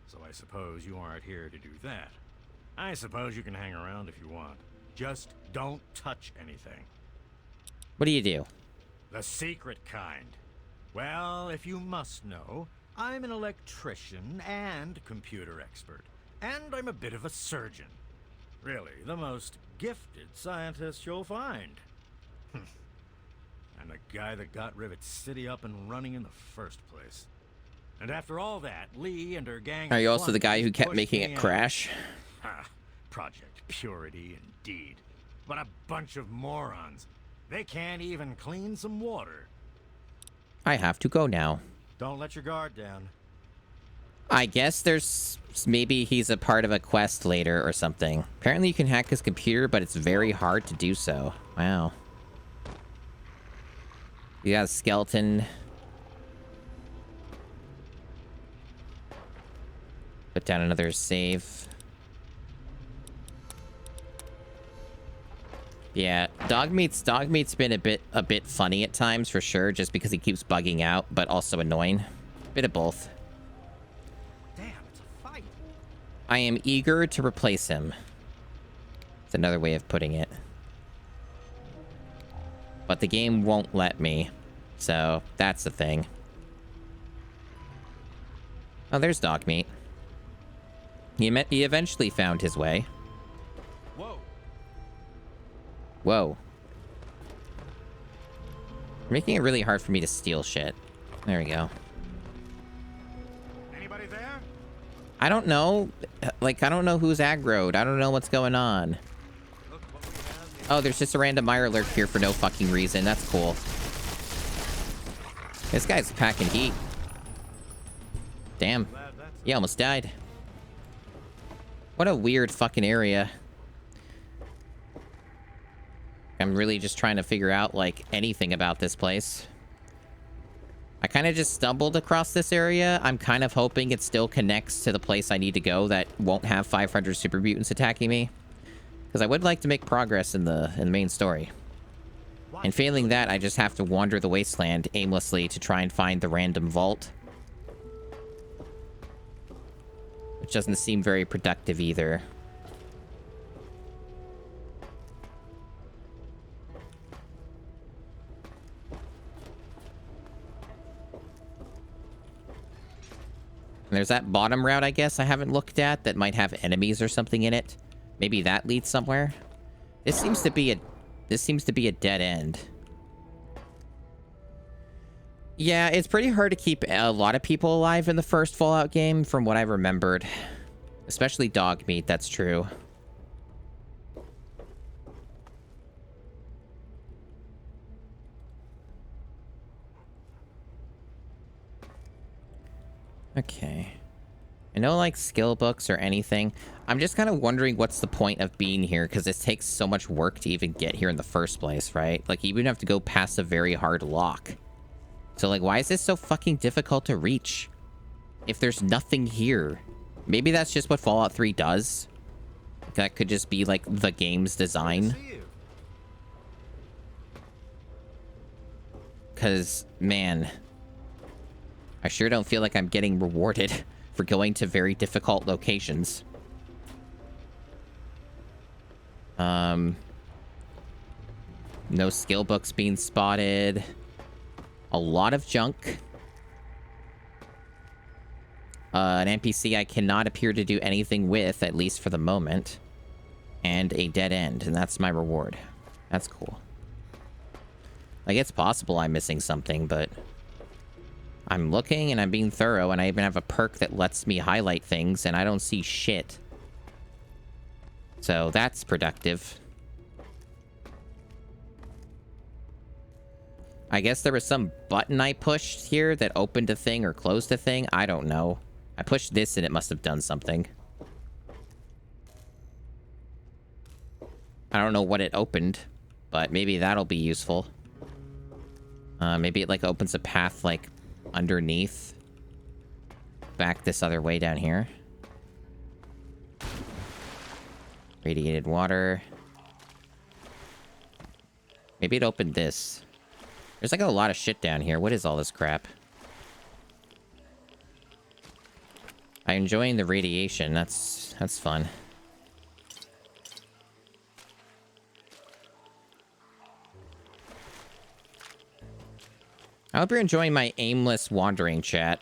So I suppose you aren't here to do that. I suppose you can hang around if you want. Just don't touch anything. What do you do? The secret kind. Well, if you must know, I'm an electrician and computer expert. And I'm a bit of a surgeon. Really, the most gifted scientist you'll find. And the guy that got Rivet City up and running in the first place. And after all that, Lee and her gang... Are you also the guy who kept making it crash? Project Purity, indeed. But a bunch of morons. They can't even clean some water. I have to go now. Don't let your guard down. I guess there's... Maybe he's a part of a quest later or something. Apparently you can hack his computer, but it's very hard to do so. Wow. You got a skeleton. Put down another save. Yeah, Dogmeat's been a bit funny at times for sure, just because he keeps bugging out, but also annoying. Bit of both. Damn, it's a fight. I am eager to replace him. It's another way of putting it. But the game won't let me. So, that's the thing. Oh, there's Dogmeat. He eventually found his way. Whoa. Whoa. You're making it really hard for me to steal shit. There we go. Anybody there? I don't know. Like, I don't know who's aggroed. I don't know what's going on. Oh, there's just a random Mirelurk here for no fucking reason. That's cool. This guy's packing heat. Damn. He almost died. What a weird fucking area. I'm really just trying to figure out, like, anything about this place. I kind of just stumbled across this area. I'm kind of hoping it still connects to the place I need to go that won't have 500 super mutants attacking me. Because I would like to make progress in the main story. And failing that, I just have to wander the wasteland aimlessly to try and find the random vault. Which doesn't seem very productive either. And there's that bottom route, I guess, I haven't looked at that might have enemies or something in it. Maybe that leads somewhere. This seems to be a dead end. Yeah, it's pretty hard to keep a lot of people alive in the first Fallout game, from what I remembered. Especially Dogmeat, that's true. Okay. No, like, skill books or anything. I'm just kind of wondering what's the point of being here, because it takes so much work to even get here in the first place, right? Like, you even have to go past a very hard lock. So, like, why is this so fucking difficult to reach? If there's nothing here. Maybe that's just what Fallout 3 does. That could just be, like, the game's design. Because, man, I sure don't feel like I'm getting rewarded for going to very difficult locations. No skill books being spotted. A lot of junk. An NPC I cannot appear to do anything with, at least for the moment. And a dead end, and that's my reward. That's cool. Like, it's possible I'm missing something, but I'm looking and I'm being thorough, and I even have a perk that lets me highlight things, and I don't see shit. So that's productive. I guess there was some button I pushed here that opened a thing or closed a thing. I don't know. I pushed this and it must have done something. I don't know what it opened, but maybe that'll be useful. Maybe it, like, opens a path, like, underneath. Back this other way down here. Radiated water. Maybe it opened this. There's, like, a lot of shit down here. What is all this crap? I'm enjoying the radiation. That's fun. I hope you're enjoying my aimless wandering, chat.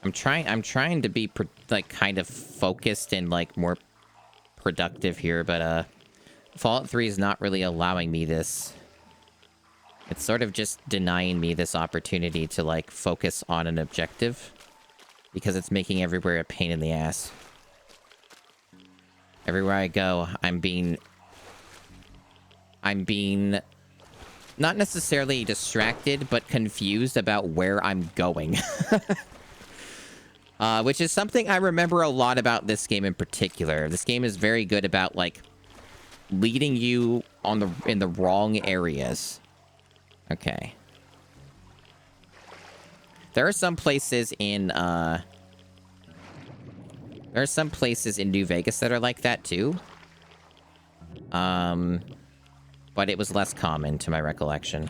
I'm trying to be like kind of focused and like more productive here, but Fallout 3 is not really allowing me this. It's sort of just denying me this opportunity to like focus on an objective because it's making everywhere a pain in the ass. Everywhere I go, I'm being not necessarily distracted, but confused about where I'm going. Which is something I remember a lot about this game in particular. This game is very good about, like, leading you in the wrong areas. Okay. There are some places in, New Vegas that are like that, too. But it was less common, to my recollection.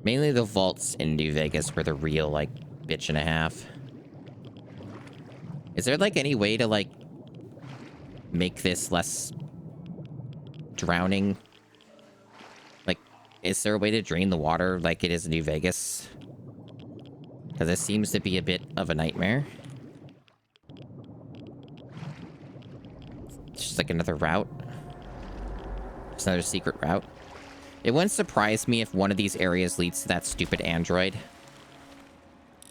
Mainly the vaults in New Vegas were the real, like, bitch and a half. Is there, like, any way to, like, make this less drowning? Like, is there a way to drain the water like it is in New Vegas? Because it seems to be a bit of a nightmare. It's just like another route. It's another secret route. It wouldn't surprise me if one of these areas leads to that stupid android.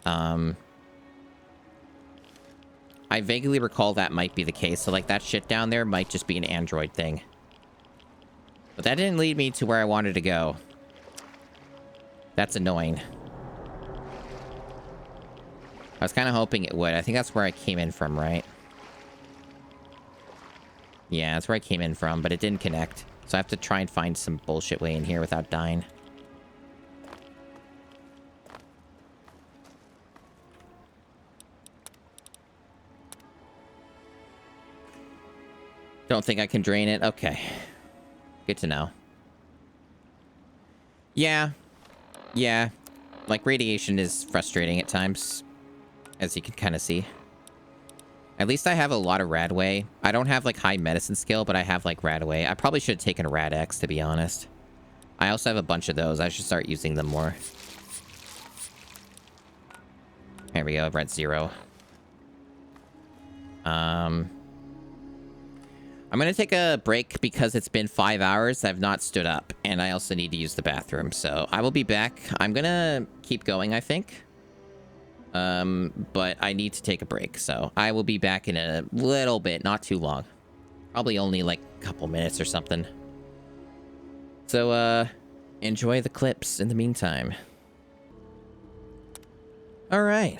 I vaguely recall that might be the case. So, like, that shit down there might just be an android thing. But that didn't lead me to where I wanted to go. That's annoying. I was kind of hoping it would. I think that's where I came in from, right? Yeah, that's where I came in from, but it didn't connect. So I have to try and find some bullshit way in here without dying. Don't think I can drain it? Okay. Good to know. Yeah. Yeah. Like, radiation is frustrating at times, as you can kind of see. At least I have a lot of Radway. I don't have, like, high medicine skill, but I have, like, Radway. I probably should have taken a Rad-X, to be honest. I also have a bunch of those. I should start using them more. There we go. I've read 0. I'm going to take a break because it's been 5 hours. I've not stood up, and I also need to use the bathroom. So I will be back. I'm going to keep going, I think. But I need to take a break, so I will be back in a little bit, not too long. Probably only like a couple minutes or something. So, enjoy the clips in the meantime. All right.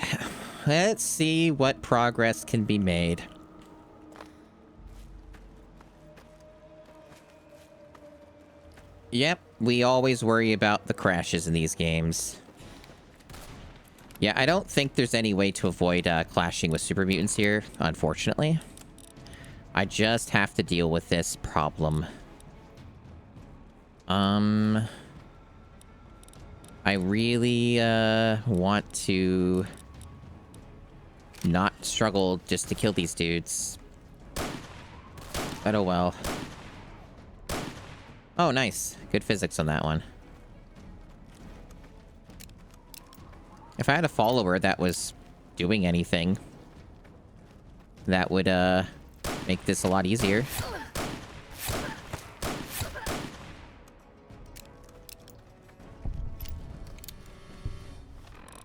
Let's see what progress can be made. Yep, we always worry about the crashes in these games. Yeah, I don't think there's any way to avoid clashing with super mutants here, unfortunately. I just have to deal with this problem. I really want to not struggle just to kill these dudes. But oh well. Oh, nice. Good physics on that one. If I had a follower that was doing anything, that would make this a lot easier.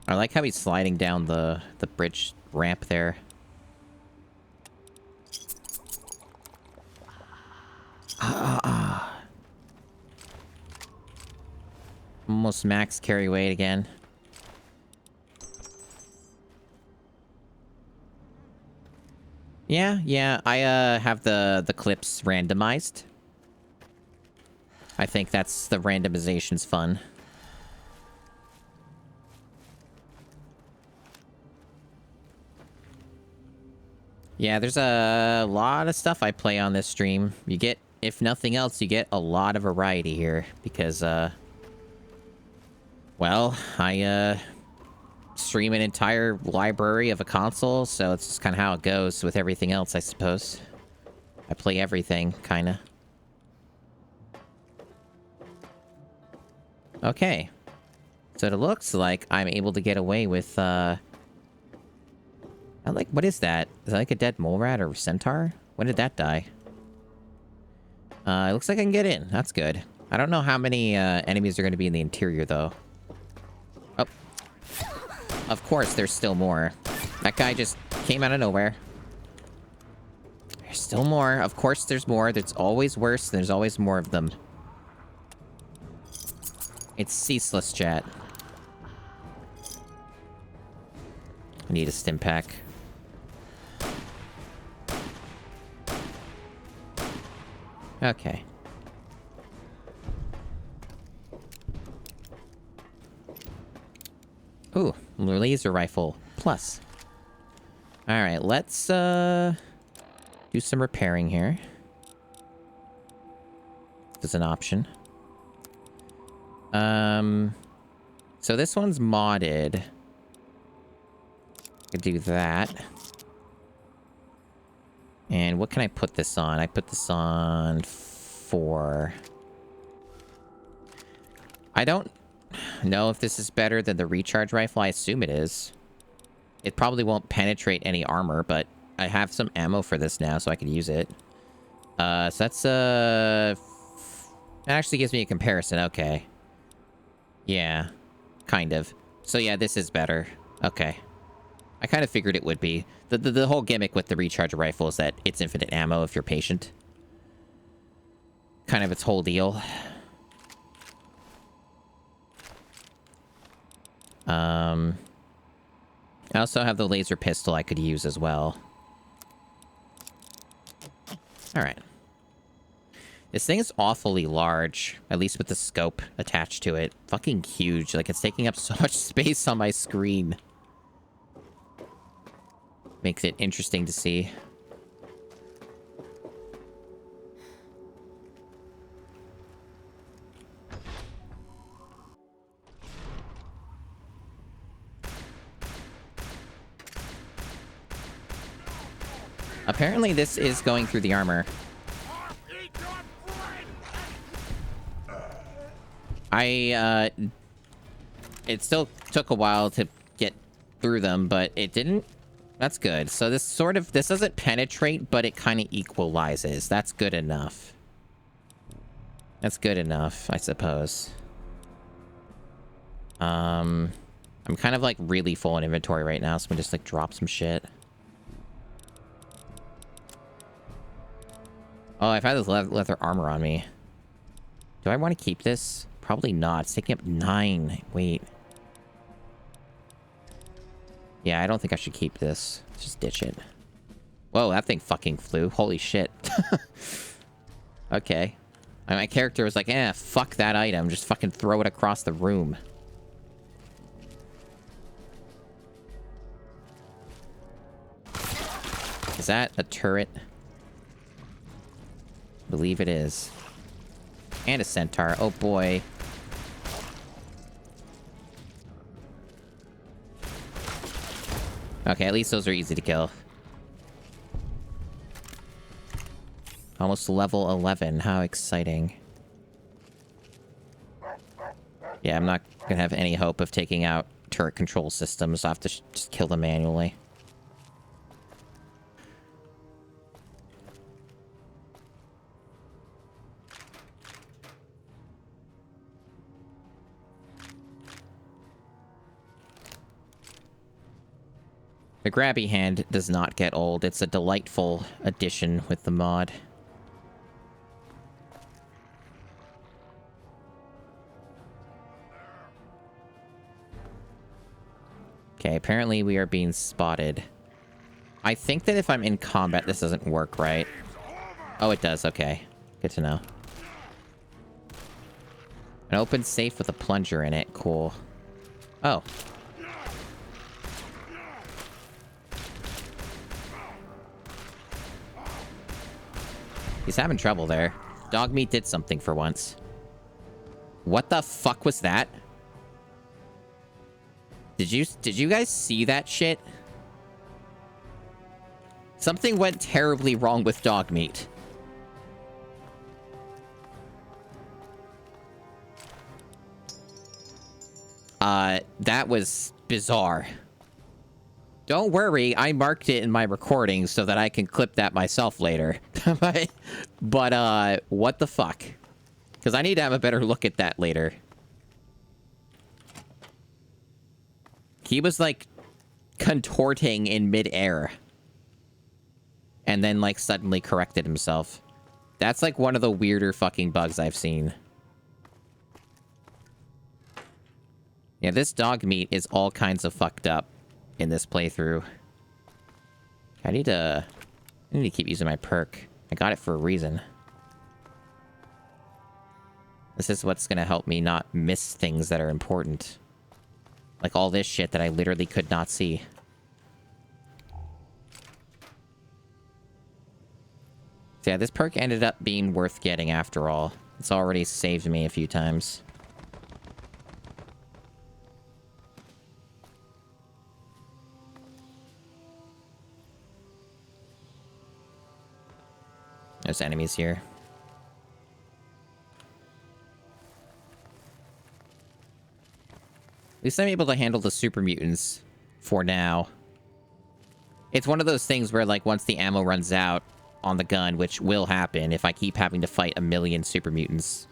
I like how he's sliding down the bridge ramp there. Almost max carry weight again. Yeah, I have the clips randomized. I think that's the randomization's fun. Yeah, there's a lot of stuff I play on this stream. You get, if nothing else, you get a lot of variety here because well, I stream an entire library of a console, so it's just kind of how it goes with everything else, I suppose. I play everything, kind of. Okay. So it looks like I'm able to get away with, what is that? Is that like a dead mole rat or centaur? When did that die? It looks like I can get in. That's good. I don't know how many, enemies are going to be in the interior, though. Oh. Of course, there's still more. That guy just came out of nowhere. There's still more. Of course there's more. There's always worse. There's always more of them. It's ceaseless, chat. I need a stim pack. Okay. Ooh, laser rifle plus. All right, let's do some repairing here. There's an option. So this one's modded. Could do that. And what can I put this on? I put this on 4. I don't know if this is better than the recharge rifle. I assume it is. It probably won't penetrate any armor, but I have some ammo for this now, so I can use it. So that's that actually gives me a comparison. Okay. Yeah, kind of. So yeah, this is better. Okay. I kind of figured it would be. The whole gimmick with the recharge rifle is that it's infinite ammo if you're patient. Kind of its whole deal. I also have the laser pistol I could use as well. Alright. This thing is awfully large, at least with the scope attached to it. Fucking huge. Like, it's taking up so much space on my screen. Makes it interesting to see. Apparently this is going through the armor. It still took a while to get through them, but it didn't. That's good. So this doesn't penetrate, but it kind of equalizes. That's good enough. That's good enough, I suppose. I'm kind of like really full in inventory right now, so I'm gonna just like drop some shit. Oh, I've had this leather armor on me. Do I want to keep this? Probably not. It's taking up 9. Wait. Yeah, I don't think I should keep this. Just ditch it. Whoa, that thing fucking flew. Holy shit. Okay. My character was like, fuck that item. Just fucking throw it across the room. Is that a turret? I believe it is. And a centaur. Oh boy. Okay, at least those are easy to kill. Almost level 11. How exciting. Yeah, I'm not gonna have any hope of taking out turret control systems. I'll have to just kill them manually. The grabby hand does not get old. It's a delightful addition with the mod. Okay, apparently we are being spotted. I think that if I'm in combat, this doesn't work, right? Oh, it does. Okay. Good to know. An open safe with a plunger in it. Cool. Oh. He's having trouble there. Dog meat did something for once. What the fuck was that? Did you guys see that shit? Something went terribly wrong with dog meat. That was bizarre. Don't worry, I marked it in my recording so that I can clip that myself later. But, what the fuck? Because I need to have a better look at that later. He was, like, contorting in midair. And then, like, suddenly corrected himself. That's, like, one of the weirder fucking bugs I've seen. Yeah, this dog meat is all kinds of fucked up in this playthrough. I need to keep using my perk. I got it for a reason. This is what's gonna help me not miss things that are important. Like all this shit that I literally could not see. So yeah, this perk ended up being worth getting after all. It's already saved me a few times. There's enemies here. At least I'm able to handle the super mutants for now. It's one of those things where, like, once the ammo runs out on the gun, which will happen if I keep having to fight a million super mutants.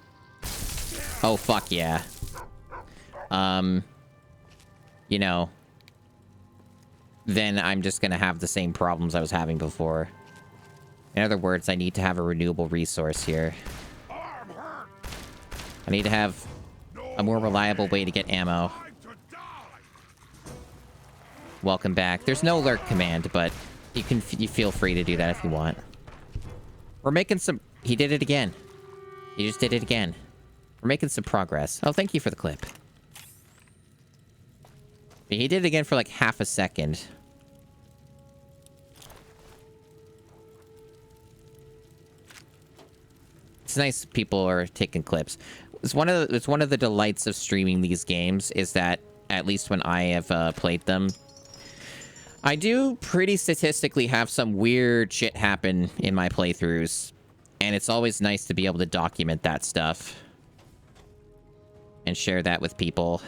Oh, fuck yeah. You know, then I'm just gonna have the same problems I was having before. In other words, I need to have a renewable resource here. I need to have a more reliable way to get ammo. Welcome back. There's no alert command, but you feel free to do that if you want. We're making some... He did it again. He just did it again. We're making some progress. Oh, thank you for the clip. He did it again for like half a second. It's nice people are taking clips. It's one of the delights of streaming these games is that at least when I have played them, I do pretty statistically have some weird shit happen in my playthroughs, and it's always nice to be able to document that stuff and share that with people.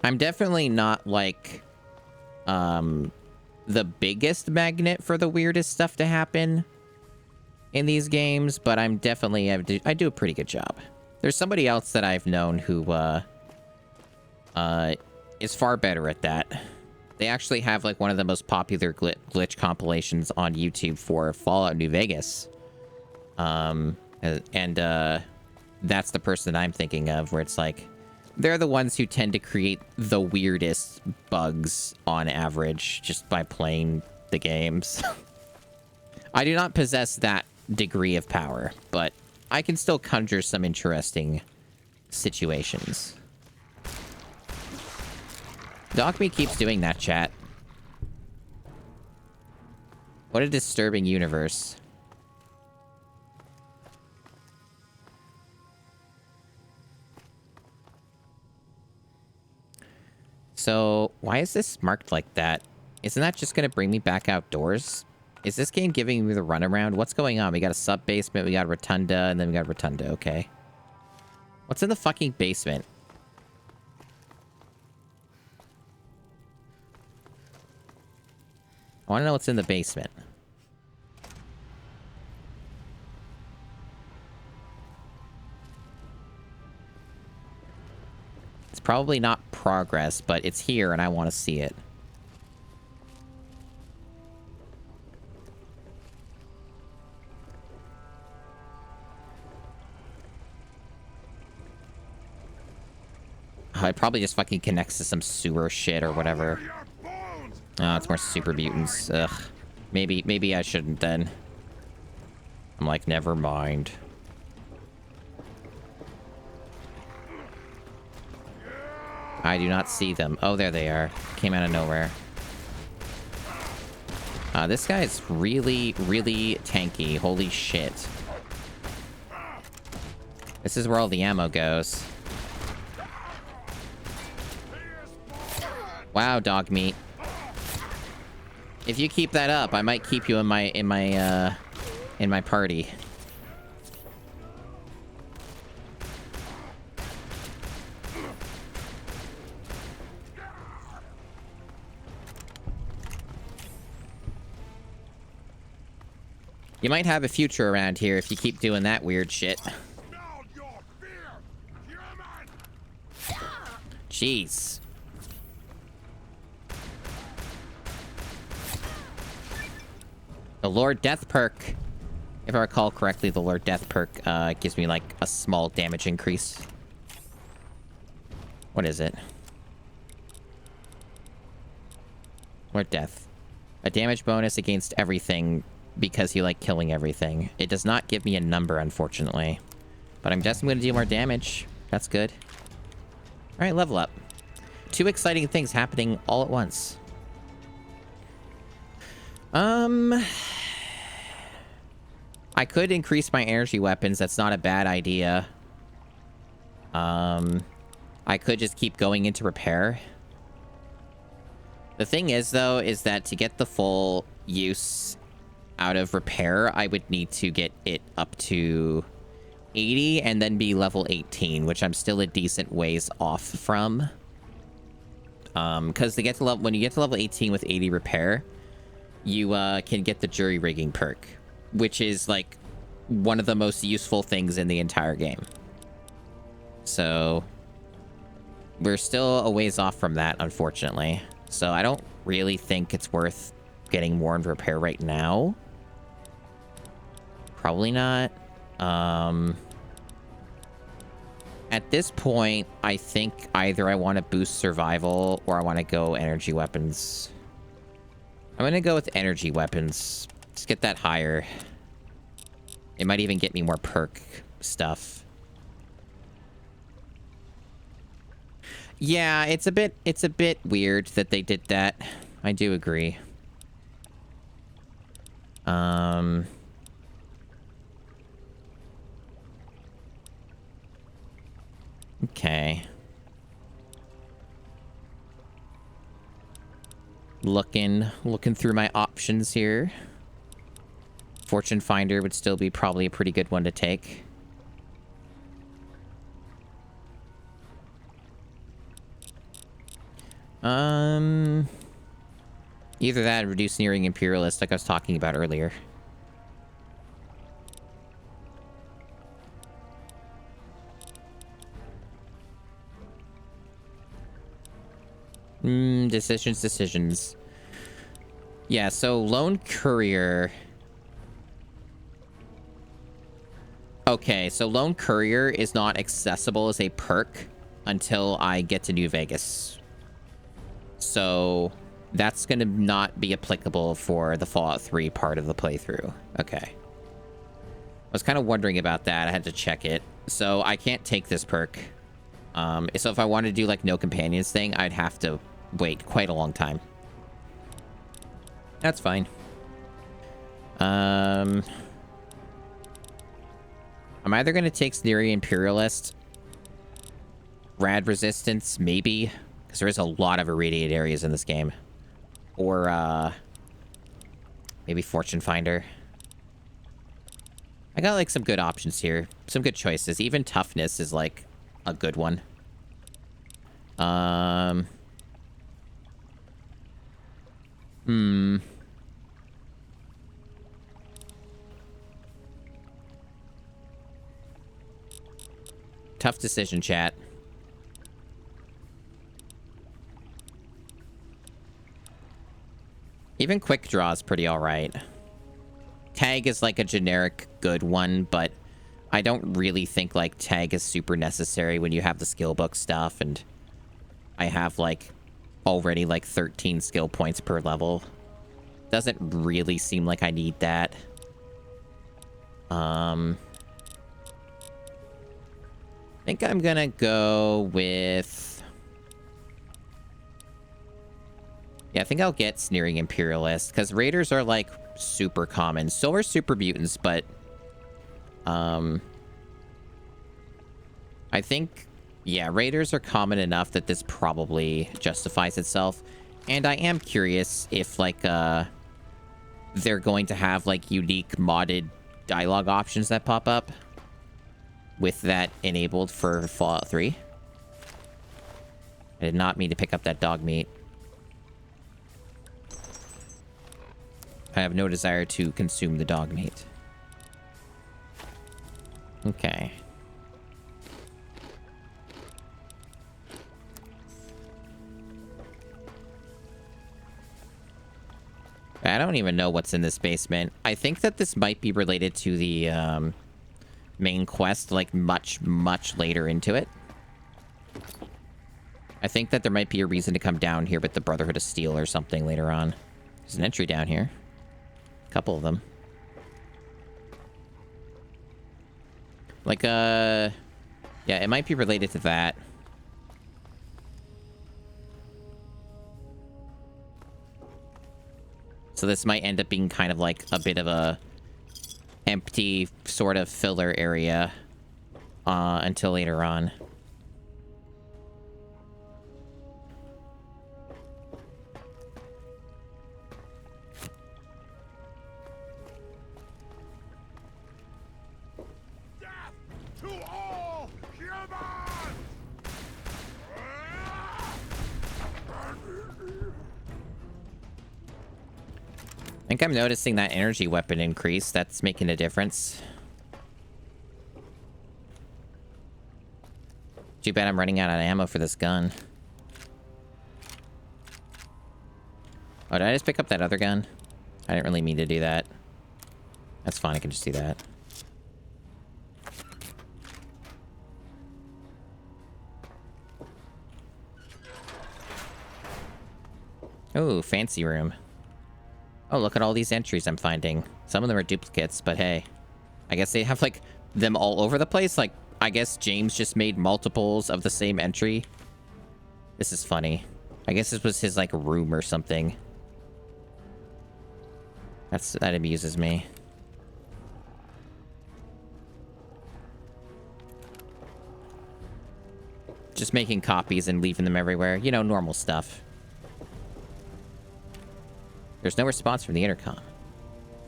I'm definitely not like the biggest magnet for the weirdest stuff to happen in these games, but I'm definitely... I do a pretty good job. There's somebody else that I've known who, is far better at that. They actually have, like, one of the most popular glitch compilations on YouTube for Fallout New Vegas. And that's the person I'm thinking of, where it's like, They're the ones who tend to create the weirdest bugs on average just by playing the games. I do not possess that degree of power, but I can still conjure some interesting situations. Dogme keeps doing that, chat. What a disturbing universe. So, why is this marked like that? Isn't that just going to bring me back outdoors? Is this game giving me the runaround? What's going on? We got a sub-basement, we got a rotunda, and then we got a rotunda, okay. What's in the fucking basement? I want to know what's in the basement. It's probably not progress, but it's here and I want to see it. Oh, it probably just fucking connects to some sewer shit or whatever. Oh, it's more super mutants. Ugh. Maybe I shouldn't then. I'm like, never mind. I do not see them. Oh, there they are. Came out of nowhere. This guy is really, really tanky. Holy shit. This is where all the ammo goes. Wow, dog meat. If you keep that up, I might keep you in my party. You might have a future around here if you keep doing that weird shit. Jeez. The Lord Death perk. If I recall correctly, the Lord Death perk gives me like a small damage increase. What is it? Lord Death. A damage bonus against everything because you like killing everything. It does not give me a number, unfortunately. But I'm guessing I'm going to deal more damage. That's good. Alright, level up. 2 exciting things happening all at once. I could increase my energy weapons. That's not a bad idea. I could just keep going into repair. The thing is, though, is that to get the full use out of repair, I would need to get it up to 80 and then be level 18, which I'm still a decent ways off from. Because when you get to level 18 with 80 repair, you can get the jury rigging perk, which is like one of the most useful things in the entire game. So we're still a ways off from that, unfortunately. So I don't really think it's worth getting warned repair right now. Probably not. At this point, I think either I want to boost survival or I want to go energy weapons. I'm going to go with energy weapons. Just get that higher. It might even get me more perk stuff. Yeah, it's a bit weird that they did that. I do agree. Okay. Looking through my options here. Fortune Finder would still be probably a pretty good one to take. Either that or reduce nearing imperialist like I was talking about earlier. Decisions. Yeah, so Lone Courier. Okay, so Lone Courier is not accessible as a perk until I get to New Vegas. So that's going to not be applicable for the Fallout 3 part of the playthrough. Okay. I was kind of wondering about that. I had to check it. So I can't take this perk. So if I wanted to do like no companions thing, I'd have to wait quite a long time. That's fine. I'm either going to take Sneery Imperialist, Rad Resistance, maybe, because there is a lot of irradiated areas in this game. Or, maybe Fortune Finder. I got, like, some good options here. Some good choices. Even Toughness is, like, a good one. Tough decision, chat. Even Quick Draw is pretty alright. Tag is like a generic good one, but I don't really think like Tag is super necessary when you have the skill book stuff, and I have like already like 13 skill points per level. Doesn't really seem like I need that. I think I'm gonna go with... Yeah, I think I'll get Sneering Imperialist, because Raiders are, like, super common. So are Super Mutants, but... I think... Yeah, Raiders are common enough that this probably justifies itself. And I am curious if, like, they're going to have, like, unique modded dialogue options that pop up with that enabled for Fallout 3. I did not mean to pick up that dog meat. I have no desire to consume the dog meat. Okay. I don't even know what's in this basement. I think that this might be related to the main quest, like much, much later into it. I think that there might be a reason to come down here with the Brotherhood of Steel or something later on. There's an entry down here. A couple of them. Like, yeah, it might be related to that. So this might end up being kind of like a bit of a empty sort of filler area until later on. I think I'm noticing that energy weapon increase. That's making a difference. Too bad I'm running out of ammo for this gun. Oh, did I just pick up that other gun? I didn't really mean to do that. That's fine, I can just do that. Oh, fancy room. Oh, look at all these entries I'm finding. Some of them are duplicates, but hey. I guess they have, like, them all over the place. Like, I guess James just made multiples of the same entry. This is funny. I guess this was his, like, room or something. That amuses me. Just making copies and leaving them everywhere. You know, normal stuff. There's no response from the intercom.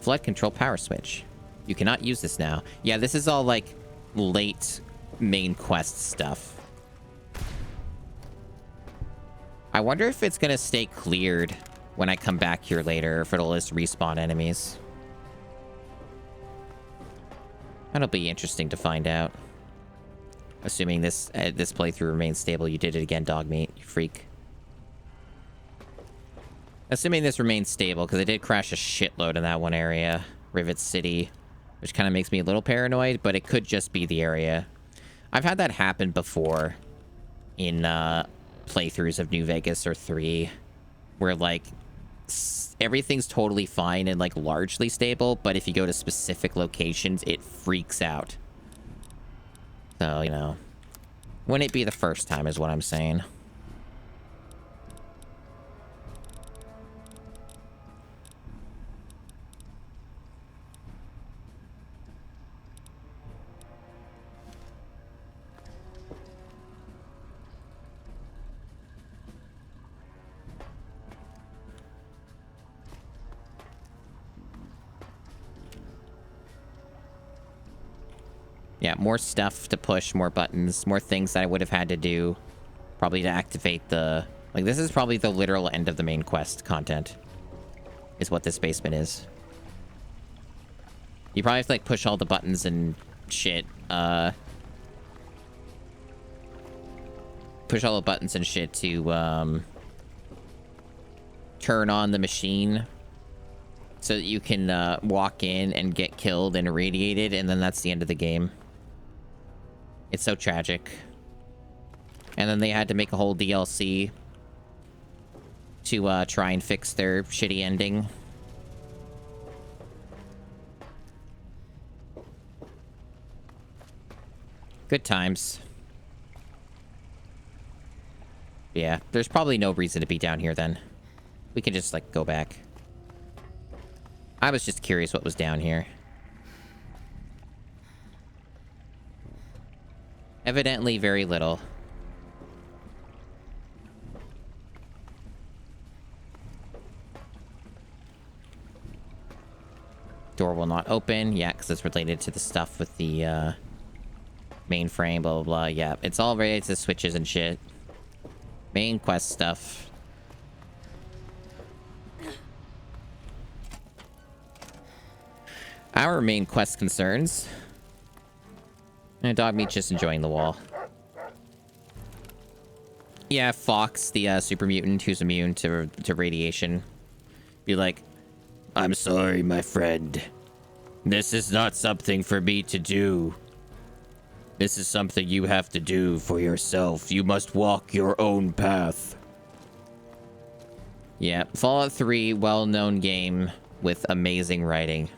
Flood control power switch. You cannot use this now. Yeah, this is all, like, late main quest stuff. I wonder if it's gonna stay cleared when I come back here later, if it'll just respawn enemies. That'll be interesting to find out. Assuming this playthrough remains stable. You did it again, dog meat, you freak. Assuming this remains stable, because it did crash a shitload in that one area, Rivet City, which kind of makes me a little paranoid, but it could just be the area. I've had that happen before. in playthroughs of New Vegas or 3, where like everything's totally fine and like largely stable, but if you go to specific locations, it freaks out. So, you know, wouldn't it be the first time is what I'm saying. Yeah, more stuff to push, more buttons, more things that I would have had to do. Probably to activate the... Like, this is probably the literal end of the main quest content. Is what this basement is. You probably have to, like, push all the buttons and shit. Push all the buttons and shit to, turn on the machine. So that you can, walk in and get killed and irradiated, and then that's the end of the game. It's so tragic. And then they had to make a whole DLC to try and fix their shitty ending. Good times. Yeah, there's probably no reason to be down here then. We can just, like, go back. I was just curious what was down here. Evidently very little. Door will not open. Yeah, because it's related to the stuff with the mainframe, blah, blah, blah. Yeah, it's all related to switches and shit. Main quest stuff. Our main quest concerns. And dog meat just enjoying the wall. Yeah, Fox, the super mutant who's immune to radiation. Be like, I'm sorry, my friend. This is not something for me to do. This is something you have to do for yourself. You must walk your own path. Yeah, Fallout 3, well-known game with amazing writing.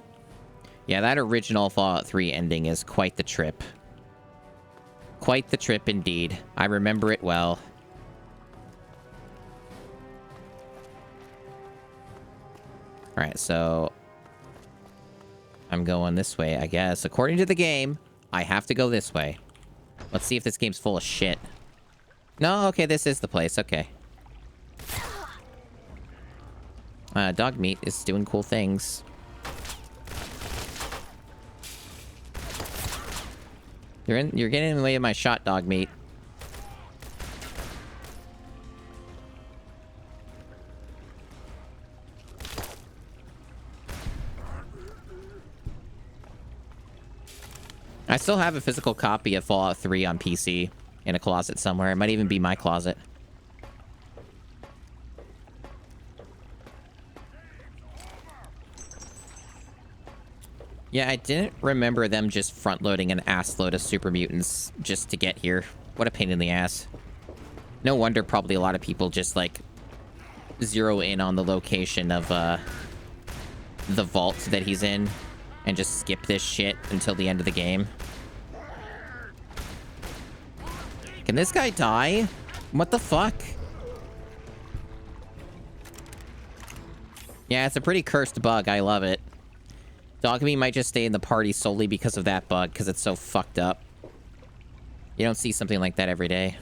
Yeah, that original Fallout 3 ending is quite the trip. Quite the trip indeed. I remember it well. Alright, so... I'm going this way, I guess. According to the game, I have to go this way. Let's see if this game's full of shit. No, okay, this is the place. Okay. Dog meat is doing cool things. You're getting in the way of my shot, dog meat. I still have a physical copy of Fallout 3 on PC in a closet somewhere. It might even be my closet. Yeah, I didn't remember them just front-loading an assload of super mutants just to get here. What a pain in the ass. No wonder probably a lot of people just, like, zero in on the location of, the vault that he's in and just skip this shit until the end of the game. Can this guy die? What the fuck? Yeah, it's a pretty cursed bug. I love it. Dogmeat might just stay in the party solely because of that bug, because it's so fucked up. You don't see something like that every day.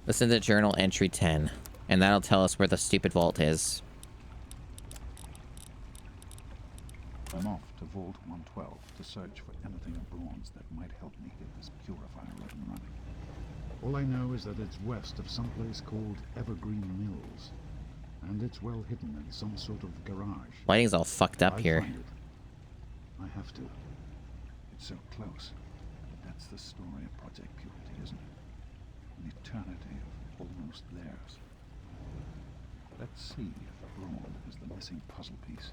Listen to journal entry 10, and that'll tell us where the stupid vault is. I'm off to Vault 112 to search for anything of bronze that might help me get this purifier up and running. All I know is that it's west of some place called Evergreen Mills. And it's well hidden in some sort of garage. Lighting's all fucked up here. Find it. I have to. It's so close. But that's the story of Project Purity, isn't it? An eternity of almost theirs. Let's see if Braun is the missing puzzle piece.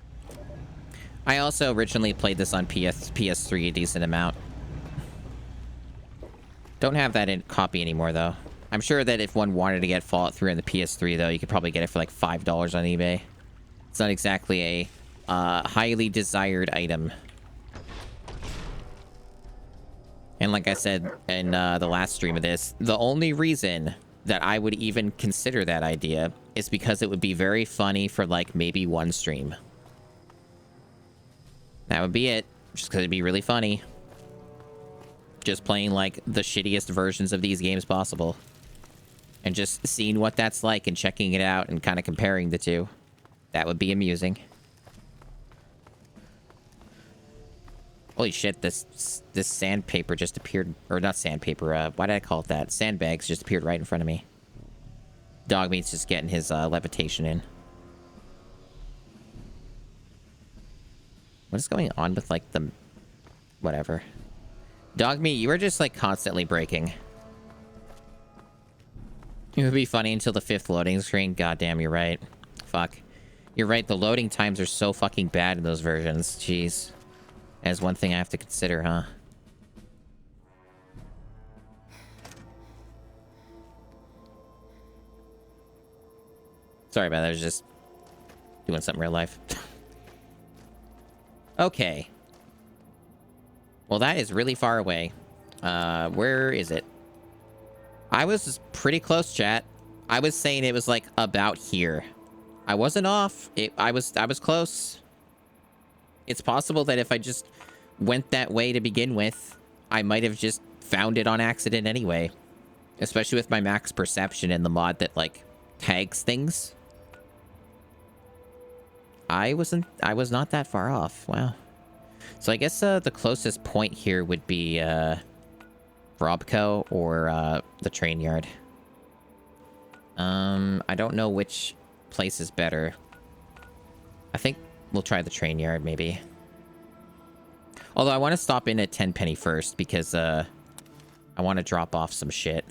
I also originally played this on PS3 a decent amount. Don't have that in copy anymore, though. I'm sure that if one wanted to get Fallout 3 on the PS3, though, you could probably get it for like $5 on eBay. It's not exactly a highly desired item. And like I said in the last stream of this, the only reason that I would even consider that idea is because it would be very funny for like maybe one stream. That would be it. Just because it'd be really funny. Just playing like the shittiest versions of these games possible. And just seeing what that's like and checking it out and kind of comparing the two. That would be amusing. Holy shit, this sandpaper just appeared. Or not sandpaper, why did I call it that? Sandbags just appeared right in front of me. Dogmeat's just getting his levitation in. What is going on with like the... Whatever. Dogmeat, you are just like constantly breaking. It would be funny until the 5th loading screen. Goddamn, you're right. Fuck. You're right, the loading times are so fucking bad in those versions. Jeez. That's one thing I have to consider, huh? Sorry about that, I was just doing something real life. Okay. Well, that is really far away. Where is it? I was pretty close, chat. I was saying it was like about here. I wasn't off. I was close. It's possible that if I just went that way to begin with, I might have just found it on accident anyway. Especially with my max perception and the mod that like tags things. I was not that far off. Wow. So I guess the closest point here would be Robco or the train yard. I don't know which place is better. I think we'll try the train yard maybe. Although I want to stop in at Tenpenny first because I want to drop off some shit.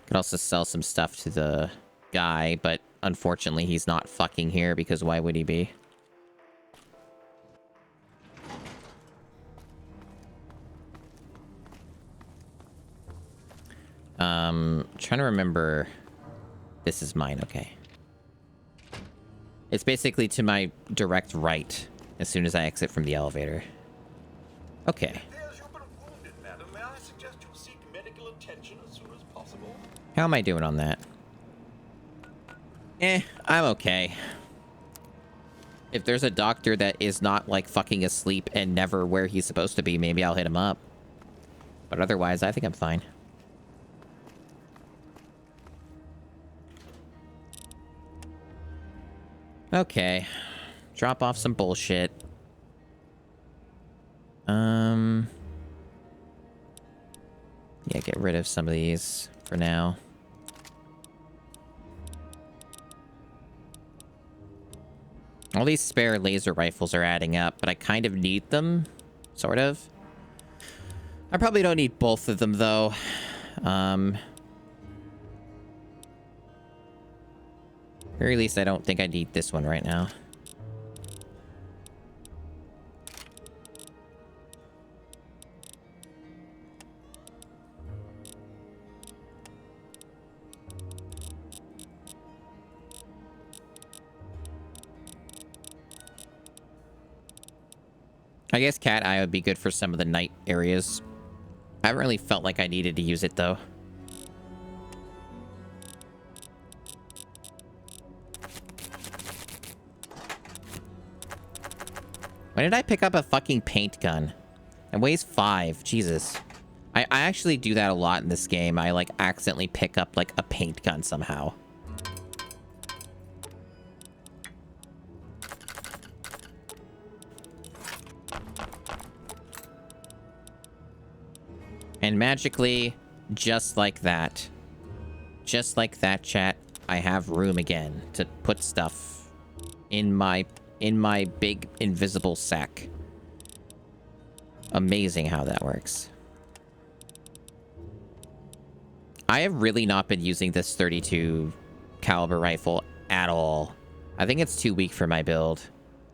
Could also sell some stuff to the guy, but unfortunately he's not fucking here because why would he be? Trying to remember. This is mine, okay. It's basically to my direct right as soon as I exit from the elevator. Okay. May I suggest you seek medical attention as soon as possible? How am I doing on that? I'm okay. If there's a doctor that is not, like, fucking asleep and never where he's supposed to be, maybe I'll hit him up. But otherwise, I think I'm fine. Okay. Drop off some bullshit. Yeah, get rid of some of these for now. All these spare laser rifles are adding up, but I kind of need them. Sort of. I probably don't need both of them, though. Very least, I don't think I need this one right now. I guess cat eye would be good for some of the night areas. I haven't really felt like I needed to use it, though. When did I pick up a fucking paint gun? It weighs 5. Jesus. I actually do that a lot in this game. I, like, accidentally pick up, like, a paint gun somehow. And magically, just like that, chat, I have room again to put stuff in my big invisible sack. Amazing how that works. I have really not been using this 32 caliber rifle at all. I think it's too weak for my build.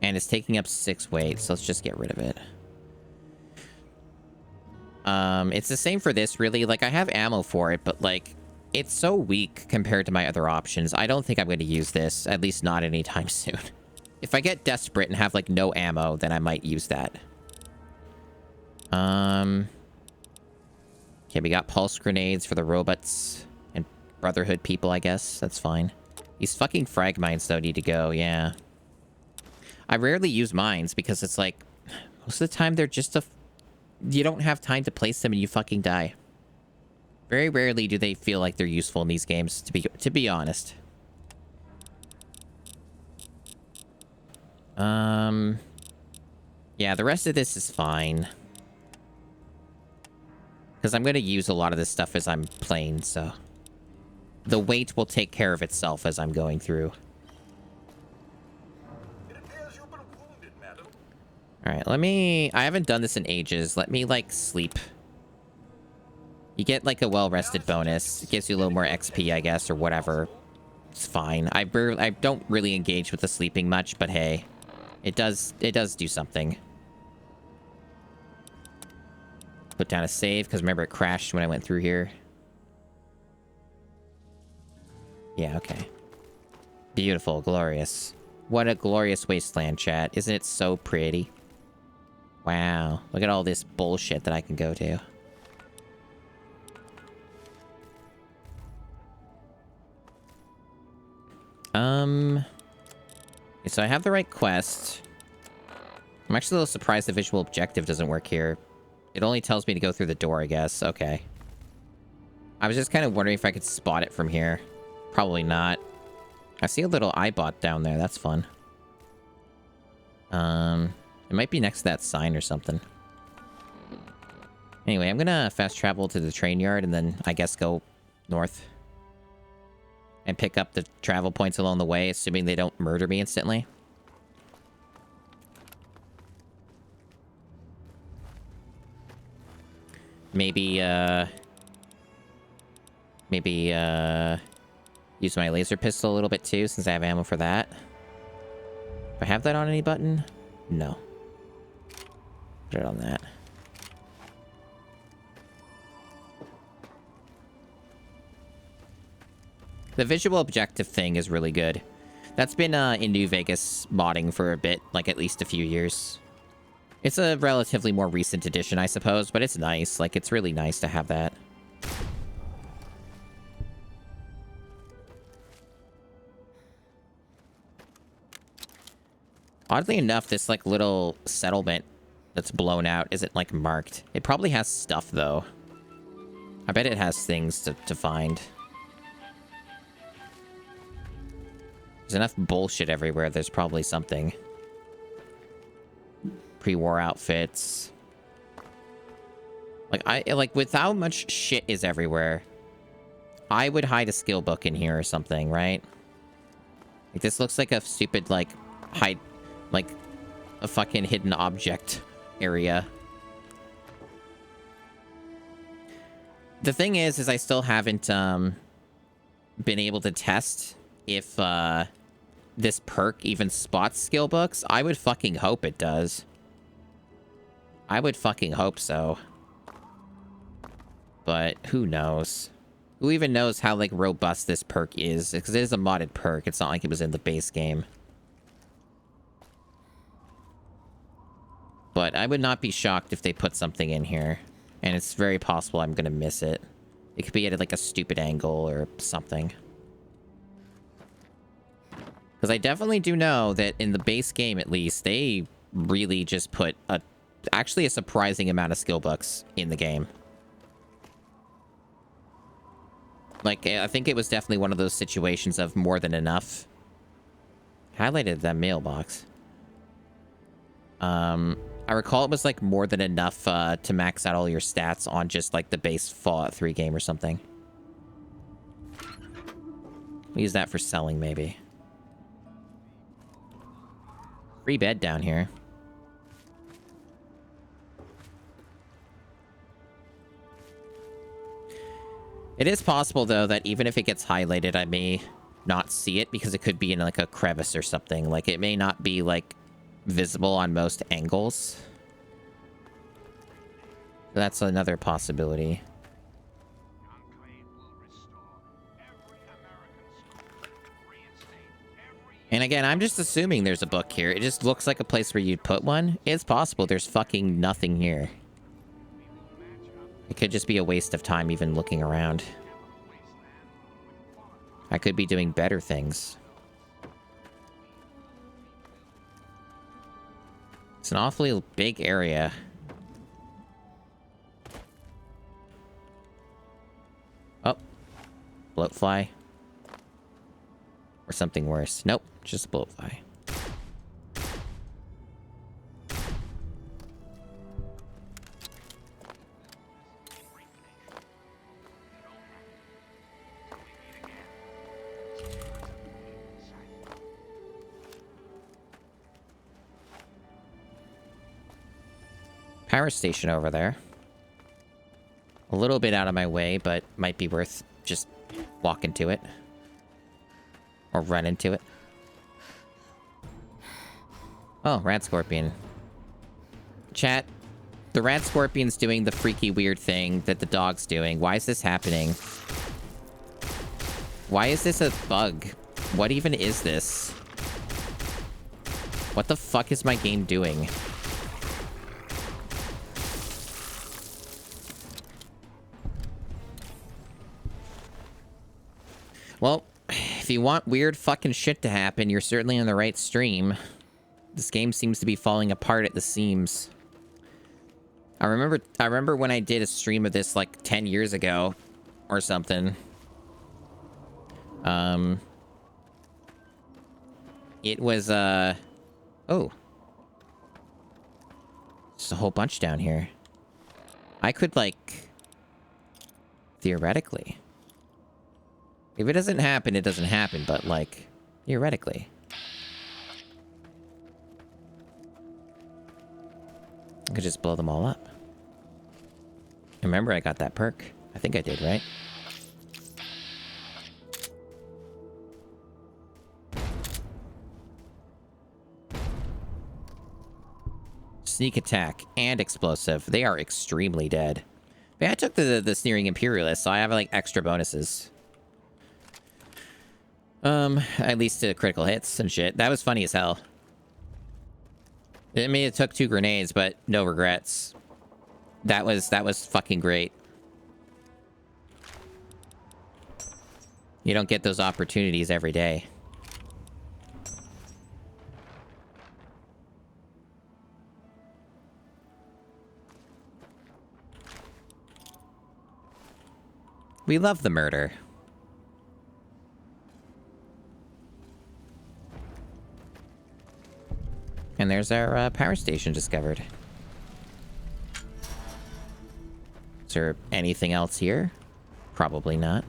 And it's taking up 6 weight, so let's just get rid of it. It's the same for this, really. Like, I have ammo for it, but, like, it's so weak compared to my other options. I don't think I'm going to use this, at least not anytime soon. If I get desperate and have, like, no ammo, then I might use that. Okay, we got pulse grenades for the robots and Brotherhood people, I guess. That's fine. These fucking frag mines, though, need to go, yeah. I rarely use mines because it's like, most of the time they're just you don't have time to place them and you fucking die. Very rarely do they feel like they're useful in these games, to be honest. Yeah, the rest of this is fine. Because I'm going to use a lot of this stuff as I'm playing, so... The weight will take care of itself as I'm going through. Alright, I haven't done this in ages. Let me, like, sleep. You get, like, a well-rested bonus. It gives you a little more XP, I guess, or whatever. It's fine. I don't really engage with the sleeping much, but hey. It does do something. Put down a save, because remember it crashed when I went through here. Yeah, okay. Beautiful, glorious. What a glorious wasteland, chat. Isn't it so pretty? Wow. Look at all this bullshit that I can go to. So I have the right quest. I'm actually a little surprised the visual objective doesn't work here. It only tells me to go through the door, I guess. Okay. I was just kind of wondering if I could spot it from here. Probably not. I see a little iBot down there. That's fun. It might be next to that sign or something. Anyway, I'm gonna fast travel to the train yard and then I guess go north. And pick up the travel points along the way, assuming they don't murder me instantly. Maybe use my laser pistol a little bit too, since I have ammo for that. Do I have that on any button? No. Put it on that. The visual objective thing is really good. That's been in New Vegas modding for a bit, like at least a few years. It's a relatively more recent addition, I suppose, but it's nice. Like, it's really nice to have that. Oddly enough, this, like, little settlement that's blown out isn't, like, marked. It probably has stuff, though. I bet it has things to find. There's enough bullshit everywhere. There's probably something. Pre-war outfits. Like, with how much shit is everywhere, I would hide a skill book in here or something, right? Like, this looks like a stupid, like, like, a fucking hidden object area. The thing is I still haven't, been able to test if, this perk even spots skill books. I would fucking hope it does. I would fucking hope so. But who knows? Who even knows how, like, robust this perk is? Because it is a modded perk. It's not like it was in the base game. But I would not be shocked if they put something in here. And it's very possible I'm going to miss it. It could be at, like, a stupid angle or something. Because I definitely do know that in the base game, at least, they really just put actually a surprising amount of skill books in the game. Like, I think it was definitely one of those situations of more than enough. Highlighted that mailbox. I recall it was, like, more than enough to max out all your stats on just, like, the base Fallout 3 game or something. We'll use that for selling, maybe. Free bed down here. It is possible, though, that even if it gets highlighted, I may not see it because it could be in, like, a crevice or something. Like, it may not be, like, visible on most angles. That's another possibility. And again, I'm just assuming there's a book here. It just looks like a place where you'd put one. It's possible there's fucking nothing here. It could just be a waste of time even looking around. I could be doing better things. It's an awfully big area. Oh. Bloatfly. Or something worse. Nope, just a bloatfly. Power station over there. A little bit out of my way, but might be worth just walking to it. Or run into it. Oh, rat scorpion. Chat, the rat scorpion's doing the freaky weird thing that the dog's doing. Why is this happening? Why is this a bug? What even is this? What the fuck is my game doing? Well, if you want weird fucking shit to happen, you're certainly on the right stream. This game seems to be falling apart at the seams. I remember when I did a stream of this like 10 years ago or something. It was oh. There's a whole bunch down here. I could like theoretically. If it doesn't happen, it doesn't happen, but, like, theoretically. I could just blow them all up. Remember, I got that perk. I think I did, right? Sneak attack and explosive. They are extremely dead. But I took the Sneering Imperialist, so I have, like, extra bonuses. At least to critical hits and shit. That was funny as hell. I mean, it took 2 grenades, but no regrets. That was fucking great. You don't get those opportunities every day. We love the murder. And there's our power station discovered. Is there anything else here? Probably not.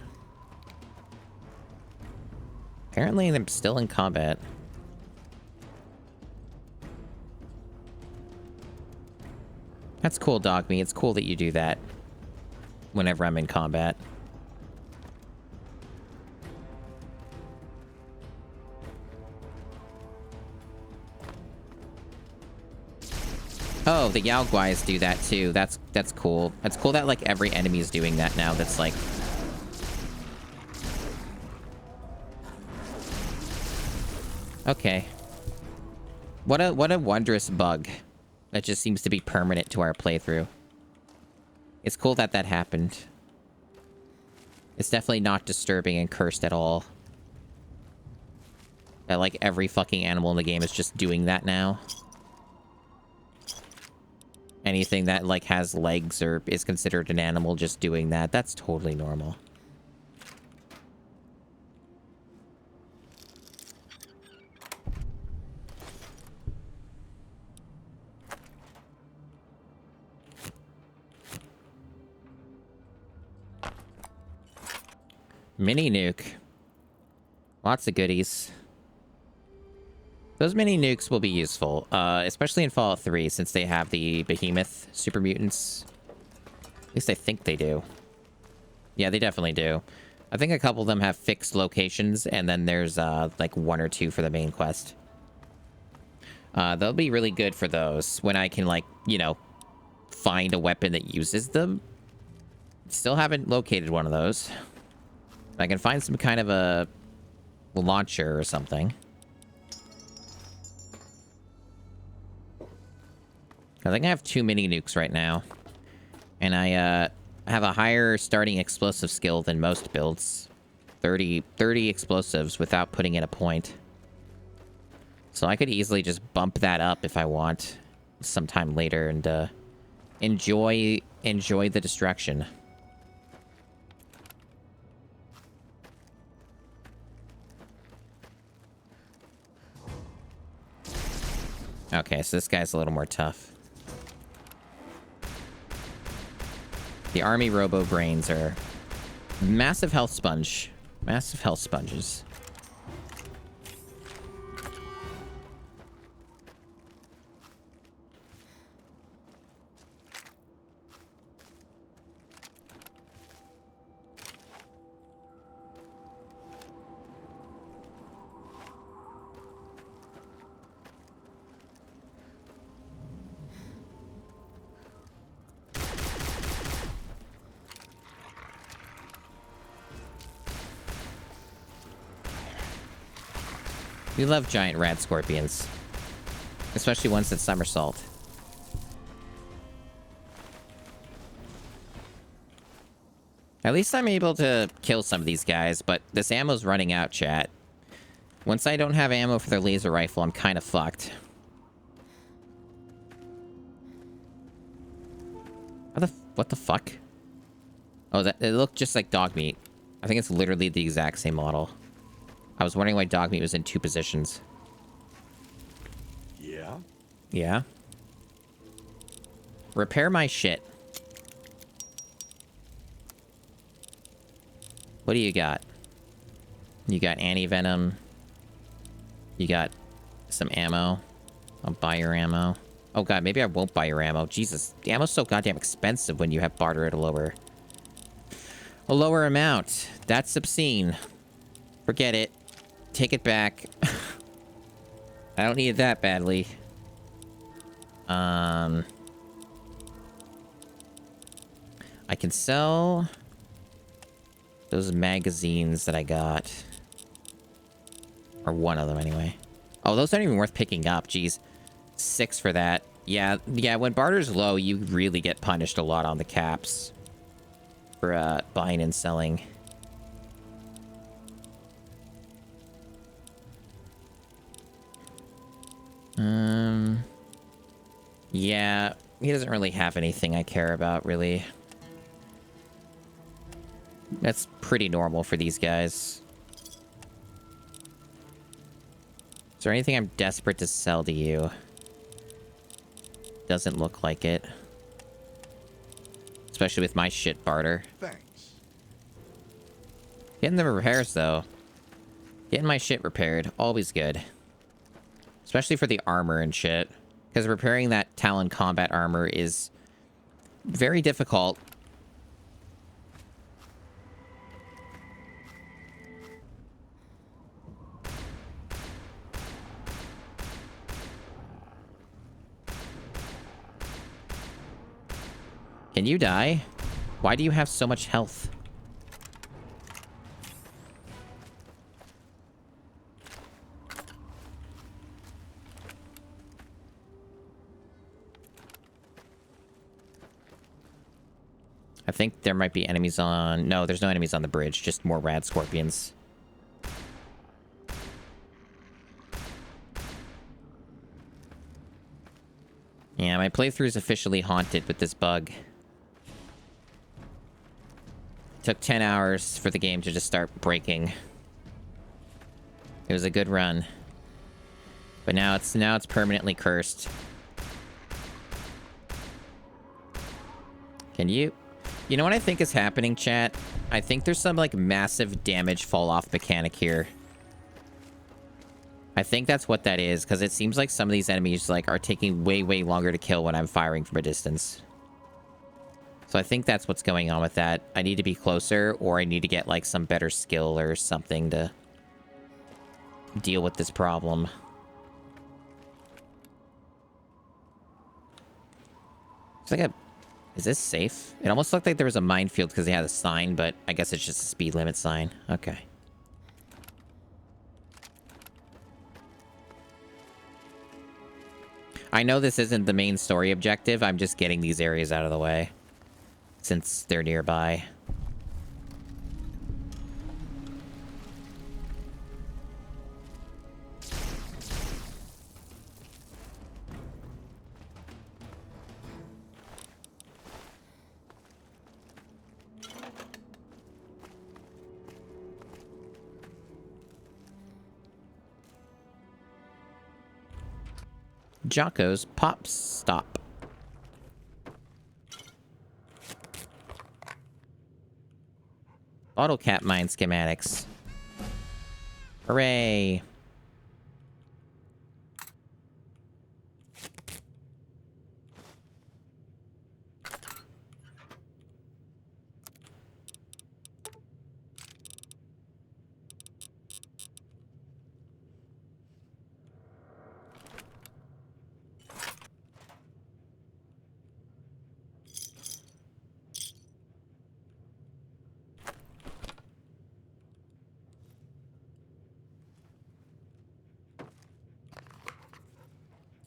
Apparently, I'm still in combat. That's cool, Dogme. It's cool that you do that whenever I'm in combat. Oh, the Yao Guais do that too. That's cool. It's cool that like every enemy is doing that now. That's like okay. What a wondrous bug that just seems to be permanent to our playthrough. It's cool that that happened. It's definitely not disturbing and cursed at all. That like every fucking animal in the game is just doing that now. Anything that, like, has legs or is considered an animal just doing that, that's totally normal. Mini nuke. Lots of goodies. Those mini nukes will be useful, especially in Fallout 3, since they have the behemoth super mutants. At least I think they do. Yeah, they definitely do. I think a couple of them have fixed locations, and then there's like 1 or 2 for the main quest. They'll be really good for those when I can, like, you know, find a weapon that uses them. Still haven't located one of those. I can find some kind of a launcher or something. I think I have 2 mini nukes right now. And I have a higher starting explosive skill than most builds. 30 explosives without putting in a point. So I could easily just bump that up if I want sometime later and enjoy the destruction. Okay, so this guy's a little more tough. The army robo brains are massive health sponge. Massive health sponges. We love giant rad scorpions. Especially ones that somersault. At least I'm able to kill some of these guys, but this ammo's running out, chat. Once I don't have ammo for their laser rifle, I'm kind of fucked. What the fuck? Oh, it looked just like dog meat. I think it's literally the exact same model. I was wondering why dog meat was in 2 positions. Yeah? Yeah? Repair my shit. What do you got? You got anti-venom. You got some ammo. I'll buy your ammo. Oh god, maybe I won't buy your ammo. Jesus, the ammo's so goddamn expensive when you have barter at a lower amount. That's obscene. Forget it. Take it back. I don't need it that badly. I can sell those magazines that I got. Or one of them, anyway. Oh, those aren't even worth picking up. Jeez. 6 for that. Yeah, when barter's low, you really get punished a lot on the caps. For, buying and selling. Yeah, he doesn't really have anything I care about, really. That's pretty normal for these guys. Is there anything I'm desperate to sell to you? Doesn't look like it. Especially with my shit barter. Thanks. Getting the repairs, though. Getting my shit repaired. Always good. Especially for the armor and shit. Because repairing that Talon combat armor is very difficult. Can you die? Why do you have so much health? I think there might be enemies on... No, there's no enemies on the bridge. Just more rad scorpions. Yeah, my playthrough is officially haunted with this bug. Took 10 hours for the game to just start breaking. It was a good run. But now it's permanently cursed. Can you... You know what I think is happening, chat? I think there's some, like, massive damage fall-off mechanic here. I think that's what that is, because it seems like some of these enemies, like, are taking way, way longer to kill when I'm firing from a distance. So I think that's what's going on with that. I need to be closer, or I need to get, like, some better skill or something to deal with this problem. It's like a... Is this safe? It almost looked like there was a minefield because they had a sign, but I guess it's just a speed limit sign. Okay. I know this isn't the main story objective. I'm just getting these areas out of the way, since they're nearby. Jocko's Pop Stop. Bottle cap mine schematics. Hooray.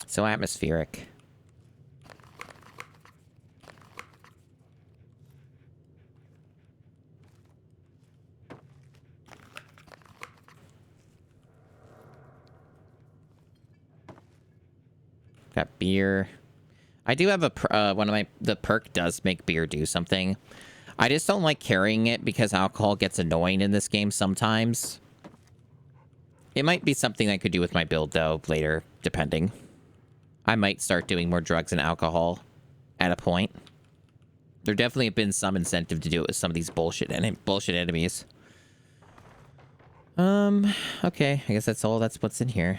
So atmospheric. Got beer. I do have a one of my the perk does make beer do something. I just don't like carrying it because alcohol gets annoying in this game sometimes. It might be something I could do with my build though later, depending. I might start doing more drugs and alcohol at a point. There definitely have been some incentive to do it with some of these bullshit enemies. Okay, I guess that's all. That's what's in here.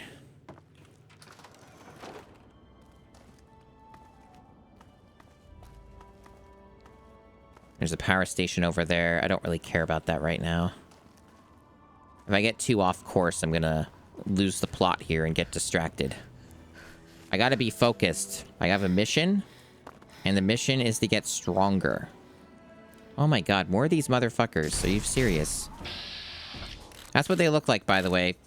There's a power station over there. I don't really care about that right now. If I get too off course, I'm gonna lose the plot here and get distracted. I gotta be focused. I have a mission, and the mission is to get stronger. Oh my god, more of these motherfuckers. Are you serious? That's what they look like, by the way.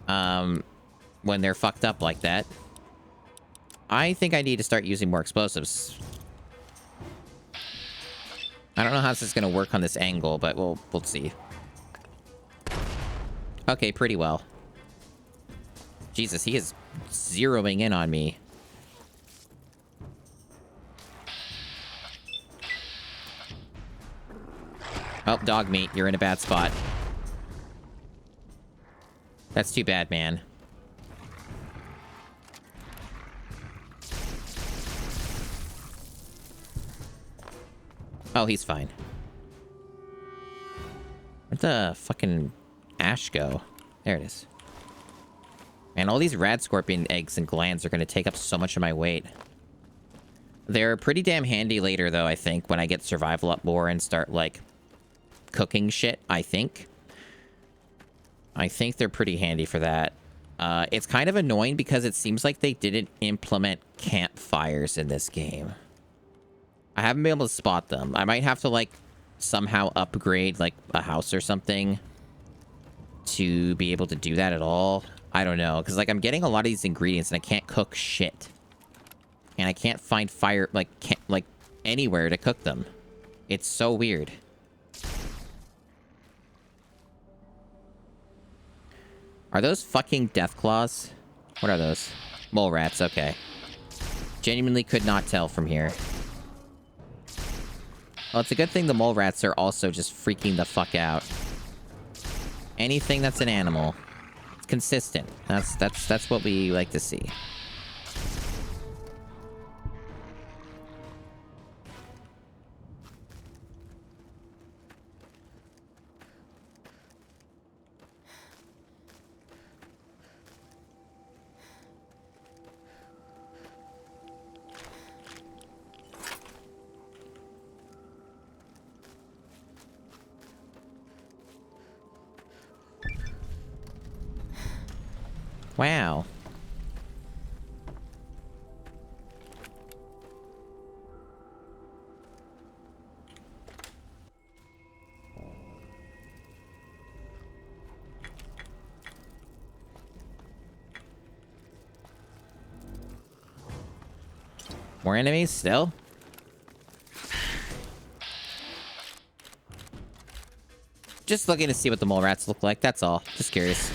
When they're fucked up like that. I think I need to start using more explosives. I don't know how this is gonna work on this angle, but we'll see. Okay, pretty well. Jesus, he is zeroing in on me. Oh, dog meat, you're in a bad spot. That's too bad, man. Oh, he's fine. Where'd the fucking ash go? There it is. Man, all these rad scorpion eggs and glands are going to take up so much of my weight. They're pretty damn handy later, though, I think, when I get survival up more and start, like, cooking shit, I think. I think they're pretty handy for that. It's kind of annoying because it seems like they didn't implement campfires in this game. I haven't been able to spot them. I might have to, like, somehow upgrade, like, a house or something to be able to do that at all. I don't know, because, like, I'm getting a lot of these ingredients and I can't cook shit. And I can't find fire, like, anywhere to cook them. It's so weird. Are those fucking death claws? What are those? Mole rats, okay. Genuinely could not tell from here. Well, it's a good thing the mole rats are also just freaking the fuck out. Anything that's an animal. It's consistent. That's what we like to see. Wow. More enemies still? Just looking to see what the mole rats look like, that's all. Just curious.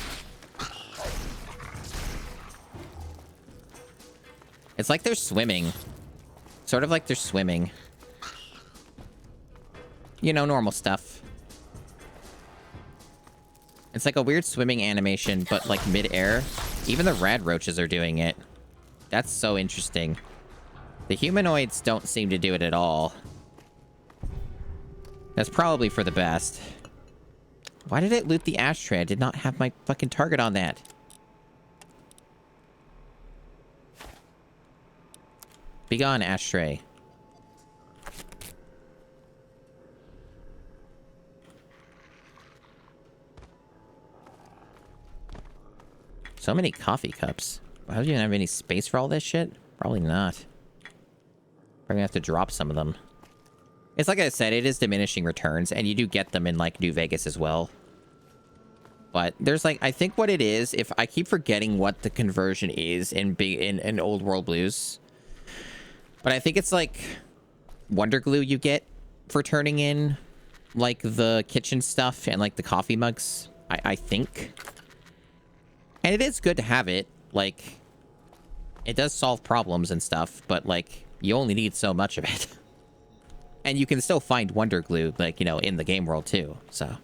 It's like they're swimming. Sort of like they're swimming. You know, normal stuff. It's like a weird swimming animation, but like mid-air. Even the rad roaches are doing it. That's so interesting. The humanoids don't seem to do it at all. That's probably for the best. Why did it loot the ashtray? I did not have my fucking target on that. Be gone, ashtray. So many coffee cups. Why do you have any space for all this shit? Probably not. Probably gonna have to drop some of them. It's like I said, it is diminishing returns, and you do get them in, like, New Vegas as well. But there's, like, I think what it is, if I keep forgetting what the conversion is in Old World Blues. But I think it's, like, Wonder Glue you get for turning in, like, the kitchen stuff and, like, the coffee mugs. I think. And it is good to have it. Like, it does solve problems and stuff, but, like, you only need so much of it. And you can still find Wonder Glue, like, you know, in the game world, too, so.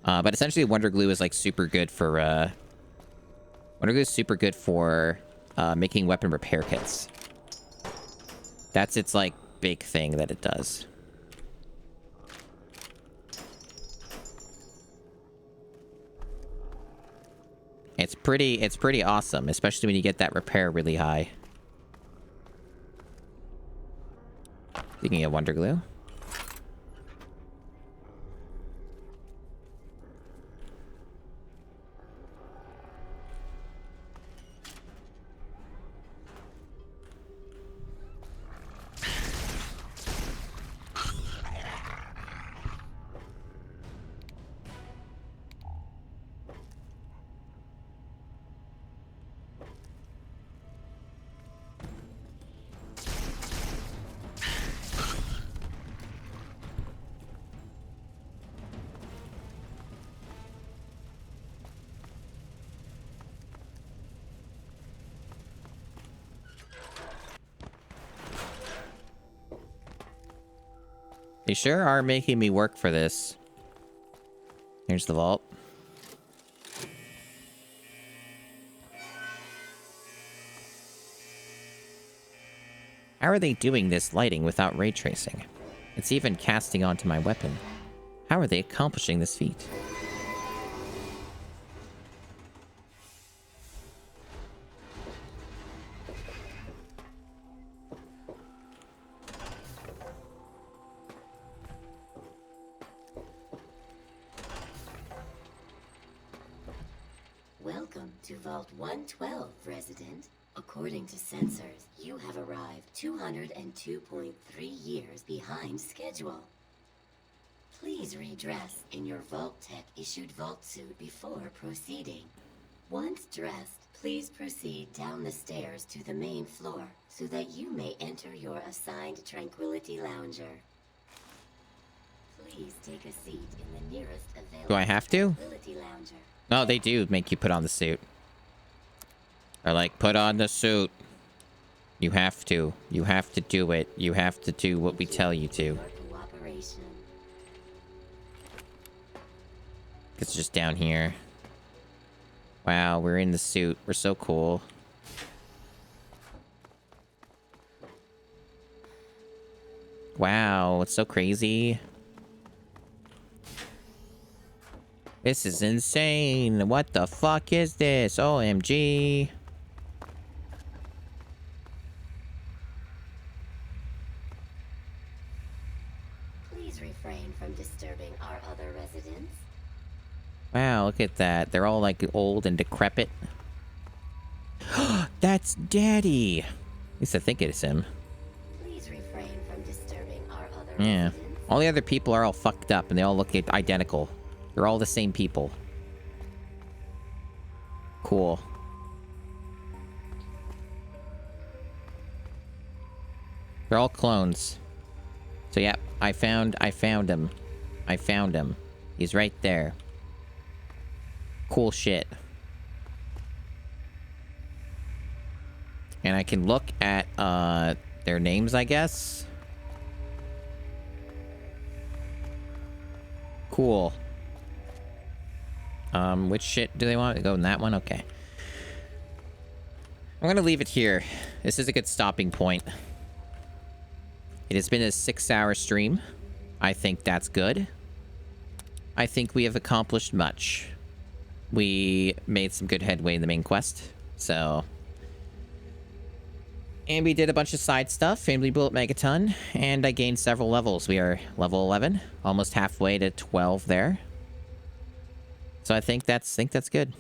But essentially, Wonder Glue is, like, super good for, Wonder Glue is super good for, making weapon repair kits. That's its, like, big thing that it does. It's pretty awesome, especially when you get that repair really high. Speaking of Wonder Glue. They sure are making me work for this. Here's the vault. How are they doing this lighting without ray tracing? It's even casting onto my weapon. How are they accomplishing this feat? Welcome to Vault 112, resident. According to sensors, you have arrived 202.3 years behind schedule. Please redress in your Vault-Tec-issued vault suit before proceeding. Once dressed, please proceed down the stairs to the main floor so that you may enter your assigned Tranquility Lounger. Please take a seat in the nearest available Do I have to? Tranquility Lounger. No, they do make you put on the suit. They're like, put on the suit. You have to. You have to do it. You have to do what we tell you to. It's just down here. Wow, we're in the suit. We're so cool. Wow, it's so crazy. This is insane. What the fuck is this? OMG. Please refrain from disturbing our other residents. Wow, look at that. They're all like old and decrepit. That's Daddy! At least I think it is him. Please refrain from disturbing our other Yeah. residents. All the other people are all fucked up and they all look identical. They're all the same people. Cool. They're all clones. So yeah, I found him. I found him. He's right there. Cool shit. And I can look at their names, I guess. Cool. Which shit do they want to go in that one? Okay. I'm gonna leave it here. This is a good stopping point. It has been a 6-hour stream. I think that's good. I think we have accomplished much. We made some good headway in the main quest, so... And we did a bunch of side stuff, and we blew up Megaton, and I gained several levels. We are level 11, almost halfway to 12 there. So I think that's good.